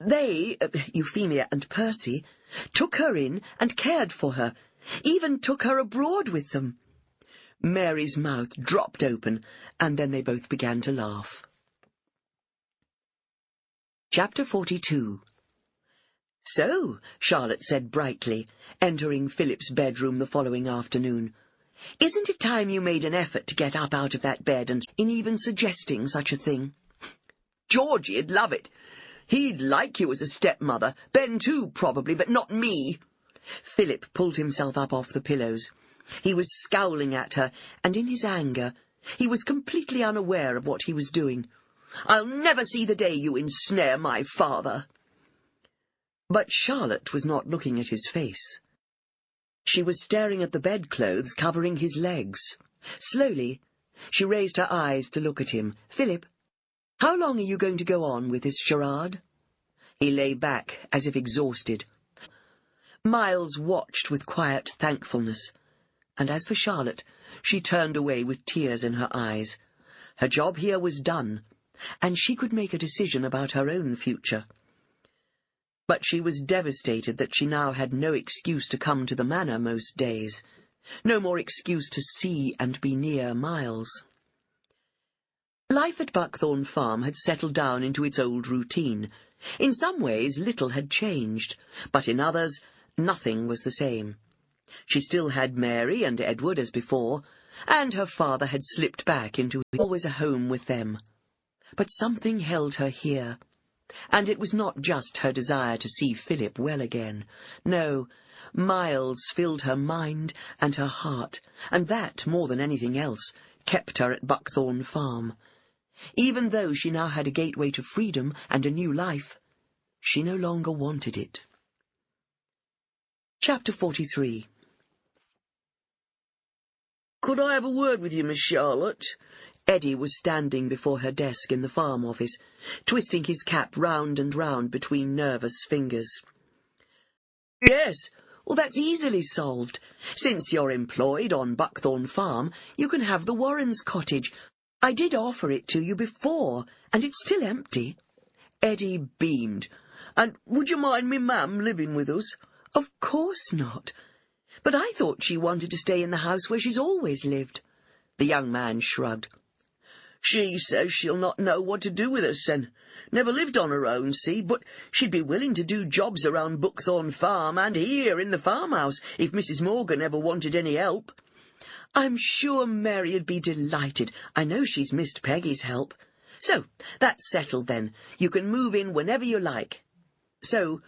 They, Euphemia and Percy, took her in and cared for her, even took her abroad with them." Mary's mouth dropped open, and then they both began to laugh. Chapter 42. "So," Charlotte said brightly, entering Philip's bedroom the following afternoon, "isn't it time you made an effort to get up out of that bed, and in even suggesting such a thing?" "Georgie'd love it. He'd like you as a stepmother. Ben too, probably, but not me." Philip pulled himself up off the pillows. He was scowling at her, and in his anger he was completely unaware of what he was doing. "I'll never see the day you ensnare my father." But Charlotte was not looking at his face. She was staring at the bedclothes covering his legs. Slowly, she raised her eyes to look at him. "Philip, how long are you going to go on with this charade?" He lay back, as if exhausted. Miles watched with quiet thankfulness, and as for Charlotte, she turned away with tears in her eyes. Her job here was done, and she could make a decision about her own future. But she was devastated that she now had no excuse to come to the manor most days, no more excuse to see and be near Miles. Life at Buckthorn Farm had settled down into its old routine. In some ways little had changed, but in others nothing was the same. She still had Mary and Edward as before, and her father had slipped back into always a home with them. But something held her here, and it was not just her desire to see Philip well again. No, Miles filled her mind and her heart, and that, more than anything else, kept her at Buckthorn Farm. Even though she now had a gateway to freedom and a new life, she no longer wanted it. Chapter 43. "Could I have a word with you, Miss Charlotte?" Eddie was standing before her desk in the farm office, twisting his cap round and round between nervous fingers. "Yes, well, that's easily solved. Since you're employed on Buckthorn Farm, you can have the Warrens' cottage. I did offer it to you before, and it's still empty." Eddie beamed. "And would you mind me ma'am living with us?" "Of course not. But I thought she wanted to stay in the house where she's always lived." The young man shrugged. "She says she'll not know what to do with us, and Never lived on her own, see, but she'd be willing to do jobs around Buckthorn Farm and here in the farmhouse if Mrs. Morgan ever wanted any help. I'm sure Mary'd be delighted. I know she's missed Peggy's help. So, that's settled then. You can move in whenever you like. So,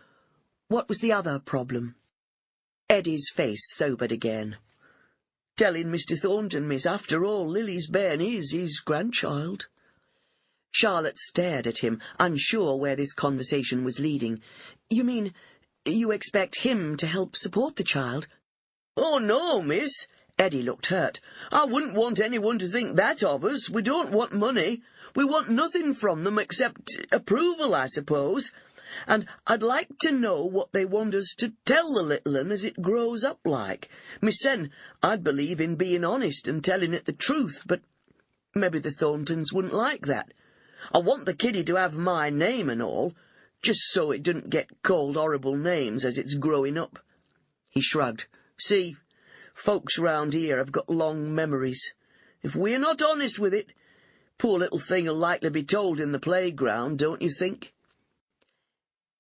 what was the other problem? Eddie's face sobered again. Telling Mr. Thornton, miss, after all, Lily's bairn is his grandchild. Charlotte stared at him, unsure where this conversation was leading. You mean, you expect him to help support the child? Oh, no, miss. Eddie looked hurt. I wouldn't want anyone to think that of us. We don't want money. We want nothing from them except approval, I suppose. And I'd like to know what they want us to tell the little un as it grows up like. Miss Sen, I'd believe in being honest and telling it the truth, but maybe the Thorntons wouldn't like that. I want the kiddie to have my name and all, just so it didn't get called horrible names as it's growing up. He shrugged. See, folks round here have got long memories. If we're not honest with it, poor little thing'll likely be told in the playground, don't you think?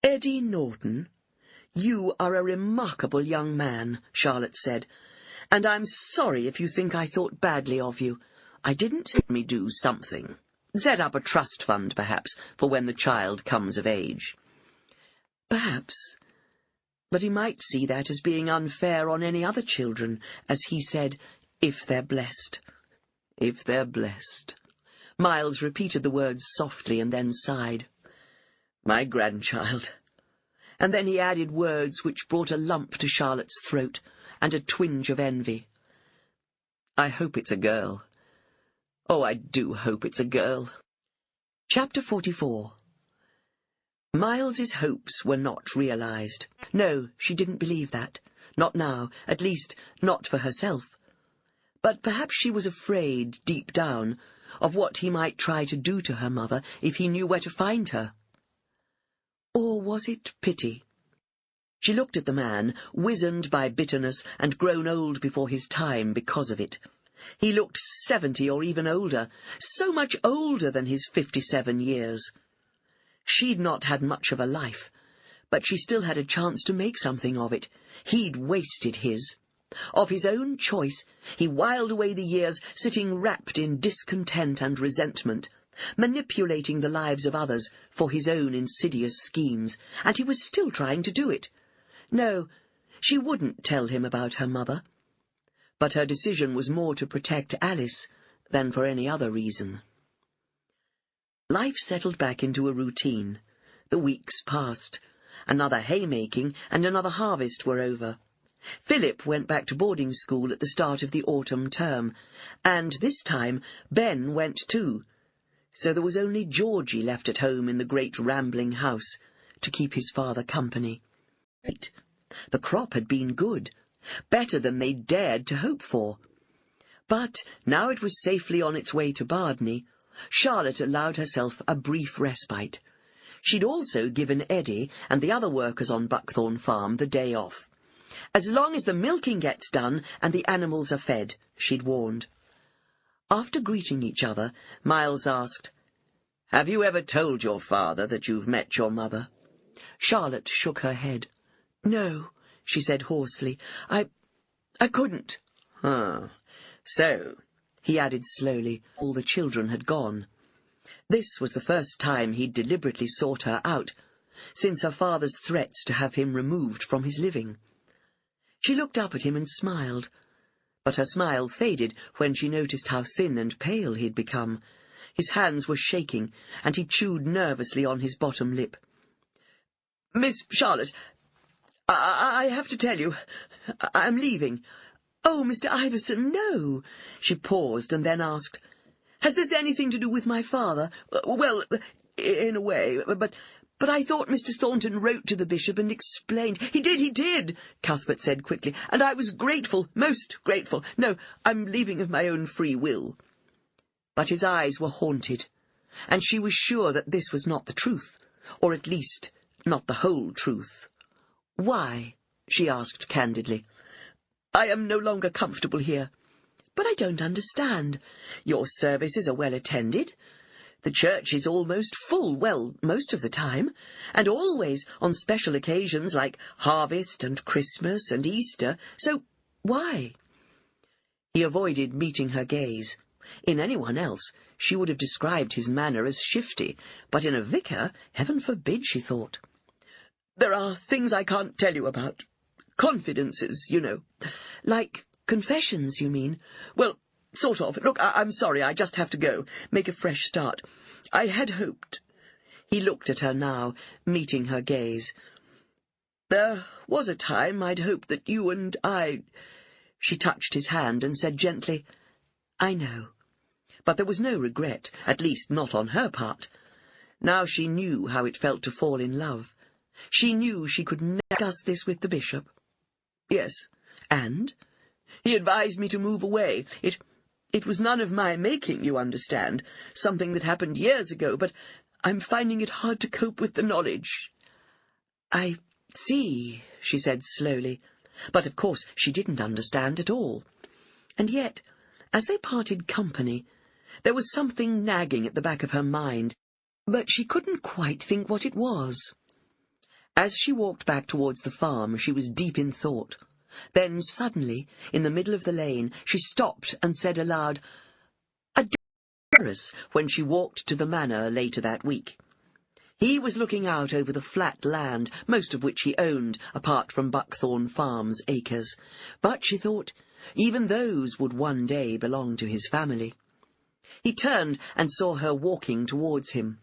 Eddie Norton, you are a remarkable young man, Charlotte said, and I'm sorry if you think I thought badly of you. I didn't. Let me do something. Set up a trust fund, perhaps, for when the child comes of age. Perhaps. But he might see that as being unfair on any other children, as he said, if they're blessed. If they're blessed. Miles repeated the words softly and then sighed. My grandchild. And then he added words which brought a lump to Charlotte's throat and a twinge of envy. I hope it's a girl. Oh, I do hope it's a girl. Chapter 44. Miles's hopes were not realized. No, she didn't believe that. Not now, at least not for herself. But perhaps she was afraid, deep down, of what he might try to do to her mother if he knew where to find her. Or was it pity? She looked at the man, wizened by bitterness and grown old before his time because of it. He looked 70 or even older, so much older than his 57 years. She'd not had much of a life, but she still had a chance to make something of it. He'd wasted his. Of his own choice, he whiled away the years sitting wrapped in discontent and resentment, manipulating the lives of others for his own insidious schemes, and he was still trying to do it. No, she wouldn't tell him about her mother. But her decision was more to protect Alice than for any other reason. Life settled back into a routine. The weeks passed. Another haymaking and another harvest were over. Philip went back to boarding school at the start of the autumn term, and this time Ben went too. So there was only Georgie left at home in the great rambling house to keep his father company. The crop had been good, better than they dared to hope for. But now it was safely on its way to Bardney. Charlotte allowed herself a brief respite. She'd also given Eddie and the other workers on Buckthorn Farm the day off. As long as the milking gets done and the animals are fed, she'd warned. After greeting each other, Miles asked, Have you ever told your father that you've met your mother? Charlotte shook her head. No, she said hoarsely. I couldn't. So, he added slowly, all the children had gone. This was the first time he'd deliberately sought her out, since her father's threats to have him removed from his living. She looked up at him and smiled, but her smile faded when she noticed how thin and pale he'd become. His hands were shaking, and he chewed nervously on his bottom lip. Miss Charlotte, I have to tell you, I'm leaving. Oh, Mr. Iverson, no. She paused and then asked, Has this anything to do with my father? Well, in a way, but I thought Mr. Thornton wrote to the bishop and explained. He did, Cuthbert said quickly, and I was grateful, most grateful. No, I'm leaving of my own free will. But his eyes were haunted, and she was sure that this was not the truth, or at least not the whole truth. Why? She asked candidly. I am no longer comfortable here. But I don't understand. Your services are well attended. The church is almost full, well, most of the time, and always on special occasions like harvest and Christmas and Easter, so why?" He avoided meeting her gaze. In anyone else, she would have described his manner as shifty, but in a vicar, heaven forbid, she thought. "There are things I can't tell you about. Confidences, you know." "Like confessions, you mean?" "Well, sort of. Look, I'm sorry, I just have to go. Make a fresh start. I had hoped—" He looked at her now, meeting her gaze. "There was a time I'd hoped that you and I—" She touched his hand and said gently, "I know." But there was no regret, at least not on her part. Now she knew how it felt to fall in love. She knew she could never discuss this with the bishop. "Yes, and? He advised me to move away. It was none of my making, you understand, something that happened years ago, but I'm finding it hard to cope with the knowledge." "I see," she said slowly, but of course she didn't understand at all. And yet, as they parted company, there was something nagging at the back of her mind, but she couldn't quite think what it was. As she walked back towards the farm, she was deep in thought. Then, suddenly, in the middle of the lane, she stopped and said aloud, "A terrace," when she walked to the manor later that week. He was looking out over the flat land, most of which he owned, apart from Buckthorn Farm's acres. But, she thought, even those would one day belong to his family. He turned and saw her walking towards him.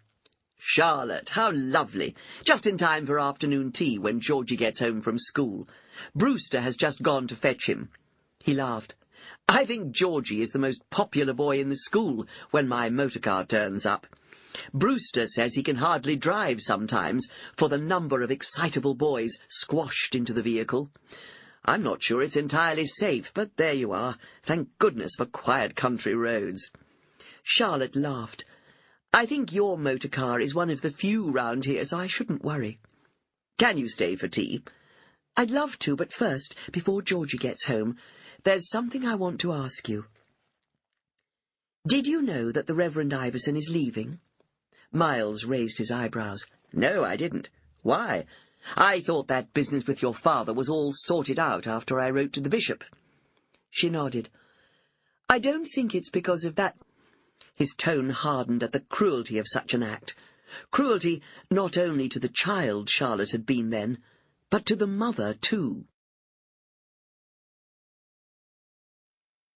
"Charlotte, how lovely! Just in time for afternoon tea when Georgie gets home from school. Brewster has just gone to fetch him." He laughed. "I think Georgie is the most popular boy in the school when my motorcar turns up. Brewster says he can hardly drive sometimes for the number of excitable boys squashed into the vehicle. I'm not sure it's entirely safe, but there you are. Thank goodness for quiet country roads." Charlotte laughed. "I think your motor car is one of the few round here, so I shouldn't worry." "Can you stay for tea?" "I'd love to, but first, before Georgie gets home, there's something I want to ask you." "Did you know that the Reverend Iverson is leaving?" Miles raised his eyebrows. "No, I didn't. Why? I thought that business with your father was all sorted out after I wrote to the bishop." She nodded. "I don't think it's because of that—" His tone hardened at the cruelty of such an act. Cruelty not only to the child Charlotte had been then, but to the mother, too.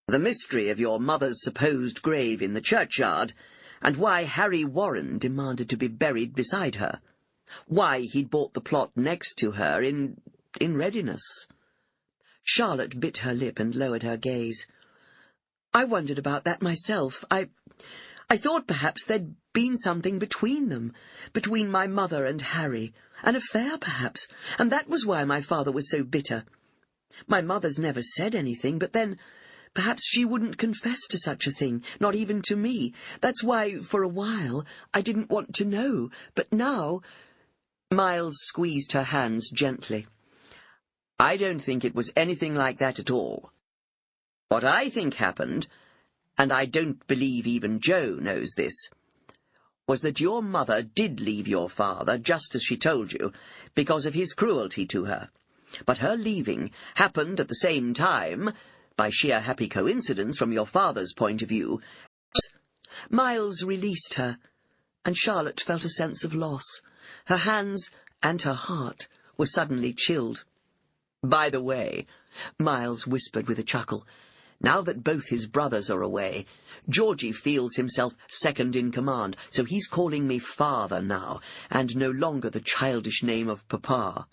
"The mystery of your mother's supposed grave in the churchyard, and why Harry Warren demanded to be buried beside her. Why he'd bought the plot next to her in readiness." Charlotte bit her lip and lowered her gaze. "I wondered about that myself. I thought perhaps there'd been something between them, between my mother and Harry, an affair perhaps, and that was why my father was so bitter. My mother's never said anything, but then perhaps she wouldn't confess to such a thing, not even to me. That's why, for a while, I didn't want to know, but now—" Miles squeezed her hands gently. "I don't think it was anything like that at all. What I think happened, and I don't believe even Joe knows this, was that your mother did leave your father, just as she told you, because of his cruelty to her. But her leaving happened at the same time, by sheer happy coincidence from your father's point of view." Miles released her, and Charlotte felt a sense of loss. Her hands and her heart were suddenly chilled. "By the way," Miles whispered with a chuckle, "now that both his brothers are away, Georgie feels himself second in command, so he's calling me father now, and no longer the childish name of Papa."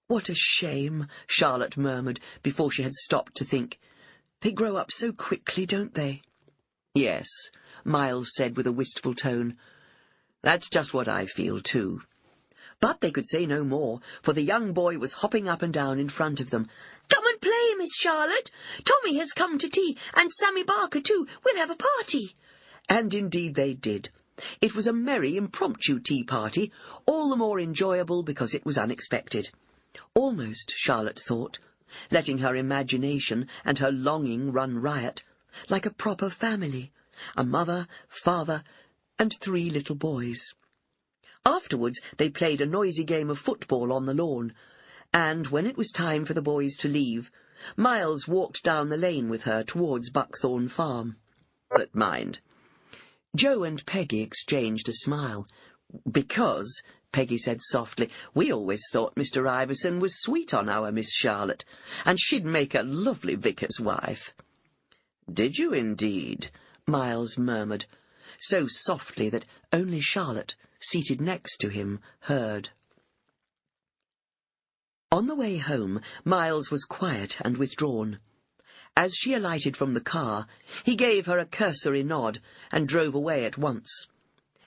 "What a shame," Charlotte murmured, before she had stopped to think. "They grow up so quickly, don't they?" "Yes," Miles said with a wistful tone. "That's just what I feel, too." But they could say no more, for the young boy was hopping up and down in front of them. "Come and play, Miss Charlotte. Tommy has come to tea, and Sammy Barker too. We'll have a party." And indeed they did. It was a merry, impromptu tea party, all the more enjoyable because it was unexpected. Almost, Charlotte thought, letting her imagination and her longing run riot, like a proper family, a mother, father, and 3 little boys. Afterwards they played a noisy game of football on the lawn, and when it was time for the boys to leave, Miles walked down the lane with her towards Buckthorn Farm. Charlotte mind. Joe and Peggy exchanged a smile. "Because," Peggy said softly, "we always thought Mr. Iverson was sweet on our Miss Charlotte, and she'd make a lovely vicar's wife." "Did you indeed?" Miles murmured, so softly that only Charlotte, seated next to him, heard. On the way home, Miles was quiet and withdrawn. As she alighted from the car, he gave her a cursory nod and drove away at once.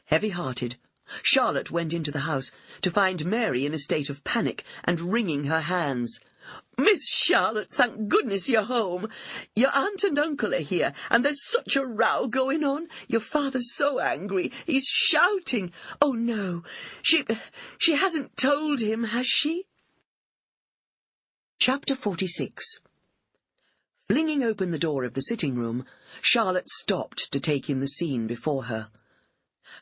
Heavy-hearted, Charlotte went into the house to find Mary in a state of panic and wringing her hands. "Miss Charlotte, thank goodness you're home. Your aunt and uncle are here, and there's such a row going on. Your father's so angry. He's shouting. Oh, no, she hasn't told him, has she?" Chapter 46. Flinging open the door of the sitting-room, Charlotte stopped to take in the scene before her.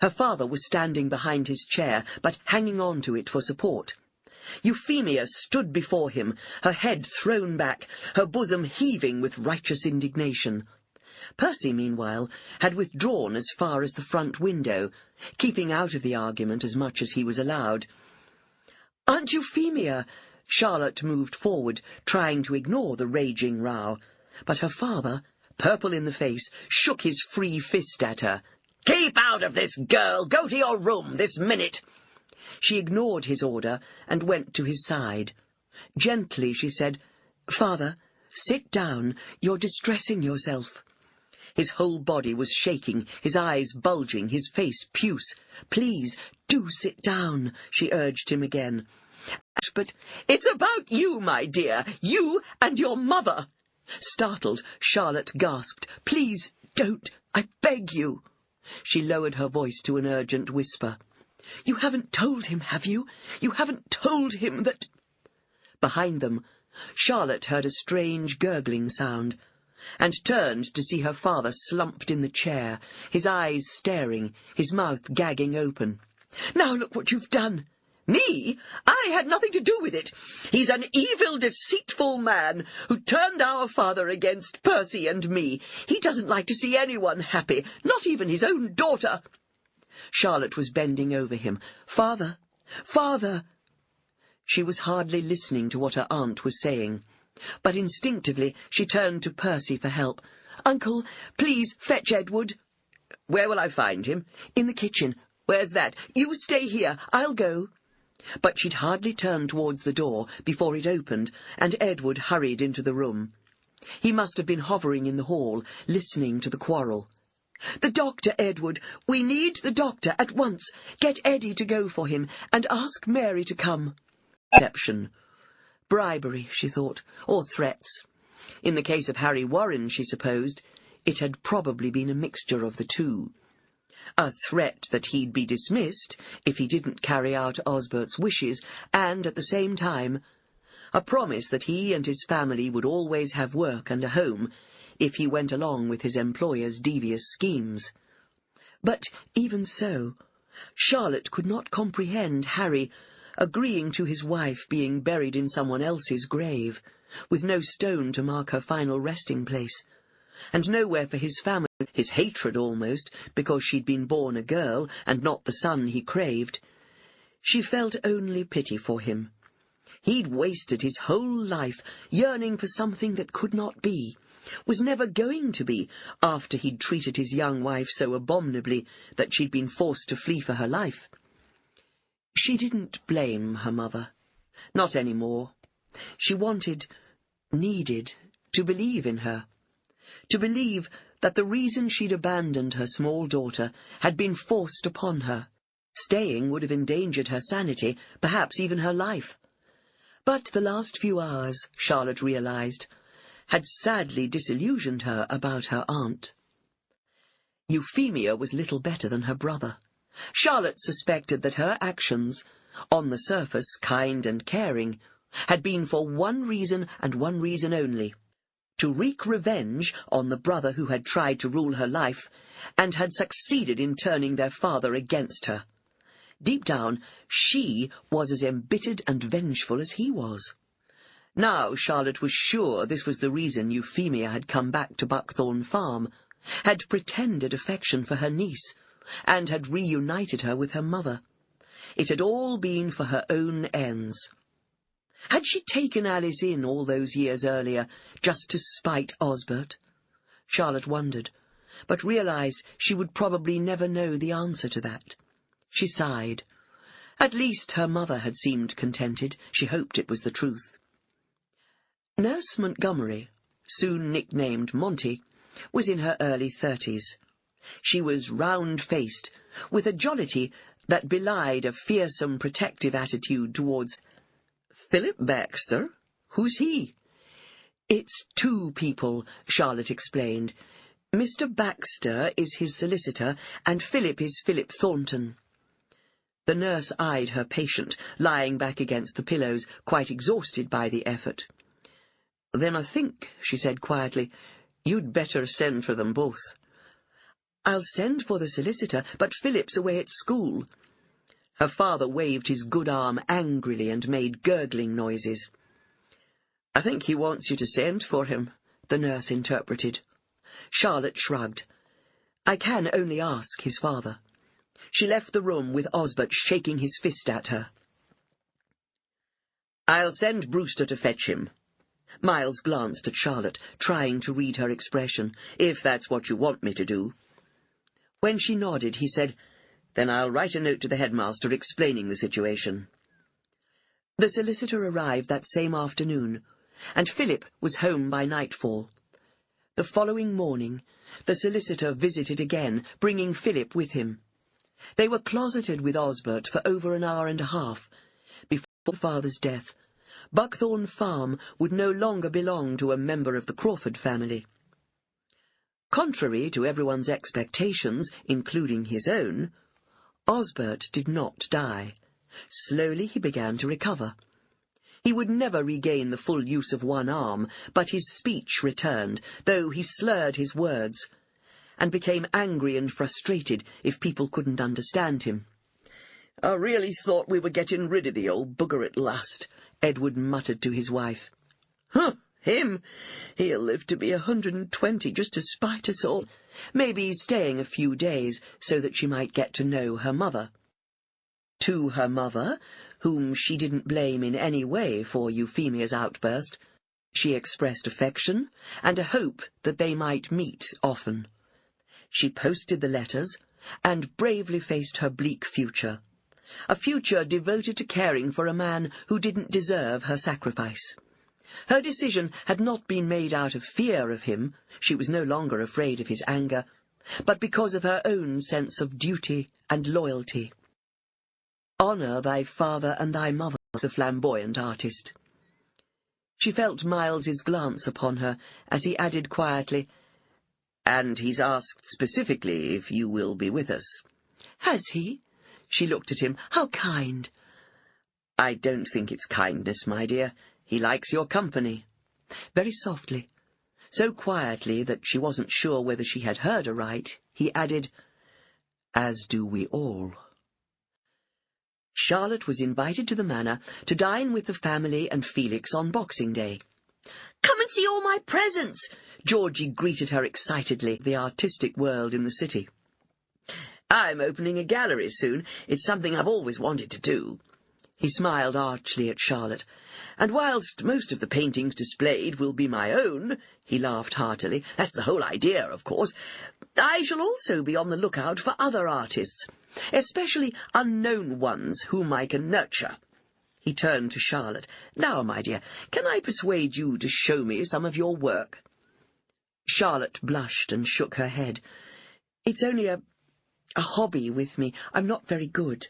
Her father was standing behind his chair, but hanging on to it for support. Euphemia stood before him, her head thrown back, her bosom heaving with righteous indignation. Percy, meanwhile, had withdrawn as far as the front window, keeping out of the argument as much as he was allowed. "Aunt Euphemia!" Charlotte moved forward, trying to ignore the raging row, but her father, purple in the face, shook his free fist at her. "Keep out of this, girl! Go to your room this minute!" She ignored his order and went to his side. Gently she said, "Father, sit down. You're distressing yourself." His whole body was shaking, his eyes bulging, his face puce. "Please, do sit down," she urged him again. "But it's about you, my dear, you and your mother." Startled, Charlotte gasped, "Please, don't, I beg you." She lowered her voice to an urgent whisper. "You haven't told him, have you? You haven't told him that—" Behind them, Charlotte heard a strange gurgling sound, and turned to see her father slumped in the chair, his eyes staring, his mouth gagging open. "Now look what you've done." "Me? I had nothing to do with it. He's an evil, deceitful man who turned our father against Percy and me. He doesn't like to see anyone happy, not even his own daughter." Charlotte was bending over him. "Father! Father!" She was hardly listening to what her aunt was saying, but instinctively she turned to Percy for help. "Uncle, please fetch Edward." "Where will I find him?" "In the kitchen." "Where's that?" "You stay here. I'll go." But she'd hardly turned towards the door before it opened, and Edward hurried into the room. He must have been hovering in the hall, listening to the quarrel. "The doctor, Edward! We need the doctor at once! Get Eddie to go for him, and ask Mary to come." Deception. Bribery, she thought, or threats. In the case of Harry Warren, she supposed, it had probably been a mixture of the two. A threat that he'd be dismissed if he didn't carry out Osbert's wishes, and, at the same time, a promise that he and his family would always have work and a home if he went along with his employer's devious schemes. But even so, Charlotte could not comprehend Harry agreeing to his wife being buried in someone else's grave, with no stone to mark her final resting place, and nowhere for his family, his hatred almost, because she'd been born a girl and not the son he craved. She felt only pity for him. He'd wasted his whole life yearning for something that could not be, was never going to be, after he'd treated his young wife so abominably that she'd been forced to flee for her life. She didn't blame her mother. Not any more. She needed, to believe in her. To believe that the reason she'd abandoned her small daughter had been forced upon her. Staying would have endangered her sanity, perhaps even her life. But the last few hours, Charlotte realized, had sadly disillusioned her about her aunt. Euphemia was little better than her brother. Charlotte suspected that her actions, on the surface kind and caring, had been for one reason and one reason only: to wreak revenge on the brother who had tried to rule her life and had succeeded in turning their father against her. Deep down, she was as embittered and vengeful as he was. Now Charlotte was sure this was the reason Euphemia had come back to Buckthorn Farm, had pretended affection for her niece, and had reunited her with her mother. It had all been for her own ends. Had she taken Alice in all those years earlier, just to spite Osbert? Charlotte wondered, but realized she would probably never know the answer to that. She sighed. At least her mother had seemed contented. She hoped it was the truth. Nurse Montgomery, soon nicknamed Monty, was in her early 30s. She was round-faced, with a jollity that belied a fearsome protective attitude towards Philip Baxter? Who's he? It's two people, Charlotte explained. Mr. Baxter is his solicitor, and Philip is Philip Thornton. The nurse eyed her patient, lying back against the pillows, quite exhausted by the effort. "Then I think," she said quietly, "you'd better send for them both." "I'll send for the solicitor, but Philip's away at school." Her father waved his good arm angrily and made gurgling noises. "I think he wants you to send for him," the nurse interpreted. Charlotte shrugged. "I can only ask his father." She left the room with Osbert shaking his fist at her. "I'll send Brewster to fetch him." Miles glanced at Charlotte, trying to read her expression. "If that's what you want me to do." When she nodded, he said, "Then I'll write a note to the headmaster explaining the situation." The solicitor arrived that same afternoon, and Philip was home by nightfall. The following morning, the solicitor visited again, bringing Philip with him. They were closeted with Osbert for over an hour and a half. Before father's death, Buckthorn Farm would no longer belong to a member of the Crawford family. Contrary to everyone's expectations, including his own, Osbert did not die. Slowly he began to recover. He would never regain the full use of one arm, but his speech returned, though he slurred his words, and became angry and frustrated if people couldn't understand him. "I really thought we were getting rid of the old bugger at last," Edward muttered to his wife. "Huh, him! He'll live to be 120 just to spite us all. Maybe he's staying a few days so that she might get to know her mother." To her mother, whom she didn't blame in any way for Euphemia's outburst, she expressed affection and a hope that they might meet often. She posted the letters and bravely faced her bleak future, a future devoted to caring for a man who didn't deserve her sacrifice. Her decision had not been made out of fear of him, she was no longer afraid of his anger, but because of her own sense of duty and loyalty. "Honour thy father and thy mother," the flamboyant artist. She felt Miles's glance upon her as he added quietly, "And he's asked specifically if you will be with us." "Has he?" She looked at him. "How kind." "I don't think it's kindness, my dear. He likes your company." Very softly, so quietly that she wasn't sure whether she had heard aright, he added, "As do we all." Charlotte was invited to the manor to dine with the family and Felix on Boxing Day. "Come and see all my presents!" Georgie greeted her excitedly, the artistic world in the city. "I'm opening a gallery soon. It's something I've always wanted to do." He smiled archly at Charlotte. "And whilst most of the paintings displayed will be my own," he laughed heartily, "that's the whole idea, of course, I shall also be on the lookout for other artists, especially unknown ones whom I can nurture." He turned to Charlotte. "Now, my dear, can I persuade you to show me some of your work?" Charlotte blushed and shook her head. "It's only a hobby with me. I'm not very good."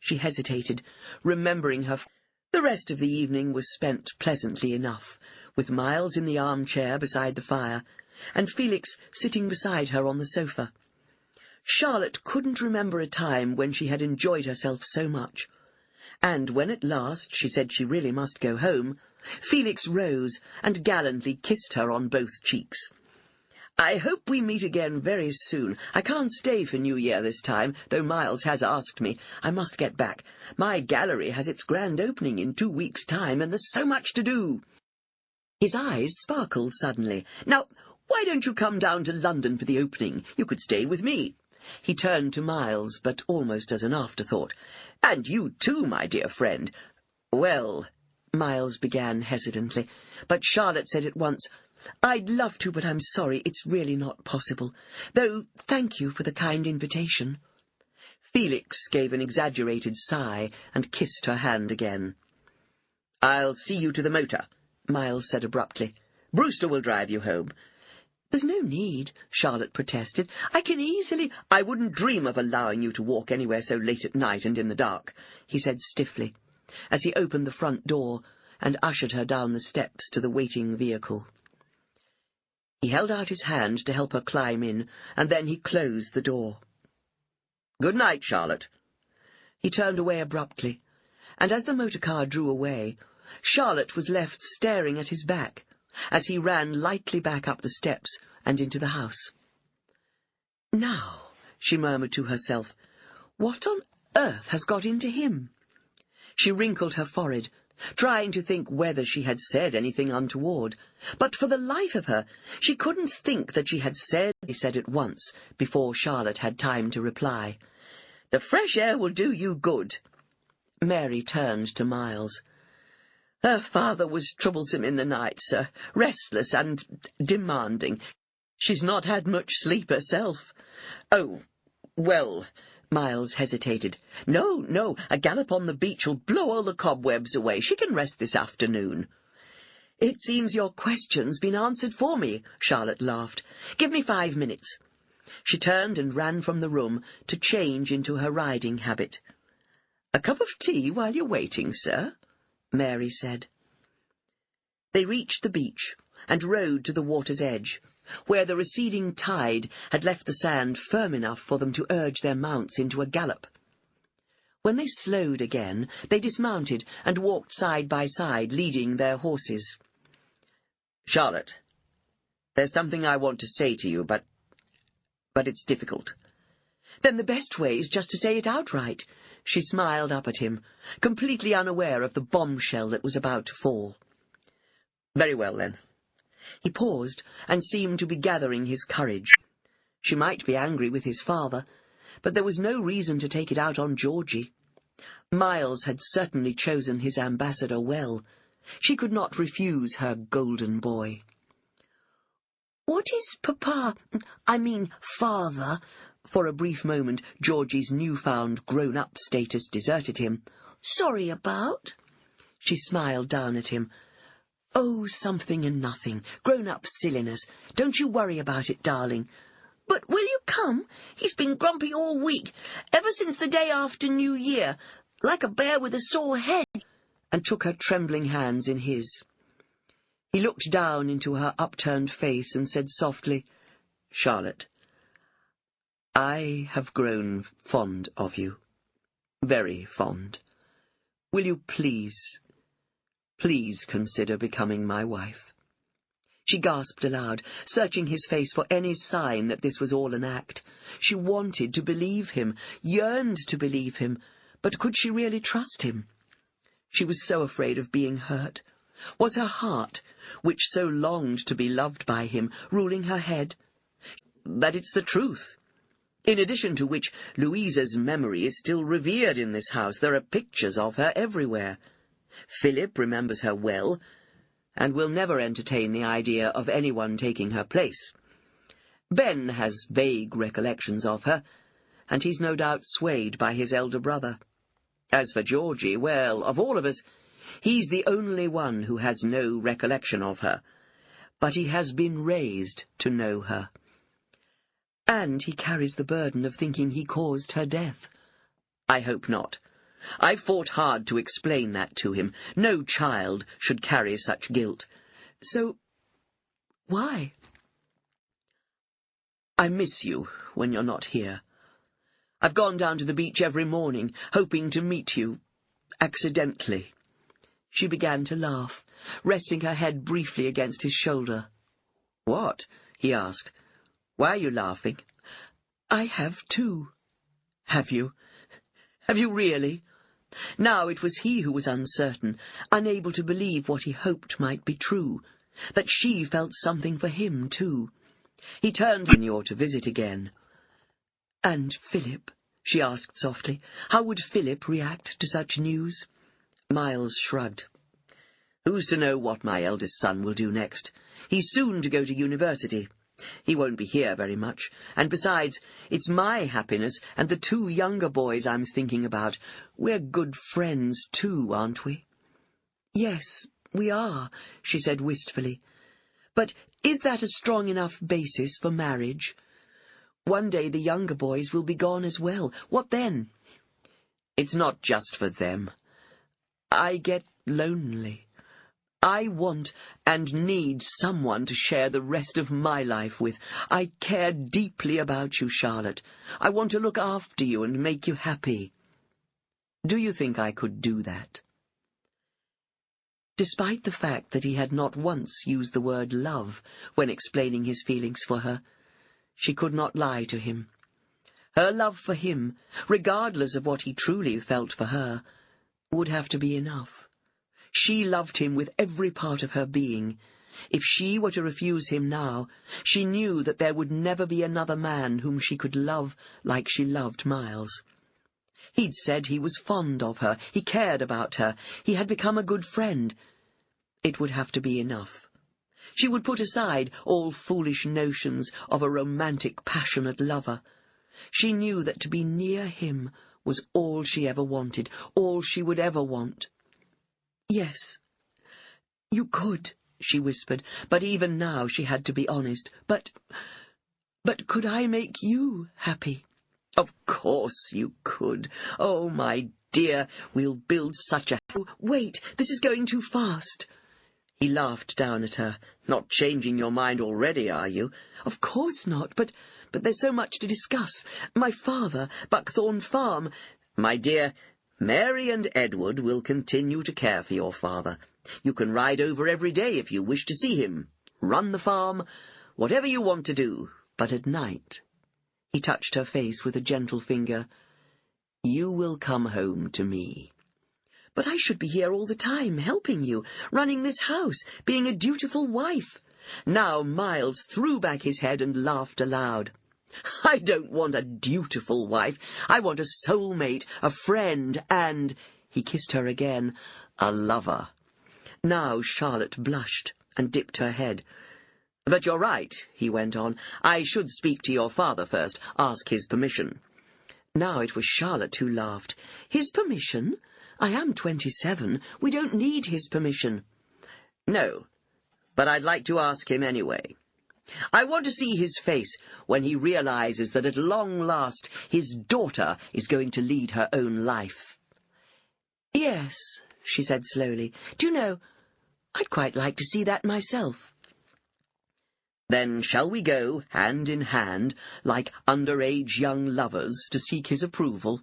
She hesitated, remembering her. The rest of the evening was spent pleasantly enough, with Miles in the armchair beside the fire, and Felix sitting beside her on the sofa. Charlotte couldn't remember a time when she had enjoyed herself so much, And when at last she said she really must go home, Felix rose and gallantly kissed her on both cheeks. "I hope we meet again very soon. I can't stay for New Year this time, though Miles has asked me. I must get back. My gallery has its grand opening in 2 weeks' time, and there's so much to do." His eyes sparkled suddenly. "Now, why don't you come down to London for the opening? You could stay with me." He turned to Miles, but almost as an afterthought. "And you too, my dear friend." "Well," Miles began hesitantly, but Charlotte said at once, "I'd love to, but I'm sorry, it's really not possible. Though thank you for the kind invitation." Felix gave an exaggerated sigh and kissed her hand again. "I'll see you to the motor," Miles said abruptly. "Brewster will drive you home." "There's no need," Charlotte protested. "I can easily—" "I wouldn't dream of allowing you to walk anywhere so late at night and in the dark," he said stiffly, as he opened the front door and ushered her down the steps to the waiting vehicle. He held out his hand to help her climb in, and then he closed the door. "Good night, Charlotte." He turned away abruptly, and as the motor-car drew away, Charlotte was left staring at his back, as he ran lightly back up the steps and into the house. "Now," she murmured to herself, "what on earth has got into him?" She wrinkled her forehead, trying to think whether she had said anything untoward, but for the life of her she couldn't think that she had said at once, before Charlotte had time to reply. "The fresh air will do you good." Mary turned to Miles. "Her father was troublesome in the night, sir, restless and demanding. She's not had much sleep herself." "Oh, well—" Miles hesitated. No, a gallop on the beach will blow all the cobwebs away. She can rest this afternoon." "It seems your question's been answered for me," Charlotte laughed. "Give me 5 minutes." She turned and ran from the room to change into her riding habit. "A cup of tea while you're waiting, sir?" Mary said. They reached the beach and rode to the water's edge, where the receding tide had left the sand firm enough for them to urge their mounts into a gallop. When they slowed again, they dismounted and walked side by side, leading their horses. "Charlotte, there's something I want to say to you, but it's difficult." "Then the best way is just to say it outright." She smiled up at him, completely unaware of the bombshell that was about to fall. "Very well, then." He paused and seemed to be gathering his courage. She might be angry with his father, but there was no reason to take it out on Georgie. Miles had certainly chosen his ambassador well. She could not refuse her golden boy. "What is father?" For a brief moment Georgie's newfound grown-up status deserted him. "Sorry about?" She smiled down at him. "Oh, something and nothing. Grown-up silliness. Don't you worry about it, darling." "But will you come? He's been grumpy all week, ever since the day after New Year, like a bear with a sore head," and took her trembling hands in his. He looked down into her upturned face and said softly, "Charlotte, I have grown fond of you. Very fond. Will you please consider becoming my wife?" She gasped aloud, searching his face for any sign that this was all an act. She wanted to believe him, yearned to believe him, but could she really trust him? She was so afraid of being hurt. Was her heart, which so longed to be loved by him, ruling her head? That it's the truth. In addition to which, Louisa's memory is still revered in this house. There are pictures of her everywhere. Philip remembers her well, and will never entertain the idea of anyone taking her place. Ben has vague recollections of her, and he's no doubt swayed by his elder brother. As for Georgie, well, of all of us, he's the only one who has no recollection of her, but he has been raised to know her. And he carries the burden of thinking he caused her death. I hope not. I've fought hard to explain that to him. No child should carry such guilt. So, why? I miss you when you're not here. I've gone down to the beach every morning, hoping to meet you. accidentally." She began to laugh, resting her head briefly against his shoulder. "What?" he asked. "Why are you laughing?" "I have too." "Have you? Have you really?" Now it was he who was uncertain, unable to believe what he hoped might be true, that she felt something for him too. He turned to you to visit again. "And Philip?" she asked softly. "How would Philip react to such news?" Miles shrugged. "Who's to know what my eldest son will do next? He's soon to go to university. He won't be here very much, and besides, it's my happiness and the 2 younger boys I'm thinking about. We're good friends too, aren't we?" "Yes, we are," she said wistfully. "But is that a strong enough basis for marriage? One day the younger boys will be gone as well. What then?" "It's not just for them. I get lonely. I want and need someone to share the rest of my life with. I care deeply about you, Charlotte. I want to look after you and make you happy." "Do you think I could do that?" Despite the fact that he had not once used the word love when explaining his feelings for her, she could not lie to him. Her love for him, regardless of what he truly felt for her, would have to be enough. She loved him with every part of her being. If she were to refuse him now, she knew that there would never be another man whom she could love like she loved Miles. He'd said he was fond of her, he cared about her, he had become a good friend. It would have to be enough. She would put aside all foolish notions of a romantic, passionate lover. She knew that to be near him was all she ever wanted, all she would ever want. "Yes, you could," she whispered, but even now she had to be honest. But could I make you happy?" "Of course you could. Oh, my dear, we'll build such a..." "Wait, this is going too fast." He laughed down at her. "Not changing your mind already, are you?" "Of course not, but there's so much to discuss. My father, Buckthorn Farm—" "My dear, Mary and Edward will continue to care for your father. You can ride over every day if you wish to see him, run the farm, whatever you want to do. But at night," he touched her face with a gentle finger, "you will come home to me." "But I should be here all the time, helping you, running this house, being a dutiful wife." Now Miles threw back his head and laughed aloud. "I don't want a dutiful wife. I want a soulmate, a friend, and—" he kissed her again, "a lover." Now Charlotte blushed and dipped her head. "But you're right," he went on. "I should speak to your father first, ask his permission." Now it was Charlotte who laughed. "His permission? I am 27. We don't need his permission." "No, but I'd like to ask him anyway. I want to see his face when he realizes that at long last his daughter is going to lead her own life." "Yes," she said slowly. "Do you know, I'd quite like to see that myself." "Then shall we go, hand in hand, like underage young lovers, to seek his approval?"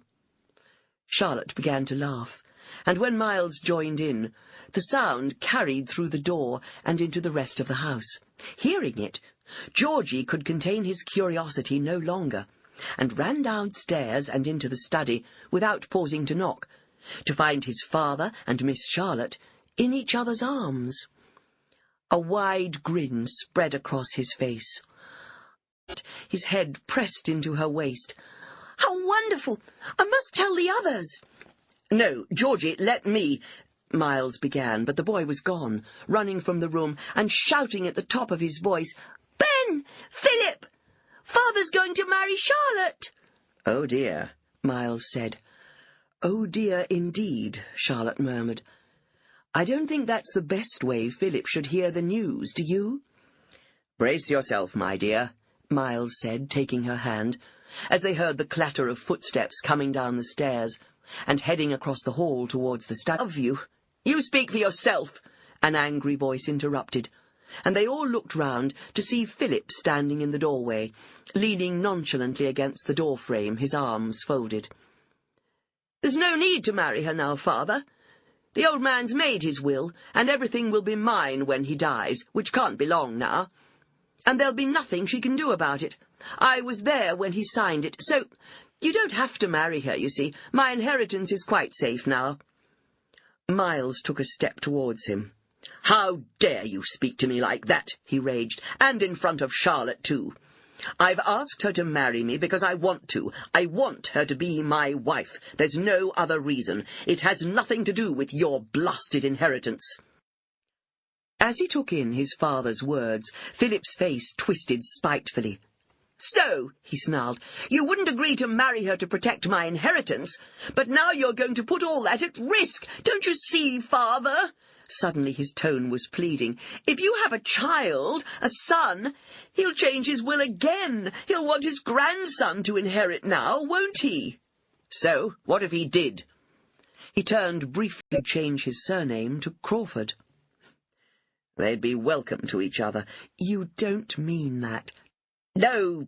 Charlotte began to laugh, and when Miles joined in, the sound carried through the door and into the rest of the house. Hearing it, Georgie could contain his curiosity no longer, and ran downstairs and into the study without pausing to knock, to find his father and Miss Charlotte in each other's arms. A wide grin spread across his face. His head pressed into her waist. "How wonderful! I must tell the others." "No, Georgie, let me—" Miles began, but the boy was gone, running from the room and shouting at the top of his voice, "Ben! Philip! Father's going to marry Charlotte!" "Oh, dear," Miles said. "Oh, dear, indeed," Charlotte murmured. "I don't think that's the best way Philip should hear the news, do you?" "Brace yourself, my dear," Miles said, taking her hand, as they heard the clatter of footsteps coming down the stairs and heading across the hall towards the study. "Love you! You speak for yourself!" an angry voice interrupted, and they all looked round to see Philip standing in the doorway, leaning nonchalantly against the door frame, his arms folded. There's no need to marry her now, Father. The old man's made his will, and everything will be mine when he dies, which can't be long now. And there'll be nothing she can do about it. I was there when he signed it, so you don't have to marry her, you see. My inheritance is quite safe now." Miles took a step towards him. "How dare you speak to me like that?" he raged. "And in front of Charlotte, too. I've asked her to marry me because I want to. I want her to be my wife. There's no other reason. It has nothing to do with your blasted inheritance." As he took in his father's words, Philip's face twisted spitefully. "So," he snarled, "you wouldn't agree to marry her to protect my inheritance, but now you're going to put all that at risk. Don't you see, Father?" Suddenly his tone was pleading. "If you have a child, a son, he'll change his will again. He'll want his grandson to inherit now, won't he?" "So, what if he did?" He turned briefly to change his surname to Crawford. "They'd be welcome to each other." "You don't mean that?" No,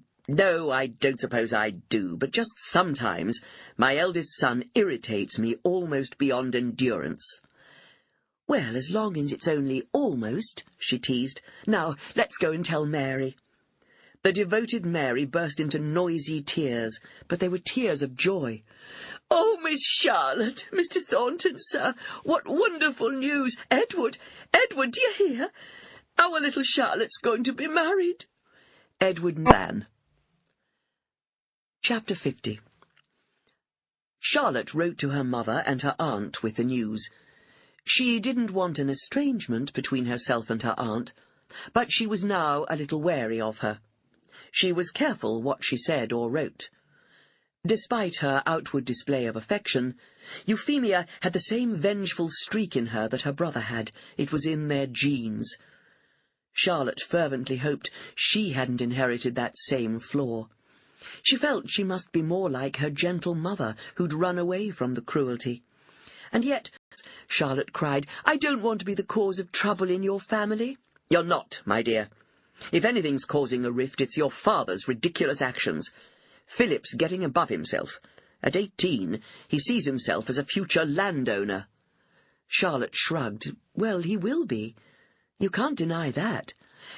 I don't suppose I do, but just sometimes my eldest son irritates me almost beyond endurance." "Well, as long as it's only almost," she teased. "Now, let's go and tell Mary." The devoted Mary burst into noisy tears, but they were tears of joy. "Oh, Miss Charlotte, Mr. Thornton, sir, what wonderful news! Edward, do you hear? Our little Charlotte's going to be married." Edward ran. Chapter 50. Charlotte wrote to her mother and her aunt with the news. She didn't want an estrangement between herself and her aunt, but she was now a little wary of her. She was careful what she said or wrote. Despite her outward display of affection, Euphemia had the same vengeful streak in her that her brother had. It was in their genes. Charlotte fervently hoped she hadn't inherited that same flaw. She felt she must be more like her gentle mother, who'd run away from the cruelty. And yet, Charlotte cried, "I don't want to be the cause of trouble in your family." "You're not, my dear. If anything's causing a rift, it's your father's ridiculous actions. Philip's getting above himself. At 18, he sees himself as a future landowner." Charlotte shrugged. "Well, he will be. You can't deny that."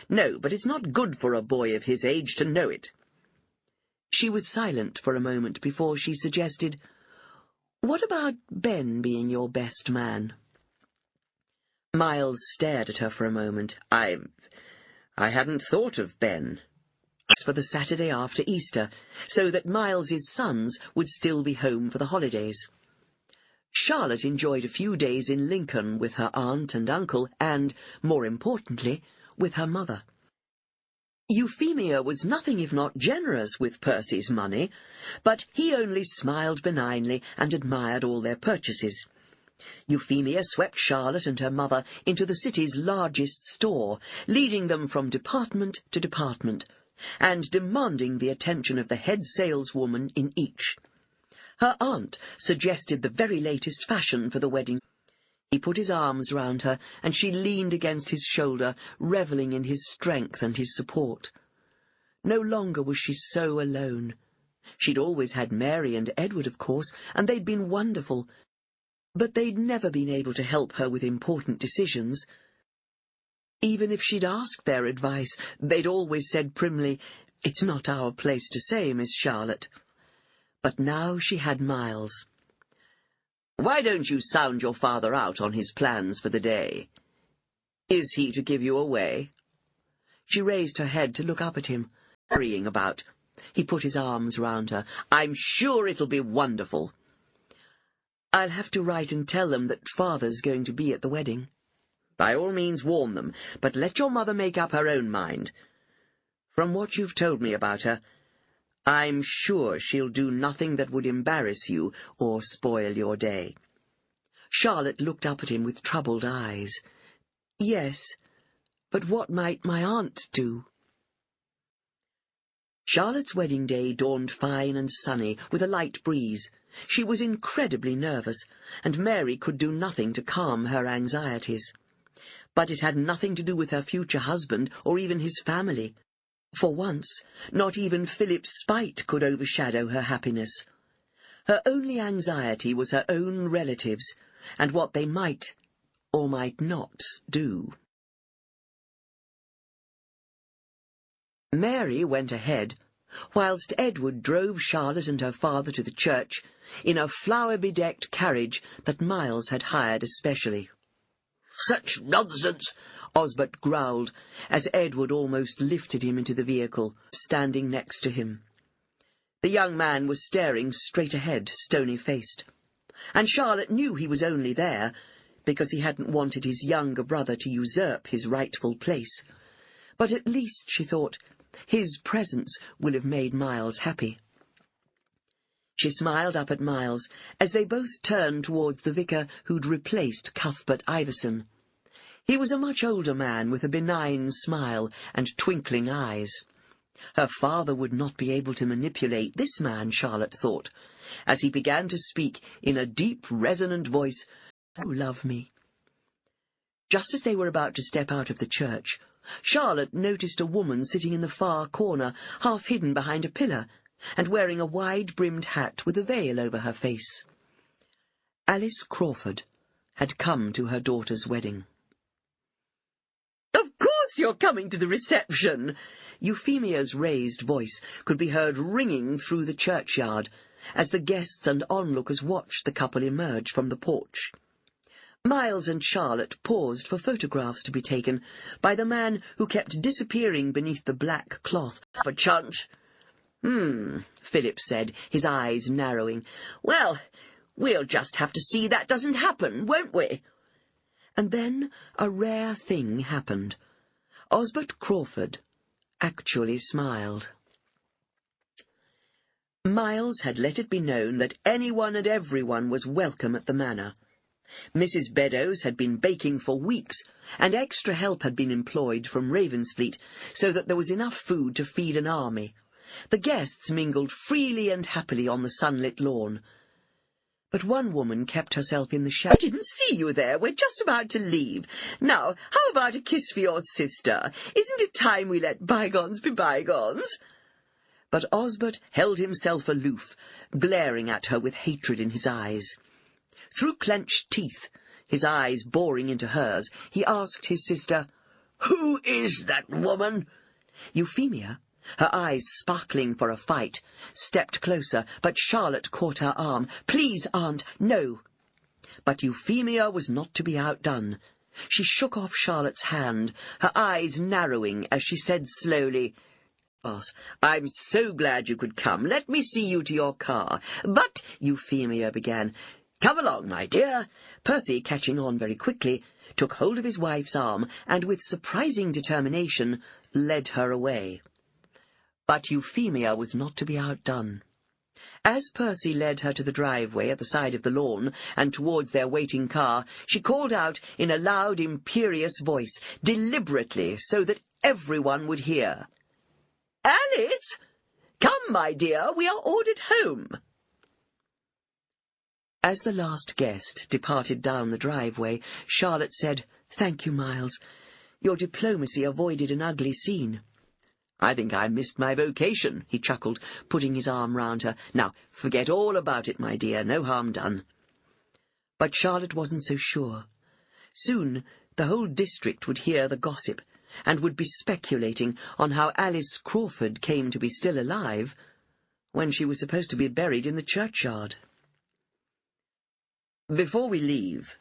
"No, but it's not good for a boy of his age to know it." She was silent for a moment before she suggested, "What about Ben being your best man?" Miles stared at her for a moment. I hadn't thought of Ben." For the Saturday after Easter, so that Miles's sons would still be home for the holidays. Charlotte enjoyed a few days in Lincoln with her aunt and uncle and, more importantly, with her mother. Euphemia was nothing if not generous with Percy's money, but he only smiled benignly and admired all their purchases. Euphemia swept Charlotte and her mother into the city's largest store, leading them from department to department, and demanding the attention of the head saleswoman in each. Her aunt suggested the very latest fashion for the wedding. He put his arms round her, and she leaned against his shoulder, revelling in his strength and his support. No longer was she so alone. She'd always had Mary and Edward, of course, and they'd been wonderful, but they'd never been able to help her with important decisions. Even if she'd asked their advice, they'd always said primly, "It's not our place to say, Miss Charlotte." But now she had Miles. "Why don't you sound your father out on his plans for the day? Is he to give you away?" She raised her head to look up at him, worrying about. He put his arms round her. "I'm sure it'll be wonderful." "I'll have to write and tell them that Father's going to be at the wedding." "By all means warn them, but let your mother make up her own mind. From what you've told me about her, I'm sure she'll do nothing that would embarrass you or spoil your day." Charlotte looked up at him with troubled eyes. "Yes, but what might my aunt do?" Charlotte's wedding day dawned fine and sunny, with a light breeze. She was incredibly nervous, and Mary could do nothing to calm her anxieties. But it had nothing to do with her future husband or even his family. For once, not even Philip's spite could overshadow her happiness. Her only anxiety was her own relatives, and what they might or might not do. Mary went ahead, whilst Edward drove Charlotte and her father to the church in a flower-bedecked carriage that Miles had hired especially. "Such nonsense!" Osbert growled, as Edward almost lifted him into the vehicle, standing next to him. The young man was staring straight ahead, stony-faced, and Charlotte knew he was only there because he hadn't wanted his younger brother to usurp his rightful place. But at least, she thought, his presence will have made Miles happy. She smiled up at Miles as they both turned towards the vicar who'd replaced Cuthbert Iverson. He was a much older man with a benign smile and twinkling eyes. Her father would not be able to manipulate this man, Charlotte thought, as he began to speak in a deep, resonant voice, "You love me." Just as they were about to step out of the church, Charlotte noticed a woman sitting in the far corner, half hidden behind a pillar, and wearing a wide-brimmed hat with a veil over her face. Alice Crawford had come to her daughter's wedding. "Of course you're coming to the reception!" Euphemia's raised voice could be heard ringing through the churchyard as the guests and onlookers watched the couple emerge from the porch. Miles and Charlotte paused for photographs to be taken by the man who kept disappearing beneath the black cloth. "For chunt." Philip said, his eyes narrowing. "Well, we'll just have to see that doesn't happen, won't we?" And then a rare thing happened. Osbert Crawford actually smiled. Miles had let it be known that anyone and everyone was welcome at the manor. Mrs. Beddoes had been baking for weeks, and extra help had been employed from Ravensfleet, so that there was enough food to feed an army. The guests mingled freely and happily on the sunlit lawn. But one woman kept herself in the shadow. "I didn't see you there. We're just about to leave. Now, how about a kiss for your sister? Isn't it time we let bygones be bygones?" But Osbert held himself aloof, glaring at her with hatred in his eyes. Through clenched teeth, his eyes boring into hers, he asked his sister, "Who is that woman?" Euphemia, her eyes sparkling for a fight, stepped closer, but Charlotte caught her arm. "Please, Aunt, no." But Euphemia was not to be outdone. She shook off Charlotte's hand, her eyes narrowing as she said slowly, "I'm so glad you could come. Let me see you to your car." "But," Euphemia began. "Come along, my dear." Percy, catching on very quickly, took hold of his wife's arm and, with surprising determination, led her away. But Euphemia was not to be outdone. As Percy led her to the driveway at the side of the lawn and towards their waiting car, she called out in a loud, imperious voice, deliberately, so that everyone would hear, "Alice! Come, my dear, we are ordered home." As the last guest departed down the driveway, Charlotte said, "Thank you, Miles. Your diplomacy avoided an ugly scene." "I think I missed my vocation," he chuckled, putting his arm round her. "Now, forget all about it, my dear. No harm done." But Charlotte wasn't so sure. Soon the whole district would hear the gossip, and would be speculating on how Alice Crawford came to be still alive when she was supposed to be buried in the churchyard. "Before we leave,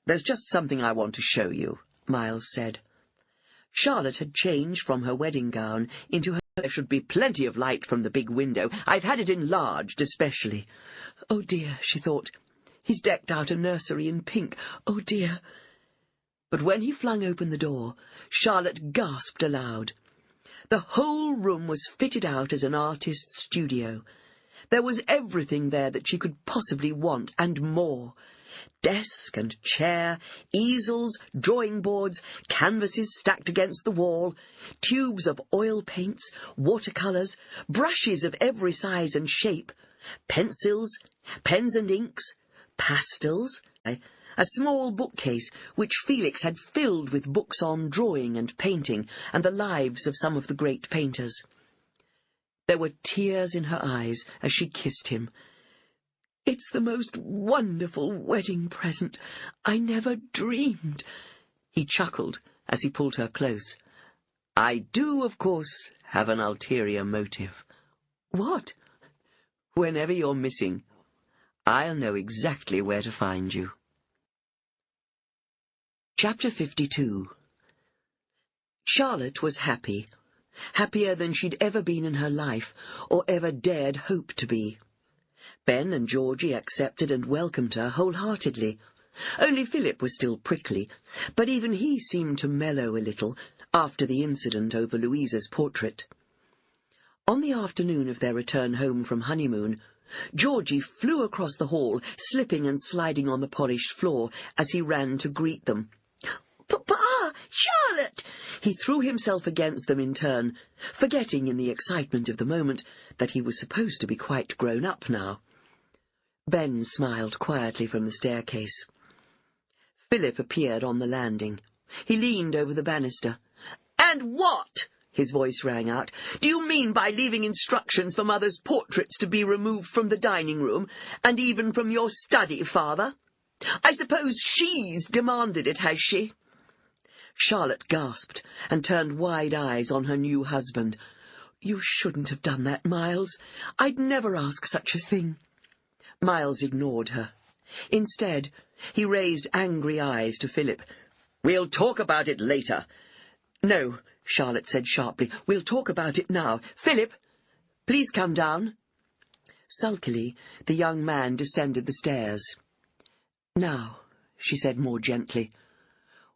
there's just something I want to show you," Miles said. Charlotte had changed from her wedding gown into her. "There should be plenty of light from the big window. I've had it enlarged especially." "Oh dear," she thought. "He's decked out a nursery in pink. Oh dear." But when he flung open the door, Charlotte gasped aloud. The whole room was fitted out as an artist's studio. There was everything there that she could possibly want, and more. Desk and chair, easels, drawing boards, canvases stacked against the wall, tubes of oil paints, watercolours, brushes of every size and shape, pencils, pens and inks, pastels, a small bookcase which Felix had filled with books on drawing and painting and the lives of some of the great painters. There were tears in her eyes as she kissed him. It's the most wonderful wedding present. I never dreamed. He chuckled as he pulled her close. I do, of course, have an ulterior motive. What? Whenever you're missing, I'll know exactly where to find you. Chapter 52. Charlotte was happy. Happier than she'd ever been in her life, or ever dared hope to be. Ben and Georgie accepted and welcomed her wholeheartedly. Only Philip was still prickly, but even he seemed to mellow a little after the incident over Louisa's portrait. On the afternoon of their return home from honeymoon, Georgie flew across the hall, slipping and sliding on the polished floor as he ran to greet them. Papa! Charlotte! He threw himself against them in turn, forgetting in the excitement of the moment that he was supposed to be quite grown up now. Ben smiled quietly from the staircase. Philip appeared on the landing. He leaned over the banister. And what, his voice rang out, do you mean by leaving instructions for Mother's portraits to be removed from the dining room, and even from your study, Father? I suppose she's demanded it, has she? Charlotte gasped and turned wide eyes on her new husband. You shouldn't have done that, Miles. I'd never ask such a thing. Miles ignored her. Instead, he raised angry eyes to Philip. We'll talk about it later. No, Charlotte said sharply. We'll talk about it now. Philip, please come down. Sulkily, the young man descended the stairs. Now, she said more gently,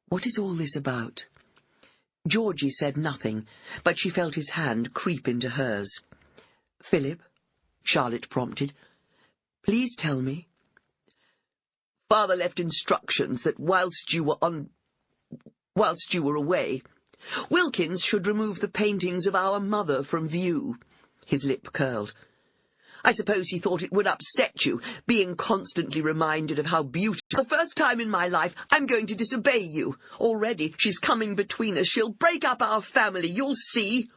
what is all this about? Georgie said nothing, but she felt his hand creep into hers. Philip, Charlotte prompted, please tell me. Father left instructions that whilst you were away, Wilkins should remove the paintings of our mother from view. His lip curled. I suppose he thought it would upset you, being constantly reminded of how beautiful. The first time in my life, I'm going to disobey you. Already, she's coming between us. She'll break up our family, you'll see.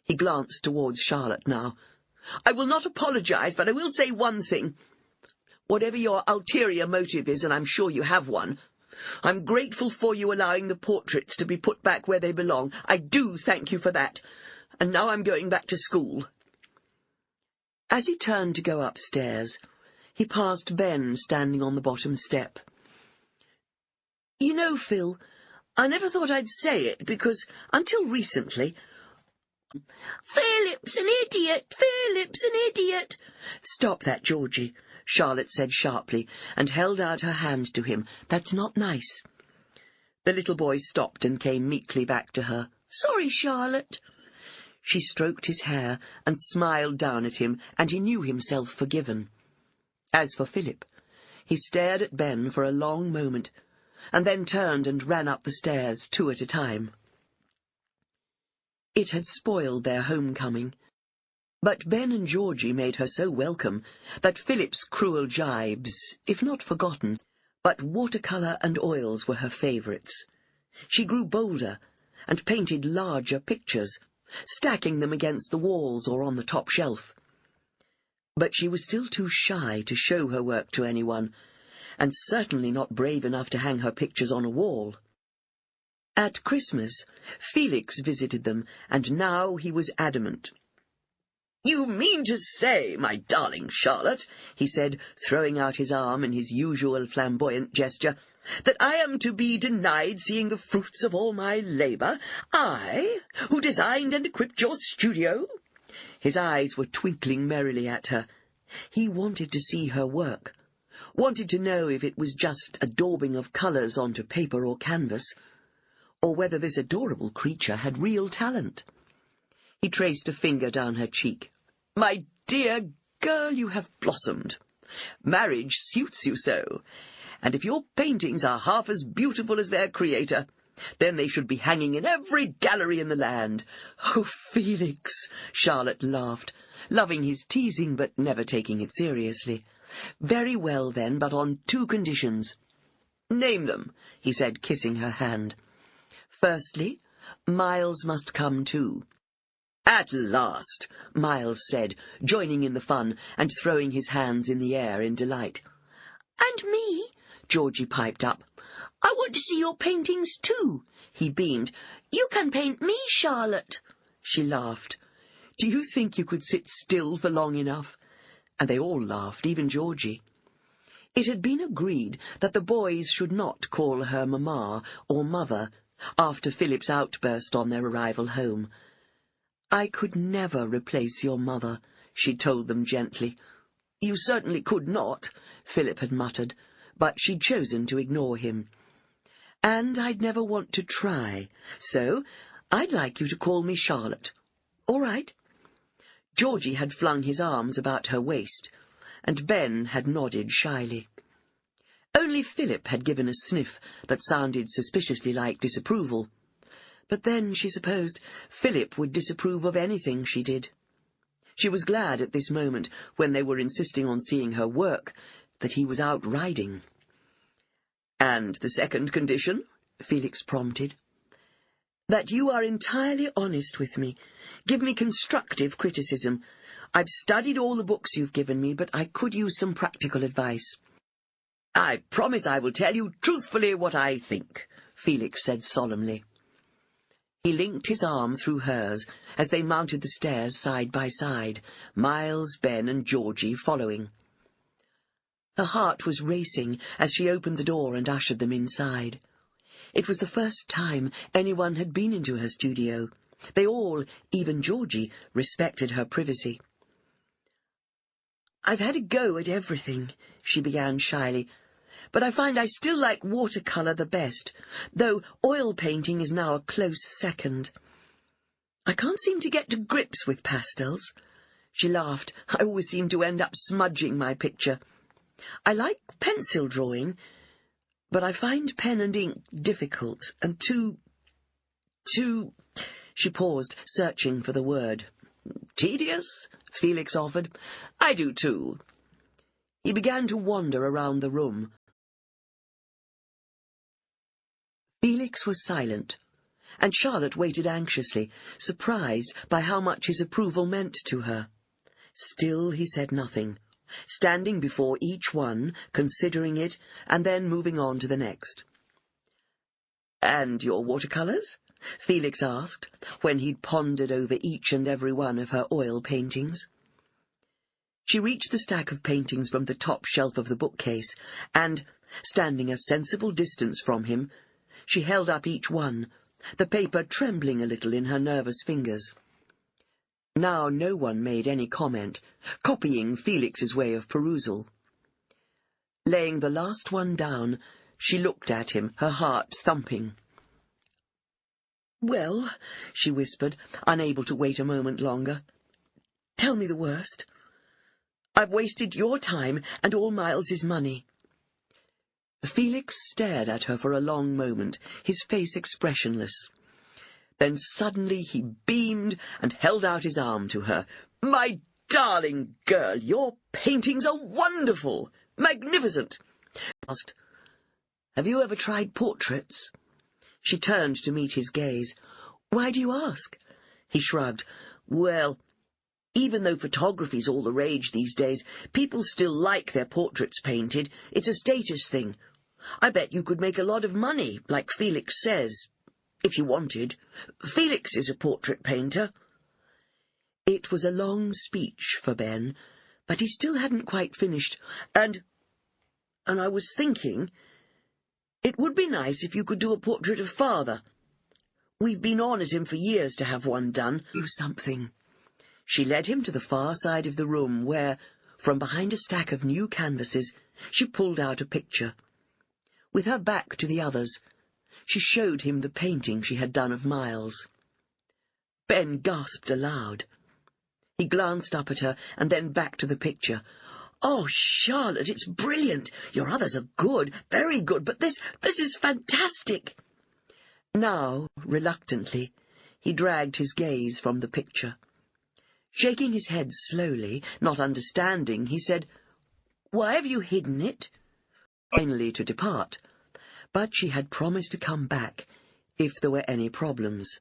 He glanced towards Charlotte now. I will not apologize, but I will say one thing. Whatever your ulterior motive is, and I'm sure you have one, I'm grateful for you allowing the portraits to be put back where they belong. I do thank you for that. And now I'm going back to school. As he turned to go upstairs, he passed Ben standing on the bottom step. You know, Phil, I never thought I'd say it, because until recently... Philip's an idiot! Philip's an idiot! Stop that, Georgie, Charlotte said sharply, and held out her hand to him. That's not nice. The little boy stopped and came meekly back to her. Sorry, Charlotte. She stroked his hair and smiled down at him, and he knew himself forgiven. As for Philip, he stared at Ben for a long moment, and then turned and ran up the stairs 2 at a time. It had spoiled their homecoming, but Ben and Georgie made her so welcome that Philip's cruel jibes, if not forgotten, but watercolour and oils were her favourites. She grew bolder and painted larger pictures, stacking them against the walls or on the top shelf. But she was still too shy to show her work to anyone, and certainly not brave enough to hang her pictures on a wall. At Christmas, Felix visited them, and now he was adamant. You mean to say, my darling Charlotte, he said, throwing out his arm in his usual flamboyant gesture, that I am to be denied seeing the fruits of all my labour, I, who designed and equipped your studio? His eyes were twinkling merrily at her. He wanted to see her work, wanted to know if it was just a daubing of colours onto paper or canvas, or whether this adorable creature had real talent. He traced a finger down her cheek. My dear girl, you have blossomed. Marriage suits you so. And if your paintings are half as beautiful as their creator, then they should be hanging in every gallery in the land. Oh, Felix, Charlotte laughed, loving his teasing but never taking it seriously. Very well, then, but on 2 conditions. Name them, he said, kissing her hand. Firstly, Miles must come too. "At last," Miles said, joining in the fun and throwing his hands in the air in delight. "And me," Georgie piped up. "I want to see your paintings too." He beamed. "You can paint me, Charlotte." She laughed. "Do you think you could sit still for long enough?" And they all laughed, even Georgie. It had been agreed that the boys should not call her Mamma or Mother after Philip's outburst on their arrival home. "I could never replace your mother," she told them gently. "You certainly could not," Philip had muttered, but she'd chosen to ignore him. "And I'd never want to try, so I'd like you to call me Charlotte. All right?" Georgie had flung his arms about her waist, and Ben had nodded shyly. Only Philip had given a sniff that sounded suspiciously like disapproval. But then, she supposed, Philip would disapprove of anything she did. She was glad at this moment, when they were insisting on seeing her work, that he was out riding. "And the second condition?" Felix prompted. "That you are entirely honest with me. Give me constructive criticism. I've studied all the books you've given me, but I could use some practical advice." "I promise I will tell you truthfully what I think," Felix said solemnly. He linked his arm through hers as they mounted the stairs side by side, Miles, Ben, and Georgie following. Her heart was racing as she opened the door and ushered them inside. It was the first time anyone had been into her studio. They all, even Georgie, respected her privacy. "I've had a go at everything," she began shyly, "but I find I still like watercolour the best, though oil painting is now a close second. I can't seem to get to grips with pastels." She laughed. "I always seem to end up smudging my picture. I like pencil drawing, but I find pen and ink difficult and too... She paused, searching for the word. "Tedious?" Felix offered. "I do too." He began to wander around the room. Felix was silent, and Charlotte waited anxiously, surprised by how much his approval meant to her. Still he said nothing, standing before each one, considering it, and then moving on to the next. "And your watercolours?" Felix asked, when he'd pondered over each and every one of her oil paintings. She reached the stack of paintings from the top shelf of the bookcase, and, standing a sensible distance from him, she held up each one, the paper trembling a little in her nervous fingers. Now no one made any comment, copying Felix's way of perusal. Laying the last one down, she looked at him, her heart thumping. "Well," she whispered, unable to wait a moment longer, "tell me the worst. I've wasted your time and all Miles's money." Felix stared at her for a long moment, his face expressionless. Then suddenly he beamed and held out his arm to her. "My darling girl, your paintings are wonderful, magnificent." He asked, "Have you ever tried portraits?" She turned to meet his gaze. "Why do you ask?" He shrugged. "Well, even though photography's all the rage these days, people still like their portraits painted. It's a status thing. I bet you could make a lot of money, like Felix says, if you wanted. Felix is a portrait painter." It was a long speech for Ben, but he still hadn't quite finished. And I was thinking, it would be nice if you could do a portrait of Father. We've been on at him for years to have one done." "Do something." She led him to the far side of the room where, from behind a stack of new canvases, she pulled out a picture. With her back to the others, she showed him the painting she had done of Miles. Ben gasped aloud. He glanced up at her and then back to the picture. "Oh, Charlotte, it's brilliant. Your others are good, very good, but this is fantastic." Now, reluctantly, he dragged his gaze from the picture. Shaking his head slowly, not understanding, he said, "Why have you hidden it?" Finally to depart, but she had promised to come back if there were any problems.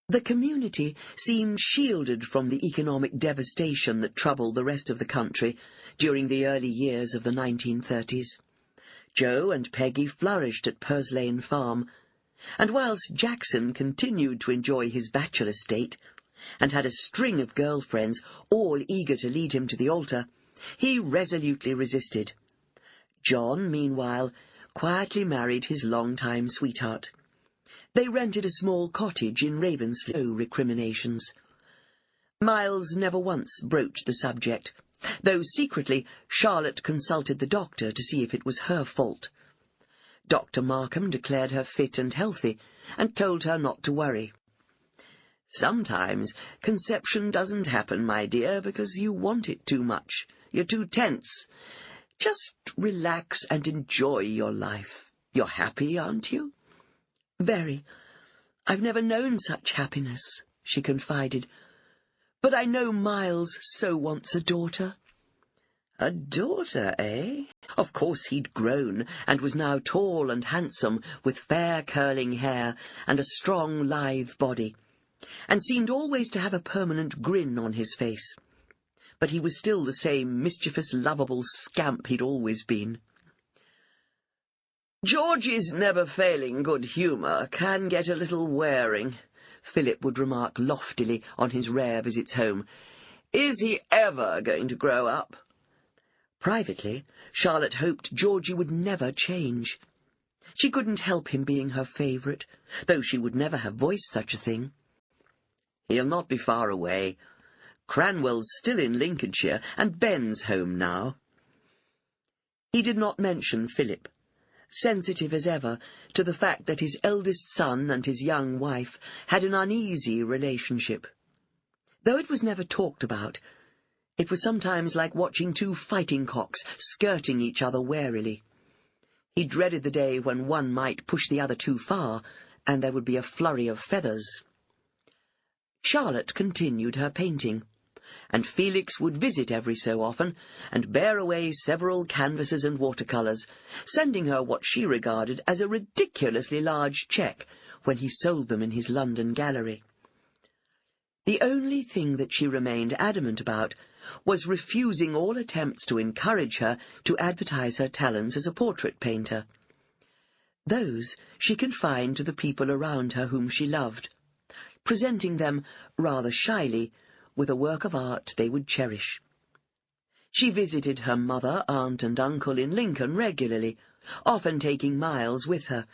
The community seemed shielded from the economic devastation that troubled the rest of the country during the early years of the 1930s. Joe and Peggy flourished at Purslane Farm, and whilst Jackson continued to enjoy his bachelor state, and had a string of girlfriends, all eager to lead him to the altar, he resolutely resisted. John, meanwhile, quietly married his long-time sweetheart. They rented a small cottage in Ravensfleet. No recriminations. Miles never once broached the subject, though secretly Charlotte consulted the doctor to see if it was her fault. Dr. Markham declared her fit and healthy, and told her not to worry. "Sometimes conception doesn't happen, my dear, because you want it too much. You're too tense. Just relax and enjoy your life. You're happy, aren't you?" "Very. I've never known such happiness," she confided. "But I know Miles so wants a daughter." A daughter, eh? Of course he'd grown, and was now tall and handsome, with fair curling hair and a strong, lithe body, and seemed always to have a permanent grin on his face. But he was still the same mischievous, lovable scamp he'd always been. "Georgie's never-failing good humour can get a little wearing," Philip would remark loftily on his rare visits home. "Is he ever going to grow up?" Privately, Charlotte hoped Georgie would never change. She couldn't help him being her favourite, though she would never have voiced such a thing. "He'll not be far away. Cranwell's still in Lincolnshire, and Ben's home now." He did not mention Philip, sensitive as ever to the fact that his eldest son and his young wife had an uneasy relationship. Though it was never talked about, it was sometimes like watching two fighting cocks skirting each other warily. He dreaded the day when one might push the other too far, and there would be a flurry of feathers. Charlotte continued her painting, and Felix would visit every so often and bear away several canvases and watercolours, sending her what she regarded as a ridiculously large cheque when he sold them in his London gallery. The only thing that she remained adamant about was refusing all attempts to encourage her to advertise her talents as a portrait painter. Those she confined to the people around her whom she loved, presenting them, rather shyly, with a work of art they would cherish. She visited her mother, aunt, and uncle in Lincoln regularly, often taking Miles with her.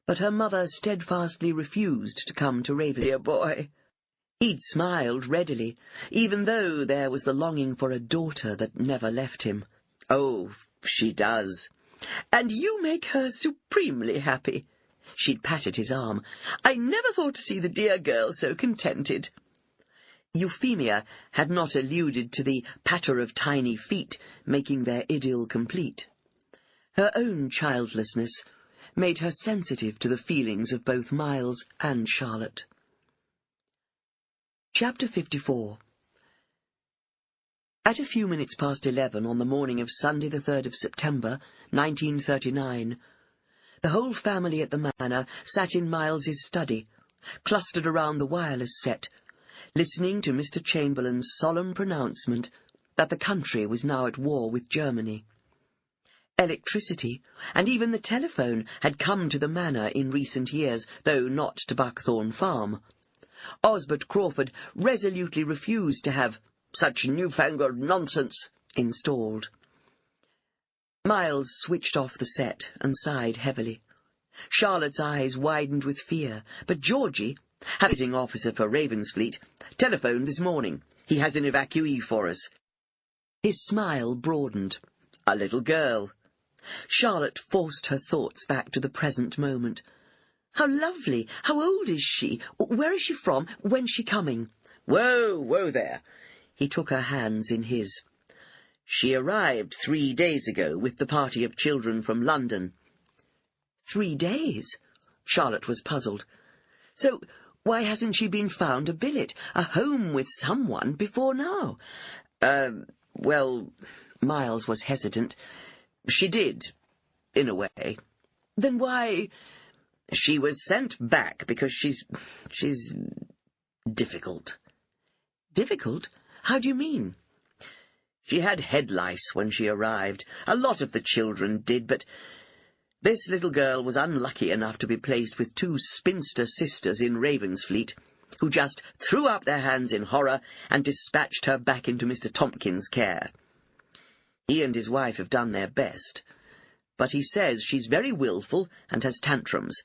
But her mother steadfastly refused to come to Raven. "Dear boy." He'd smiled readily, even though there was the longing for a daughter that never left him. "Oh, she does. And you make her supremely happy." She'd patted his arm. "I never thought to see the dear girl so contented." Euphemia had not alluded to the patter of tiny feet making their idyll complete. Her own childlessness made her sensitive to the feelings of both Miles and Charlotte. Chapter 54. At a few minutes past 11 on the morning of Sunday the 3rd of September, 1939, the whole family at the manor sat in Miles's study, clustered around the wireless set, listening to Mr. Chamberlain's solemn pronouncement that the country was now at war with Germany. Electricity, and even the telephone, had come to the manor in recent years, though not to Buckthorn Farm. Osbert Crawford resolutely refused to have such newfangled nonsense installed. Miles switched off the set and sighed heavily. Charlotte's eyes widened with fear, but Georgie, visiting officer for Ravensfleet, telephoned this morning. He has an evacuee for us. His smile broadened. A little girl. Charlotte forced her thoughts back to the present moment. How lovely! How old is she? Where is she from? When's she coming? Whoa there! He took her hands in his. She arrived 3 days ago with the party of children from London. 3 days? Charlotte was puzzled. So why hasn't she been found a billet, a home with someone, before now? Well, Miles was hesitant. She did, in a way. Then why... She was sent back because she's difficult. Difficult? How do you mean? She had head lice when she arrived. A lot of the children did, but this little girl was unlucky enough to be placed with 2 spinster sisters in Ravensfleet, who just threw up their hands in horror and dispatched her back into Mr. Tompkins' care. He and his wife have done their best, but he says she's very willful and has tantrums.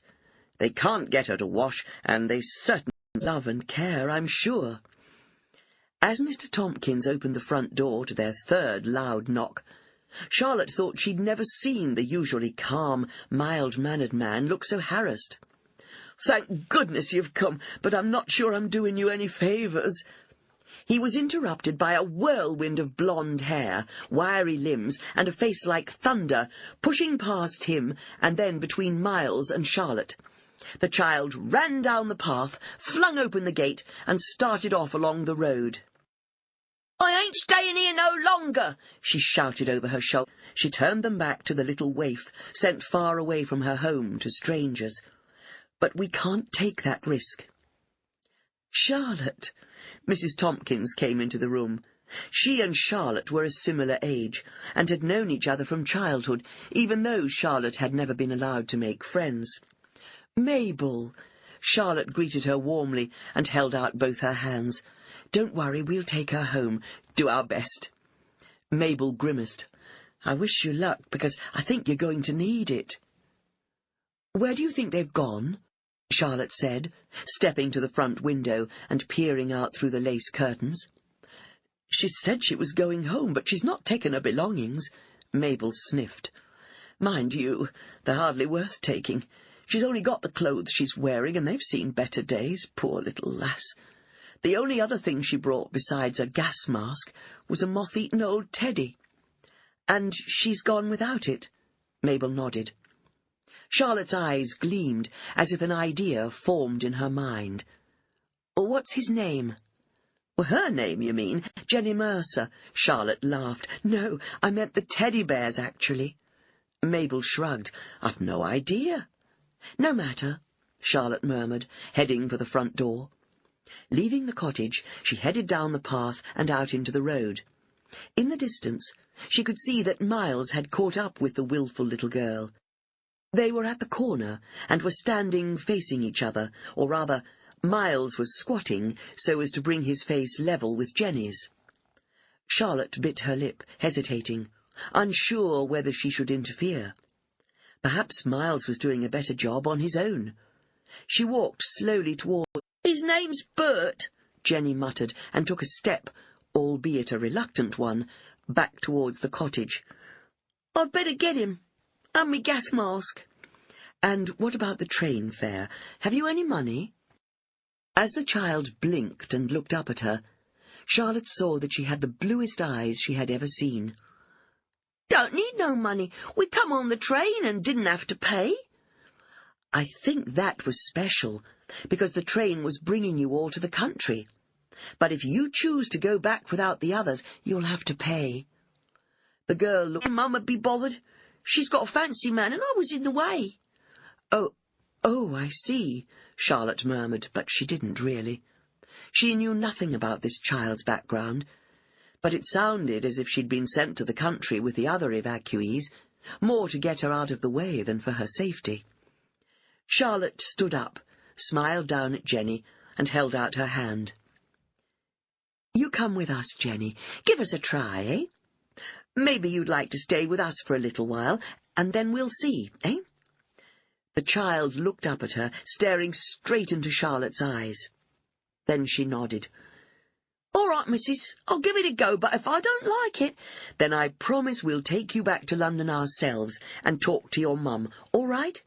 They can't get her to wash, and they certainly love and care, I'm sure. As Mr. Tompkins opened the front door to their 3rd loud knock, Charlotte thought she'd never seen the usually calm, mild-mannered man look so harassed. "Thank goodness you've come, but I'm not sure I'm doing you any favours." He was interrupted by a whirlwind of blonde hair, wiry limbs, and a face like thunder, pushing past him and then between Miles and Charlotte. The child ran down the path, flung open the gate, and started off along the road. "I ain't staying here no longer," she shouted over her shoulder. She turned them back to the little waif, sent far away from her home to strangers. But we can't take that risk. Charlotte! Mrs. Tompkins came into the room. She and Charlotte were a similar age, and had known each other from childhood, even though Charlotte had never been allowed to make friends. "Mabel!" Charlotte greeted her warmly and held out both her hands. "Don't worry, we'll take her home. Do our best." Mabel grimaced. "I wish you luck, because I think you're going to need it." "Where do you think they've gone?" Charlotte said, stepping to the front window and peering out through the lace curtains. "She said she was going home, but she's not taken her belongings." Mabel sniffed. "Mind you, they're hardly worth taking. She's only got the clothes she's wearing, and they've seen better days, poor little lass. The only other thing she brought besides a gas mask was a moth-eaten old teddy." "And she's gone without it?" Mabel nodded. Charlotte's eyes gleamed, as if an idea formed in her mind. "What's his name?" "Well, her name, you mean? Jenny Mercer." Charlotte laughed. "No, I meant the teddy bears, actually." Mabel shrugged. "I've no idea." "No matter," Charlotte murmured, heading for the front door. Leaving the cottage, she headed down the path and out into the road. In the distance, she could see that Miles had caught up with the willful little girl. They were at the corner, and were standing facing each other, or rather, Miles was squatting so as to bring his face level with Jenny's. Charlotte bit her lip, hesitating, unsure whether she should interfere. Perhaps Miles was doing a better job on his own. She walked slowly toward— "His name's Bert," Jenny muttered, and took a step, albeit a reluctant one, back towards the cottage. "I'd better get him. And me gas mask." "And what about the train fare? Have you any money?" As the child blinked and looked up at her, Charlotte saw that she had the bluest eyes she had ever seen. "Don't need no money. We come on the train and didn't have to pay." "I think that was special, because the train was bringing you all to the country. But if you choose to go back without the others, you'll have to pay." The girl looked— "Mum'd be bothered. She's got a fancy man, and I was in the way." Oh, I see," Charlotte murmured, but she didn't really. She knew nothing about this child's background, but it sounded as if she'd been sent to the country with the other evacuees, more to get her out of the way than for her safety. Charlotte stood up, smiled down at Jenny, and held out her hand. "You come with us, Jenny. Give us a try, eh? Maybe you'd like to stay with us for a little while, and then we'll see, eh?" The child looked up at her, staring straight into Charlotte's eyes. Then she nodded. "All right, missus, I'll give it a go, but if I don't like it—" "Then I promise we'll take you back to London ourselves and talk to your mum, all right?"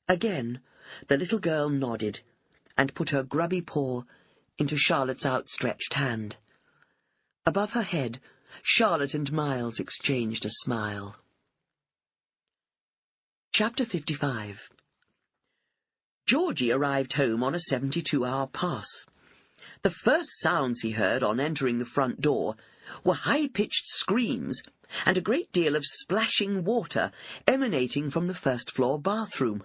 Again, the little girl nodded, and put her grubby paw into Charlotte's outstretched hand. Above her head, Charlotte and Miles exchanged a smile. Chapter 55. Georgie arrived home on a 72-hour pass. The first sounds he heard on entering the front door were high-pitched screams and a great deal of splashing water emanating from the first-floor bathroom.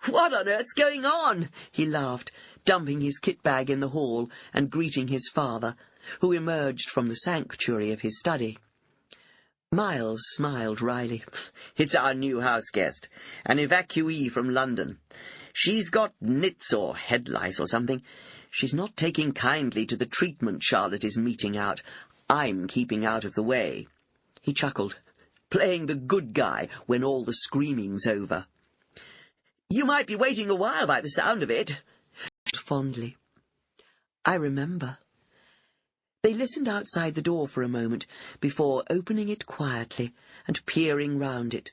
"What on earth's going on?" he laughed, dumping his kit bag in the hall and greeting his father, who emerged from the sanctuary of his study. Miles smiled wryly. "It's our new house guest, an evacuee from London. She's got nits or head lice or something. She's not taking kindly to the treatment Charlotte is meting out. I'm keeping out of the way." He chuckled, "Playing the good guy when all the screaming's over." "You might be waiting a while by the sound of it," fondly. "I remember." They listened outside the door for a moment before opening it quietly and peering round it.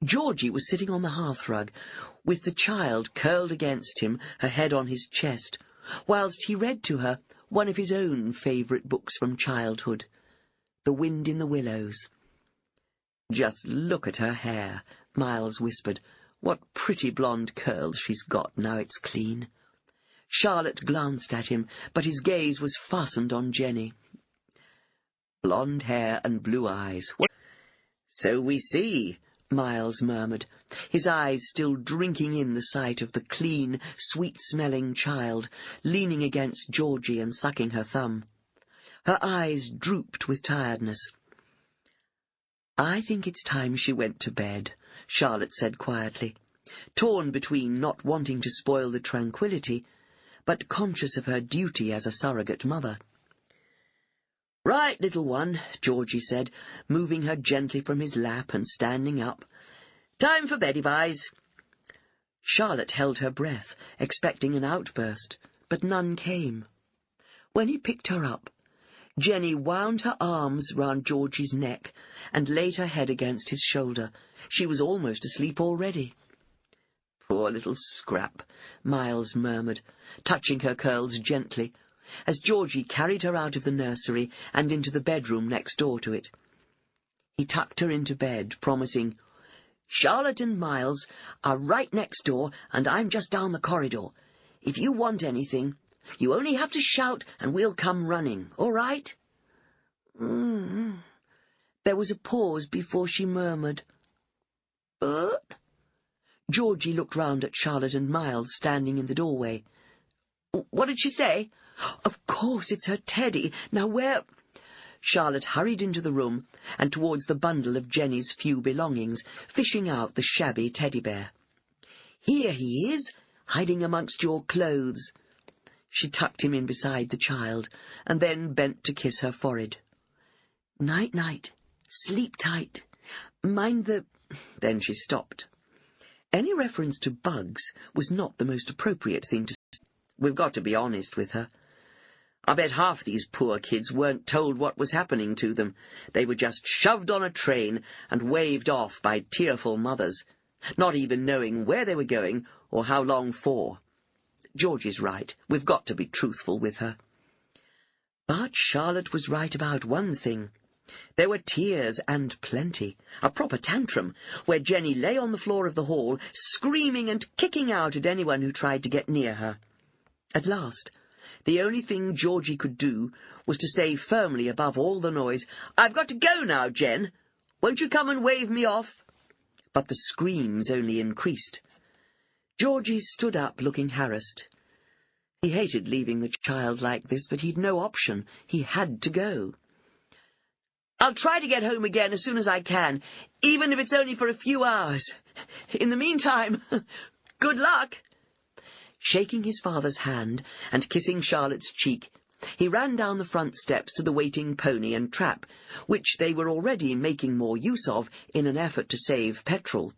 Georgie was sitting on the hearthrug, with the child curled against him, her head on his chest, whilst he read to her one of his own favourite books from childhood, The Wind in the Willows. "Just look at her hair," Miles whispered. "What pretty blonde curls she's got now it's clean." Charlotte glanced at him, but his gaze was fastened on Jenny. "Blonde hair and blue eyes. So we see," Miles murmured, his eyes still drinking in the sight of the clean, sweet-smelling child, leaning against Georgie and sucking her thumb. Her eyes drooped with tiredness. "I think it's time she went to bed," Charlotte said quietly, torn between not wanting to spoil the tranquillity, but conscious of her duty as a surrogate mother. "Right, little one," Georgie said, moving her gently from his lap and standing up. "Time for beddy-byes." Charlotte held her breath, expecting an outburst, but none came. When he picked her up, Jenny wound her arms round Georgie's neck and laid her head against his shoulder. She was almost asleep already. "Poor little scrap," Miles murmured, touching her curls gently, as Georgie carried her out of the nursery and into the bedroom next door to it. He tucked her into bed, promising, "Charlotte and Miles are right next door, and I'm just down the corridor. If you want anything, you only have to shout and we'll come running, all right?" There was a pause before she murmured, "But—" Georgie looked round at Charlotte and Miles standing in the doorway. "What did she say?" "Of course, it's her teddy. Now where—" Charlotte hurried into the room and towards the bundle of Jenny's few belongings, fishing out the shabby teddy-bear. "Here he is, hiding amongst your clothes." She tucked him in beside the child, and then bent to kiss her forehead. "Night-night. Sleep tight. Mind the—" Then she stopped. Any reference to bugs was not the most appropriate thing to say. We've got to be honest with her. I bet half these poor kids weren't told what was happening to them. They were just shoved on a train and waved off by tearful mothers, not even knowing where they were going or how long for. Georgie's right. We've got to be truthful with her. But Charlotte was right about one thing. There were tears and plenty, a proper tantrum, where Jenny lay on the floor of the hall, screaming and kicking out at anyone who tried to get near her. At last, the only thing Georgie could do was to say firmly above all the noise, "I've got to go now, Jen. Won't you come and wave me off?" But the screams only increased. Georgie stood up, looking harassed. He hated leaving the child like this, but he'd no option. He had to go. "I'll try to get home again as soon as I can, even if it's only for a few hours. In the meantime, good luck." Shaking his father's hand and kissing Charlotte's cheek, he ran down the front steps to the waiting pony and trap, which they were already making more use of in an effort to save petrol.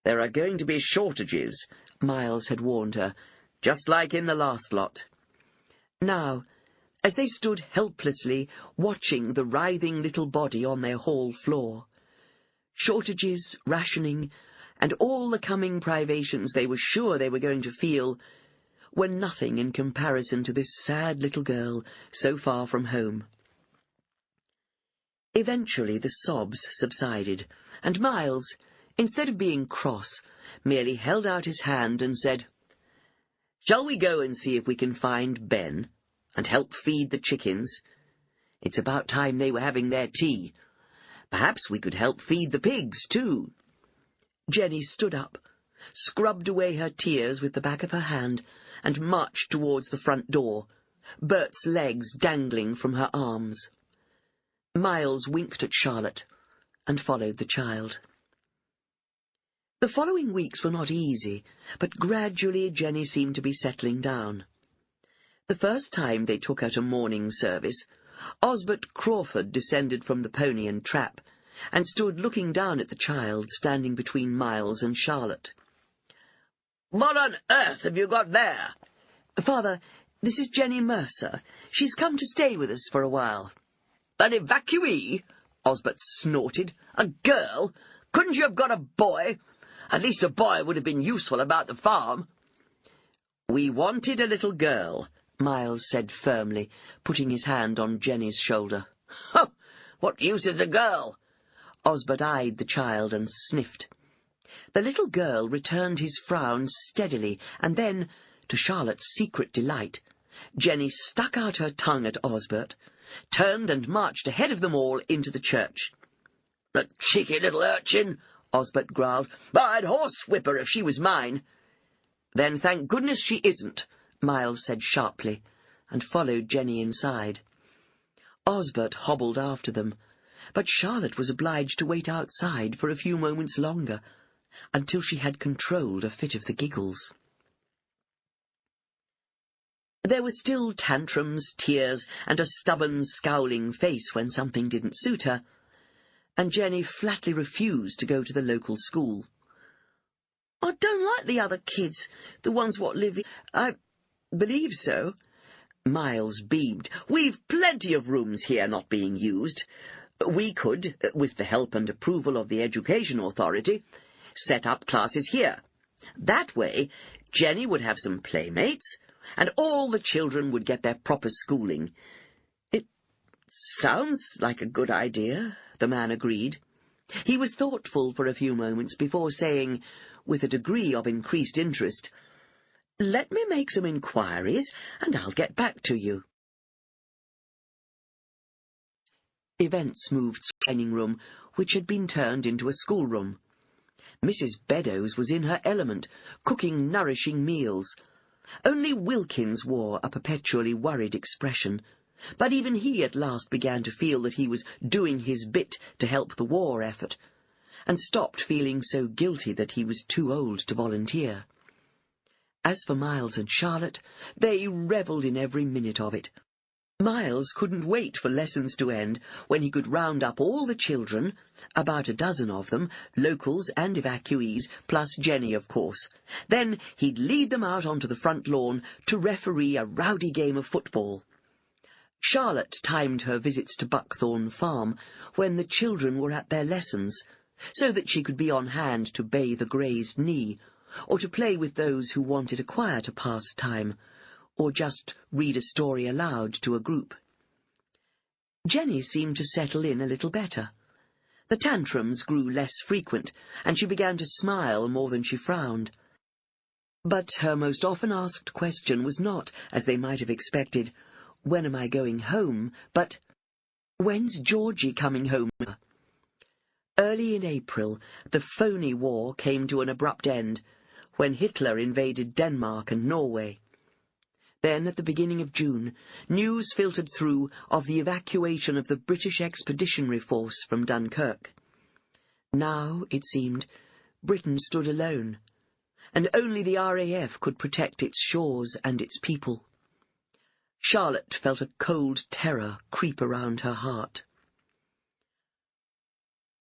"There are going to be shortages," Miles had warned her, "just like in the last lot." Now, as they stood helplessly watching the writhing little body on their hall floor, shortages, rationing, and all the coming privations they were sure they were going to feel were nothing in comparison to this sad little girl so far from home. Eventually the sobs subsided, and Miles, instead of being cross, merely held out his hand and said, "Shall we go and see if we can find Ben, and help feed the chickens? It's about time they were having their tea. Perhaps we could help feed the pigs, too." Jenny stood up, scrubbed away her tears with the back of her hand, and marched towards the front door, Bert's legs dangling from her arms. Miles winked at Charlotte and followed the child. The following weeks were not easy, but gradually Jenny seemed to be settling down. The first time they took her to morning service, Osbert Crawford descended from the pony and trap, and stood looking down at the child standing between Miles and Charlotte. "What on earth have you got there?" "Father, this is Jenny Mercer. She's come to stay with us for a while." "An evacuee?" Osbert snorted. "A girl? Couldn't you have got a boy? At least a boy would have been useful about the farm." "We wanted a little girl," Miles said firmly, putting his hand on Jenny's shoulder. "Huh! What use is a girl?" Osbert eyed the child and sniffed. The little girl returned his frown steadily, and then, to Charlotte's secret delight, Jenny stuck out her tongue at Osbert, turned and marched ahead of them all into the church. "The cheeky little urchin," Osbert growled. "I'd horsewhip her if she was mine." "Then thank goodness she isn't," Miles said sharply, and followed Jenny inside. Osbert hobbled after them, but Charlotte was obliged to wait outside for a few moments longer, until she had controlled a fit of the giggles. There were still tantrums, tears, and a stubborn, scowling face when something didn't suit her, and Jenny flatly refused to go to the local school. "I don't like the other kids, the ones what live here." "I believe so." Miles beamed. "We've plenty of rooms here not being used. We could, with the help and approval of the Education Authority, set up classes here. That way, Jenny would have some playmates, and all the children would get their proper schooling." "It sounds like a good idea," the man agreed. He was thoughtful for a few moments before saying, with a degree of increased interest, "Let me make some inquiries, and I'll get back to you." Events moved to the dining room, which had been turned into a schoolroom. Mrs. Beddoes was in her element, cooking nourishing meals. Only Wilkins wore a perpetually worried expression, but even he at last began to feel that he was doing his bit to help the war effort, and stopped feeling so guilty that he was too old to volunteer. As for Miles and Charlotte, they revelled in every minute of it. Miles couldn't wait for lessons to end, when he could round up all the children, about a dozen of them, locals and evacuees, plus Jenny, of course. Then he'd lead them out onto the front lawn to referee a rowdy game of football. Charlotte timed her visits to Buckthorn Farm when the children were at their lessons, so that she could be on hand to bathe a grazed knee, or to play with those who wanted a quieter pastime, or just read a story aloud to a group. Jenny seemed to settle in a little better. The tantrums grew less frequent, and she began to smile more than she frowned. But her most often asked question was not, as they might have expected, "When am I going home?" but "When's Georgie coming home?" Early in April, the phony war came to an abrupt end, when Hitler invaded Denmark and Norway. Then, at the beginning of June, news filtered through of the evacuation of the British Expeditionary Force from Dunkirk. Now, it seemed, Britain stood alone, and only the RAF could protect its shores and its people. Charlotte felt a cold terror creep around her heart.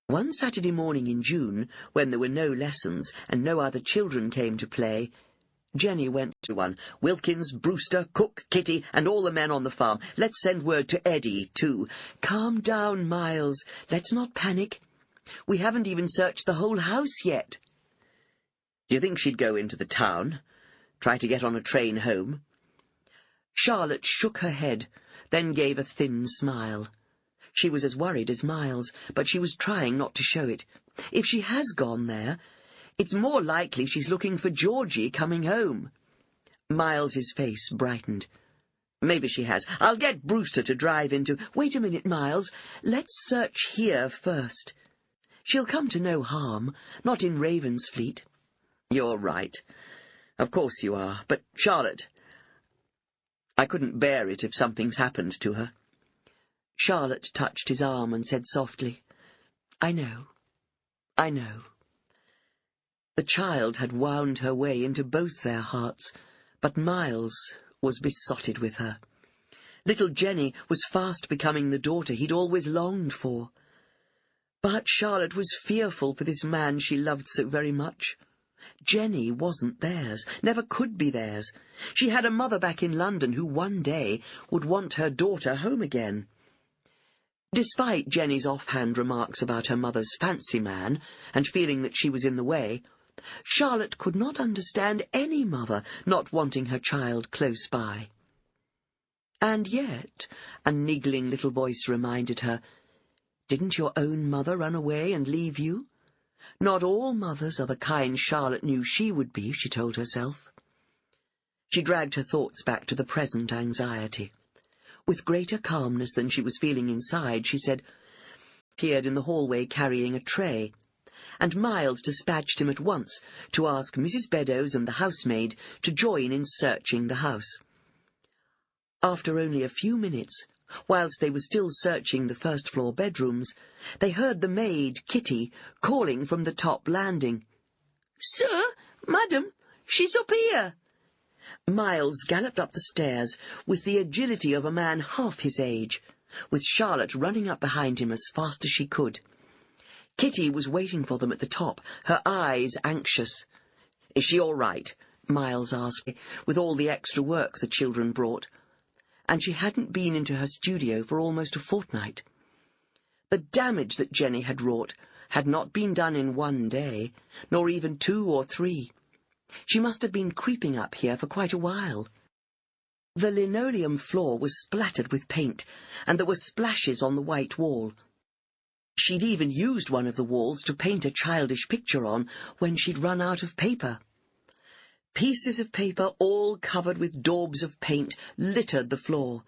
One Saturday morning in June, when there were no lessons and no other children came to play, Jenny went to one. "Wilkins, Brewster, Cook, Kitty, and all the men on the farm. Let's send word to Eddie, too." "Calm down, Miles. Let's not panic. We haven't even searched the whole house yet." "Do you think she'd go into the town? Try to get on a train home?" Charlotte shook her head, then gave a thin smile. She was as worried as Miles, but she was trying not to show it. If she has gone there, it's more likely she's looking for Georgie coming home. Miles's face brightened. "Maybe she has. I'll get Brewster to drive into—" "Wait a minute, Miles. Let's search here first. She'll come to no harm, not in Ravensfleet." You're right. Of course you are. But, Charlotte, I couldn't bear it if something's happened to her. Charlotte touched his arm and said softly, I know. The child had wound her way into both their hearts, but Miles was besotted with her. Little Jenny was fast becoming the daughter he'd always longed for. But Charlotte was fearful for this man she loved so very much. Jenny wasn't theirs, never could be theirs. She had a mother back in London who one day would want her daughter home again. Despite Jenny's offhand remarks about her mother's fancy man, and feeling that she was in the way, Charlotte could not understand any mother not wanting her child close by. And yet, a niggling little voice reminded her, didn't your own mother run away and leave you? Not all mothers are the kind Charlotte knew she would be, she told herself. She dragged her thoughts back to the present anxiety. With greater calmness than she was feeling inside, she said, appeared in the hallway carrying a tray, and Miles dispatched him at once to ask Mrs. Beddoes and the housemaid to join in searching the house. After only a few minutes, whilst they were still searching the first-floor bedrooms, they heard the maid, Kitty, calling from the top landing. Sir, madam, she's up here. Miles galloped up the stairs with the agility of a man half his age, with Charlotte running up behind him as fast as she could. Kitty was waiting for them at the top, her eyes anxious. Is she all right? Miles asked, with all the extra work the children brought. And she hadn't been into her studio for almost a fortnight. The damage that Jenny had wrought had not been done in one day, nor even 2 or 3. She must have been creeping up here for quite a while. The linoleum floor was splattered with paint, and there were splashes on the white wall. She'd even used one of the walls to paint a childish picture on when she'd run out of paper. Pieces of paper, all covered with daubs of paint, littered the floor,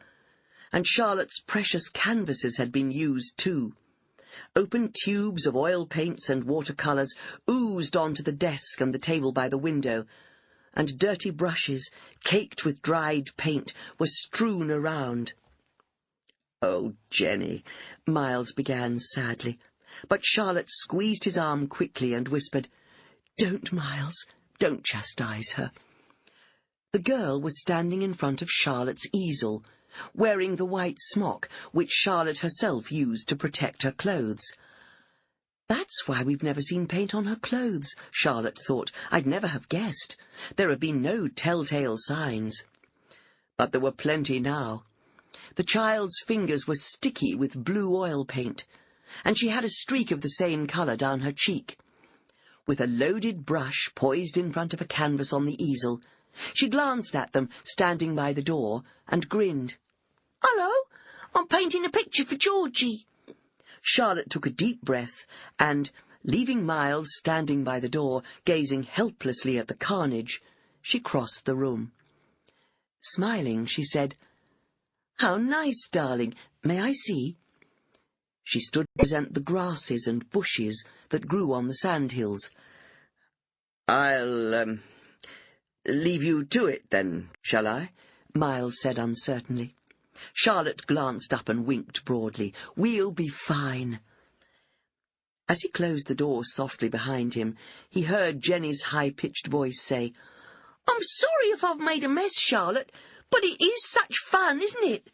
and Charlotte's precious canvases had been used too. Open tubes of oil paints and watercolours oozed onto the desk and the table by the window, and dirty brushes, caked with dried paint, were strewn around. "Oh, Jenny," Miles began sadly, but Charlotte squeezed his arm quickly and whispered, "Don't, Miles, don't chastise her." The girl was standing in front of Charlotte's easel, wearing the white smock which Charlotte herself used to protect her clothes. "That's why we've never seen paint on her clothes," Charlotte thought. "I'd never have guessed. There have been no telltale signs." But there were plenty now. The child's fingers were sticky with blue oil paint, and she had a streak of the same colour down her cheek. With a loaded brush poised in front of a canvas on the easel, she glanced at them standing by the door and grinned. "Hello, I'm painting a picture for Georgie." Charlotte took a deep breath and, leaving Miles standing by the door, gazing helplessly at the carnage, she crossed the room. Smiling, she said, "How nice, darling. May I see?" She stood to present the grasses and bushes that grew on the sandhills. "I'll, leave you to it, then, shall I?" Miles said uncertainly. Charlotte glanced up and winked broadly. "We'll be fine." As he closed the door softly behind him, he heard Jenny's high-pitched voice say, "I'm sorry if I've made a mess, Charlotte, but it is such fun, isn't it?"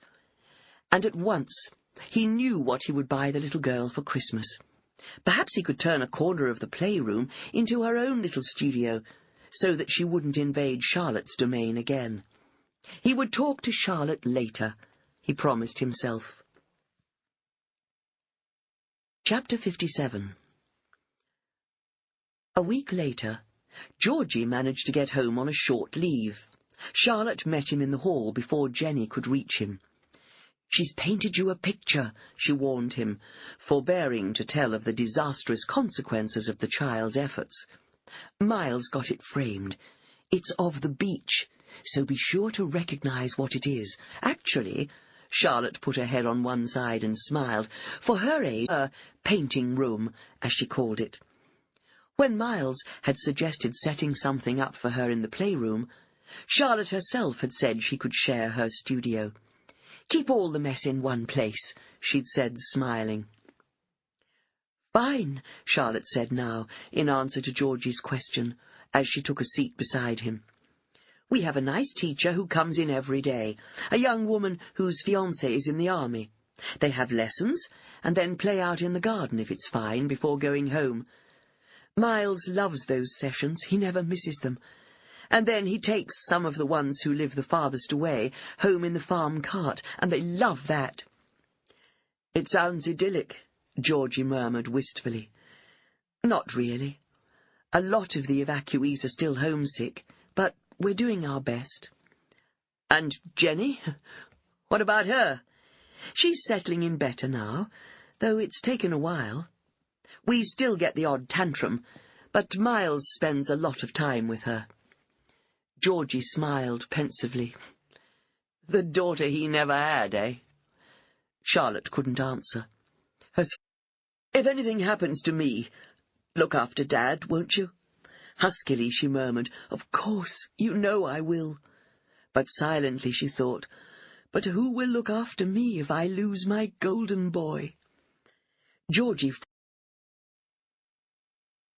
And at once he knew what he would buy the little girl for Christmas. Perhaps he could turn a corner of the playroom into her own little studio, so that she wouldn't invade Charlotte's domain again. He would talk to Charlotte later, he promised himself. Chapter 57. A week later, Georgie managed to get home on a short leave. Charlotte met him in the hall before Jenny could reach him. "She's painted you a picture," she warned him, forbearing to tell of the disastrous consequences of the child's efforts. "Miles got it framed. It's of the beach, so be sure to recognize what it is. Actually," Charlotte put her head on one side and smiled, "for her age, a painting room, as she called it." When Miles had suggested setting something up for her in the playroom, Charlotte herself had said she could share her studio. "Keep all the mess in one place," she'd said, smiling. "Fine," Charlotte said now, in answer to Georgie's question, as she took a seat beside him. "We have a nice teacher who comes in every day, a young woman whose fiancé is in the army. They have lessons, and then play out in the garden if it's fine, before going home. Miles loves those sessions, he never misses them. And then he takes some of the ones who live the farthest away home in the farm cart, and they love that." "It sounds idyllic," Georgie murmured wistfully. "Not really. A lot of the evacuees are still homesick, but we're doing our best." "And Jenny? What about her?" "She's settling in better now, though it's taken a while. We still get the odd tantrum, but Miles spends a lot of time with her." Georgie smiled pensively. "The daughter he never had, eh?" Charlotte couldn't answer. "If anything happens to me, look after Dad, won't you?" Huskily she murmured, "Of course, you know I will." But silently she thought, "But who will look after me if I lose my golden boy?" Georgie.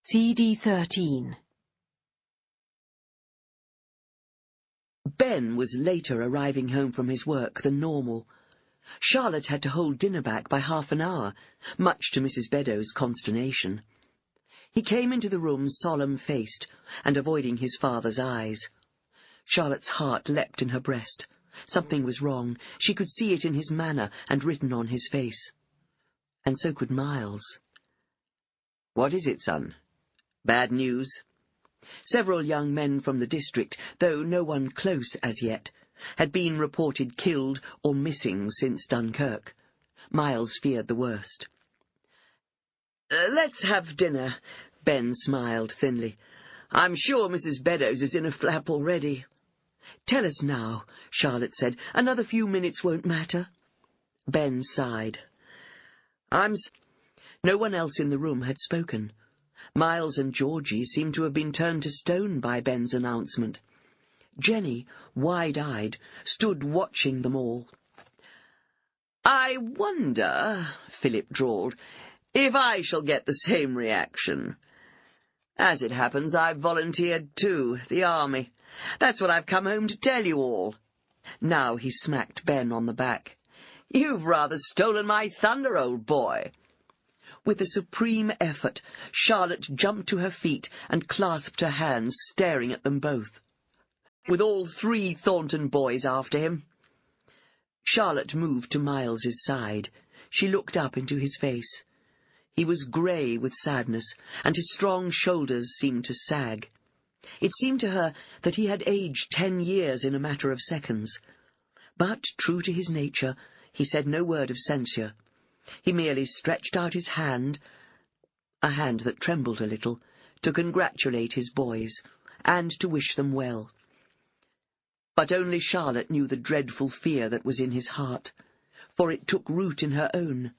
CD 13. Ben was later arriving home from his work than normal. Charlotte had to hold dinner back by half an hour, much to Mrs. Beddoes' consternation. He came into the room solemn-faced and avoiding his father's eyes. Charlotte's heart leapt in her breast. Something was wrong. She could see it in his manner and written on his face. And so could Miles. "What is it, son? Bad news?" Several young men from the district, though no one close as yet, had been reported killed or missing since Dunkirk. Miles feared the worst. "Let's have dinner," Ben smiled thinly. "I'm sure Mrs. Beddoes is in a flap already." "Tell us now," Charlotte said. "Another few minutes won't matter." Ben sighed. No one else in the room had spoken. Miles and Georgie seemed to have been turned to stone by Ben's announcement. Jenny, wide-eyed, stood watching them all. "I wonder," Philip drawled, "if I shall get the same reaction. As it happens, I've volunteered too, the army. That's what I've come home to tell you all." Now he smacked Ben on the back. "You've rather stolen my thunder, old boy." With a supreme effort, Charlotte jumped to her feet and clasped her hands, staring at them both. "With all 3 Thornton boys after him?" Charlotte moved to Miles's side. She looked up into his face. He was grey with sadness, and his strong shoulders seemed to sag. It seemed to her that he had aged 10 years in a matter of seconds. But, true to his nature, he said no word of censure. He merely stretched out his hand, a hand that trembled a little, to congratulate his boys, and to wish them well. But only Charlotte knew the dreadful fear that was in his heart, for it took root in her own,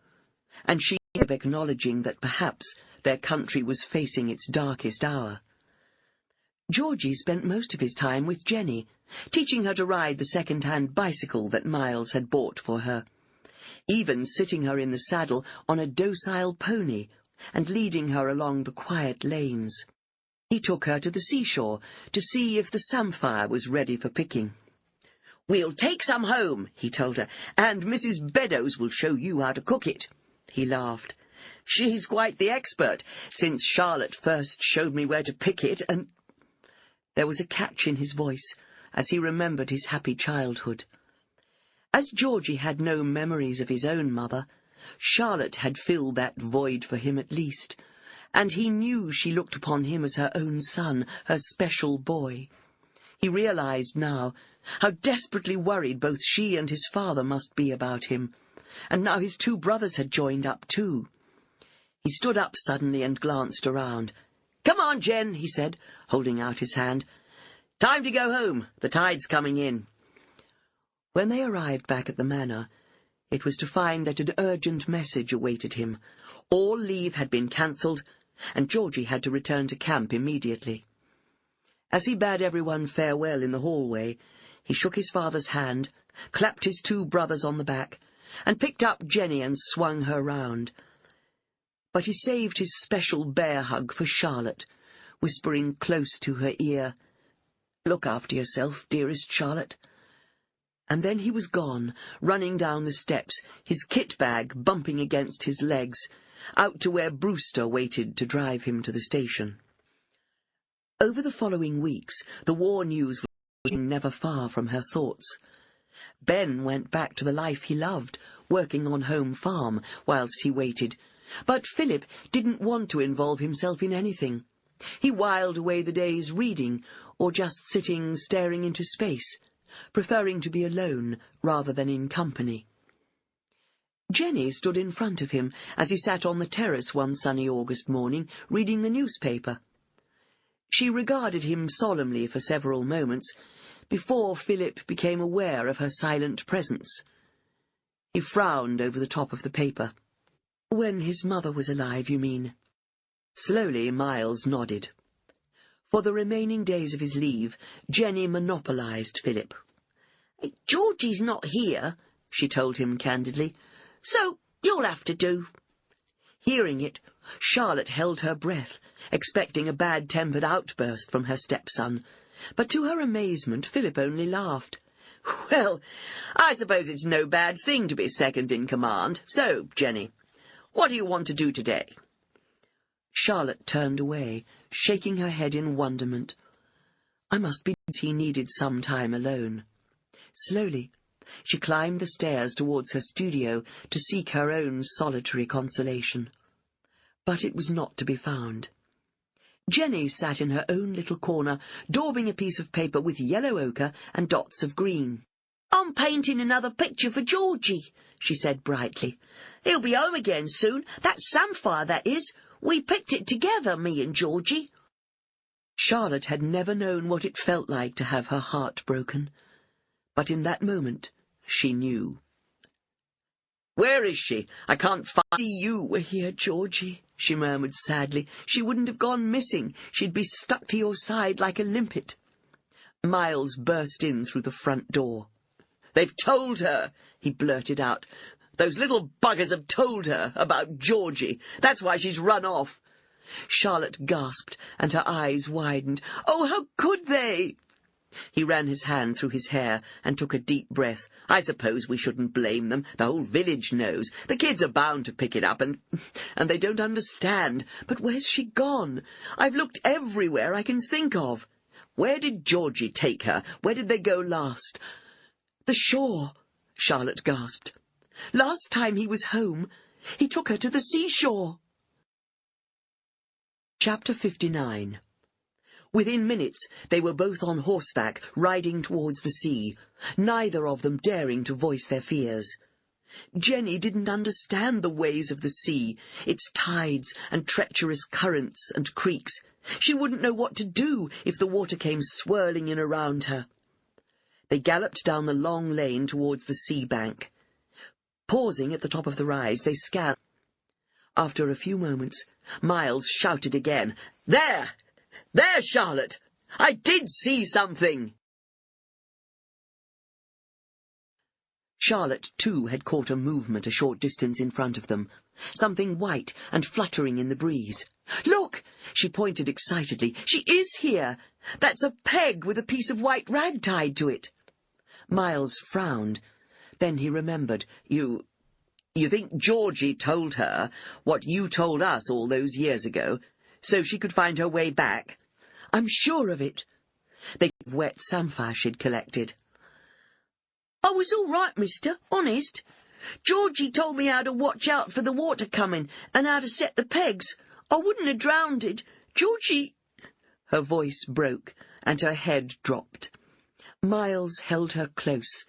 and she of acknowledging that perhaps their country was facing its darkest hour. Georgie spent most of his time with Jenny, teaching her to ride the second-hand bicycle that Miles had bought for her, even sitting her in the saddle on a docile pony and leading her along the quiet lanes. He took her to the seashore to see if the samphire was ready for picking. "We'll take some home," he told her, "and Mrs. Beddoes will show you how to cook it." He laughed. "She's quite the expert, since Charlotte first showed me where to pick it, and—" There was a catch in his voice as he remembered his happy childhood. As Georgie had no memories of his own mother, Charlotte had filled that void for him at least, and he knew she looked upon him as her own son, her special boy. He realized now how desperately worried both she and his father must be about him, and now his 2 brothers had joined up too. He stood up suddenly and glanced around. "Come on, Jen," he said, holding out his hand. "Time to go home. The tide's coming in." When they arrived back at the manor, it was to find that an urgent message awaited him. All leave had been cancelled, and Georgie had to return to camp immediately. As he bade everyone farewell in the hallway, he shook his father's hand, clapped his two brothers on the back, and picked up Jenny and swung her round. But he saved his special bear hug for Charlotte, whispering close to her ear, "Look after yourself, dearest Charlotte." And then he was gone, running down the steps, his kit bag bumping against his legs, out to where Brewster waited to drive him to the station. Over the following weeks, the war news was never far from her thoughts. Ben went back to the life he loved, working on home farm, whilst he waited, but Philip didn't want to involve himself in anything. He whiled away the days reading, or just sitting staring into space, preferring to be alone rather than in company. Jenny stood in front of him as he sat on the terrace one sunny August morning, reading the newspaper. She regarded him solemnly for several moments, before Philip became aware of her silent presence. He frowned over the top of the paper. "When his mother was alive, you mean?" Slowly, Miles nodded. For the remaining days of his leave, Jenny monopolised Philip. "Georgie's not here," she told him candidly, "so you'll have to do." Hearing it, Charlotte held her breath, expecting a bad-tempered outburst from her stepson, but to her amazement Philip only laughed. "Well, I suppose it's no bad thing to be second in command. So, Jenny, what do you want to do today?" Charlotte turned away, shaking her head in wonderment. I must be he needed some time alone. Slowly, she climbed the stairs towards her studio to seek her own solitary consolation. But it was not to be found. Jenny sat in her own little corner, daubing a piece of paper with yellow ochre and dots of green. "I'm painting another picture for Georgie," she said brightly. "He'll be home again soon. That's Samphire, that is. We picked it together, me and Georgie." Charlotte had never known what it felt like to have her heart broken, but in that moment she knew. "Where is she? I can't find you were here, Georgie," she murmured sadly. "She wouldn't have gone missing. She'd be stuck to your side like a limpet." Miles burst in through the front door. "They've told her," he blurted out. "Those little buggers have told her about Georgie. That's why she's run off." Charlotte gasped, and her eyes widened. "Oh, how could they?" He ran his hand through his hair and took a deep breath. "I suppose we shouldn't blame them. The whole village knows. The kids are bound to pick it up, and they don't understand. But where's she gone? I've looked everywhere I can think of. Where did Georgie take her? Where did they go last?" "The shore," Charlotte gasped. "Last time he was home, he took her to the seashore." Chapter 59. Within minutes they were both on horseback, riding towards the sea, neither of them daring to voice their fears. Jenny didn't understand the ways of the sea, its tides and treacherous currents and creeks. She wouldn't know what to do if the water came swirling in around her. They galloped down the long lane towards the sea bank. Pausing at the top of the rise, they scanned. After a few moments, Miles shouted again, "There! There, Charlotte! I did see something!" Charlotte, too, had caught a movement a short distance in front of them, something white and fluttering in the breeze. "Look!" she pointed excitedly. "She is here! That's a peg with a piece of white rag tied to it." Miles frowned. Then he remembered. You think Georgie told her what you told us all those years ago, so she could find her way back?" "I'm sure of it." They wet samphire she'd collected. "I was all right, mister, honest. Georgie told me how to watch out for the water coming and how to set the pegs. I wouldn't have drowned. Georgie—" Her voice broke and her head dropped. Miles held her close,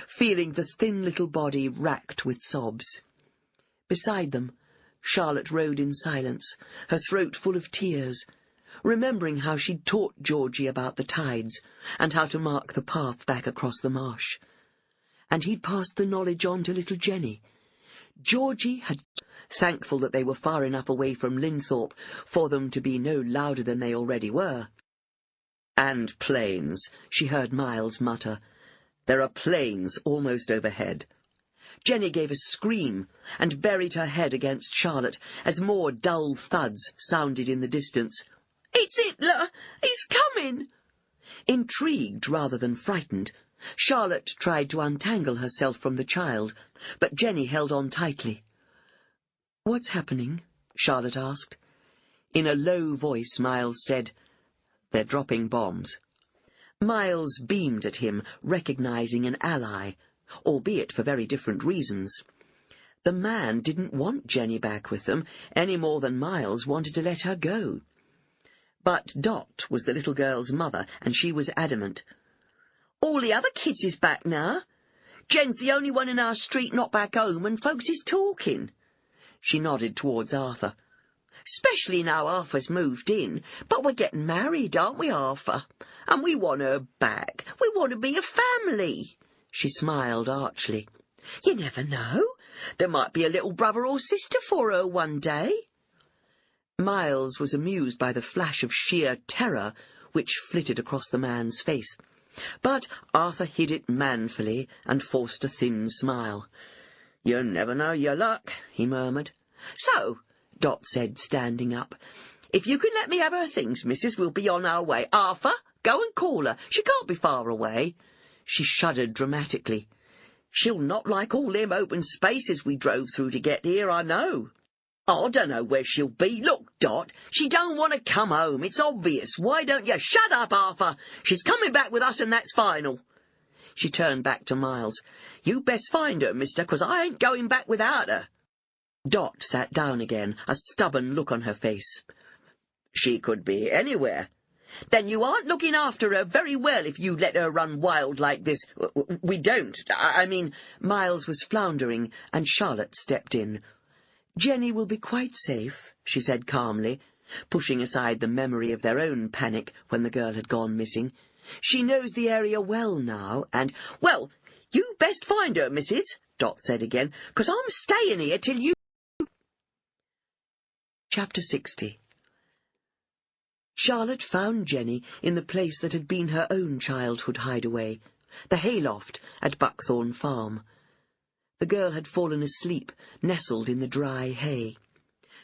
feeling the thin little body racked with sobs. Beside them, Charlotte rode in silence, her throat full of tears, remembering how she'd taught Georgie about the tides and how to mark the path back across the marsh. And he'd passed the knowledge on to little Jenny. Georgie had thankful that they were far enough away from Linthorpe for them to be no louder than they already were. "And planes," she heard Miles mutter. "There are planes almost overhead." Jenny gave a scream and buried her head against Charlotte as more dull thuds sounded in the distance. "It's Hitler! He's coming!" Intrigued rather than frightened, Charlotte tried to untangle herself from the child, but Jenny held on tightly. "What's happening?" Charlotte asked. In a low voice, Miles said, "They're dropping bombs." Miles beamed at him, recognizing an ally, albeit for very different reasons. The man didn't want Jenny back with them any more than Miles wanted to let her go. But Dot was the little girl's mother, and she was adamant. "All the other kids is back now. Jen's the only one in our street not back home, and folks is talking." She nodded towards Arthur. "Especially now Arthur's moved in. But we're getting married, aren't we, Arthur? And we want her back. We want to be a family." She smiled archly. "You never know. There might be a little brother or sister for her one day." Miles was amused by the flash of sheer terror which flitted across the man's face, but Arthur hid it manfully and forced a thin smile. "You never know your luck," he murmured. "So," Dot said, standing up, "if you can let me have her things, missus, we'll be on our way. Arthur, go and call her. She can't be far away." She shuddered dramatically. "She'll not like all them open spaces we drove through to get here, I know." "I don't know where she'll be. Look, Dot, she don't want to come home. It's obvious. Why don't you—" "Shut up, Arthur. She's coming back with us, and that's final." She turned back to Miles. "You best find her, mister, 'cause I ain't going back without her." Dot sat down again, a stubborn look on her face. "She could be anywhere." "Then you aren't looking after her very well if you let her run wild like this." "We don't. I mean—" Miles was floundering, and Charlotte stepped in. "Jenny will be quite safe," she said calmly, pushing aside the memory of their own panic when the girl had gone missing. "She knows the area well now, and—" "Well, you best find her, missus," Dot said again, "'cause I'm staying here till you—" Chapter 60. Charlotte found Jenny in the place that had been her own childhood hideaway, the hayloft at Buckthorn Farm. The girl had fallen asleep, nestled in the dry hay.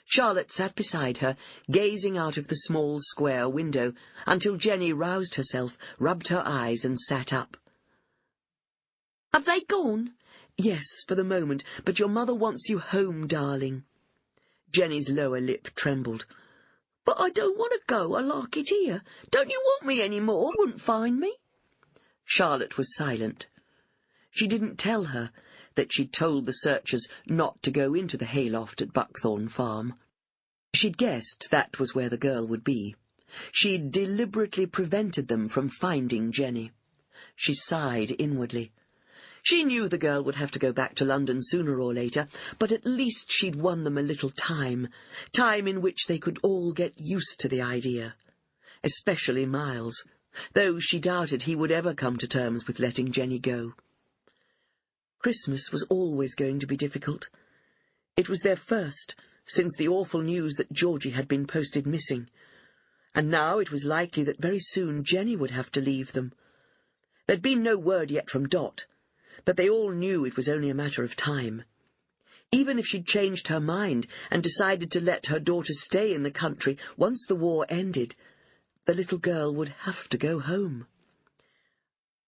Charlotte sat beside her, gazing out of the small square window, until Jenny roused herself, rubbed her eyes, and sat up. "Have they gone?" "Yes, for the moment, but your mother wants you home, darling." Jenny's lower lip trembled. "But I don't want to go. I like it here. Don't you want me any more? Wouldn't find me?" Charlotte was silent. She didn't tell her that she'd told the searchers not to go into the hayloft at Buckthorn Farm. She'd guessed that was where the girl would be. She'd deliberately prevented them from finding Jenny. She sighed inwardly. She knew the girl would have to go back to London sooner or later, but at least she'd won them a little time in which they could all get used to the idea. Especially Miles, though she doubted he would ever come to terms with letting Jenny go. Christmas was always going to be difficult. It was their first since the awful news that Georgie had been posted missing, and now it was likely that very soon Jenny would have to leave them. There'd been no word yet from Dot, but they all knew it was only a matter of time. Even if she'd changed her mind and decided to let her daughter stay in the country once the war ended, the little girl would have to go home.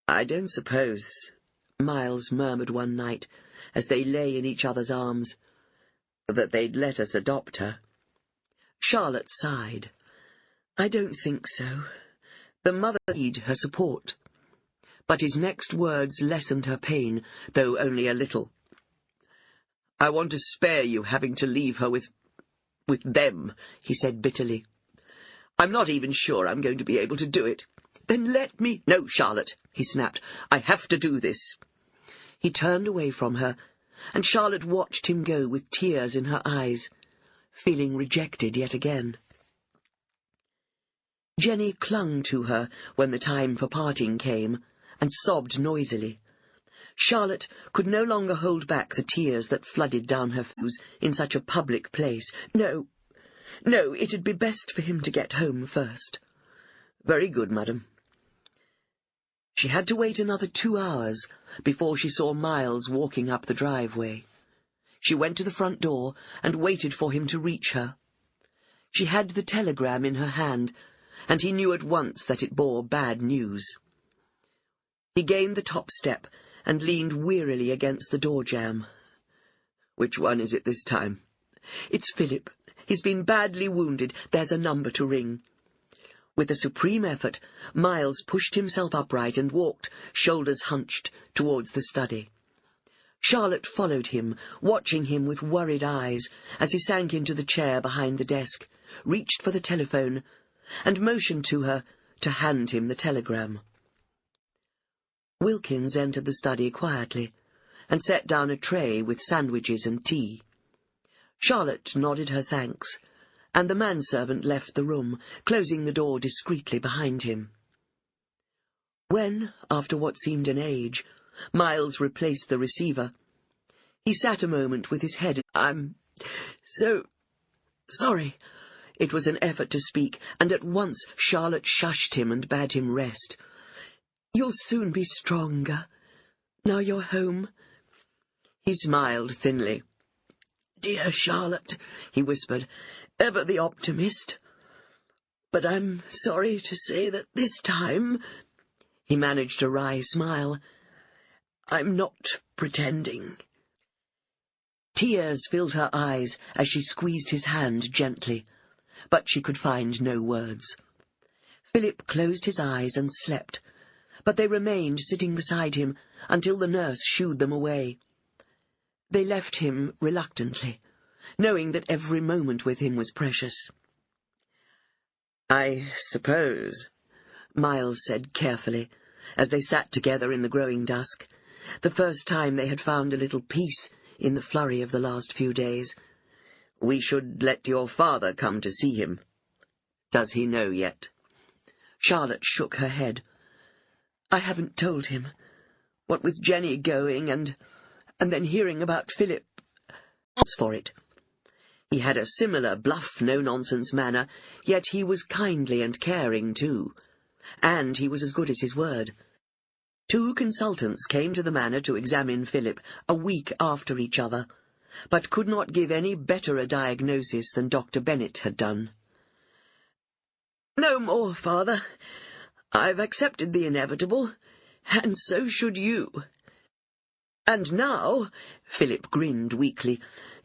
"I don't suppose," Miles murmured one night, as they lay in each other's arms, "that they'd let us adopt her." Charlotte sighed. "I don't think so. The mother needed her support." But his next words lessened her pain, though only a little. "I want to spare you having to leave her with them," he said bitterly. "I'm not even sure I'm going to be able to do it." "Then let me—" "No, Charlotte," he snapped. "I have to do this." He turned away from her, and Charlotte watched him go with tears in her eyes, feeling rejected yet again. Jenny clung to her when the time for parting came, and sobbed noisily. Charlotte could no longer hold back the tears that flooded down her face in such a public place. No, it'd be best for him to get home first. Very good, madam. She had to wait another 2 hours before she saw Miles walking up the driveway. She went to the front door and waited for him to reach her. She had the telegram in her hand, and he knew at once that it bore bad news. He gained the top step and leaned wearily against the door jamb. Which one is it this time? It's Philip. He's been badly wounded. There's a number to ring. With a supreme effort, Miles pushed himself upright and walked, shoulders hunched, towards the study. Charlotte followed him, watching him with worried eyes as he sank into the chair behind the desk, reached for the telephone, and motioned to her to hand him the telegram. Wilkins entered the study quietly, and set down a tray with sandwiches and tea. Charlotte nodded her thanks, and the manservant left the room, closing the door discreetly behind him. When, after what seemed an age, Miles replaced the receiver, he sat a moment with his head. "I'm so sorry." It was an effort to speak, and at once Charlotte shushed him and bade him rest. "You'll soon be stronger, now you're home." He smiled thinly. "Dear Charlotte," he whispered, "ever the optimist. But I'm sorry to say that this time—" He managed a wry smile. "I'm not pretending." Tears filled her eyes as she squeezed his hand gently, but she could find no words. Philip closed his eyes and slept, but they remained sitting beside him until the nurse shooed them away. They left him reluctantly, knowing that every moment with him was precious. "I suppose," Miles said carefully, as they sat together in the growing dusk, the first time they had found a little peace in the flurry of the last few days, "we should let your father come to see him. Does he know yet?" Charlotte shook her head. "I haven't told him. What with Jenny going and then hearing about Philip. As for it. He had a similar bluff, no-nonsense manner, yet he was kindly and caring too, and he was as good as his word. 2 consultants came to the manor to examine Philip a week after each other, but could not give any better a diagnosis than Dr. Bennet had done. "No more, Father. I've accepted the inevitable, and so should you. And now," Philip grinned weakly,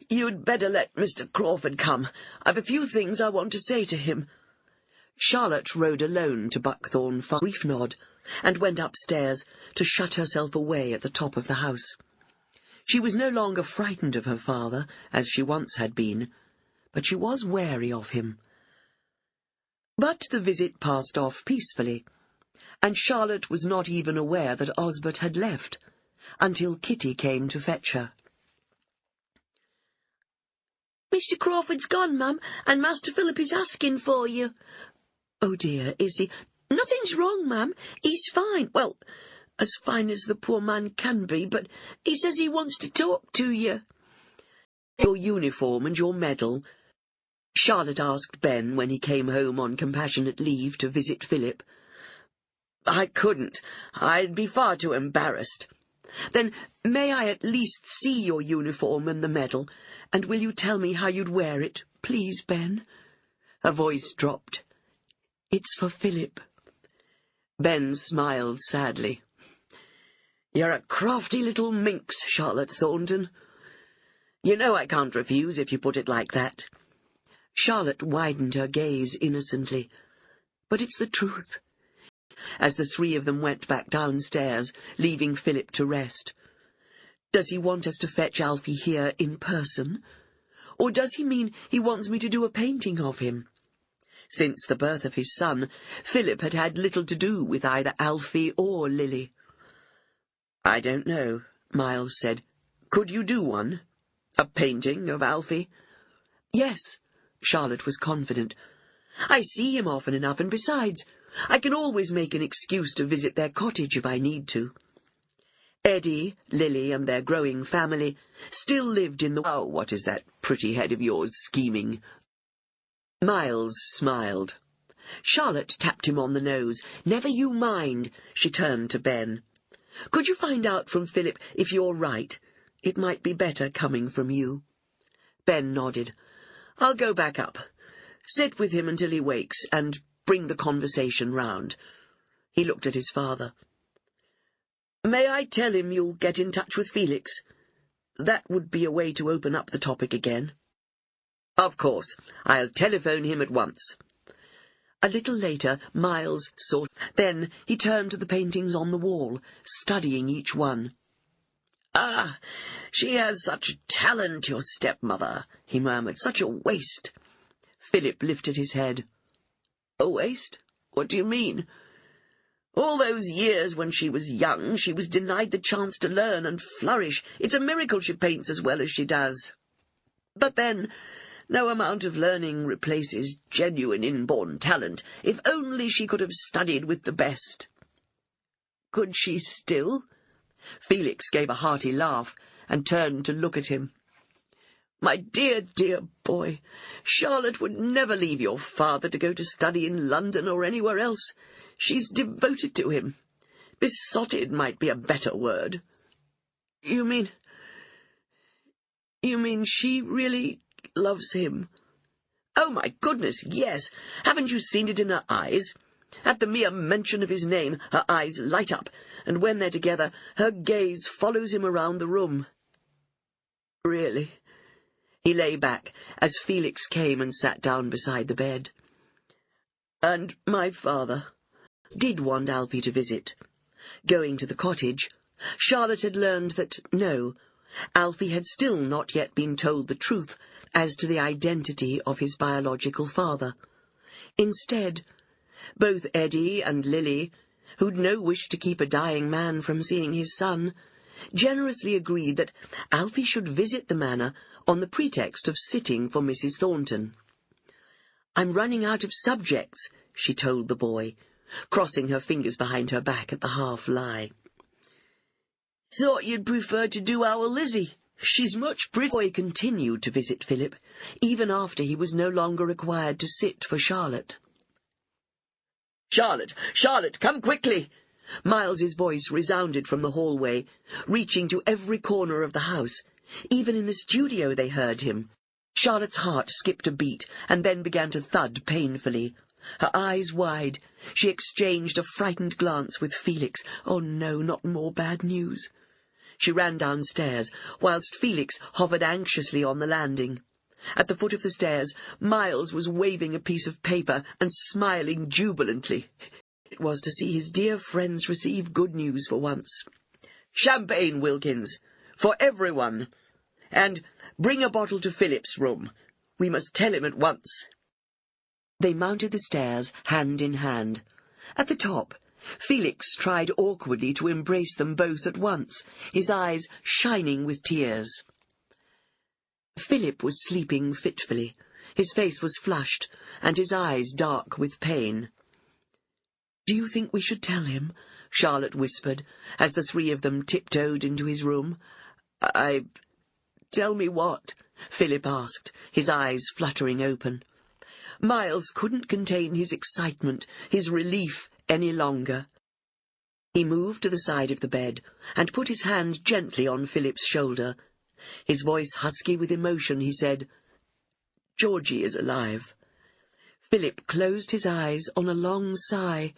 "you'd better let Mr. Crawford come. I've a few things I want to say to him." Charlotte rode alone to Buckthorn Farm, brief nod, and went upstairs to shut herself away at the top of the house. She was no longer frightened of her father, as she once had been, but she was wary of him. But the visit passed off peacefully, and Charlotte was not even aware that Osbert had left, until Kitty came to fetch her. "Mr. Crawford's gone, Mum, and Master Philip is asking for you." "Oh dear, is he?" "Nothing's wrong, Mum. He's fine. Well, as fine as the poor man can be, but he says he wants to talk to you." "Your uniform and your medal?" Charlotte asked Ben when he came home on compassionate leave to visit Philip. "I couldn't. I'd be far too embarrassed." "Then may I at least see your uniform and the medal, and will you tell me how you'd wear it, please, Ben?" Her voice dropped. "It's for Philip." Ben smiled sadly. "You're a crafty little minx, Charlotte Thornton. You know I can't refuse if you put it like that." Charlotte widened her gaze innocently. "But it's the truth." As the 3 of them went back downstairs, leaving Philip to rest. "Does he want us to fetch Alfie here in person? Or does he mean he wants me to do a painting of him?" Since the birth of his son, Philip had had little to do with either Alfie or Lily. "I don't know," Miles said. "Could you do one? A painting of Alfie?" "Yes," Charlotte was confident. "I see him often enough, and besides, I can always make an excuse to visit their cottage if I need to." Eddie, Lily, and their growing family still lived in the— "Oh, what is that pretty head of yours scheming?" Miles smiled. Charlotte tapped him on the nose. "Never you mind." She turned to Ben. "Could you find out from Philip if you're right? It might be better coming from you." Ben nodded. "I'll go back up. Sit with him until he wakes, and bring the conversation round." He looked at his father. "May I tell him you'll get in touch with Felix? That would be a way to open up the topic again." "Of course. I'll telephone him at once." A little later, Miles saw. Then he turned to the paintings on the wall, studying each one. "Ah, she has such talent, your stepmother," he murmured. "Such a waste." Philip lifted his head. "A waste? What do you mean?" "All those years when she was young, she was denied the chance to learn and flourish. It's a miracle she paints as well as she does. But then, no amount of learning replaces genuine inborn talent. If only she could have studied with the best." "Could she still?" Felix gave a hearty laugh and turned to look at him. "My dear, dear boy, Charlotte would never leave your father to go to study in London or anywhere else. She's devoted to him. Besotted might be a better word." You mean she really loves him?" "Oh, my goodness, yes. Haven't you seen it in her eyes? At the mere mention of his name, her eyes light up, and when they're together, her gaze follows him around the room." "Really?" He lay back as Felix came and sat down beside the bed. "And my father did want Alfie to visit." Going to the cottage, Charlotte had learned that, no, Alfie had still not yet been told the truth as to the identity of his biological father. Instead, both Eddie and Lily, who'd no wish to keep a dying man from seeing his son, generously agreed that Alfie should visit the manor on the pretext of sitting for Mrs. Thornton. "I'm running out of subjects," she told the boy, crossing her fingers behind her back at the half-lie. "Thought you'd prefer to do our Lizzie. She's much prettier." The boy continued to visit Philip, even after he was no longer required to sit for Charlotte. Charlotte, come quickly!" Miles's voice resounded from the hallway, reaching to every corner of the house. Even in the studio they heard him. Charlotte's heart skipped a beat, and then began to thud painfully. Her eyes wide, she exchanged a frightened glance with Felix. Oh no, not more bad news. She ran downstairs, whilst Felix hovered anxiously on the landing. At the foot of the stairs, Miles was waving a piece of paper and smiling jubilantly. It was to see his dear friends receive good news for once. "Champagne, Wilkins, for everyone. And bring a bottle to Philip's room. We must tell him at once." They mounted the stairs, hand in hand. At the top, Felix tried awkwardly to embrace them both at once, his eyes shining with tears. Philip was sleeping fitfully. His face was flushed, and his eyes dark with pain. "Do you think we should tell him?" Charlotte whispered, as the three of them tiptoed into his room. "Tell me what?" Philip asked, his eyes fluttering open. Miles couldn't contain his excitement, his relief, any longer. He moved to the side of the bed and put his hand gently on Philip's shoulder. His voice husky with emotion, he said, "Georgie is alive." Philip closed his eyes on a long sigh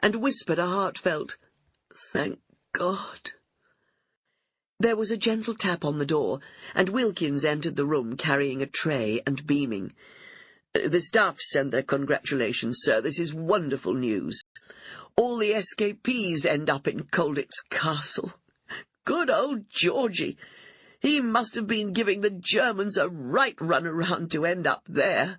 and whispered a heartfelt, "Thank God." There was a gentle tap on the door, and Wilkins entered the room carrying a tray and beaming. "The staff send their congratulations, sir. This is wonderful news. All the escapees end up in Colditz Castle. Good old Georgie! He must have been giving the Germans a right run-around to end up there."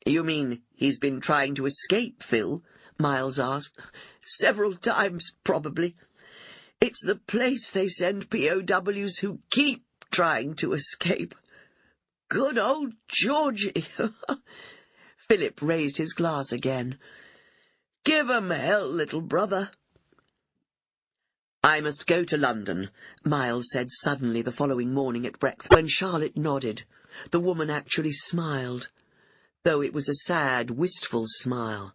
"You mean he's been trying to escape, Phil?" Miles asked. "Several times, probably. It's the place they send POWs who keep trying to escape. Good old Georgie!" Philip raised his glass again. "Give 'em hell, little brother." "I must go to London," Miles said suddenly the following morning at breakfast. When Charlotte nodded, the woman actually smiled, though it was a sad, wistful smile.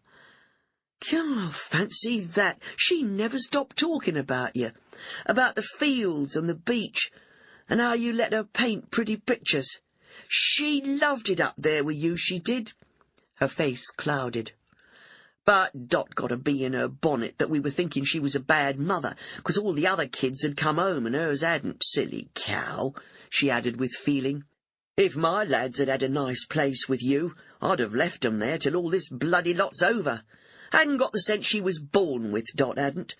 "Oh, fancy that! She never stopped talking about you, about the fields and the beach, and how you let her paint pretty pictures. She loved it up there with you, she did." Her face clouded. "But Dot got a bee in her bonnet that we were thinking she was a bad mother, 'cause all the other kids had come home and hers hadn't. Silly cow," she added with feeling. "If my lads had had a nice place with you, I'd have left 'em there till all this bloody lot's over. Hadn't got the sense she was born with, Dot hadn't.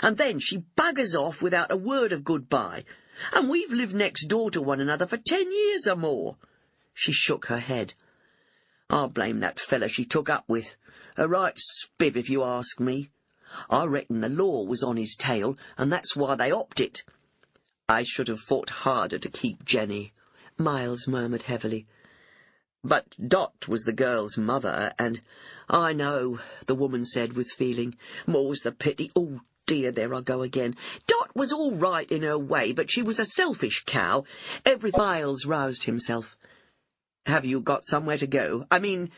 And then she buggers off without a word of goodbye, and we've lived next door to one another for 10 years or more." She shook her head. "I blame that fella she took up with. A right spiv, if you ask me. I reckon the law was on his tail, and that's why they opped it." "I should have fought harder to keep Jenny," Miles murmured heavily. "But Dot was the girl's mother, and—" "I know," the woman said with feeling. "More's the pity. Oh, dear, there I go again. Dot was all right in her way, but she was a selfish cow. Miles roused himself. "Have you got somewhere to go? I mean,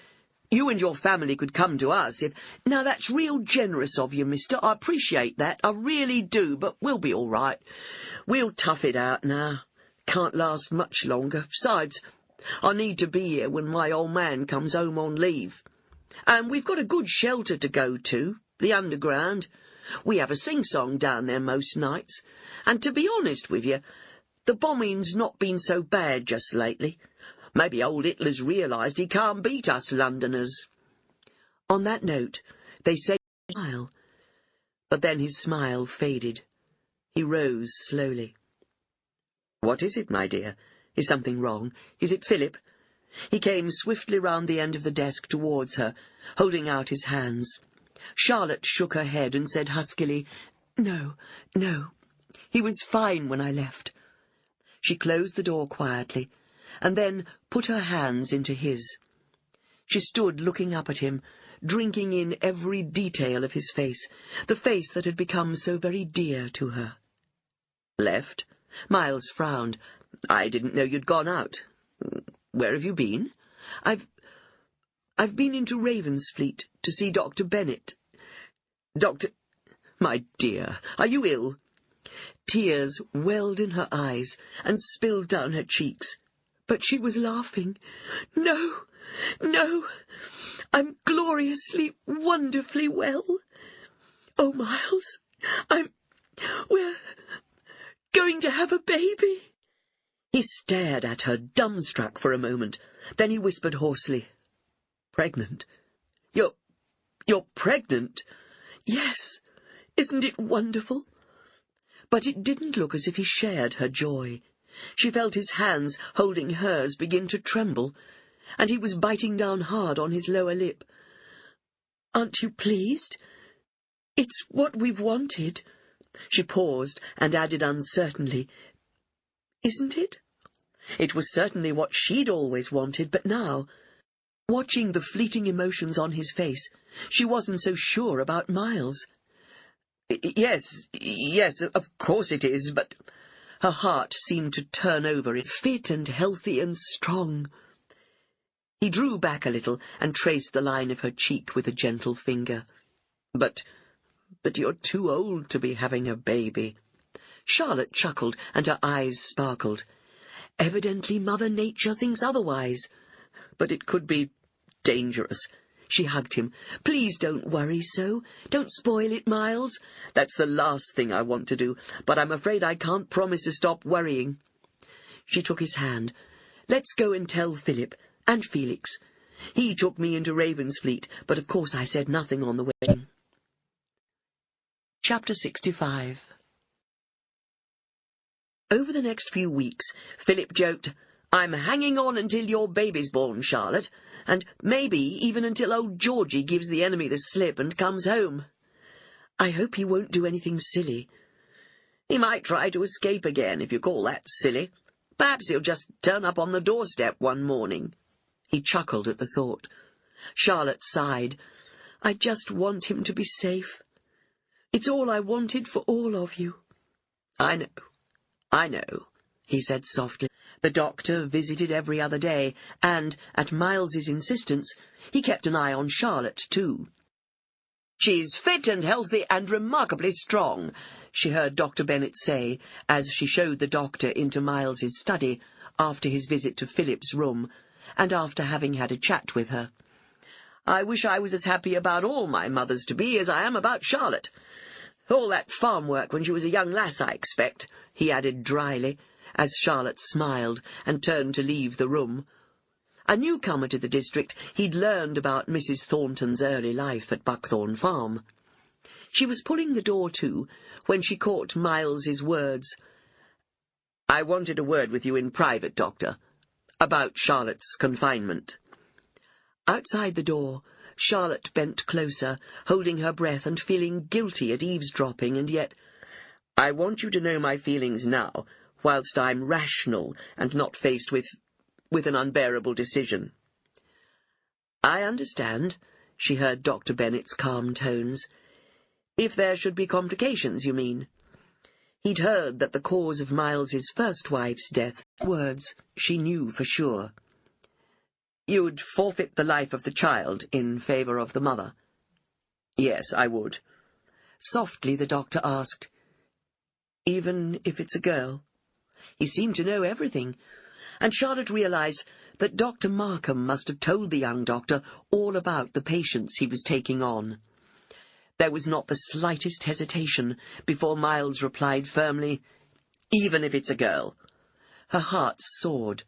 you and your family could come to us if—" "Now, that's real generous of you, mister. I appreciate that. I really do, but we'll be all right. We'll tough it out now. Can't last much longer. Besides, I need to be here when my old man comes home on leave. And we've got a good shelter to go to, the underground. We have a sing-song down there most nights. And to be honest with you, the bombing's not been so bad just lately. Maybe old Hitler's realised he can't beat us Londoners." On that note, they said smile, but then his smile faded. He rose slowly. "What is it, my dear? Is something wrong? Is it Philip?" He came swiftly round the end of the desk towards her, holding out his hands. Charlotte shook her head and said huskily, "No, no. He was fine when I left." She closed the door quietly, and then put her hands into his. She stood looking up at him, drinking in every detail of his face, the face that had become so very dear to her. "Left?" Miles frowned. "I didn't know you'd gone out. Where have you been?" I've been into Ravensfleet to see Dr. Bennet." "Doctor— My dear, are you ill?" Tears welled in her eyes and spilled down her cheeks, but she was laughing. "No, no, I'm gloriously, wonderfully well. Oh, Miles, we're going to have a baby." He stared at her, dumbstruck for a moment. Then he whispered hoarsely, "Pregnant? You're pregnant?" "Yes. Isn't it wonderful?" But it didn't look as if he shared her joy. She felt his hands holding hers begin to tremble, and he was biting down hard on his lower lip. "Aren't you pleased? It's what we've wanted." She paused and added uncertainly, "Isn't it?" It was certainly what she'd always wanted, but now, watching the fleeting emotions on his face, she wasn't so sure about Miles. Yes, of course it is, but—" Her heart seemed to turn over, fit and healthy and strong. He drew back a little and traced the line of her cheek with a gentle finger. But you're too old to be having a baby." Charlotte chuckled, and her eyes sparkled. Evidently Mother Nature thinks otherwise. But it could be dangerous. She hugged him. "Please don't worry so. Don't spoil it, Miles. That's the last thing I want to do, but I'm afraid I can't promise to stop worrying." She took his hand. "Let's go and tell Philip, and Felix. He took me into Ravensfleet, but of course I said nothing on the wedding." Chapter 65. Over the next few weeks, Philip joked, "I'm hanging on until your baby's born, Charlotte, and maybe even until old Georgie gives the enemy the slip and comes home. I hope he won't do anything silly." "He might try to escape again, if you call that silly. Perhaps he'll just turn up on the doorstep one morning." He chuckled at the thought. Charlotte sighed. "I just want him to be safe. It's all I wanted for all of you." I know, he said softly. The doctor visited every other day, and, at Miles's insistence, he kept an eye on Charlotte, too. "She's fit and healthy and remarkably strong," she heard Dr. Bennet say, as she showed the doctor into Miles's study after his visit to Philip's room, and after having had a chat with her. "I wish I was as happy about all my mothers-to-be as I am about Charlotte. All that farm work when she was a young lass, I expect," he added dryly, as Charlotte smiled and turned to leave the room. A newcomer to the district, he'd learned about Mrs. Thornton's early life at Buckthorn Farm. She was pulling the door to when she caught Miles's words. "I wanted a word with you in private, Doctor, about Charlotte's confinement." Outside the door, Charlotte bent closer, holding her breath and feeling guilty at eavesdropping, and yet, "I want you to know my feelings now, whilst I'm rational and not faced with an unbearable decision." "I understand," she heard Dr. Bennet's calm tones. "If there should be complications, you mean?" He'd heard that the cause of Miles's first wife's death, words she knew for sure. "You'd forfeit the life of the child in favour of the mother?" "Yes, I would." Softly the doctor asked, "Even if it's a girl?" He seemed to know everything, and Charlotte realized that Dr. Markham must have told the young doctor all about the patients he was taking on. There was not the slightest hesitation before Miles replied firmly, "Even if it's a girl." Her heart soared.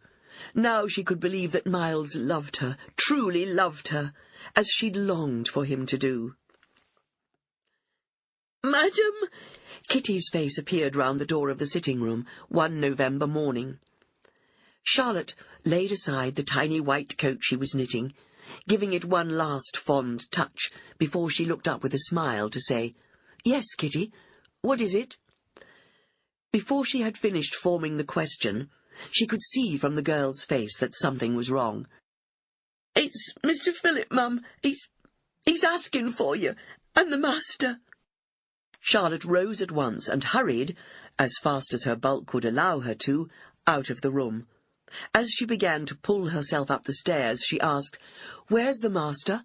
Now she could believe that Miles loved her, truly loved her, as she'd longed for him to do. "Madam," Kitty's face appeared round the door of the sitting-room one November morning. Charlotte laid aside the tiny white coat she was knitting, giving it one last fond touch before she looked up with a smile to say, "Yes, Kitty, what is it?" Before she had finished forming the question, she could see from the girl's face that something was wrong. "It's Mr. Philip, Mum. He's asking for you, and the master." Charlotte rose at once and hurried, as fast as her bulk would allow her to, out of the room. As she began to pull herself up the stairs, she asked, "Where's the master?"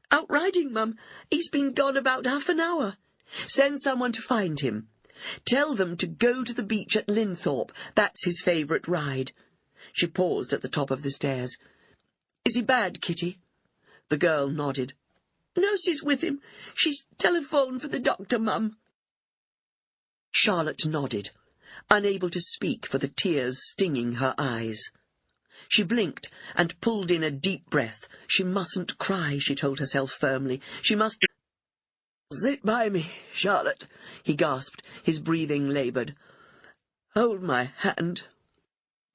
"Out riding, Mum. He's been gone about half an hour." "Send someone to find him. Tell them to go to the beach at Linthorpe. That's his favourite ride." She paused at the top of the stairs. "Is he bad, Kitty?" The girl nodded. "Nurse is with him. She's telephoned for the doctor, Mum." Charlotte nodded, unable to speak for the tears stinging her eyes. She blinked and pulled in a deep breath. She mustn't cry, she told herself firmly. She must... "Sit by me, Charlotte," he gasped, his breathing laboured. "Hold my hand."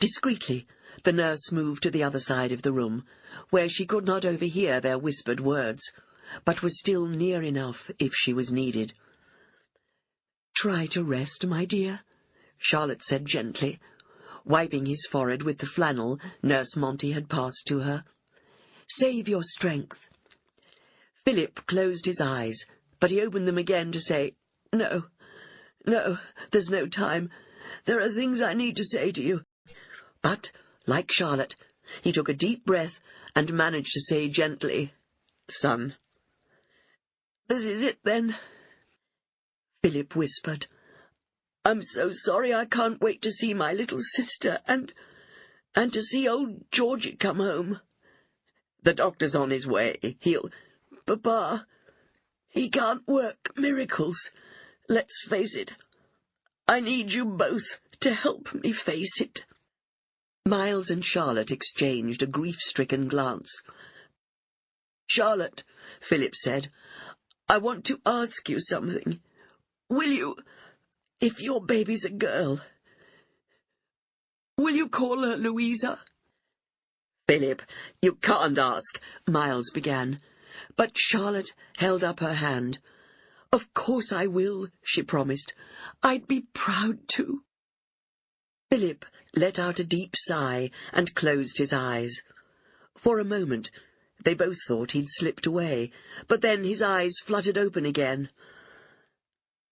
Discreetly, the nurse moved to the other side of the room, where she could not overhear their whispered words, but was still near enough if she was needed. "Try to rest, my dear," Charlotte said gently, wiping his forehead with the flannel Nurse Monty had passed to her. "Save your strength." Philip closed his eyes, but he opened them again to say, No, there's no time. There are things I need to say to you." But, like Charlotte, he took a deep breath and managed to say gently, "Son." "This is it, then?" Philip whispered. "I'm so sorry I can't wait to see my little sister, and to see old Georgie come home." "The doctor's on his way. He'll—" "Papa, he can't work miracles. Let's face it. I need you both to help me face it." Miles and Charlotte exchanged a grief-stricken glance. "Charlotte," Philip said, "I want to ask you something. Will you, if your baby's a girl, will you call her Louisa?" "Philip, you can't ask," Miles began, but Charlotte held up her hand. "Of course I will," she promised. "I'd be proud to." Philip let out a deep sigh and closed his eyes. For a moment they both thought he'd slipped away, but then his eyes fluttered open again.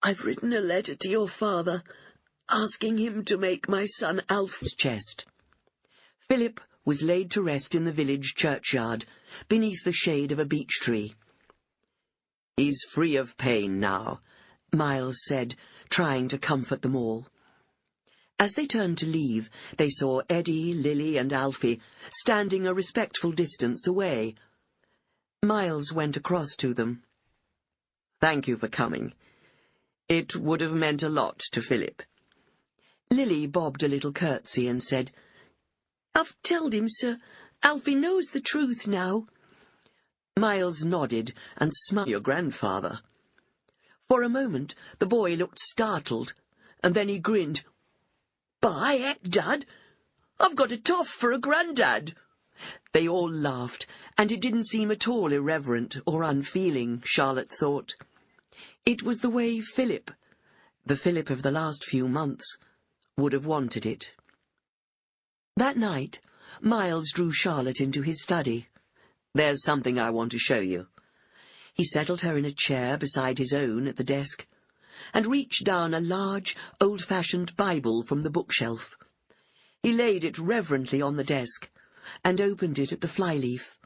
"I've written a letter to your father, asking him to make my son Alf's chest. Philip was laid to rest in the village churchyard, beneath the shade of a beech tree. "He's free of pain now," Miles said, trying to comfort them all. As they turned to leave, they saw Eddie, Lily, and Alfie standing a respectful distance away. Miles went across to them. "Thank you for coming. It would have meant a lot to Philip." Lily bobbed a little curtsy and said, "I've told him, sir. Alfie knows the truth now." Miles nodded and smiled. "Your grandfather." For a moment the boy looked startled, and then he grinned. "By heck, Dad, I've got a toff for a grandad." They all laughed, and it didn't seem at all irreverent or unfeeling, Charlotte thought. It was the way Philip, the Philip of the last few months, would have wanted it. That night, Miles drew Charlotte into his study. "There's something I want to show you." He settled her in a chair beside his own at the desk, and reached down a large, old-fashioned Bible from the bookshelf. He laid it reverently on the desk, and opened it at the flyleaf.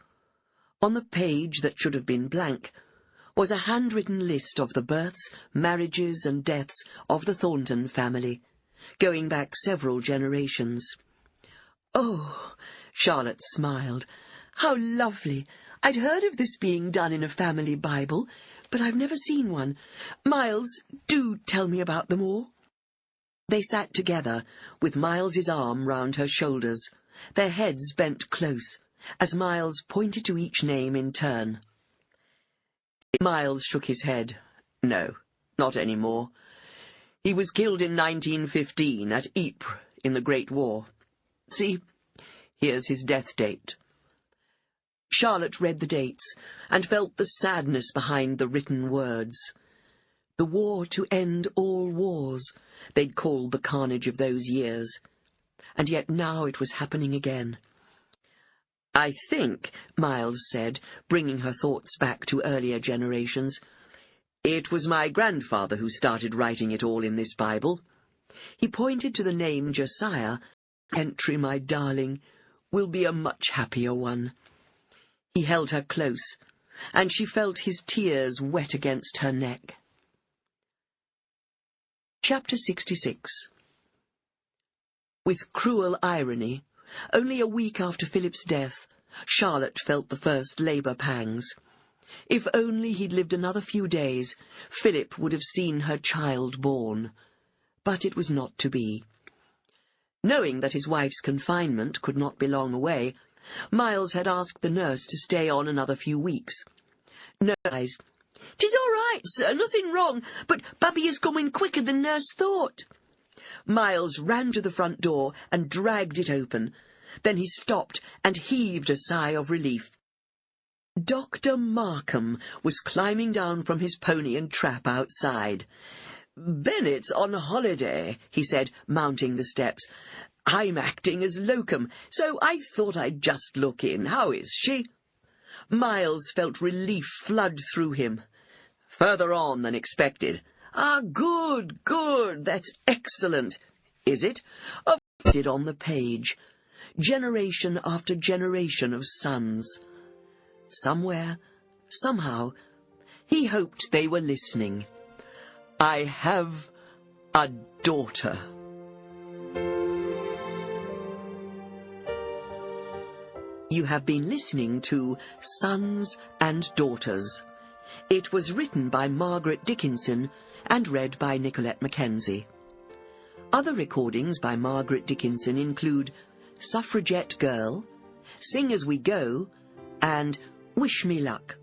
On the page that should have been blank was a handwritten list of the births, marriages, and deaths of the Thornton family, going back several generations. "Oh," Charlotte smiled. "how lovely! I'd heard of this being done in a family Bible, but I've never seen one. Miles, do tell me about them all." They sat together, with Miles's arm round her shoulders, their heads bent close, as Miles pointed to each name in turn. Miles shook his head. "No, not any more. He was killed in 1915 at Ypres in the Great War. See, here's his death date." Charlotte read the dates and felt the sadness behind the written words. The war to end all wars, they'd called the carnage of those years. And yet now it was happening again. "I think," Miles said, bringing her thoughts back to earlier generations, "it was my grandfather who started writing it all in this Bible." He pointed to the name Josiah. "Entry, my darling, will be a much happier one." He held her close, and she felt his tears wet against her neck. Chapter 66. With cruel irony, only a week after Philip's death, Charlotte felt the first labour pangs. If only he'd lived another few days, Philip would have seen her child born. But it was not to be. Knowing that his wife's confinement could not be long away, Miles had asked the nurse to stay on another few weeks. "No, guys, 'Tis all right, sir, nothing wrong, but Babby is coming quicker than nurse thought." Miles ran to the front door and dragged it open. Then he stopped and heaved a sigh of relief. Dr. Markham was climbing down from his pony and trap outside. "Bennett's on holiday," he said, mounting the steps. "I'm acting as locum, so I thought I'd just look in. How is she?" Miles felt relief flood through him. "Further on than expected." "Ah, good, good, that's excellent." "Is it?" It on the page. Generation after generation of sons. Somewhere, somehow, he hoped they were listening. "I have a daughter." You have been listening to Sons and Daughters. It was written by Margaret Dickinson and read by Nicolette Mackenzie. Other recordings by Margaret Dickinson include Suffragette Girl, Sing As We Go, and Wish Me Luck.